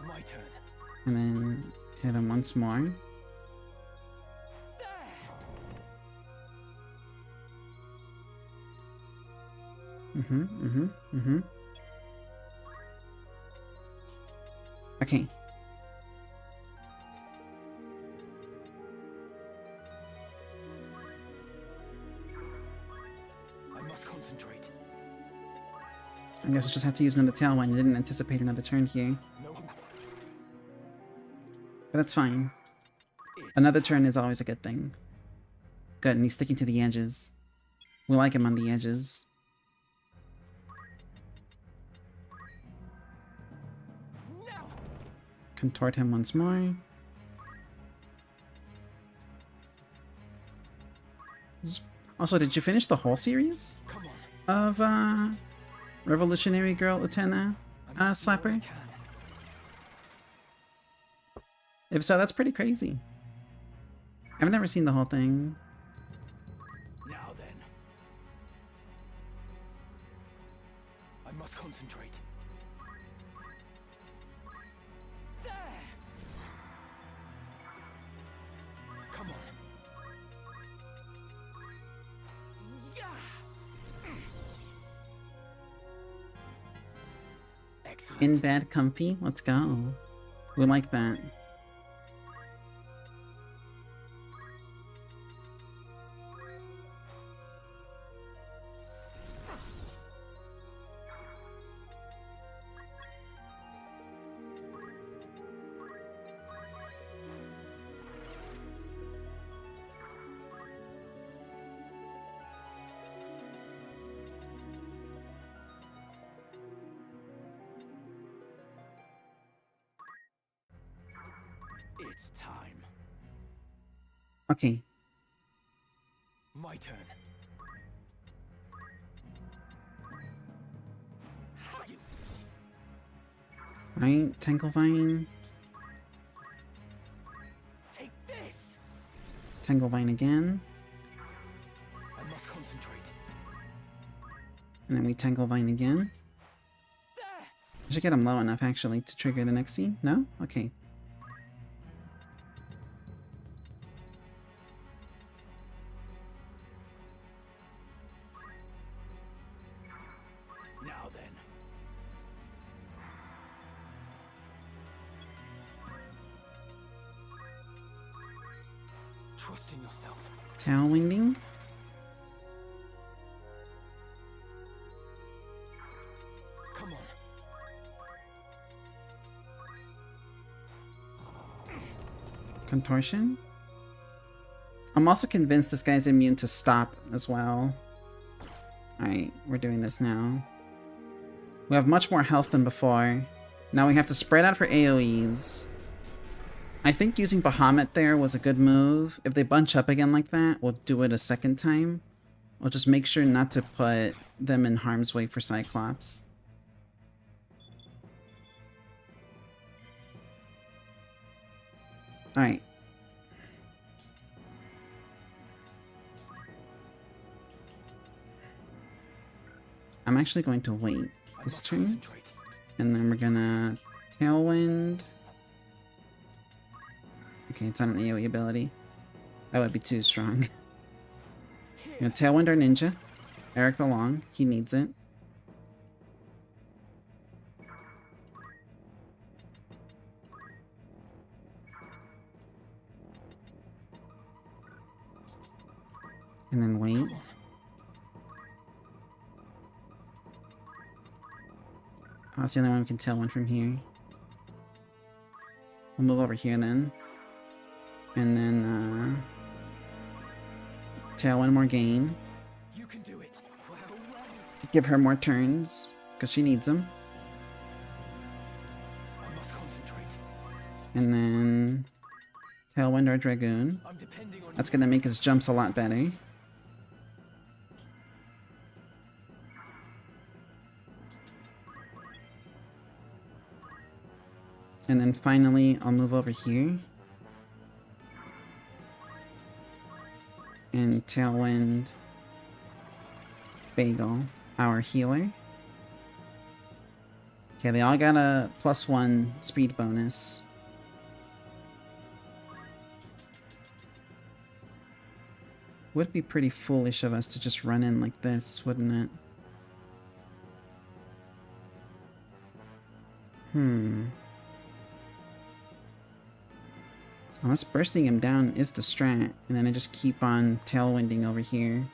My turn. And then hit him once more. Okay. I must concentrate. I guess we'll just have to use another tailwind. I didn't anticipate another turn here. No. But that's fine. Another turn is always a good thing. Good, and he's sticking to the edges. We like him on the edges. Now. Contort him once more. Also, did you finish the whole series Come on. of Revolutionary Girl Utena I must do what I Slapper? can. If so, that's pretty crazy. I've never seen the whole thing. Now then. I must concentrate. There. Come on. Excellent. In bed, comfy. Let's go. We like that. It's time. Okay. My turn. Right, Tanglevine. Take this. Tanglevine again. must concentrate. And then we Tangle Vine again. I should get him low enough actually to trigger the next scene. No? Okay. Now then. Trust in yourself. Tailwinding. Come on. Contortion. I'm also convinced this guy's immune to stop as well. Alright, we're doing this now. We have much more health than before. Now we have to spread out for AoEs. I think using Bahamut there was a good move. If they bunch up again like that, we'll do it a second time. We'll just make sure not to put them in harm's way for Cyclops. Alright. I'm actually going to wait this turn. And then we're gonna Tailwind. Okay, it's not an AoE ability. That would be too strong. You know, Tailwind our ninja. Eric the Long. He needs it. And then wait. Oh, that's the only one we can Tailwind from here. We'll move over here then. And then, Tailwind Morgaine. You can do it. To give her more turns, because she needs them. I must concentrate. And then Tailwind our Dragoon. I'm depending on That's gonna make his jumps a lot better. And then finally, I'll move over here. And Tailwind Bagel, our healer. Okay, they all got a +1 speed bonus. Would be pretty foolish of us to just run in like this, wouldn't it? Unless bursting him down is the strat, and then I just keep on tailwinding over here.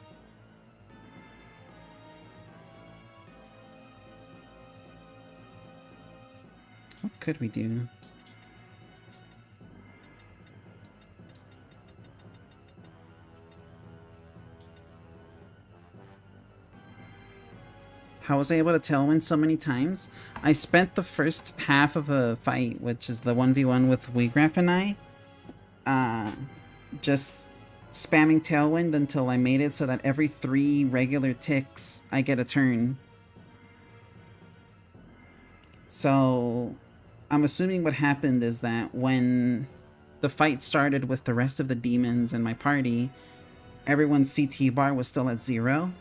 What could we do? How was I able to tailwind so many times? I spent the first half of a fight, which is the 1v1 with Weegraf and I, just spamming Tailwind until I made it so that every 3 regular ticks, I get a turn. So, I'm assuming what happened is that when the fight started with the rest of the demons in my party, everyone's CT bar was still at 0.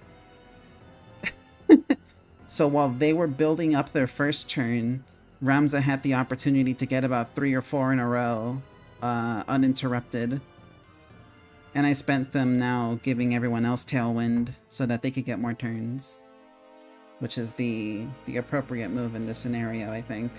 So while they were building up their first turn, Ramza had the opportunity to get about 3 or 4 in a row, uninterrupted. And I spent them now giving everyone else Tailwind so that they could get more turns. Which is the appropriate move in this scenario, I think.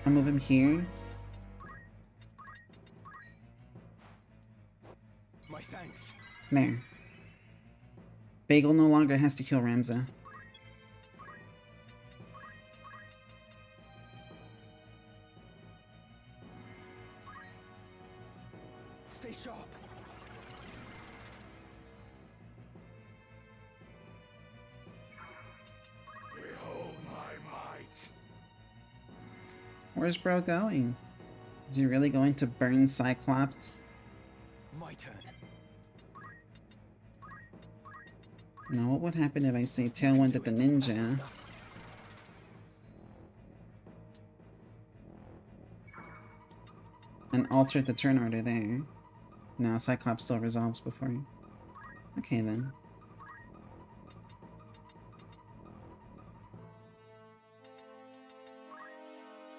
I'll move him here. My thanks. There. Bagel no longer has to kill Ramza. Stay sharp. Behold my might. Where's bro going? Is he really going to burn Cyclops? My turn. Now, what would happen if I say Tailwind at the ninja? And alter the turn order there. No, Cyclops still resolves before you. Okay then.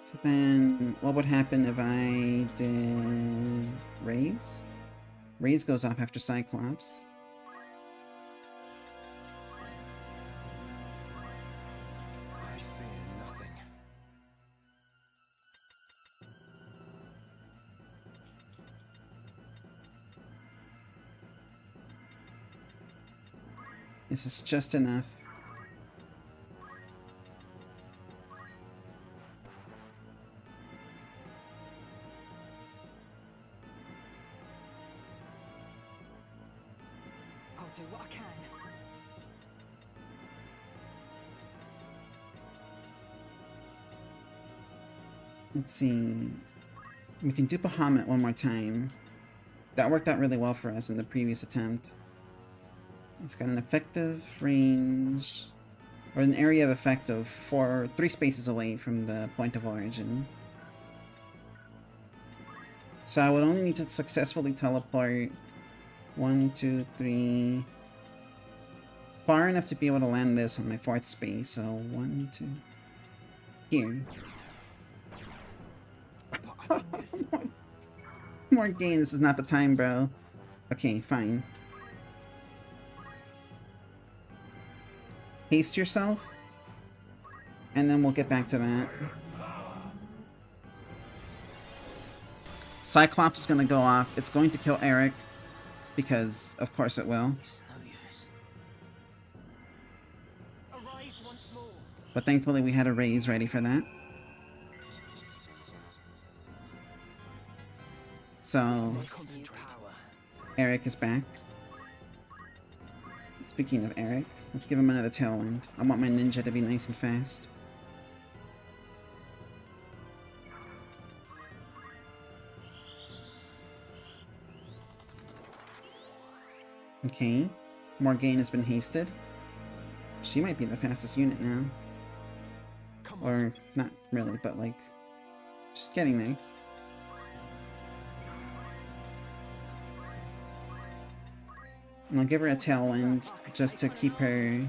So then, what would happen if I did Raise? Raise goes off after Cyclops. I fear nothing. This is just enough. I'll do what I can. Let's see. We can do Bahamut one more time. That worked out really well for us in the previous attempt. It's got an effective range, or an area of effect of 3 spaces away from the point of origin. So I would only need to successfully teleport 1, 2, 3, far enough to be able to land this on my 4th space. So 1, 2, here. Morgane, this is not the time, bro. Okay, fine. Haste yourself, and then we'll get back to that. Cyclops is going to go off. It's going to kill Eric, because of course it will. It's no use. Arise once more. But thankfully we had a raise ready for that. So, Must concentrate. Eric is back. Speaking of Eric, let's give him another Tailwind. I want my ninja to be nice and fast. Okay, Morgane has been hasted. She might be the fastest unit now. Come on. Or, not really, but like, she's getting there. And I'll give her a Tailwind just to keep her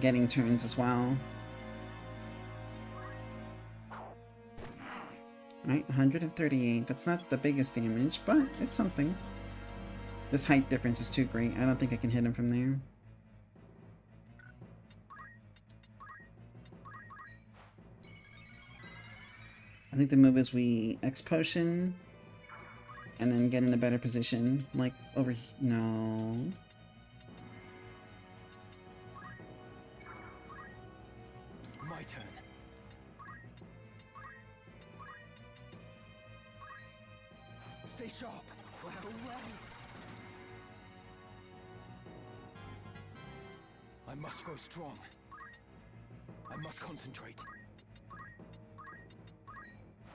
getting turns as well. Alright, 138. That's not the biggest damage, but it's something. This height difference is too great. I don't think I can hit him from there. I think the move is we X-Potion, and then get in a better position, like over here. No. My turn. Stay sharp. Well, well. I must grow strong. I must concentrate.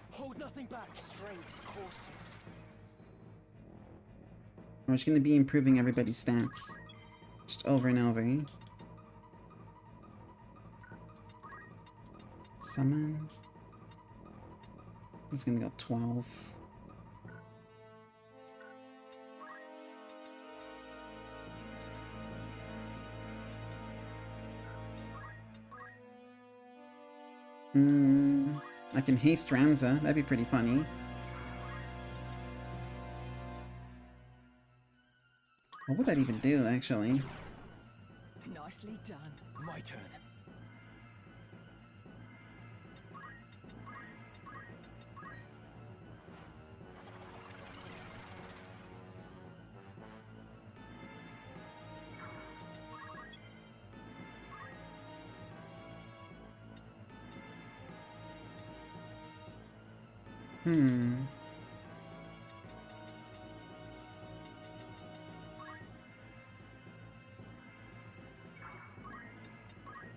Hold nothing back. Strength courses. I'm just gonna be improving everybody's stats. Just over and over. Summon. He's gonna go 12. I can haste Ramza. That'd be pretty funny. What would that even do, actually? Nicely done. My turn.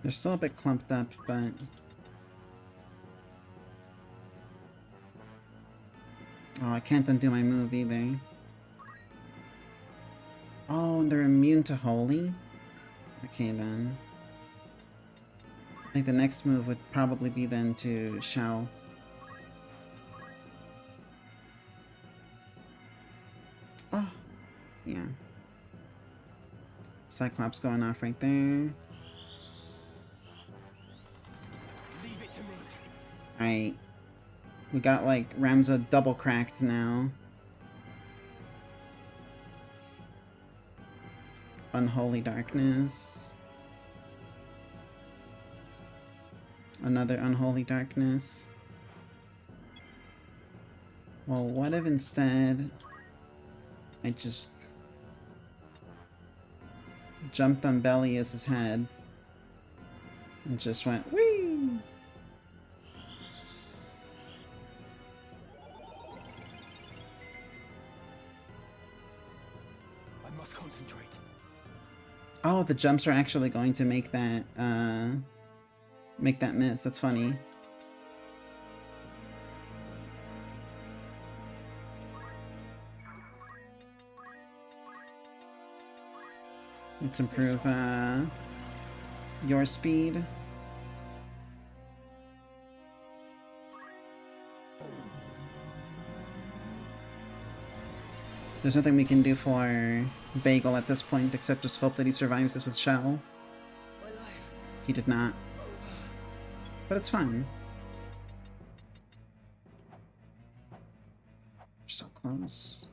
They're still a bit clumped up, but Oh, I can't undo my move either. Oh, they're immune to holy? Okay then. I think the next move would probably be then to Shao. Oh, yeah. Cyclops going off right there. Leave it to me. Alright. We got like Ramza double cracked now. Unholy Darkness. Another Unholy Darkness. Well, what if instead I just jumped on Belius's head and just went whee? I must concentrate. Oh, the jumps are actually going to make that miss. That's funny. Let's improve your speed. There's nothing we can do for Bagel at this point except just hope that he survives this with Shao. He did not. But it's fine. So close.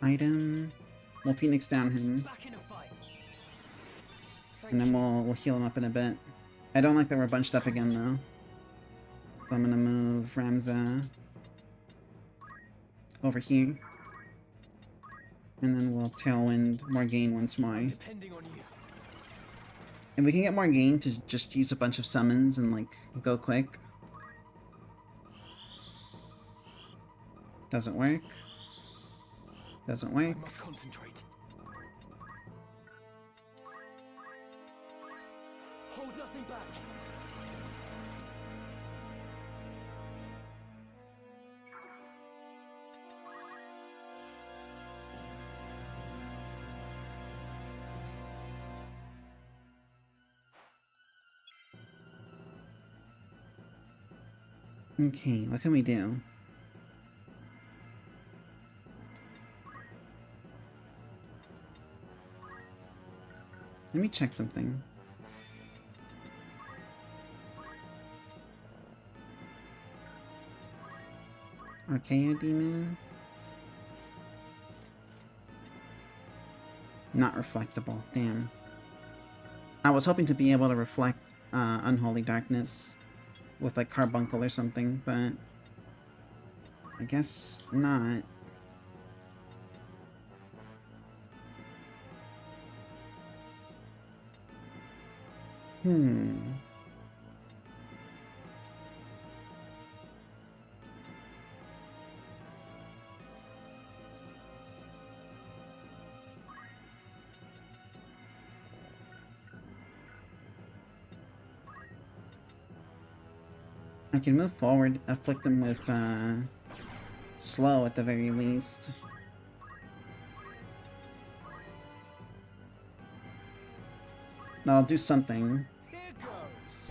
Item. We'll Phoenix down him. Back in a fight. And then we'll heal him up in a bit. I don't like that we're bunched up again though. So I'm gonna move Ramza over here. And then we'll Tailwind Morgaine once more. Depending on you. And we can get Morgaine to just use a bunch of summons and like go quick. Doesn't work. Doesn't I work. must concentrate. Hold nothing back. Okay, what can we do? Let me check something. Archaea Demon. Not reflectable, damn. I was hoping to be able to reflect Unholy Darkness with like Carbuncle or something, but I guess not. I can move forward, afflict them with slow at the very least. I'll do something. Here goes.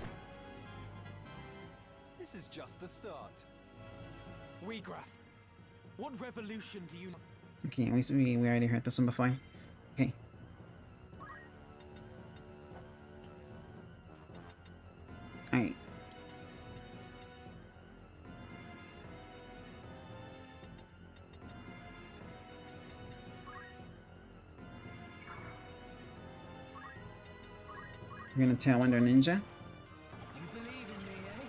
This is just the start. Weegraf, what revolution do you... Okay, we already heard this one before. Okay. Alright. We're gonna Tailwind our ninja. You believe in me, eh?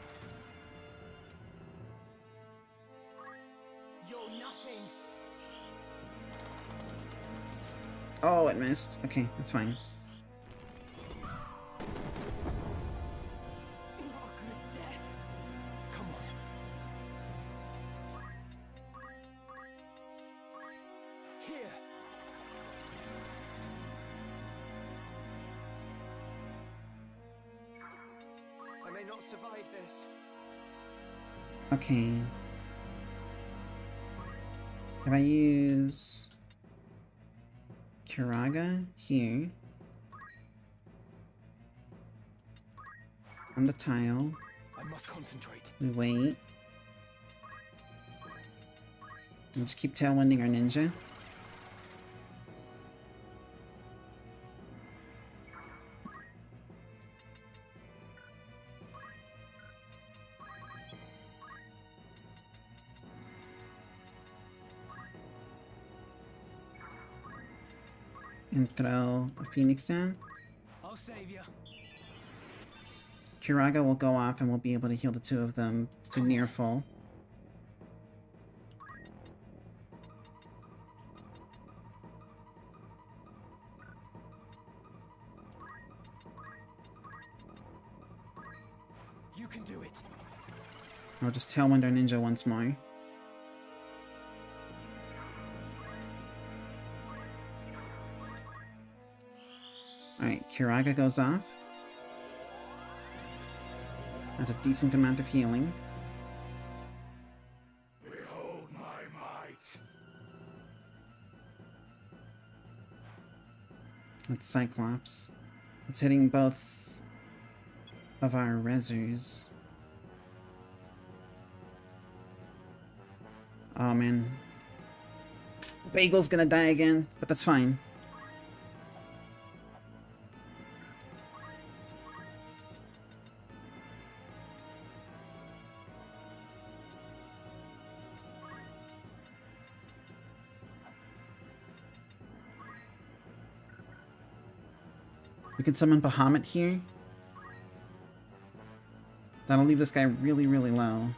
You're nothing. Oh, it missed. Okay, that's fine. Not good death. Come on. not survive this? Okay. If I use Kiraga here on the tile, I must concentrate. we wait. And just keep tailwinding our ninja. And throw a phoenix down. I'll save you. Kiraga will go off and we'll be able to heal the two of them to near full. You can do it. I'll just tailwind our ninja once more. Alright, Kiraga goes off. That's a decent amount of healing. Behold my might. That's Cyclops. It's hitting both of our Rezzers. Oh man. Bagel's gonna die again, but that's fine. We can summon Bahamut here. That'll leave this guy really, really low.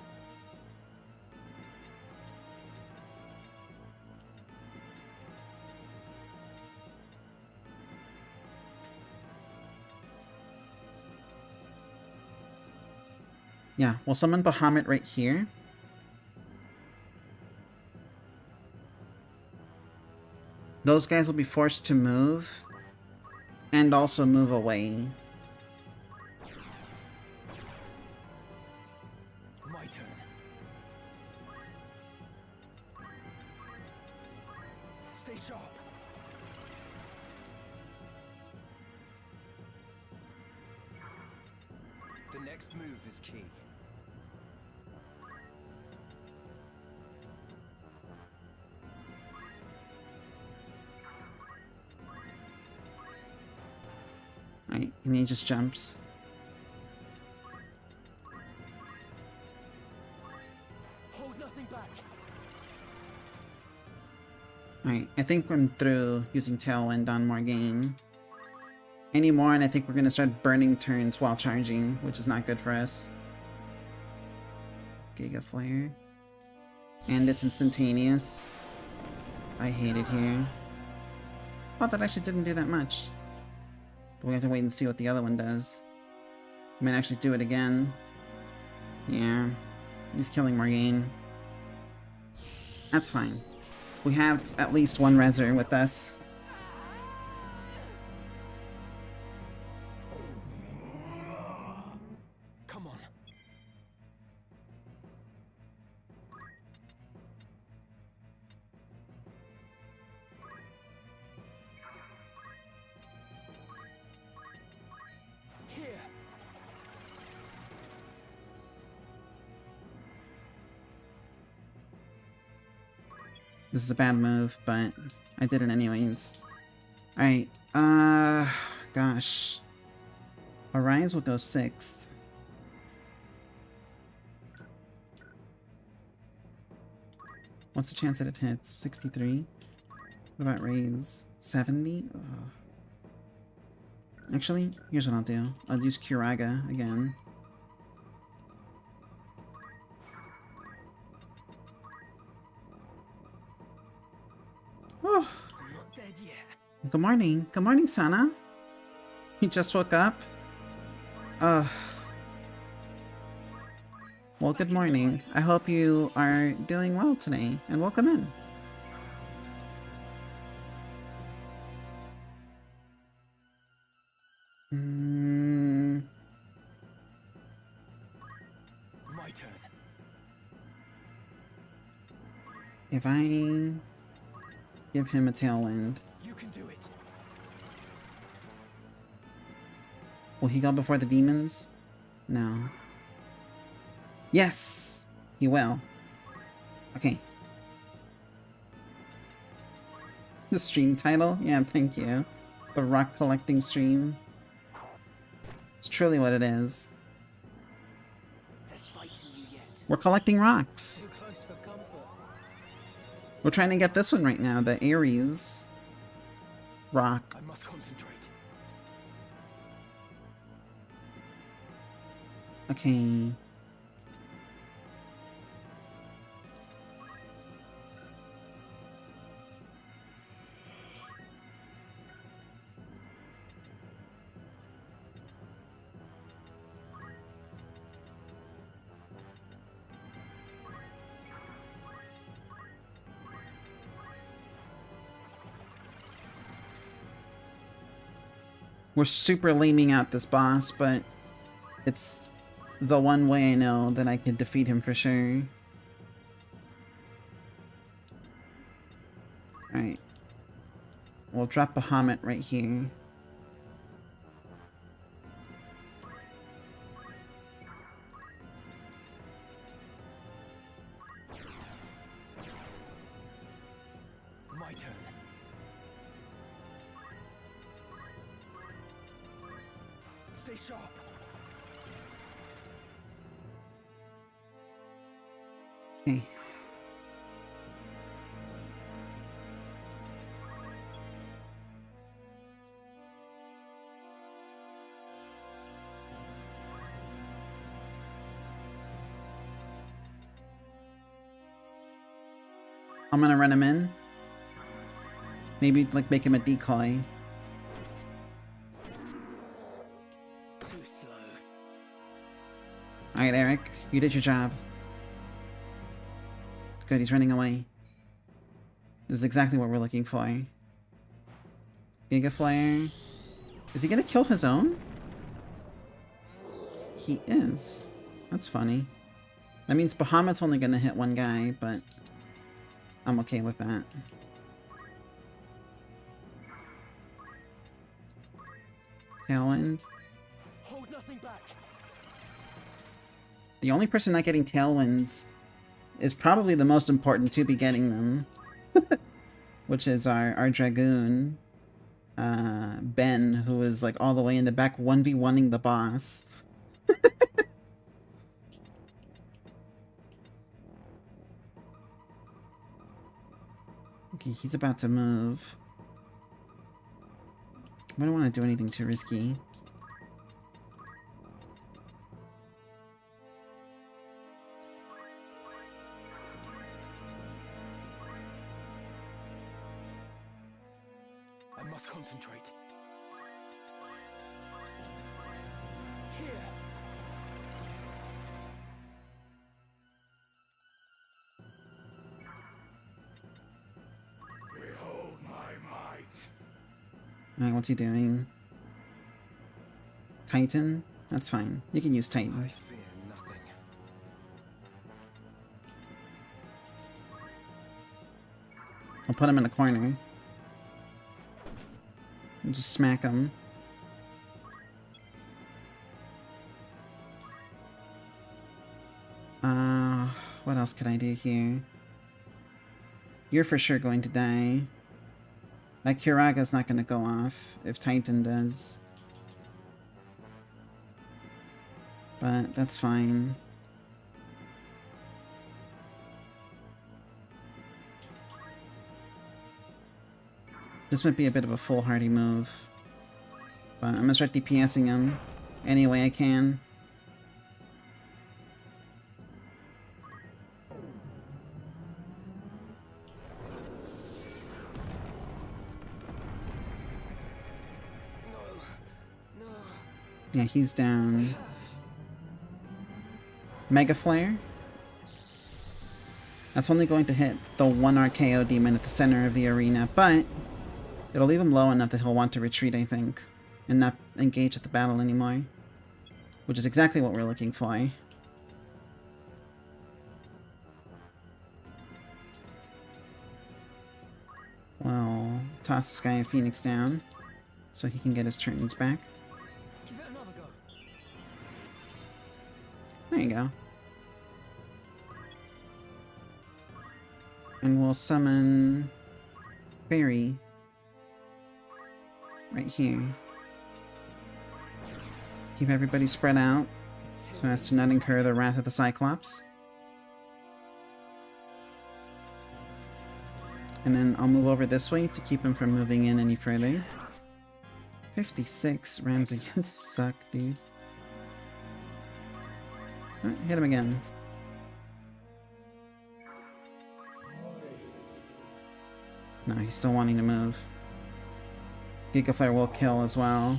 Yeah, we'll summon Bahamut right here. Those guys will be forced to move. And also move away. My turn. Stay sharp. The next move is key. Right, and he just jumps. Hold nothing back. Alright, I think I'm through using Tailwind on Morgaine. Anymore, and I think we're gonna start burning turns while charging, which is not good for us. Giga Flare. And it's instantaneous. I hate it here. Oh, that actually didn't do that much. But we have to wait and see what the other one does. I might actually do it again. Yeah. He's killing Morgaine. That's fine. We have at least one Rezzer with us. Come on. Here. This is a bad move, but I did it anyways. Alright, gosh. Arise will go 6th. What's the chance that it hits? 63? What about Raise? 70? Ugh. Actually, here's what I'll do. I'll use Kiraga again. Oh. I'm not dead yet. Good morning. Good morning, Sana. You just woke up? Well, good morning. I hope you are doing well today, and welcome in. My turn. If I give him a tailwind, You can do it. will he go before the demons? No. Yes! He will. Okay. The stream title? Yeah, thank you. The rock collecting stream. It's truly what it is. There's fight in you yet. We're collecting rocks. Too close for comfort. We're trying to get this one right now, the Ares rock. I must concentrate. Okay. We're super laming out this boss, but it's the one way I know that I could defeat him for sure. Alright. We'll drop Bahamut right here. My turn. Stay sharp. Okay. I'm gonna run him in. Maybe like make him a decoy. Too slow. Alright, Eric, you did your job. Good, he's running away. This is exactly what we're looking for. Giga Flare. Is he gonna kill his own? He is. That's funny. That means Bahamut's only gonna hit one guy, but I'm okay with that. Tailwind. Hold nothing back. The only person not getting tailwinds is probably the most important to be getting them. Which is our Dragoon. Ben, who is like all the way in the back 1v1ing the boss. Okay, he's about to move. I don't want to do anything too risky. I must concentrate. Here. Behold my might. Alright, what's he doing? Titan? That's fine. You can use Titan. I fear nothing. I'll put him in a corner. And just smack him. What else could I do here? You're for sure going to die. That Kuraga's not going to go off if Titan does. But that's fine. This might be a bit of a foolhardy move. But I'm gonna start DPSing him any way I can. Yeah, he's down. Mega Flare? That's only going to hit the one RKO demon at the center of the arena, but it'll leave him low enough that he'll want to retreat, I think, and not engage at the battle anymore. Which is exactly what we're looking for. toss this guy a Phoenix down so he can get his turns back. Give it another go. There you go. And we'll summon Fairy right here. Keep everybody spread out so as to not incur the wrath of the Cyclops. And then I'll move over this way to keep him from moving in any further. 56, Ramsey, you suck, dude. Oh, hit him again. No, he's still wanting to move. Giga Flare will kill as well.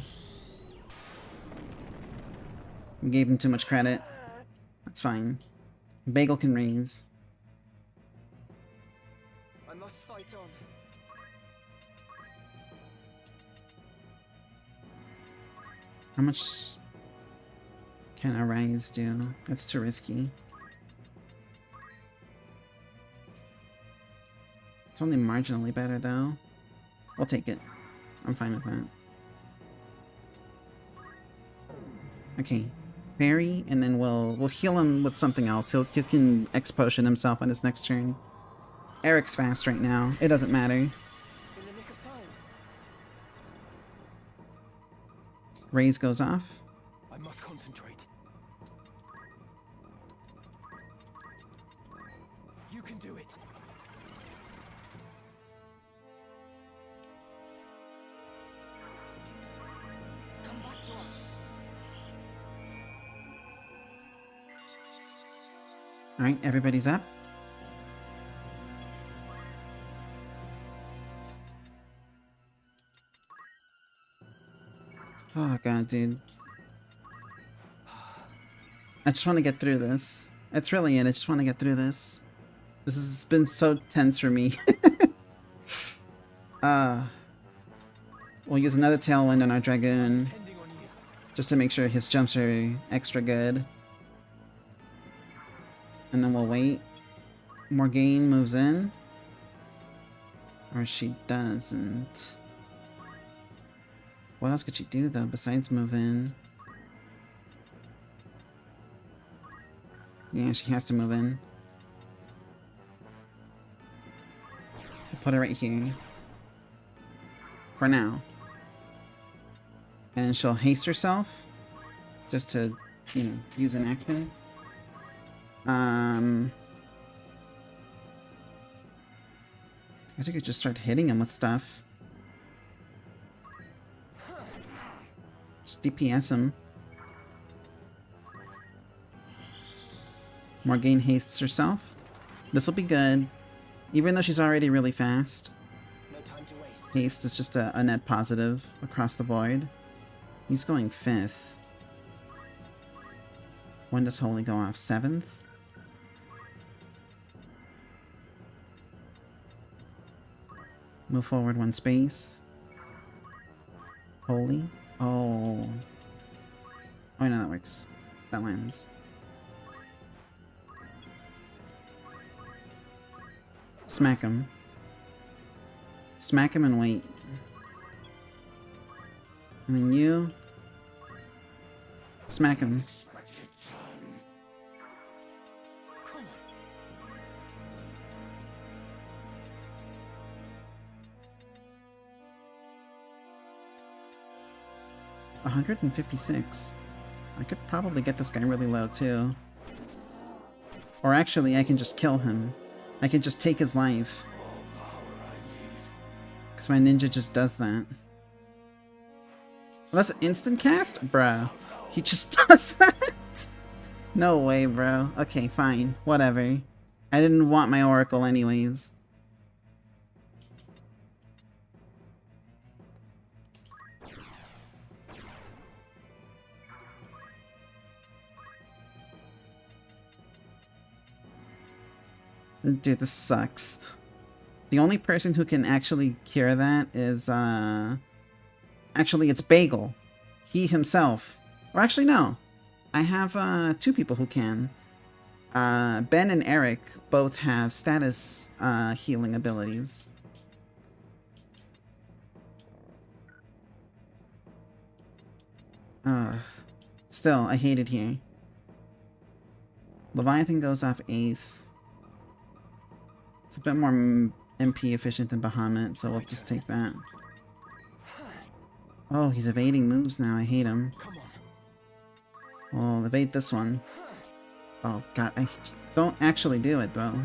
We gave him too much credit. That's fine. Bagel can raise. I must fight on. How much can a rise do? That's too risky. It's only marginally better though. We'll take it. I'm fine with that. Okay. Fairy, and then we'll heal him with something else. He can X potion himself on his next turn. Eric's fast right now. It doesn't matter. In the nick of time. Raise goes off. I must concentrate. You can do it. Come back to us. Alright, everybody's up. Oh god, dude. I just want to get through this. That's really it. I just want to get through this. This has been so tense for me. We'll use another Tailwind on our Dragoon. Depending on you. Just to make sure his jumps are extra good. And then we'll wait. Morgane moves in. Or she doesn't. What else could she do though besides move in? Yeah, she has to move in. We'll put her right here. For now. And then she'll haste herself. Just to, you know, use an action. I guess we could just start hitting him with stuff. Just DPS him. Morgane hastes herself. This will be good. Even though she's already really fast. No time to waste. Haste is just a net positive across the board. He's going 5th. When does Holy go off? 7th? Move forward 1 space. Holy. Oh. Oh, no, that works. That lands. Smack him. Smack him and wait. And then you... Smack him. Come on. 156. I could probably get this guy really low too. Or actually, I can just kill him. I can just take his life. Because my ninja just does that. Well, that's an instant cast? Bro. He just does that? No way, bro. Okay, fine. Whatever. I didn't want my oracle anyways. Dude, this sucks. The only person who can actually cure that is, actually, it's Bagel. He himself. Or actually, no. I have, 2 people who can. Ben and Eric both have status, healing abilities. Still, I hate it here. Leviathan goes off 8th. It's a bit more MP efficient than Bahamut, so we'll just take that. Oh, he's evading moves now. I hate him. Well, evade this one. Oh god, I don't actually do it though.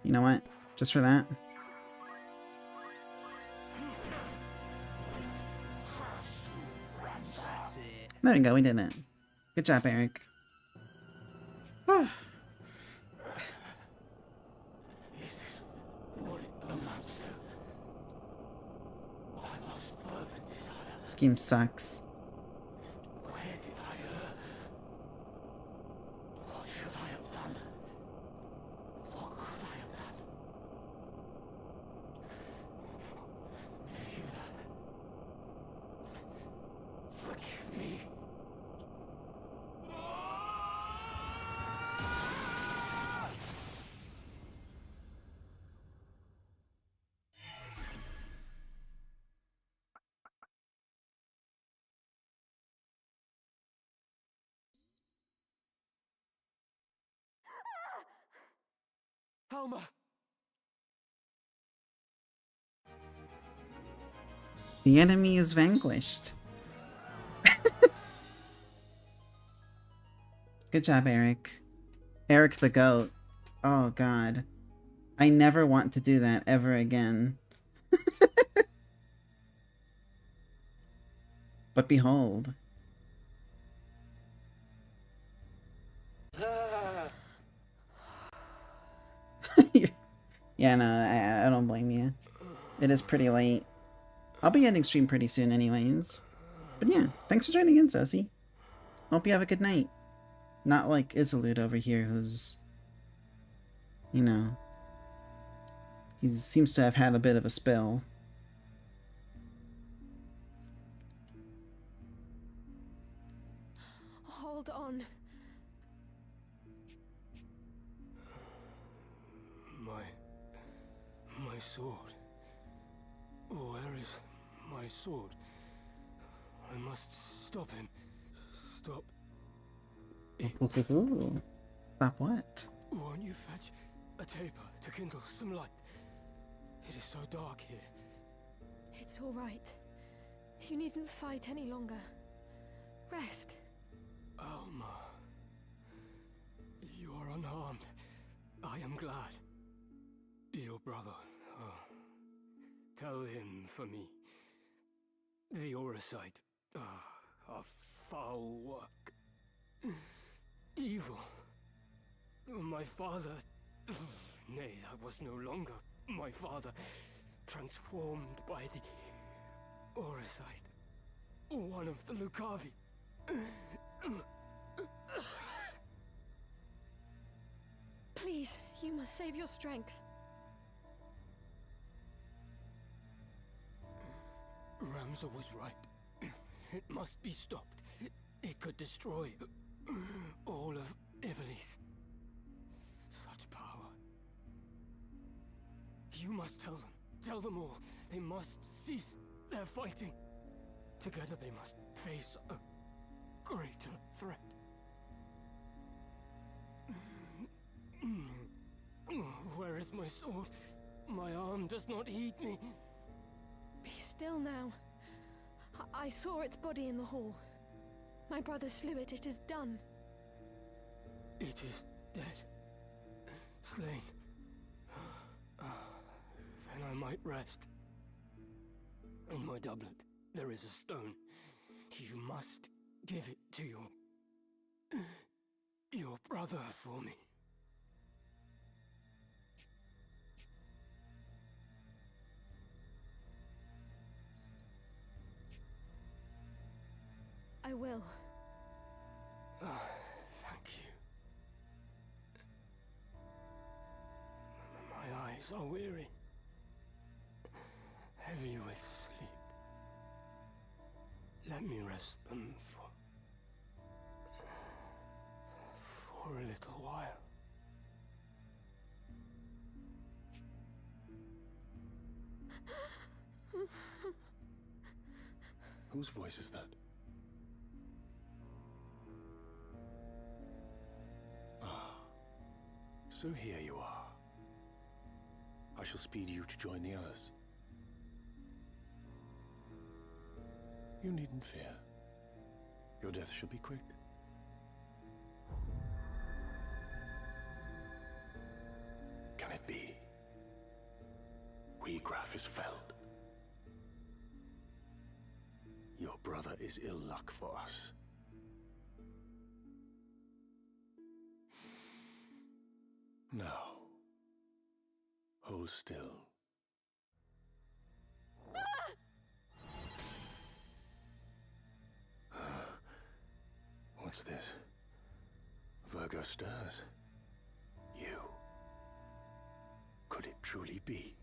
You know what? Just for that. There we go, we did it. Good job, Eric. This game sucks. Alma! The enemy is vanquished. Good job, Eric. Eric the goat. Oh god. I never want to do that ever again. But behold. Yeah, no, I don't blame you. It is pretty late. I'll be ending stream pretty soon anyways. But yeah, thanks for joining in, Sosie. Hope you have a good night. Not like Isolde over here, who's... You know... He seems to have had a bit of a spill. Hold on. My sword. Where is my sword? I must stop him. Stop. Stop what? Won't you fetch a taper to kindle some light? It is so dark here. It's all right. You needn't fight any longer. Rest. Alma. You are unharmed. I am glad. Your brother. Tell him for me. The Auracite. A foul work. Evil. My father... Nay, that was no longer my father. Transformed by the Auracite. One of the Lucavi. Please, you must save your strength. Ramza was right. It must be stopped. It could destroy all of Ivalice. Such power. You must tell them. Tell them all. They must cease their fighting. Together they must face a greater threat. Where is my sword? My arm does not heed me. Be still now. I saw its body in the hall. My brother slew it. It is done. It is dead. Slain. Then I might rest. In my doublet, there is a stone. You must give it to your brother for me. I will. Thank you. My eyes are weary. Heavy with sleep. Let me rest them for a little while. Whose voice is that? Ah, so here you are. I shall speed you to join the others. You needn't fear. Your death shall be quick. Can it be? Wiegraf is felled. Your brother is ill luck for us. Now, hold still. What's this? Virgo stirs. You. Could it truly be?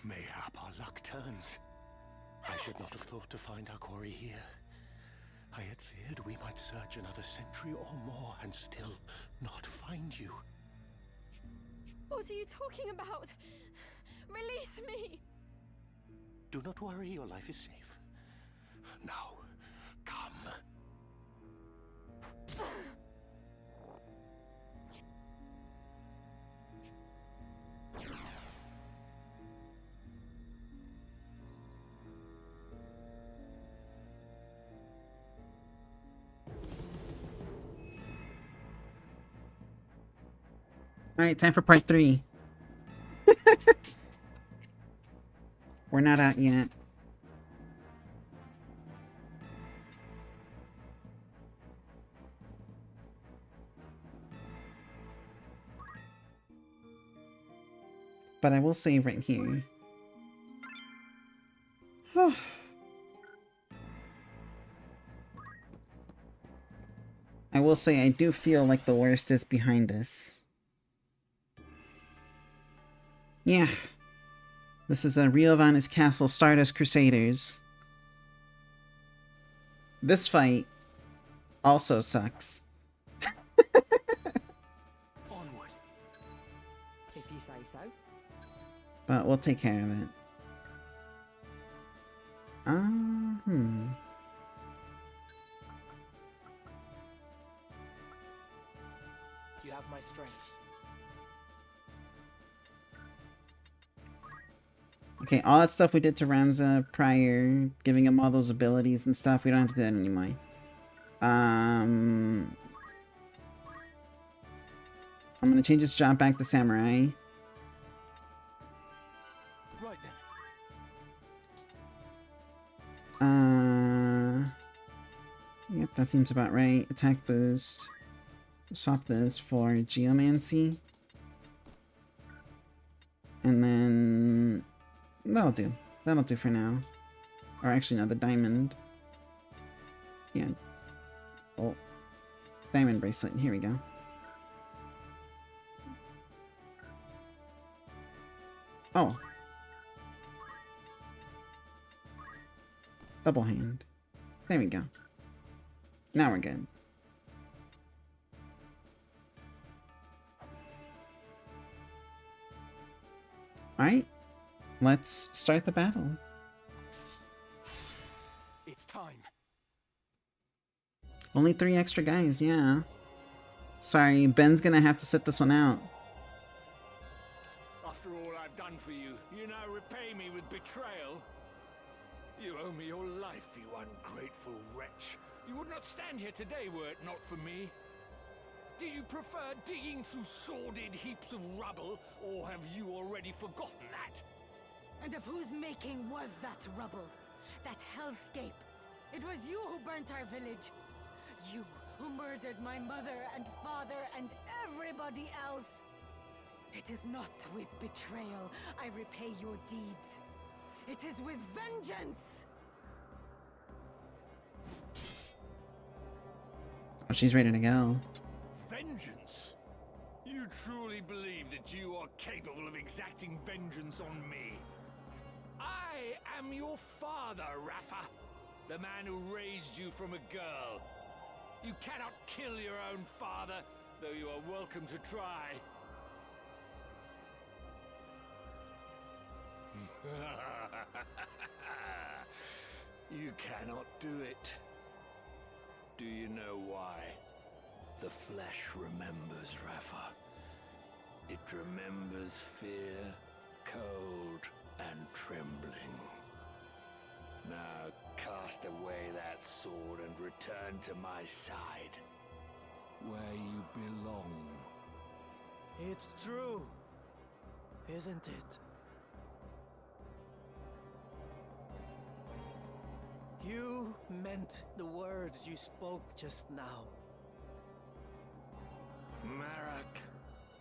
Mayhap our luck turns. I should not have thought to find our quarry here. I had feared we might search another century or more and still not find you. What are you talking about? Release me! Do not worry, your life is safe. Now, come. Alright, time for part 3. We're not out yet. But I will save right here. I will say I do feel like the worst is behind us. Yeah. This is a Rio Vanis Castle Stardust Crusaders. This fight also sucks. Onward. If you say so. But we'll take care of it. You have my strength. Okay, all that stuff we did to Ramza prior, giving him all those abilities and stuff, we don't have to do that anymore. I'm gonna change his job back to Samurai. Right then. Yep, that seems about right. Attack boost. Swap this for Geomancy. And then... that'll do. That'll do for now. Or actually, no, the diamond. Yeah. Oh. Diamond bracelet. Here we go. Oh. Double hand. There we go. Now we're good. Alright. Let's start the battle. It's time. Only 3 extra guys, yeah. Sorry, Ben's gonna have to sit this one out. After all I've done for you, you now repay me with betrayal. You owe me your life, you ungrateful wretch. You would not stand here today were it not for me. Did you prefer digging through sordid heaps of rubble, or have you already forgotten that? And of whose making was that rubble? That hellscape? It was you who burnt our village. You who murdered my mother and father and everybody else. It is not with betrayal I repay your deeds. It is with vengeance! Oh, she's ready to go. Vengeance? You truly believe that you are capable of exacting vengeance on me? I am your father, Rafa. The man who raised you from a girl. You cannot kill your own father, though you are welcome to try. You cannot do it. Do you know why? The flesh remembers, Rafa. It remembers fear, cold, and trembling. Now cast away that sword and return to my side, where you belong. It's true, isn't it? You meant the words you spoke just now. Marak,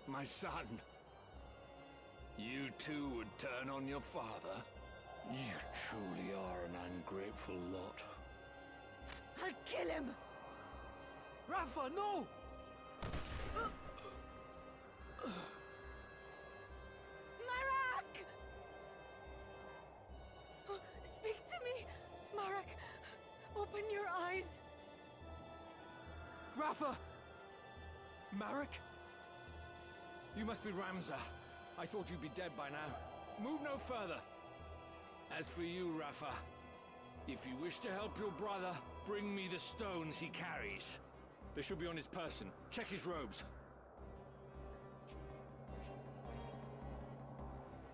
my son. You too would turn on your father? You truly are an ungrateful lot. I'll kill him! Rafa, no! Marak! Speak to me! Marak, open your eyes! Rafa! Marak? You must be Ramza. I thought you'd be dead by now. Move no further. As for you, Rafa, if you wish to help your brother, bring me the stones he carries. They should be on his person. Check his robes.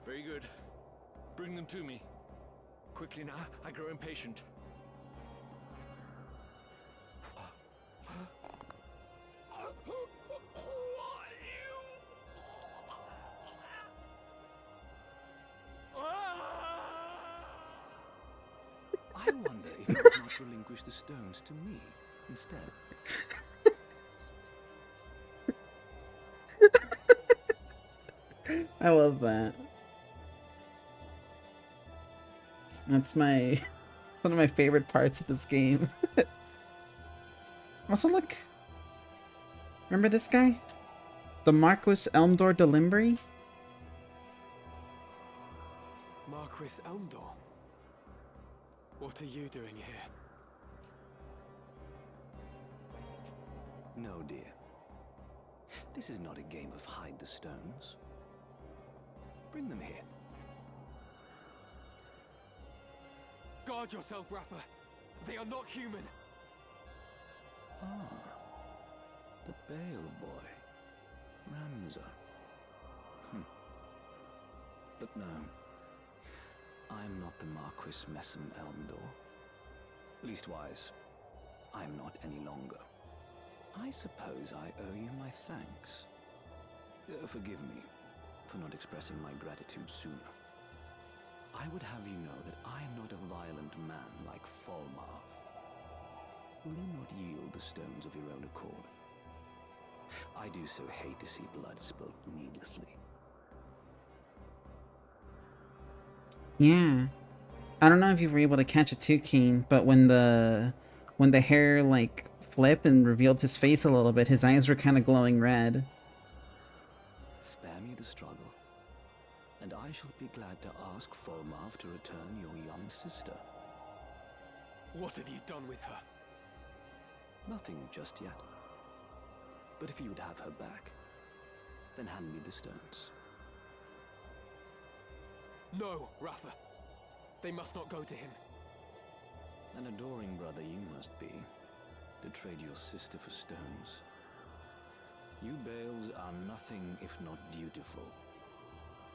Very good. Bring them to me. Quickly now, I grow impatient. I wonder if you would not relinquish the stones to me instead. I love that. That's one of my favorite parts of this game. Also, look. Remember this guy? The Marquis Elmdor de Limbri? Marquis Elmdor? What are you doing here? No, dear. This is not a game of hide the stones. Bring them here. Guard yourself, Rafa. They are not human. Ah, the Bale boy. Ramza. But no. I'm not the Marquis Messam Elmdor. Leastwise, I'm not any longer. I suppose I owe you my thanks. Forgive me for not expressing my gratitude sooner. I would have you know that I am not a violent man like Falmarth. Will you not yield the stones of your own accord? I do so hate to see blood spilt needlessly. Yeah. I don't know if you were able to catch it too, Keen, but when the hair like flipped and revealed his face a little bit, his eyes were kind of glowing red. Spare me the struggle, and I shall be glad to ask Falmarth to return your young sister. What have you done with her? Nothing just yet. But if you would have her back, then hand me the stones. No, Rafa. They must not go to him. An adoring brother you must be, to trade your sister for stones. You Bales are nothing if not dutiful.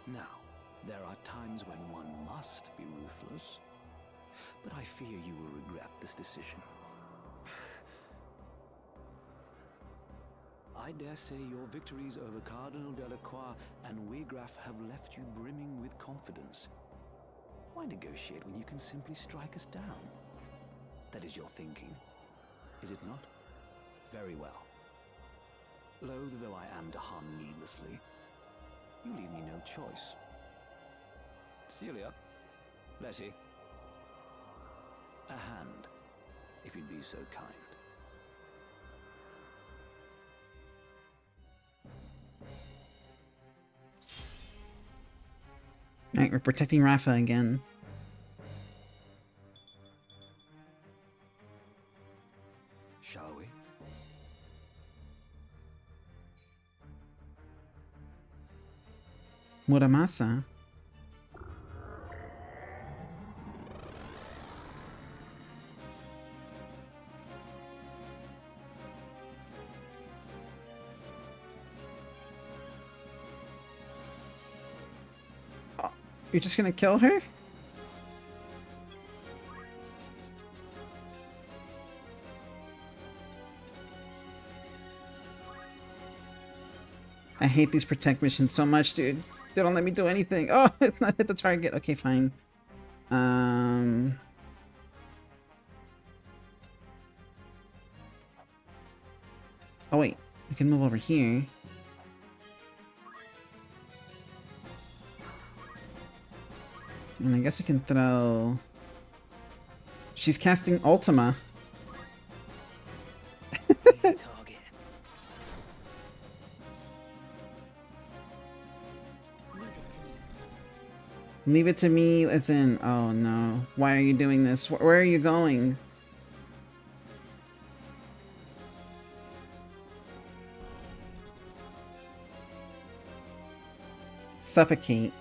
Now, there are times when one must be ruthless, but I fear you will regret this decision. I dare say your victories over Cardinal Delacroix and Wiegraf have left you brimming with confidence. Why negotiate when you can simply strike us down? That is your thinking, is it not? Very well. Loath though I am to harm needlessly, you leave me no choice. Celia, Leslie, a hand, if you'd be so kind. Alright, we're protecting Rafa again. Shall we? Muramasa. You're just gonna kill her? I hate these protect missions so much, dude. They don't let me do anything. Oh, it's not hit the target. Okay, fine. Oh wait, I can move over here. And I guess I can throw... She's casting Ultima. Easy target. Leave it to me, as in... Oh no. Why are you doing this? Where are you going? Suffocate.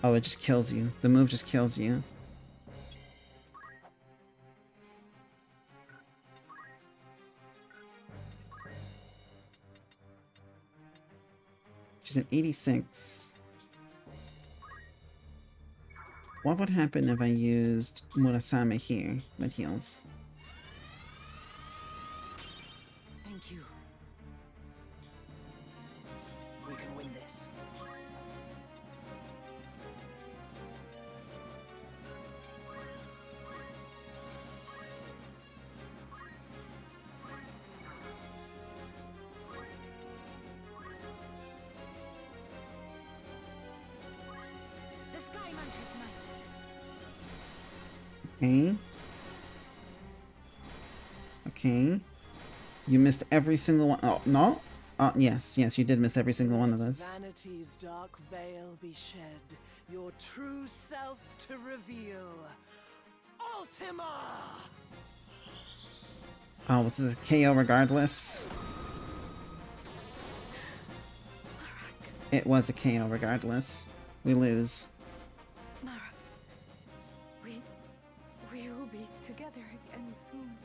Oh, it just kills you. The move just kills you. She's an 86. What would happen if I used Murasame here that heals? Thank you. We can win this. Okay. Okay. You missed every single one. Oh, no? Oh, yes, yes, you did miss every single one of those. Vanity's dark veil be shed, your true self to reveal. Ultima! Oh, this is a KO regardless. It was a KO regardless. We lose. Mara, we will be together again soon.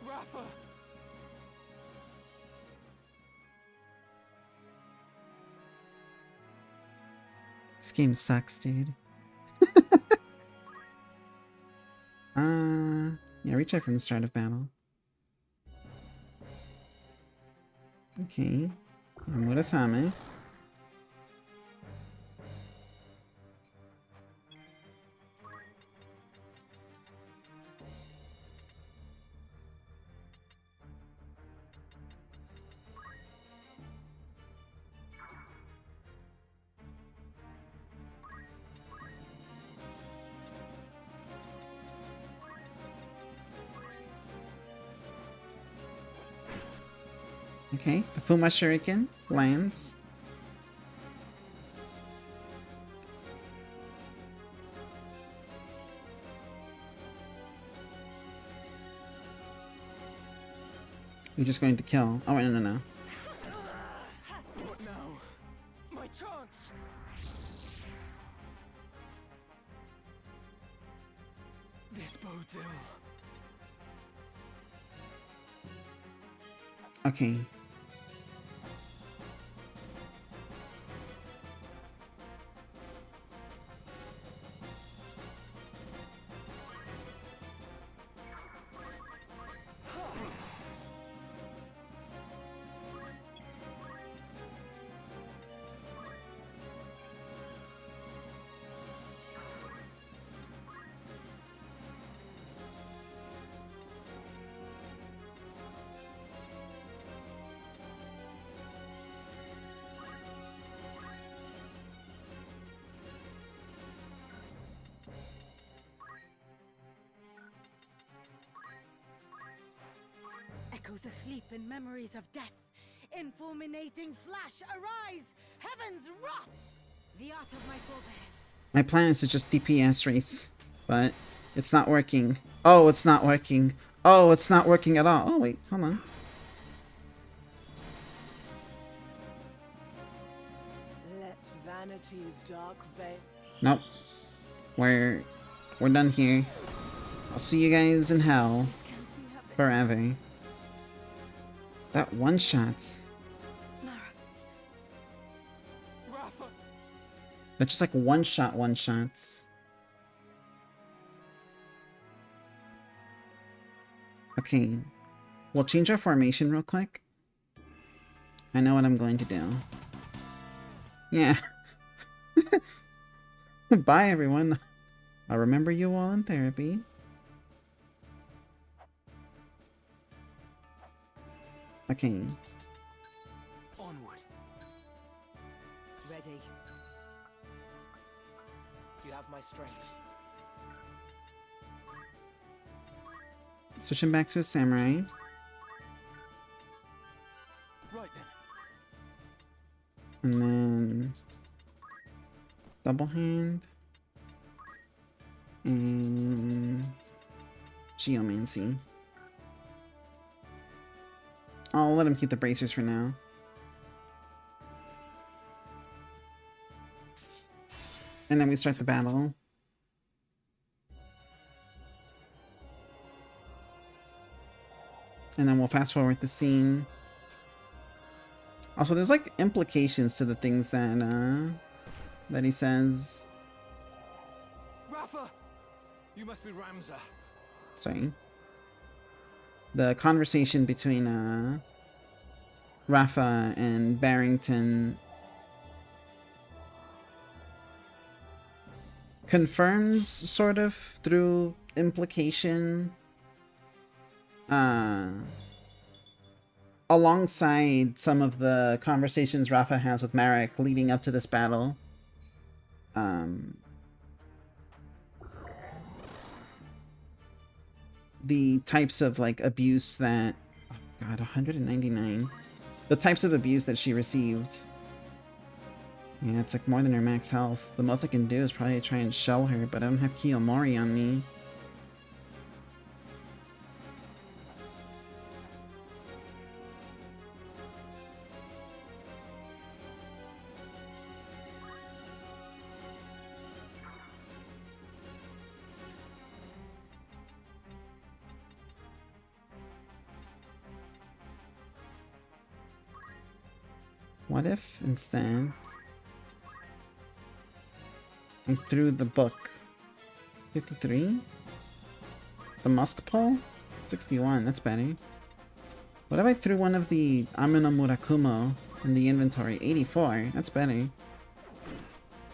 Rafa! This game sucks, dude. Yeah, reach out from the start of battle. Okay. I'm Murasame. Okay, the Fuma Shuriken lands. You're just going to kill. Oh, wait, no. What now? My chance! This bodes ill. Okay. Echoes asleep in memories of death. In fulminating flash, arise! Heaven's wrath! The art of my forebears. My plan is to just DPS race, but it's not working. Oh, it's not working. Oh, it's not working at all. Oh, wait, hold on. Let vanity's dark veil. Nope. We're done here. I'll see you guys in hell forever. That one shots. Mara, They're just like one-shots. Okay. We'll change our formation real quick. I know what I'm going to do. Yeah. Bye, everyone. I'll remember you all in therapy. Okay. Onward. Ready. You have my strength. Switch him back to a samurai. Right then. And then... double hand. And... geomancy. I'll let him keep the bracers for now. And then we start the battle. And then we'll fast forward the scene. Also, there's like implications to the things that he says. Rafa! You must be Ramza. Sorry. The conversation between Rafa and Barrington confirms, sort of, through implication, alongside some of the conversations Rafa has with Marek leading up to this battle. The types of, like, abuse that... oh god, 199. The types of abuse that she received. Yeah, it's like more than her max health. The most I can do is probably try and shell her, but I don't have Kiyomori on me. What if, instead, I threw the book? 53? The Musk Pole? 61, that's better. What if I threw one of the Amino Murakumo in the inventory? 84, that's better.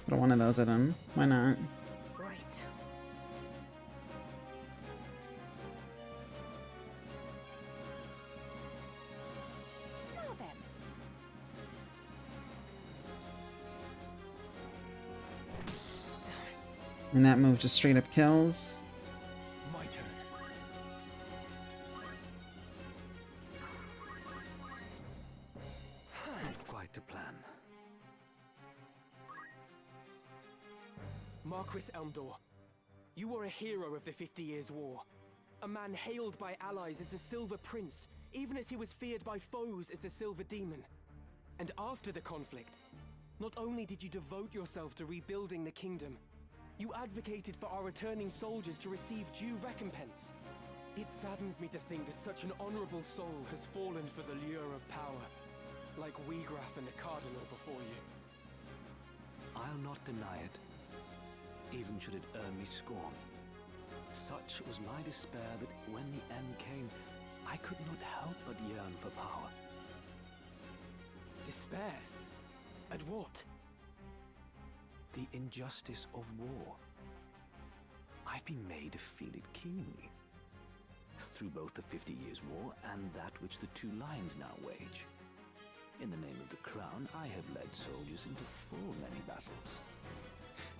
Throw one of those at him. Why not? Right. Now then. And that move just straight up kills. My turn. Quite a plan. Marquis Elmdor, you were a hero of the 50 Years' War. A man hailed by allies as the Silver Prince, even as he was feared by foes as the Silver Demon. And after the conflict, not only did you devote yourself to rebuilding the kingdom, you advocated for our returning soldiers to receive due recompense. It saddens me to think that such an honorable soul has fallen for the lure of power, like Wiegraf and the Cardinal before you. I'll not deny it, even should it earn me scorn. Such was my despair that when the end came, I could not help but yearn for power. Despair? At what? The injustice of war. I've been made to feel it keenly. Through both the 50 Years' War and that which the two lines now wage. In the name of the crown, I have led soldiers into full many battles.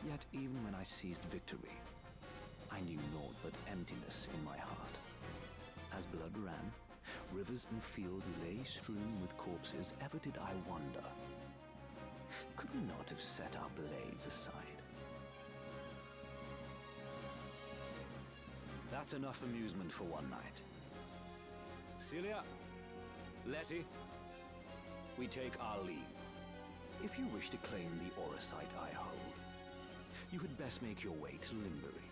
Yet even when I seized victory, I knew naught but emptiness in my heart. As blood ran, rivers and fields lay strewn with corpses, ever did I wonder, could we not have set our blades aside? That's enough amusement for one night. Celia, Letty, we take our leave. If you wish to claim the Orosite I hold, you had best make your way to Limbury.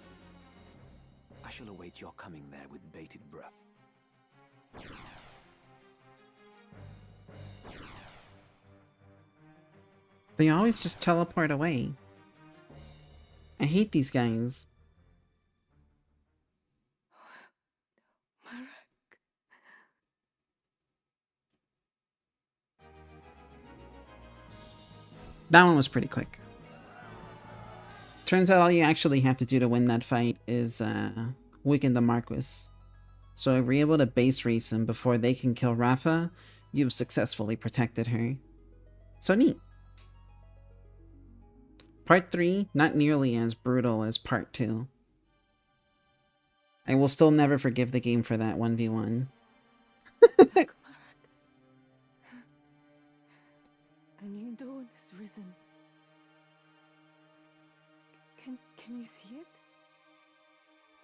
I shall await your coming there with bated breath. They always just teleport away. hate these guys. Marak. That one was pretty quick. Turns out all you actually have to do to win that fight is weaken the Marquis. So if we're able to base race him before they can kill Rafa, you've successfully protected her. So neat. Part 3, not nearly as brutal as Part 2. I will still never forgive the game for that 1v1. Look, Marak. A new dawn has risen. Can you see it?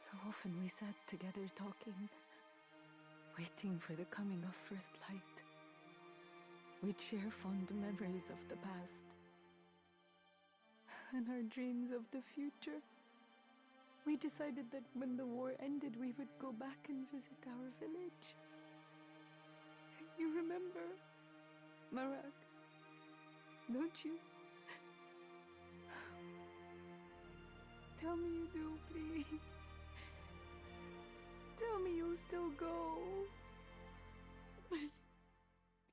So often we sat together talking, waiting for the coming of first light. We'd share fond memories of the past and our dreams of the future. We decided that when the war ended, we would go back and visit our village. You remember, Marak, don't you? Tell me you do, please. Tell me you'll still go.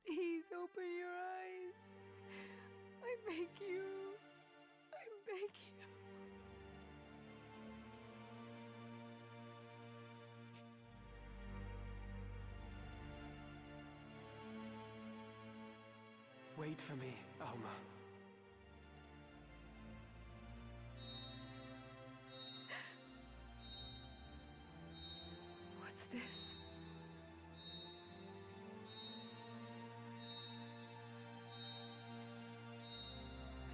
Please open your eyes. I beg you. I beg you. Wait for me, Alma. What's this?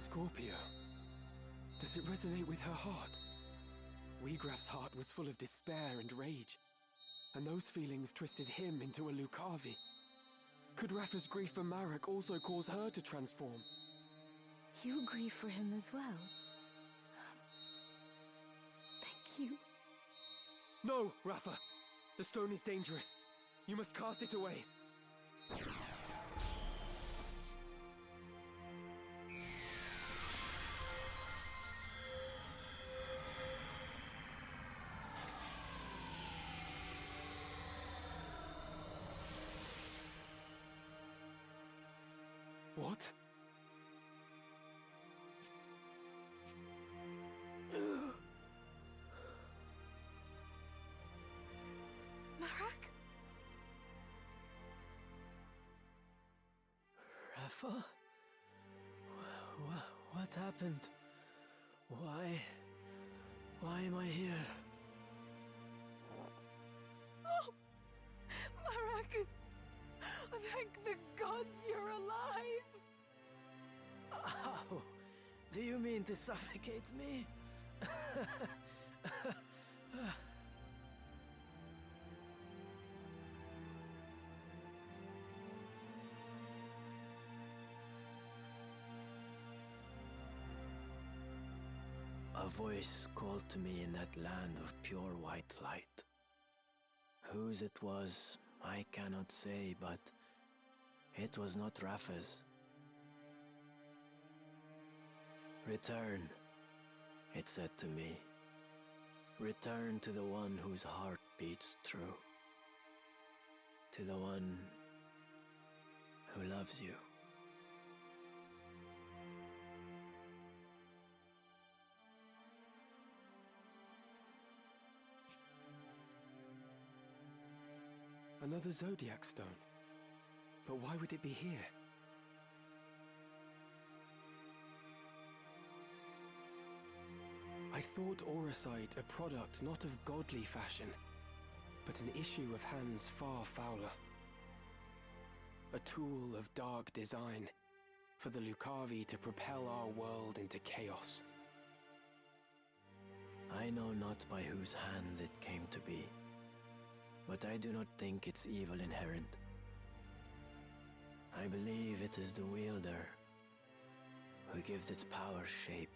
Scorpio. Does it resonate with her heart? Wiegraf's heart was full of despair and rage, and those feelings twisted him into a Lucavi. Could Rafa's grief for Marak also cause her to transform? You grieve for him as well. Thank you. No, Rafa! The stone is dangerous. You must cast it away. What? Marak? Rafa? What happened? Why am I here? Oh, Marak! Thank the gods you're alive! Ow! Do you mean to suffocate me? A voice called to me in that land of pure white light. Whose it was, I cannot say, but it was not Rafa's. Return, it said to me. Return to the one whose heart beats true. To the one who loves you. Another Zodiac stone. But why would it be here? I thought Auracite a product not of godly fashion, but an issue of hands far fouler. A tool of dark design, for the Lucavi to propel our world into chaos. I know not by whose hands it came to be, but I do not think its evil inherent. I believe it is the wielder who gives its power shape.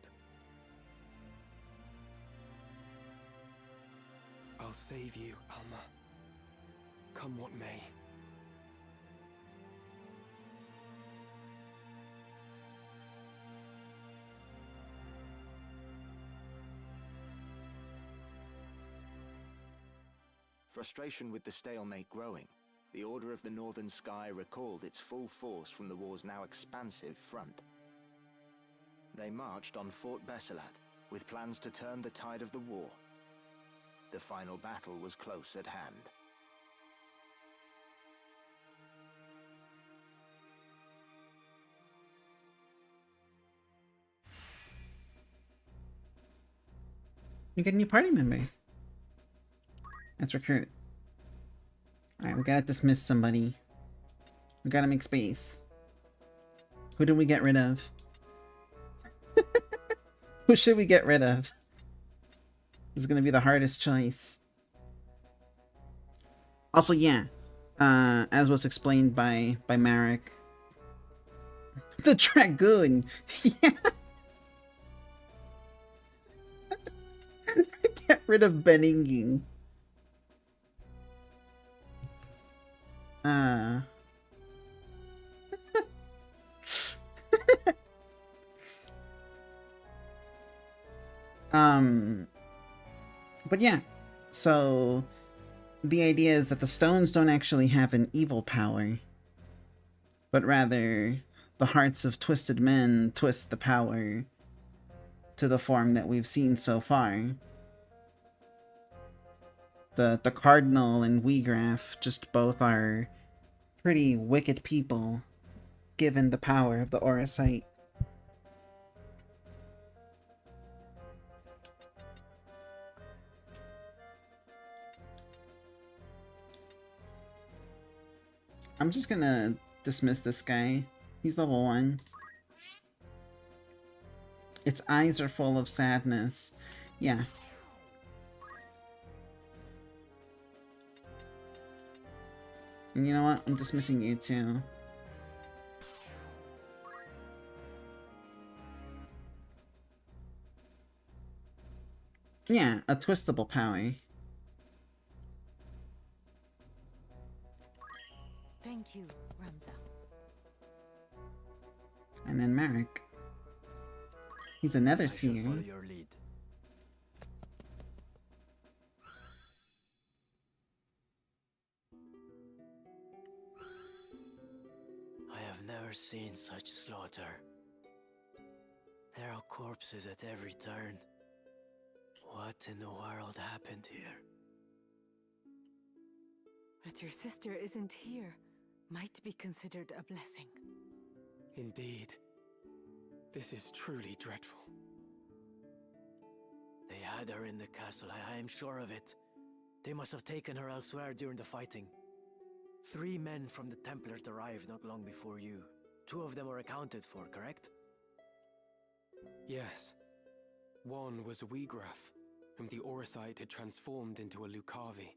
I'll save you, Alma. Come what may. frustration with the stalemate growing, the Order of the Northern Sky recalled its full force from the war's now expansive front. They marched on Fort Besselat, with plans to turn the tide of the war. The final battle was close at hand. You get a new party member. Let's recruit. Alright, we gotta dismiss somebody. We gotta make space. Who do we get rid of? Who should we get rid of? This is gonna be the hardest choice. Also, yeah, as was explained by Marek, the Dragoon. Yeah. Get rid of Beninging. But yeah, so the idea is that the stones don't actually have an evil power, but rather the hearts of twisted men twist the power to the form that we've seen so far. The Cardinal and Wheagraff just both are pretty wicked people, given the power of the Auracite. I'm just gonna dismiss this guy. He's level 1. Its eyes are full of sadness. Yeah. And you know what? I'm dismissing you too. Yeah, a twistable power. Thank you, Ramza. And then Marek. He's another seer. Follow your lead. I have never seen such slaughter. There are corpses at every turn. What in the world happened here? That your sister isn't here might be considered a blessing. Indeed. This is truly dreadful. They had her in the castle, I am sure of it. They must have taken her elsewhere during the fighting. 3 men from the Templars arrived not long before you. 2 of them were accounted for, correct? Yes. One was Wheagraff, whom the Auracite had transformed into a Lucavi.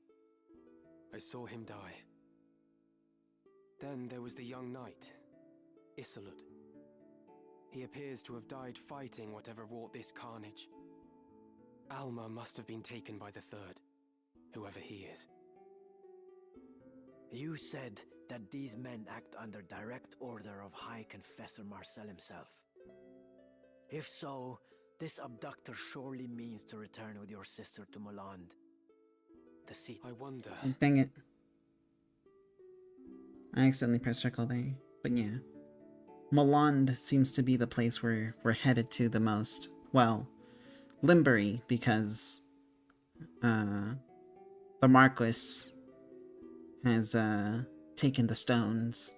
I saw him die. Then there was the young knight, Isolde. He appears to have died fighting whatever wrought this carnage. Alma must have been taken by the third, whoever he is. You said that these men act under direct order of High Confessor Marcel himself. If so, this abductor surely means to return with your sister to Moland. The seat. I wonder. Oh, dang it. I accidentally pressed circle there. But yeah. Moland seems to be the place we're headed to the most. Well, Limbury, because the Marquis has taken the stones.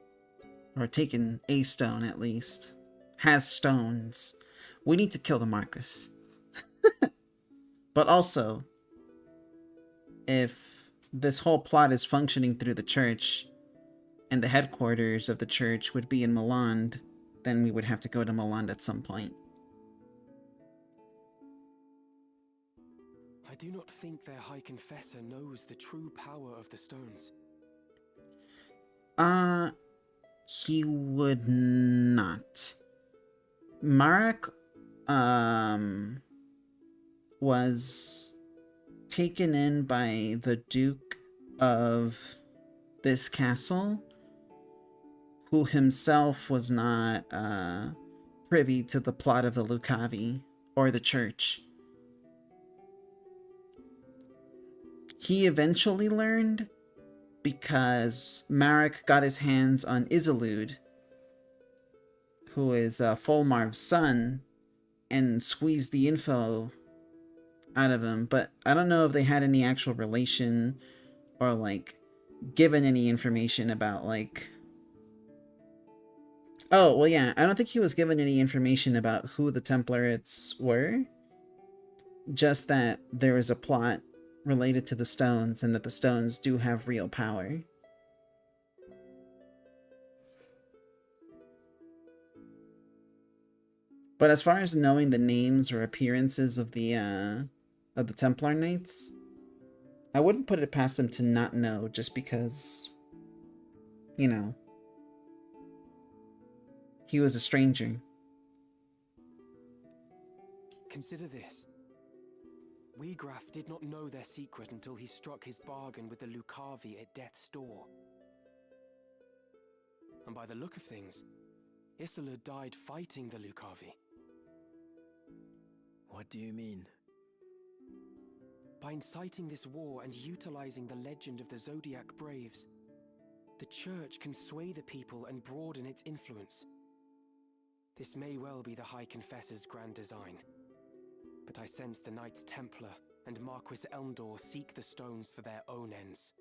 Or taken a stone, at least. Has stones. We need to kill the Marquis. But also, if this whole plot is functioning through the church, and the headquarters of the church would be in Moland, then we would have to go to Moland at some point. I do not think their High Confessor knows the true power of the stones. He would not. Marek, was taken in by the Duke of this castle, who himself was not privy to the plot of the Lucavi or the church. he eventually learned because Marek got his hands on Isolde, who is Folmarv's son, and squeezed the info out of him. But I don't know if they had any actual relation or, like, given any information about, like... Oh, well, yeah, I don't think he was given any information about who the Templarists were. Just that there is a plot related to the stones and that the stones do have real power. But as far as knowing the names or appearances of the Templar Knights, I wouldn't put it past him to not know just because, you know, he was a stranger. Consider this. Wiegraf did not know their secret until he struck his bargain with the Lucavi at death's door. And by the look of things, Isolde died fighting the Lucavi. What do you mean? By inciting this war and utilizing the legend of the Zodiac Braves, the Church can sway the people and broaden its influence. This may well be the High Confessor's grand design, but I sense the Knights Templar and Marquis Elmdor seek the stones for their own ends.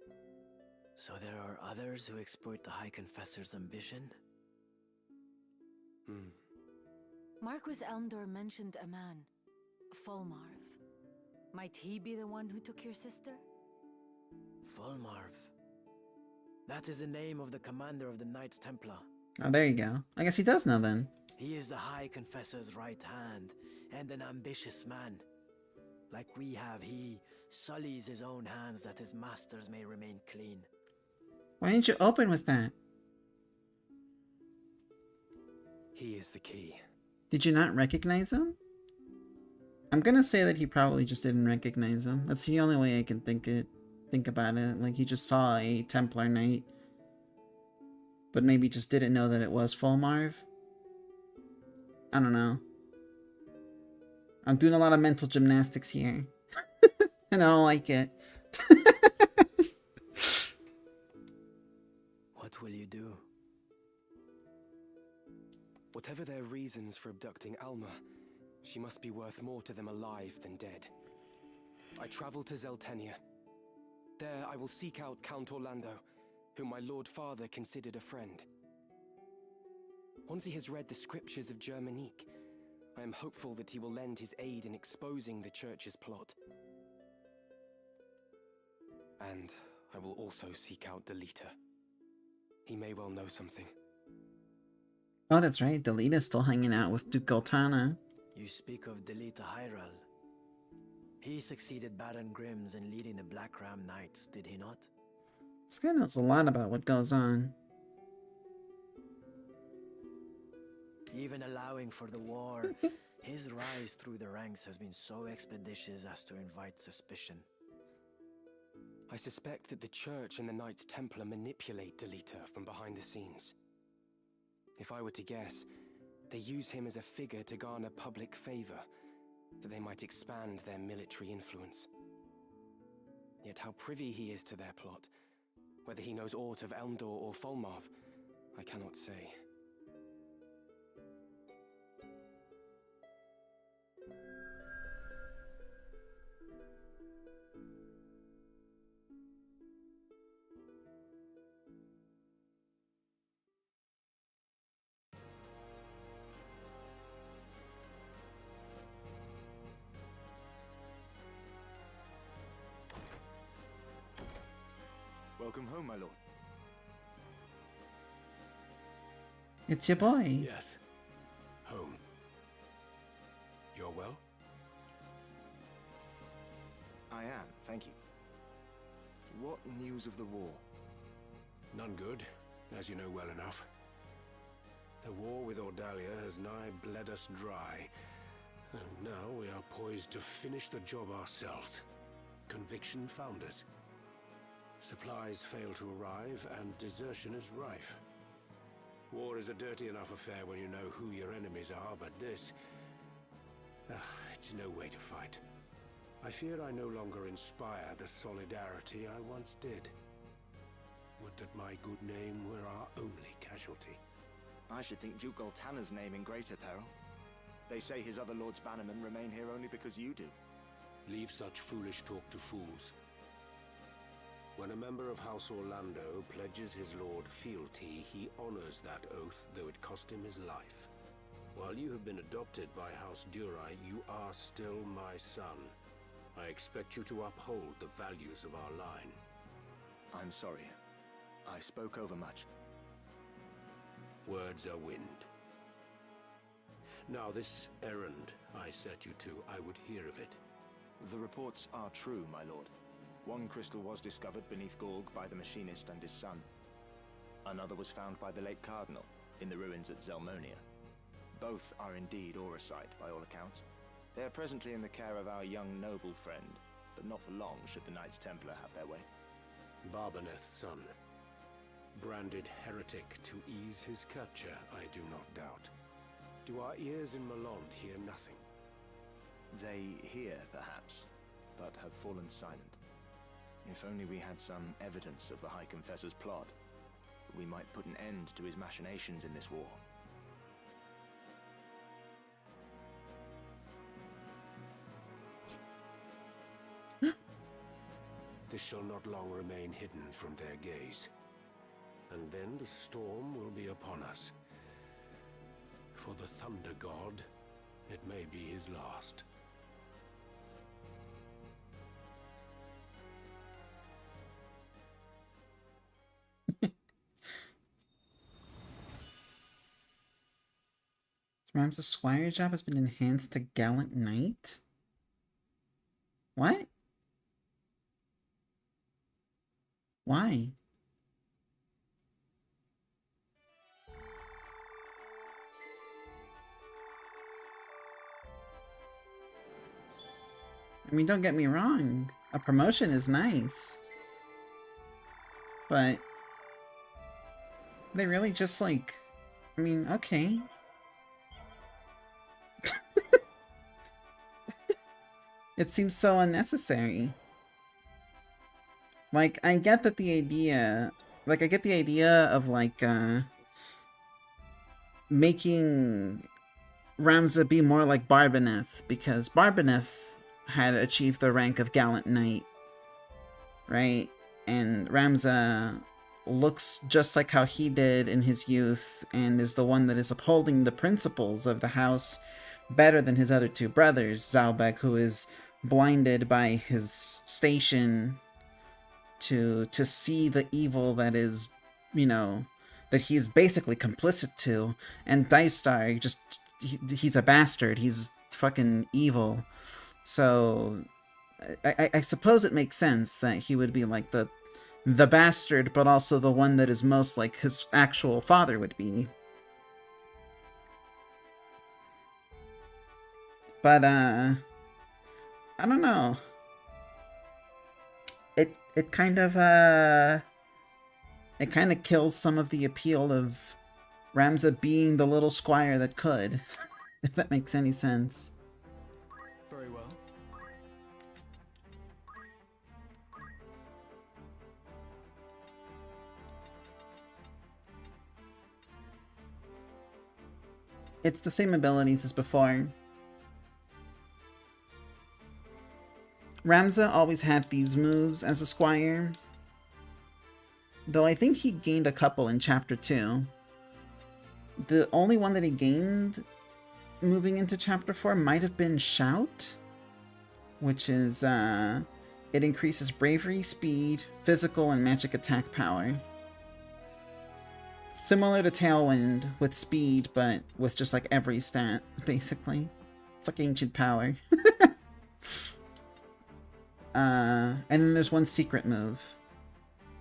So there are others who exploit the High Confessor's ambition? Marquis Elmdor mentioned a man, Folmarv. Might he be the one who took your sister? Folmarv. That is the name of the commander of the Knights Templar. Oh, there you go. I guess he does know then. He is the High Confessor's right hand, and an ambitious man. Like we have, he sullies his own hands that his masters may remain clean. Why didn't you open with that? He is the key. Did you not recognize him? I'm gonna say that he probably just didn't recognize him. That's the only way I can think about it. Like, he just saw a Templar Knight, but maybe just didn't know that it was Folmarv. I don't know. I'm doing a lot of mental gymnastics here. And I don't like it. What will you do? Whatever their reasons for abducting Alma, she must be worth more to them alive than dead. I travel to Zeltenia. There I will seek out Count Orlando, whom my Lord Father considered a friend. Once he has read the scriptures of Germanique, I am hopeful that he will lend his aid in exposing the Church's plot. And I will also seek out Delita. He may well know something. Oh, that's right. Delita's still hanging out with Duke Goltana. You speak of Delita Hyral. He succeeded Baron Grimm's in leading the Black Ram Knights, did he not? This guy knows a lot about what goes on. Even allowing for the war, his rise through the ranks has been so expeditious as to invite suspicion. I suspect that the Church and the Knights Templar manipulate Delita from behind the scenes. If I were to guess, they use him as a figure to garner public favor, that they might expand their military influence. Yet how privy he is to their plot, whether he knows aught of Elmdor or Folmarv, I cannot say. Welcome home, my lord. It's your boy. Yes. Home. You're well? I am, thank you. What news of the war? None good, as you know well enough. The war with Ordalia has nigh bled us dry, and now we are poised to finish the job ourselves. Conviction found us. Supplies fail to arrive, and desertion is rife. War is a dirty enough affair when you know who your enemies are, but this... it's no way to fight. I fear I no longer inspire the solidarity I once did. Would that my good name were our only casualty. I should think Duke Goltanna's name in greater peril. They say his other lords bannermen remain here only because you do. Leave such foolish talk to fools. When a member of House Orlando pledges his lord fealty, he honors that oath, though it cost him his life. While you have been adopted by House Durai, you are still my son. I expect you to uphold the values of our line. I'm sorry. I spoke overmuch. Words are wind. Now this errand I set you to, I would hear of it. The reports are true, my lord. One crystal was discovered beneath Gorg by the machinist and his son. Another was found by the late Cardinal, in the ruins at Zelmonia. Both are indeed Auracite, by all accounts. They are presently in the care of our young noble friend, but not for long should the Knights Templar have their way. Barbaneth's son. Branded heretic to ease his capture, I do not doubt. Do our ears in Malond hear nothing? They hear, perhaps, but have fallen silent. If only we had some evidence of the High Confessor's plot, we might put an end to his machinations in this war. This shall not long remain hidden from their gaze. And then the storm will be upon us. For the Thunder God, it may be his last. Ramza's Squire job has been enhanced to Gallant Knight? What? Why? I mean, don't get me wrong. A promotion is nice. But they really just like... I mean, okay. It seems so unnecessary. Like, I get that the idea... Like, I get the idea of, like, making Ramza be more like Barbaneth, because Barbaneth had achieved the rank of Gallant Knight, right? And Ramza looks just like how he did in his youth, and is the one that is upholding the principles of the house better than his other two brothers, Zalbek, who is blinded by his station to see the evil that is, you know, that he's basically complicit to, and Dystar, just, he's a bastard, he's fucking evil. So, I suppose it makes sense that he would be like the bastard, but also the one that is most like his actual father would be. But, I don't know. It kind of kills some of the appeal of Ramza being the little squire that could, if that makes any sense. Very well. It's the same abilities as before. Ramza always had these moves as a squire, though I think he gained a couple in Chapter 2. The only one that he gained moving into Chapter 4 might have been Shout, which is, it increases bravery, speed, physical, and magic attack power. Similar to Tailwind with speed, but with just like every stat, basically. It's like Ancient Power. And then there's one secret move.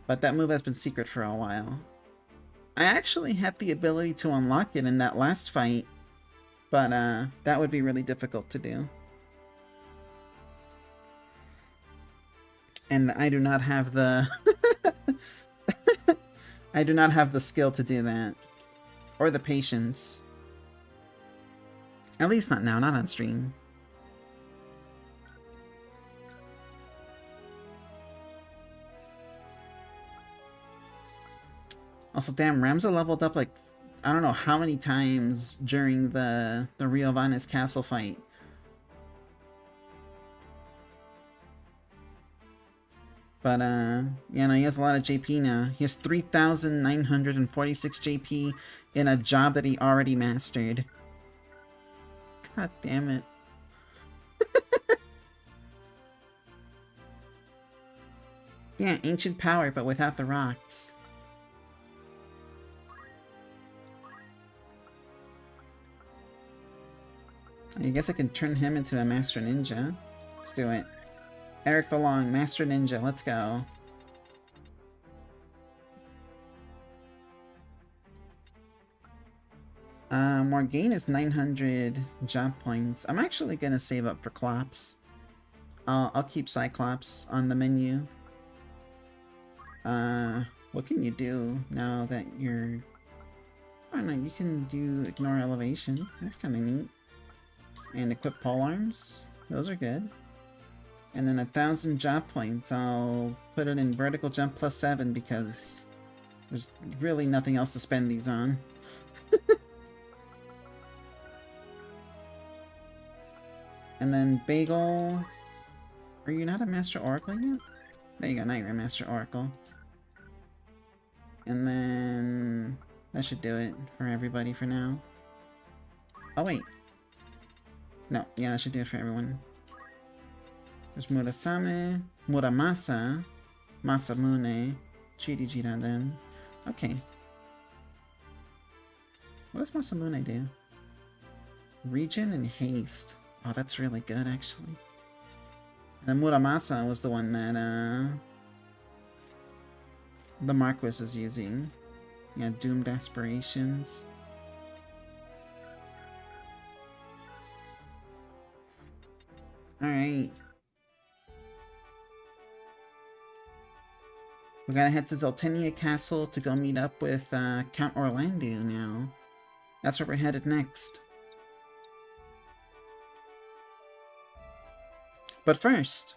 But that move has been secret for a while. I actually had the ability to unlock it in that last fight, but that would be really difficult to do. And I do not have the... I do not have the skill to do that. Or the patience. At least not now, not on stream. Also, damn, Ramza leveled up like, I don't know how many times during the Riovanes castle fight. But, yeah, no, he has a lot of JP now. He has 3,946 JP in a job that he already mastered. God damn it. Yeah, ancient power, but without the rocks. I guess I can turn him into a Master Ninja. Let's do it. Eric the Long, Master Ninja, let's go. Morgaine is 900 job points. I'm actually gonna save up for Clops. I'll keep Cyclops on the menu. What can you do now that you're... I don't know, you can do Ignore Elevation. That's kinda neat. And equip polearms. Those are good. And then 1,000 job points. I'll put it in vertical jump plus 7 because there's really nothing else to spend these on. And then Bagel. Are you not a Master Oracle yet? There you go, now you're a Master Oracle. And then that should do it for everybody for now. Oh wait. No, yeah, that should do it for everyone. There's Murasame, Muramasa, Masamune, Chiri Jiraden. Okay. What does Masamune do? Regen and haste. Oh, that's really good, actually. And then Muramasa was the one that, the Marquis was using. Yeah, Doomed Aspirations. Alright. We gotta head to Zeltenia Castle to go meet up with Count Orlando now. That's where we're headed next. But first,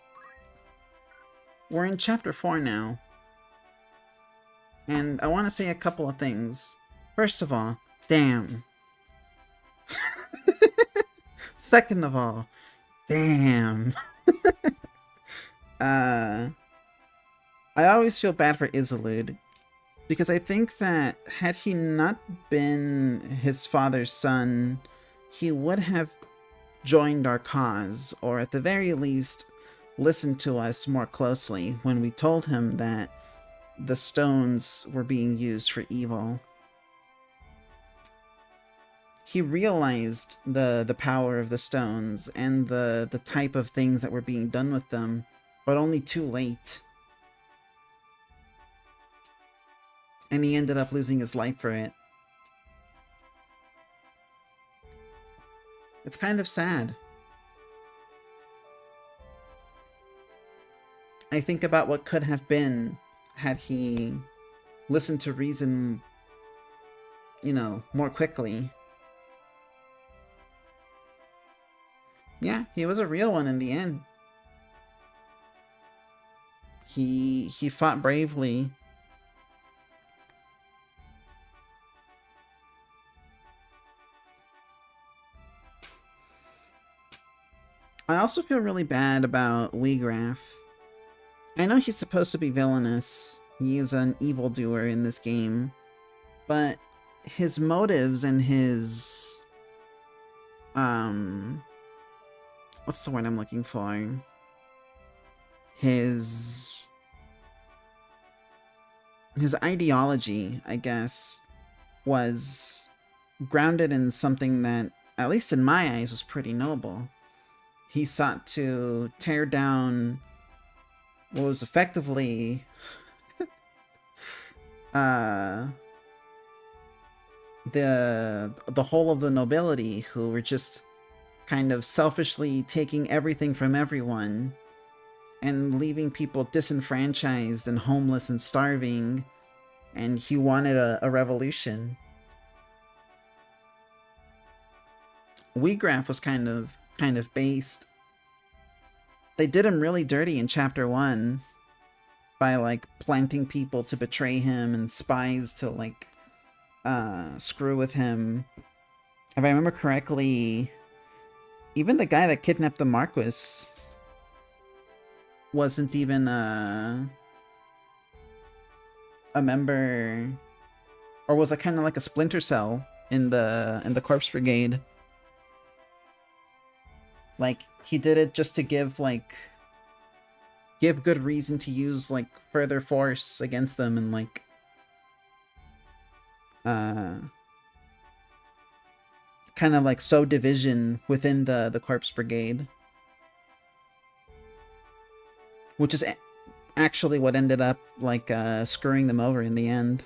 we're in Chapter 4 now. And I want to say a couple of things. First of all, damn. Second of all, damn. I always feel bad for Isolde, because I think that had he not been his father's son, he would have joined our cause, or at the very least, listened to us more closely when we told him that the stones were being used for evil. He realized the power of the stones and the type of things that were being done with them, but only too late. And he ended up losing his life for it. It's kind of sad. I think about what could have been had he listened to reason, you know, more quickly. Yeah, he was a real one in the end. He fought bravely. I also feel really bad about Wiegraf. I know he's supposed to be villainous. He is an evildoer in this game. But his motives and his... what's the word I'm looking for? His ideology, I guess, was grounded in something that, at least in my eyes, was pretty noble. He sought to tear down what was effectively the whole of the nobility, who were just kind of selfishly taking everything from everyone and leaving people disenfranchised and homeless and starving, and he wanted a revolution. Wiegraf was kind of based. They did him really dirty in Chapter 1. by like planting people to betray him and spies to like screw with him. If I remember correctly, even the guy that kidnapped the Marquis wasn't even a member, or was a kind of like a splinter cell in the Corpse Brigade. Like, he did it just to give good reason to use like further force against them, and like kind of like sow division within the Corpse Brigade, which is actually what ended up like screwing them over in the end.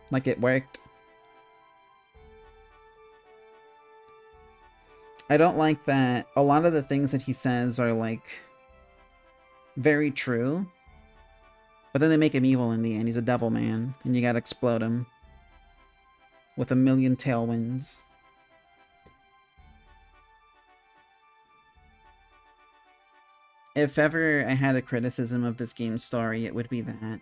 Like, it worked. I don't like that a lot of the things that he says are like very true, but then they make him evil in the end. He's a devil man, and you gotta explode him with a million tailwinds. If ever I had a criticism of this game's story, it would be that.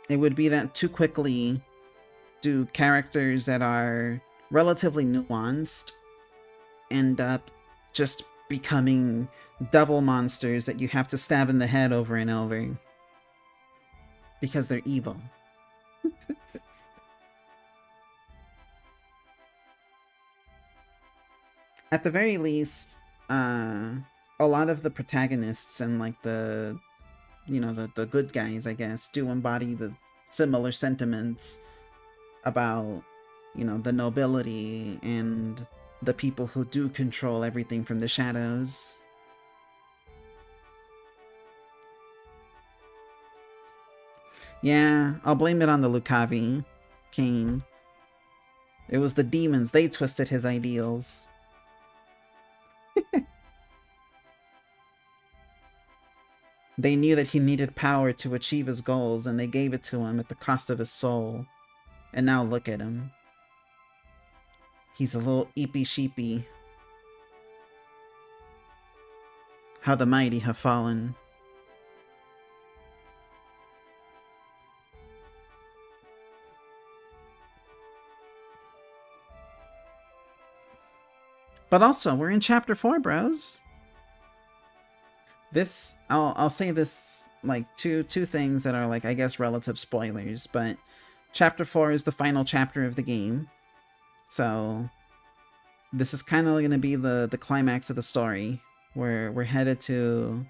It would be that too quickly do characters that are relatively nuanced end up just becoming devil monsters that you have to stab in the head over and over because they're evil. At the very least, a lot of the protagonists and like the good guys, I guess, do embody the similar sentiments about, the nobility and the people who do control everything from the shadows. Yeah, I'll blame it on the Lucavi, Kane. It was the demons, they twisted his ideals. They knew that he needed power to achieve his goals, and they gave it to him at the cost of his soul. And now look at him. He's a little eepy sheepy. How the mighty have fallen. But also, we're in chapter 4, bros. This, I'll say this, like, two things that are, like, I guess relative spoilers, but chapter 4 is the final chapter of the game. So, this is kind of going to be the climax of the story. We're headed to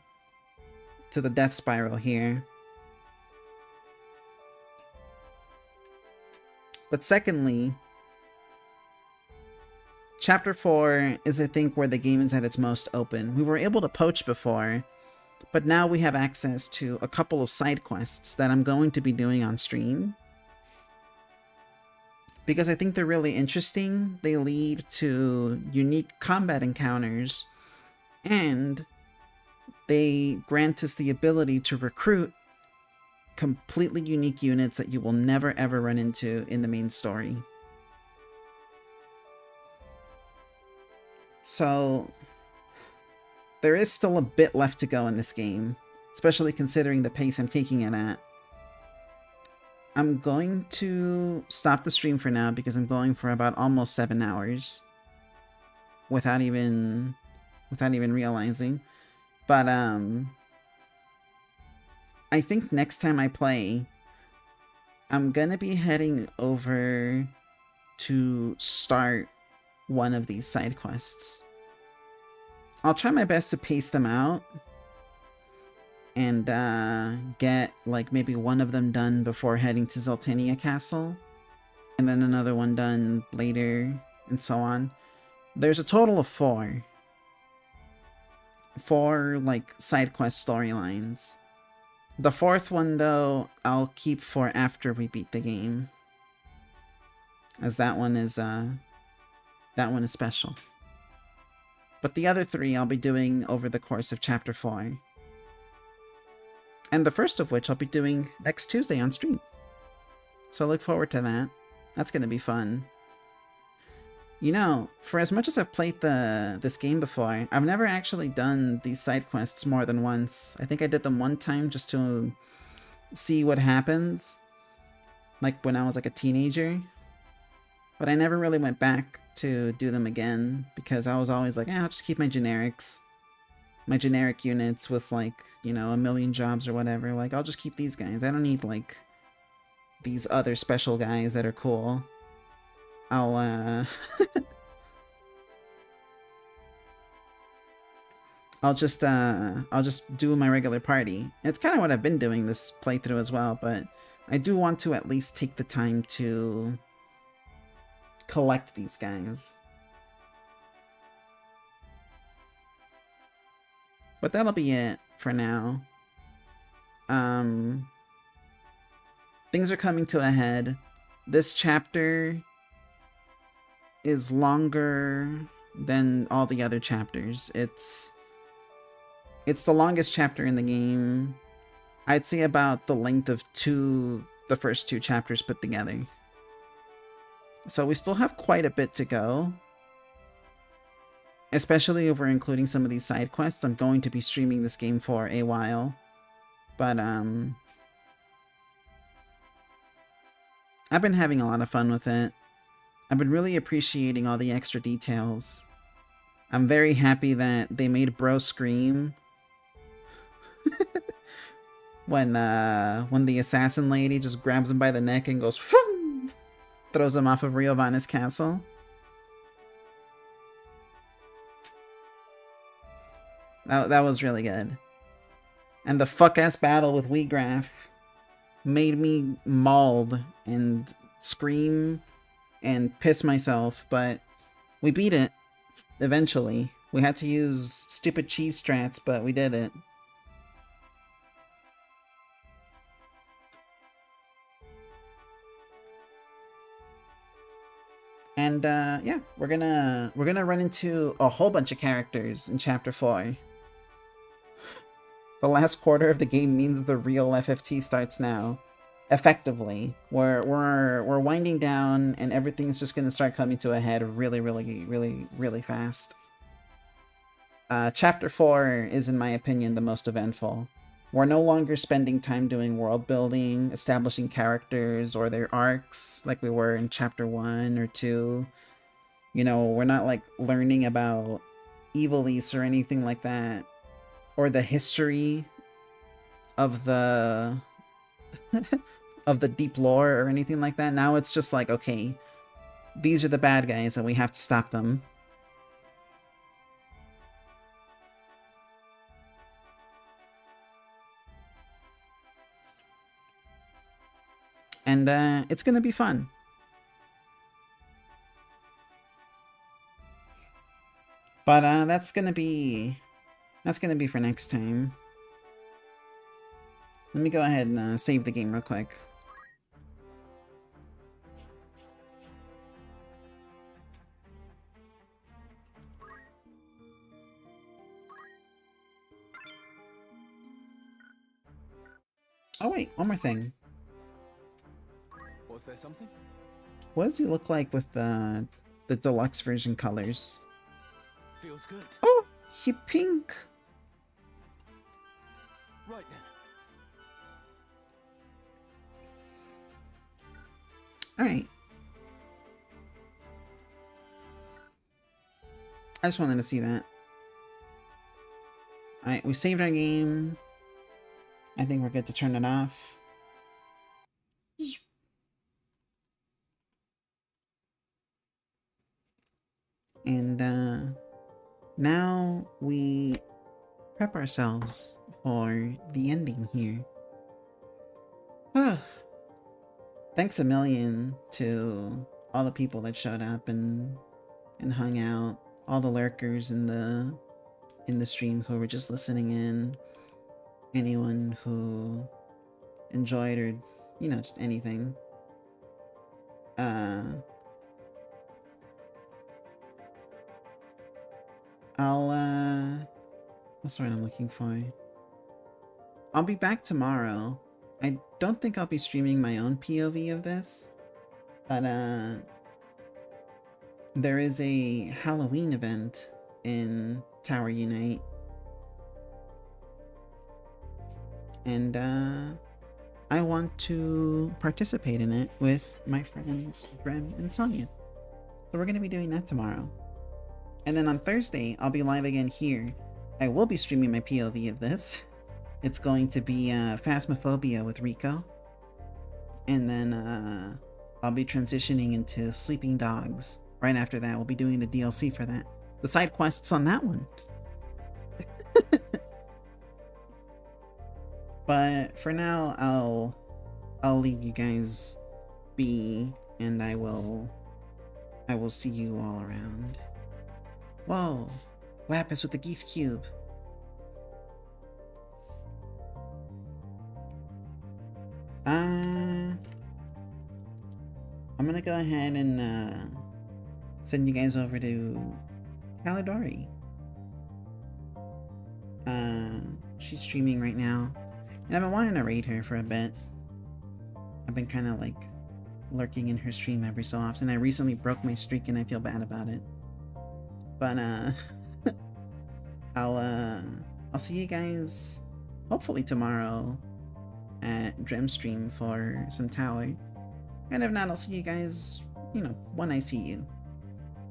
the death spiral here. But secondly, chapter 4 is, I think, where the game is at its most open. We were able to poach before, but now we have access to a couple of side quests that I'm going to be doing on stream. Because I think they're really interesting. They lead to unique combat encounters, and they grant us the ability to recruit completely unique units that you will never ever run into in the main story. So, there is still a bit left to go in this game, especially considering the pace I'm taking it at. I'm going to stop the stream for now because I'm going for about almost 7 hours without even realizing. But I think next time I play, I'm gonna be heading over to start one of these side quests. I'll try my best to pace them out and get like maybe one of them done before heading to Zoltania Castle, and then another one done later, and so on. There's a total of four like side quest storylines. The fourth one though, I'll keep for after we beat the game, as that one is special. But the other three I'll be doing over the course of chapter 4. And the first of which I'll be doing next Tuesday on stream. So look forward to that. That's going to be fun. You know, for as much as I've played this game before, I've never actually done these side quests more than once. I think I did them one time just to see what happens, like when I was like a teenager. But I never really went back to do them again because I was always like, I'll just keep my generics. My generic units with like, you know, a million jobs or whatever. Like, I'll just keep these guys. I don't need like these other special guys that are cool. I'll I'll just do my regular party. It's kind of what I've been doing this playthrough as well, but I do want to at least take the time to collect these guys. But that'll be it for now. Things are coming to a head. This chapter is longer than all the other chapters. It's the longest chapter in the game. I'd say about the length of the first two chapters put together. So we still have quite a bit to go. Especially if we're including some of these side quests. I'm going to be streaming this game for a while. But, I've been having a lot of fun with it. I've been really appreciating all the extra details. I'm very happy that they made Bro scream when the assassin lady just grabs him by the neck and goes Phoom! Throws him off of Riovanna's castle. That was really good. And the fuck-ass battle with Wheatgraph made me mauled and scream and piss myself, but we beat it eventually. We had to use stupid cheese strats, but we did it. And yeah, we're gonna run into a whole bunch of characters in chapter 4. The last quarter of the game means the real FFT starts now. Effectively, we're winding down, and everything's just gonna start coming to a head really fast. Chapter 4 is, in my opinion, the most eventful. We're no longer spending time doing world building, establishing characters or their arcs like we were in chapter 1 or 2. You know, we're not like learning about Ivalice or anything like that, or the history of the of the deep lore or anything like that. Now it's just like, okay, these are the bad guys and we have to stop them. And it's gonna be fun. But that's gonna be for next time. Let me go ahead and save the game real quick. Oh wait, one more thing. Was there something? What does he look like with the deluxe version colors? Feels good. Oh, he pink. Right then. Alright. I just wanted to see that. Alright, we saved our game. I think we're good to turn it off. And now we prep ourselves for the ending here. Thanks a million to all the people that showed up and hung out, all the lurkers in the stream who were just listening in, anyone who enjoyed or, you know, just anything. What's the word I'm looking for? I'll be back tomorrow. I don't think I'll be streaming my own POV of this, but there is a Halloween event in Tower Unite. And I want to participate in it with my friends Drem and Sonia. So we're going to be doing that tomorrow. And then on Thursday, I'll be live again here. I will be streaming my POV of this. It's going to be Phasmophobia with Rico. And then I'll be transitioning into Sleeping Dogs. Right after that, we'll be doing the DLC for that. The side quests on that one. But for now, I'll leave you guys be, and I will see you all around. Whoa, Lapis with the geese cube. I'm gonna go ahead and send you guys over to Caladori. She's streaming right now. And I've been wanting to raid her for a bit. I've been kind of like lurking in her stream every so often. I recently broke my streak and I feel bad about it. But I'll see you guys hopefully tomorrow at Dremstream for some tower. And if not, I'll see you guys, you know, when I see you.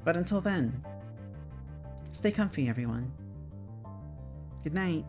But until then, stay comfy, everyone. Good night.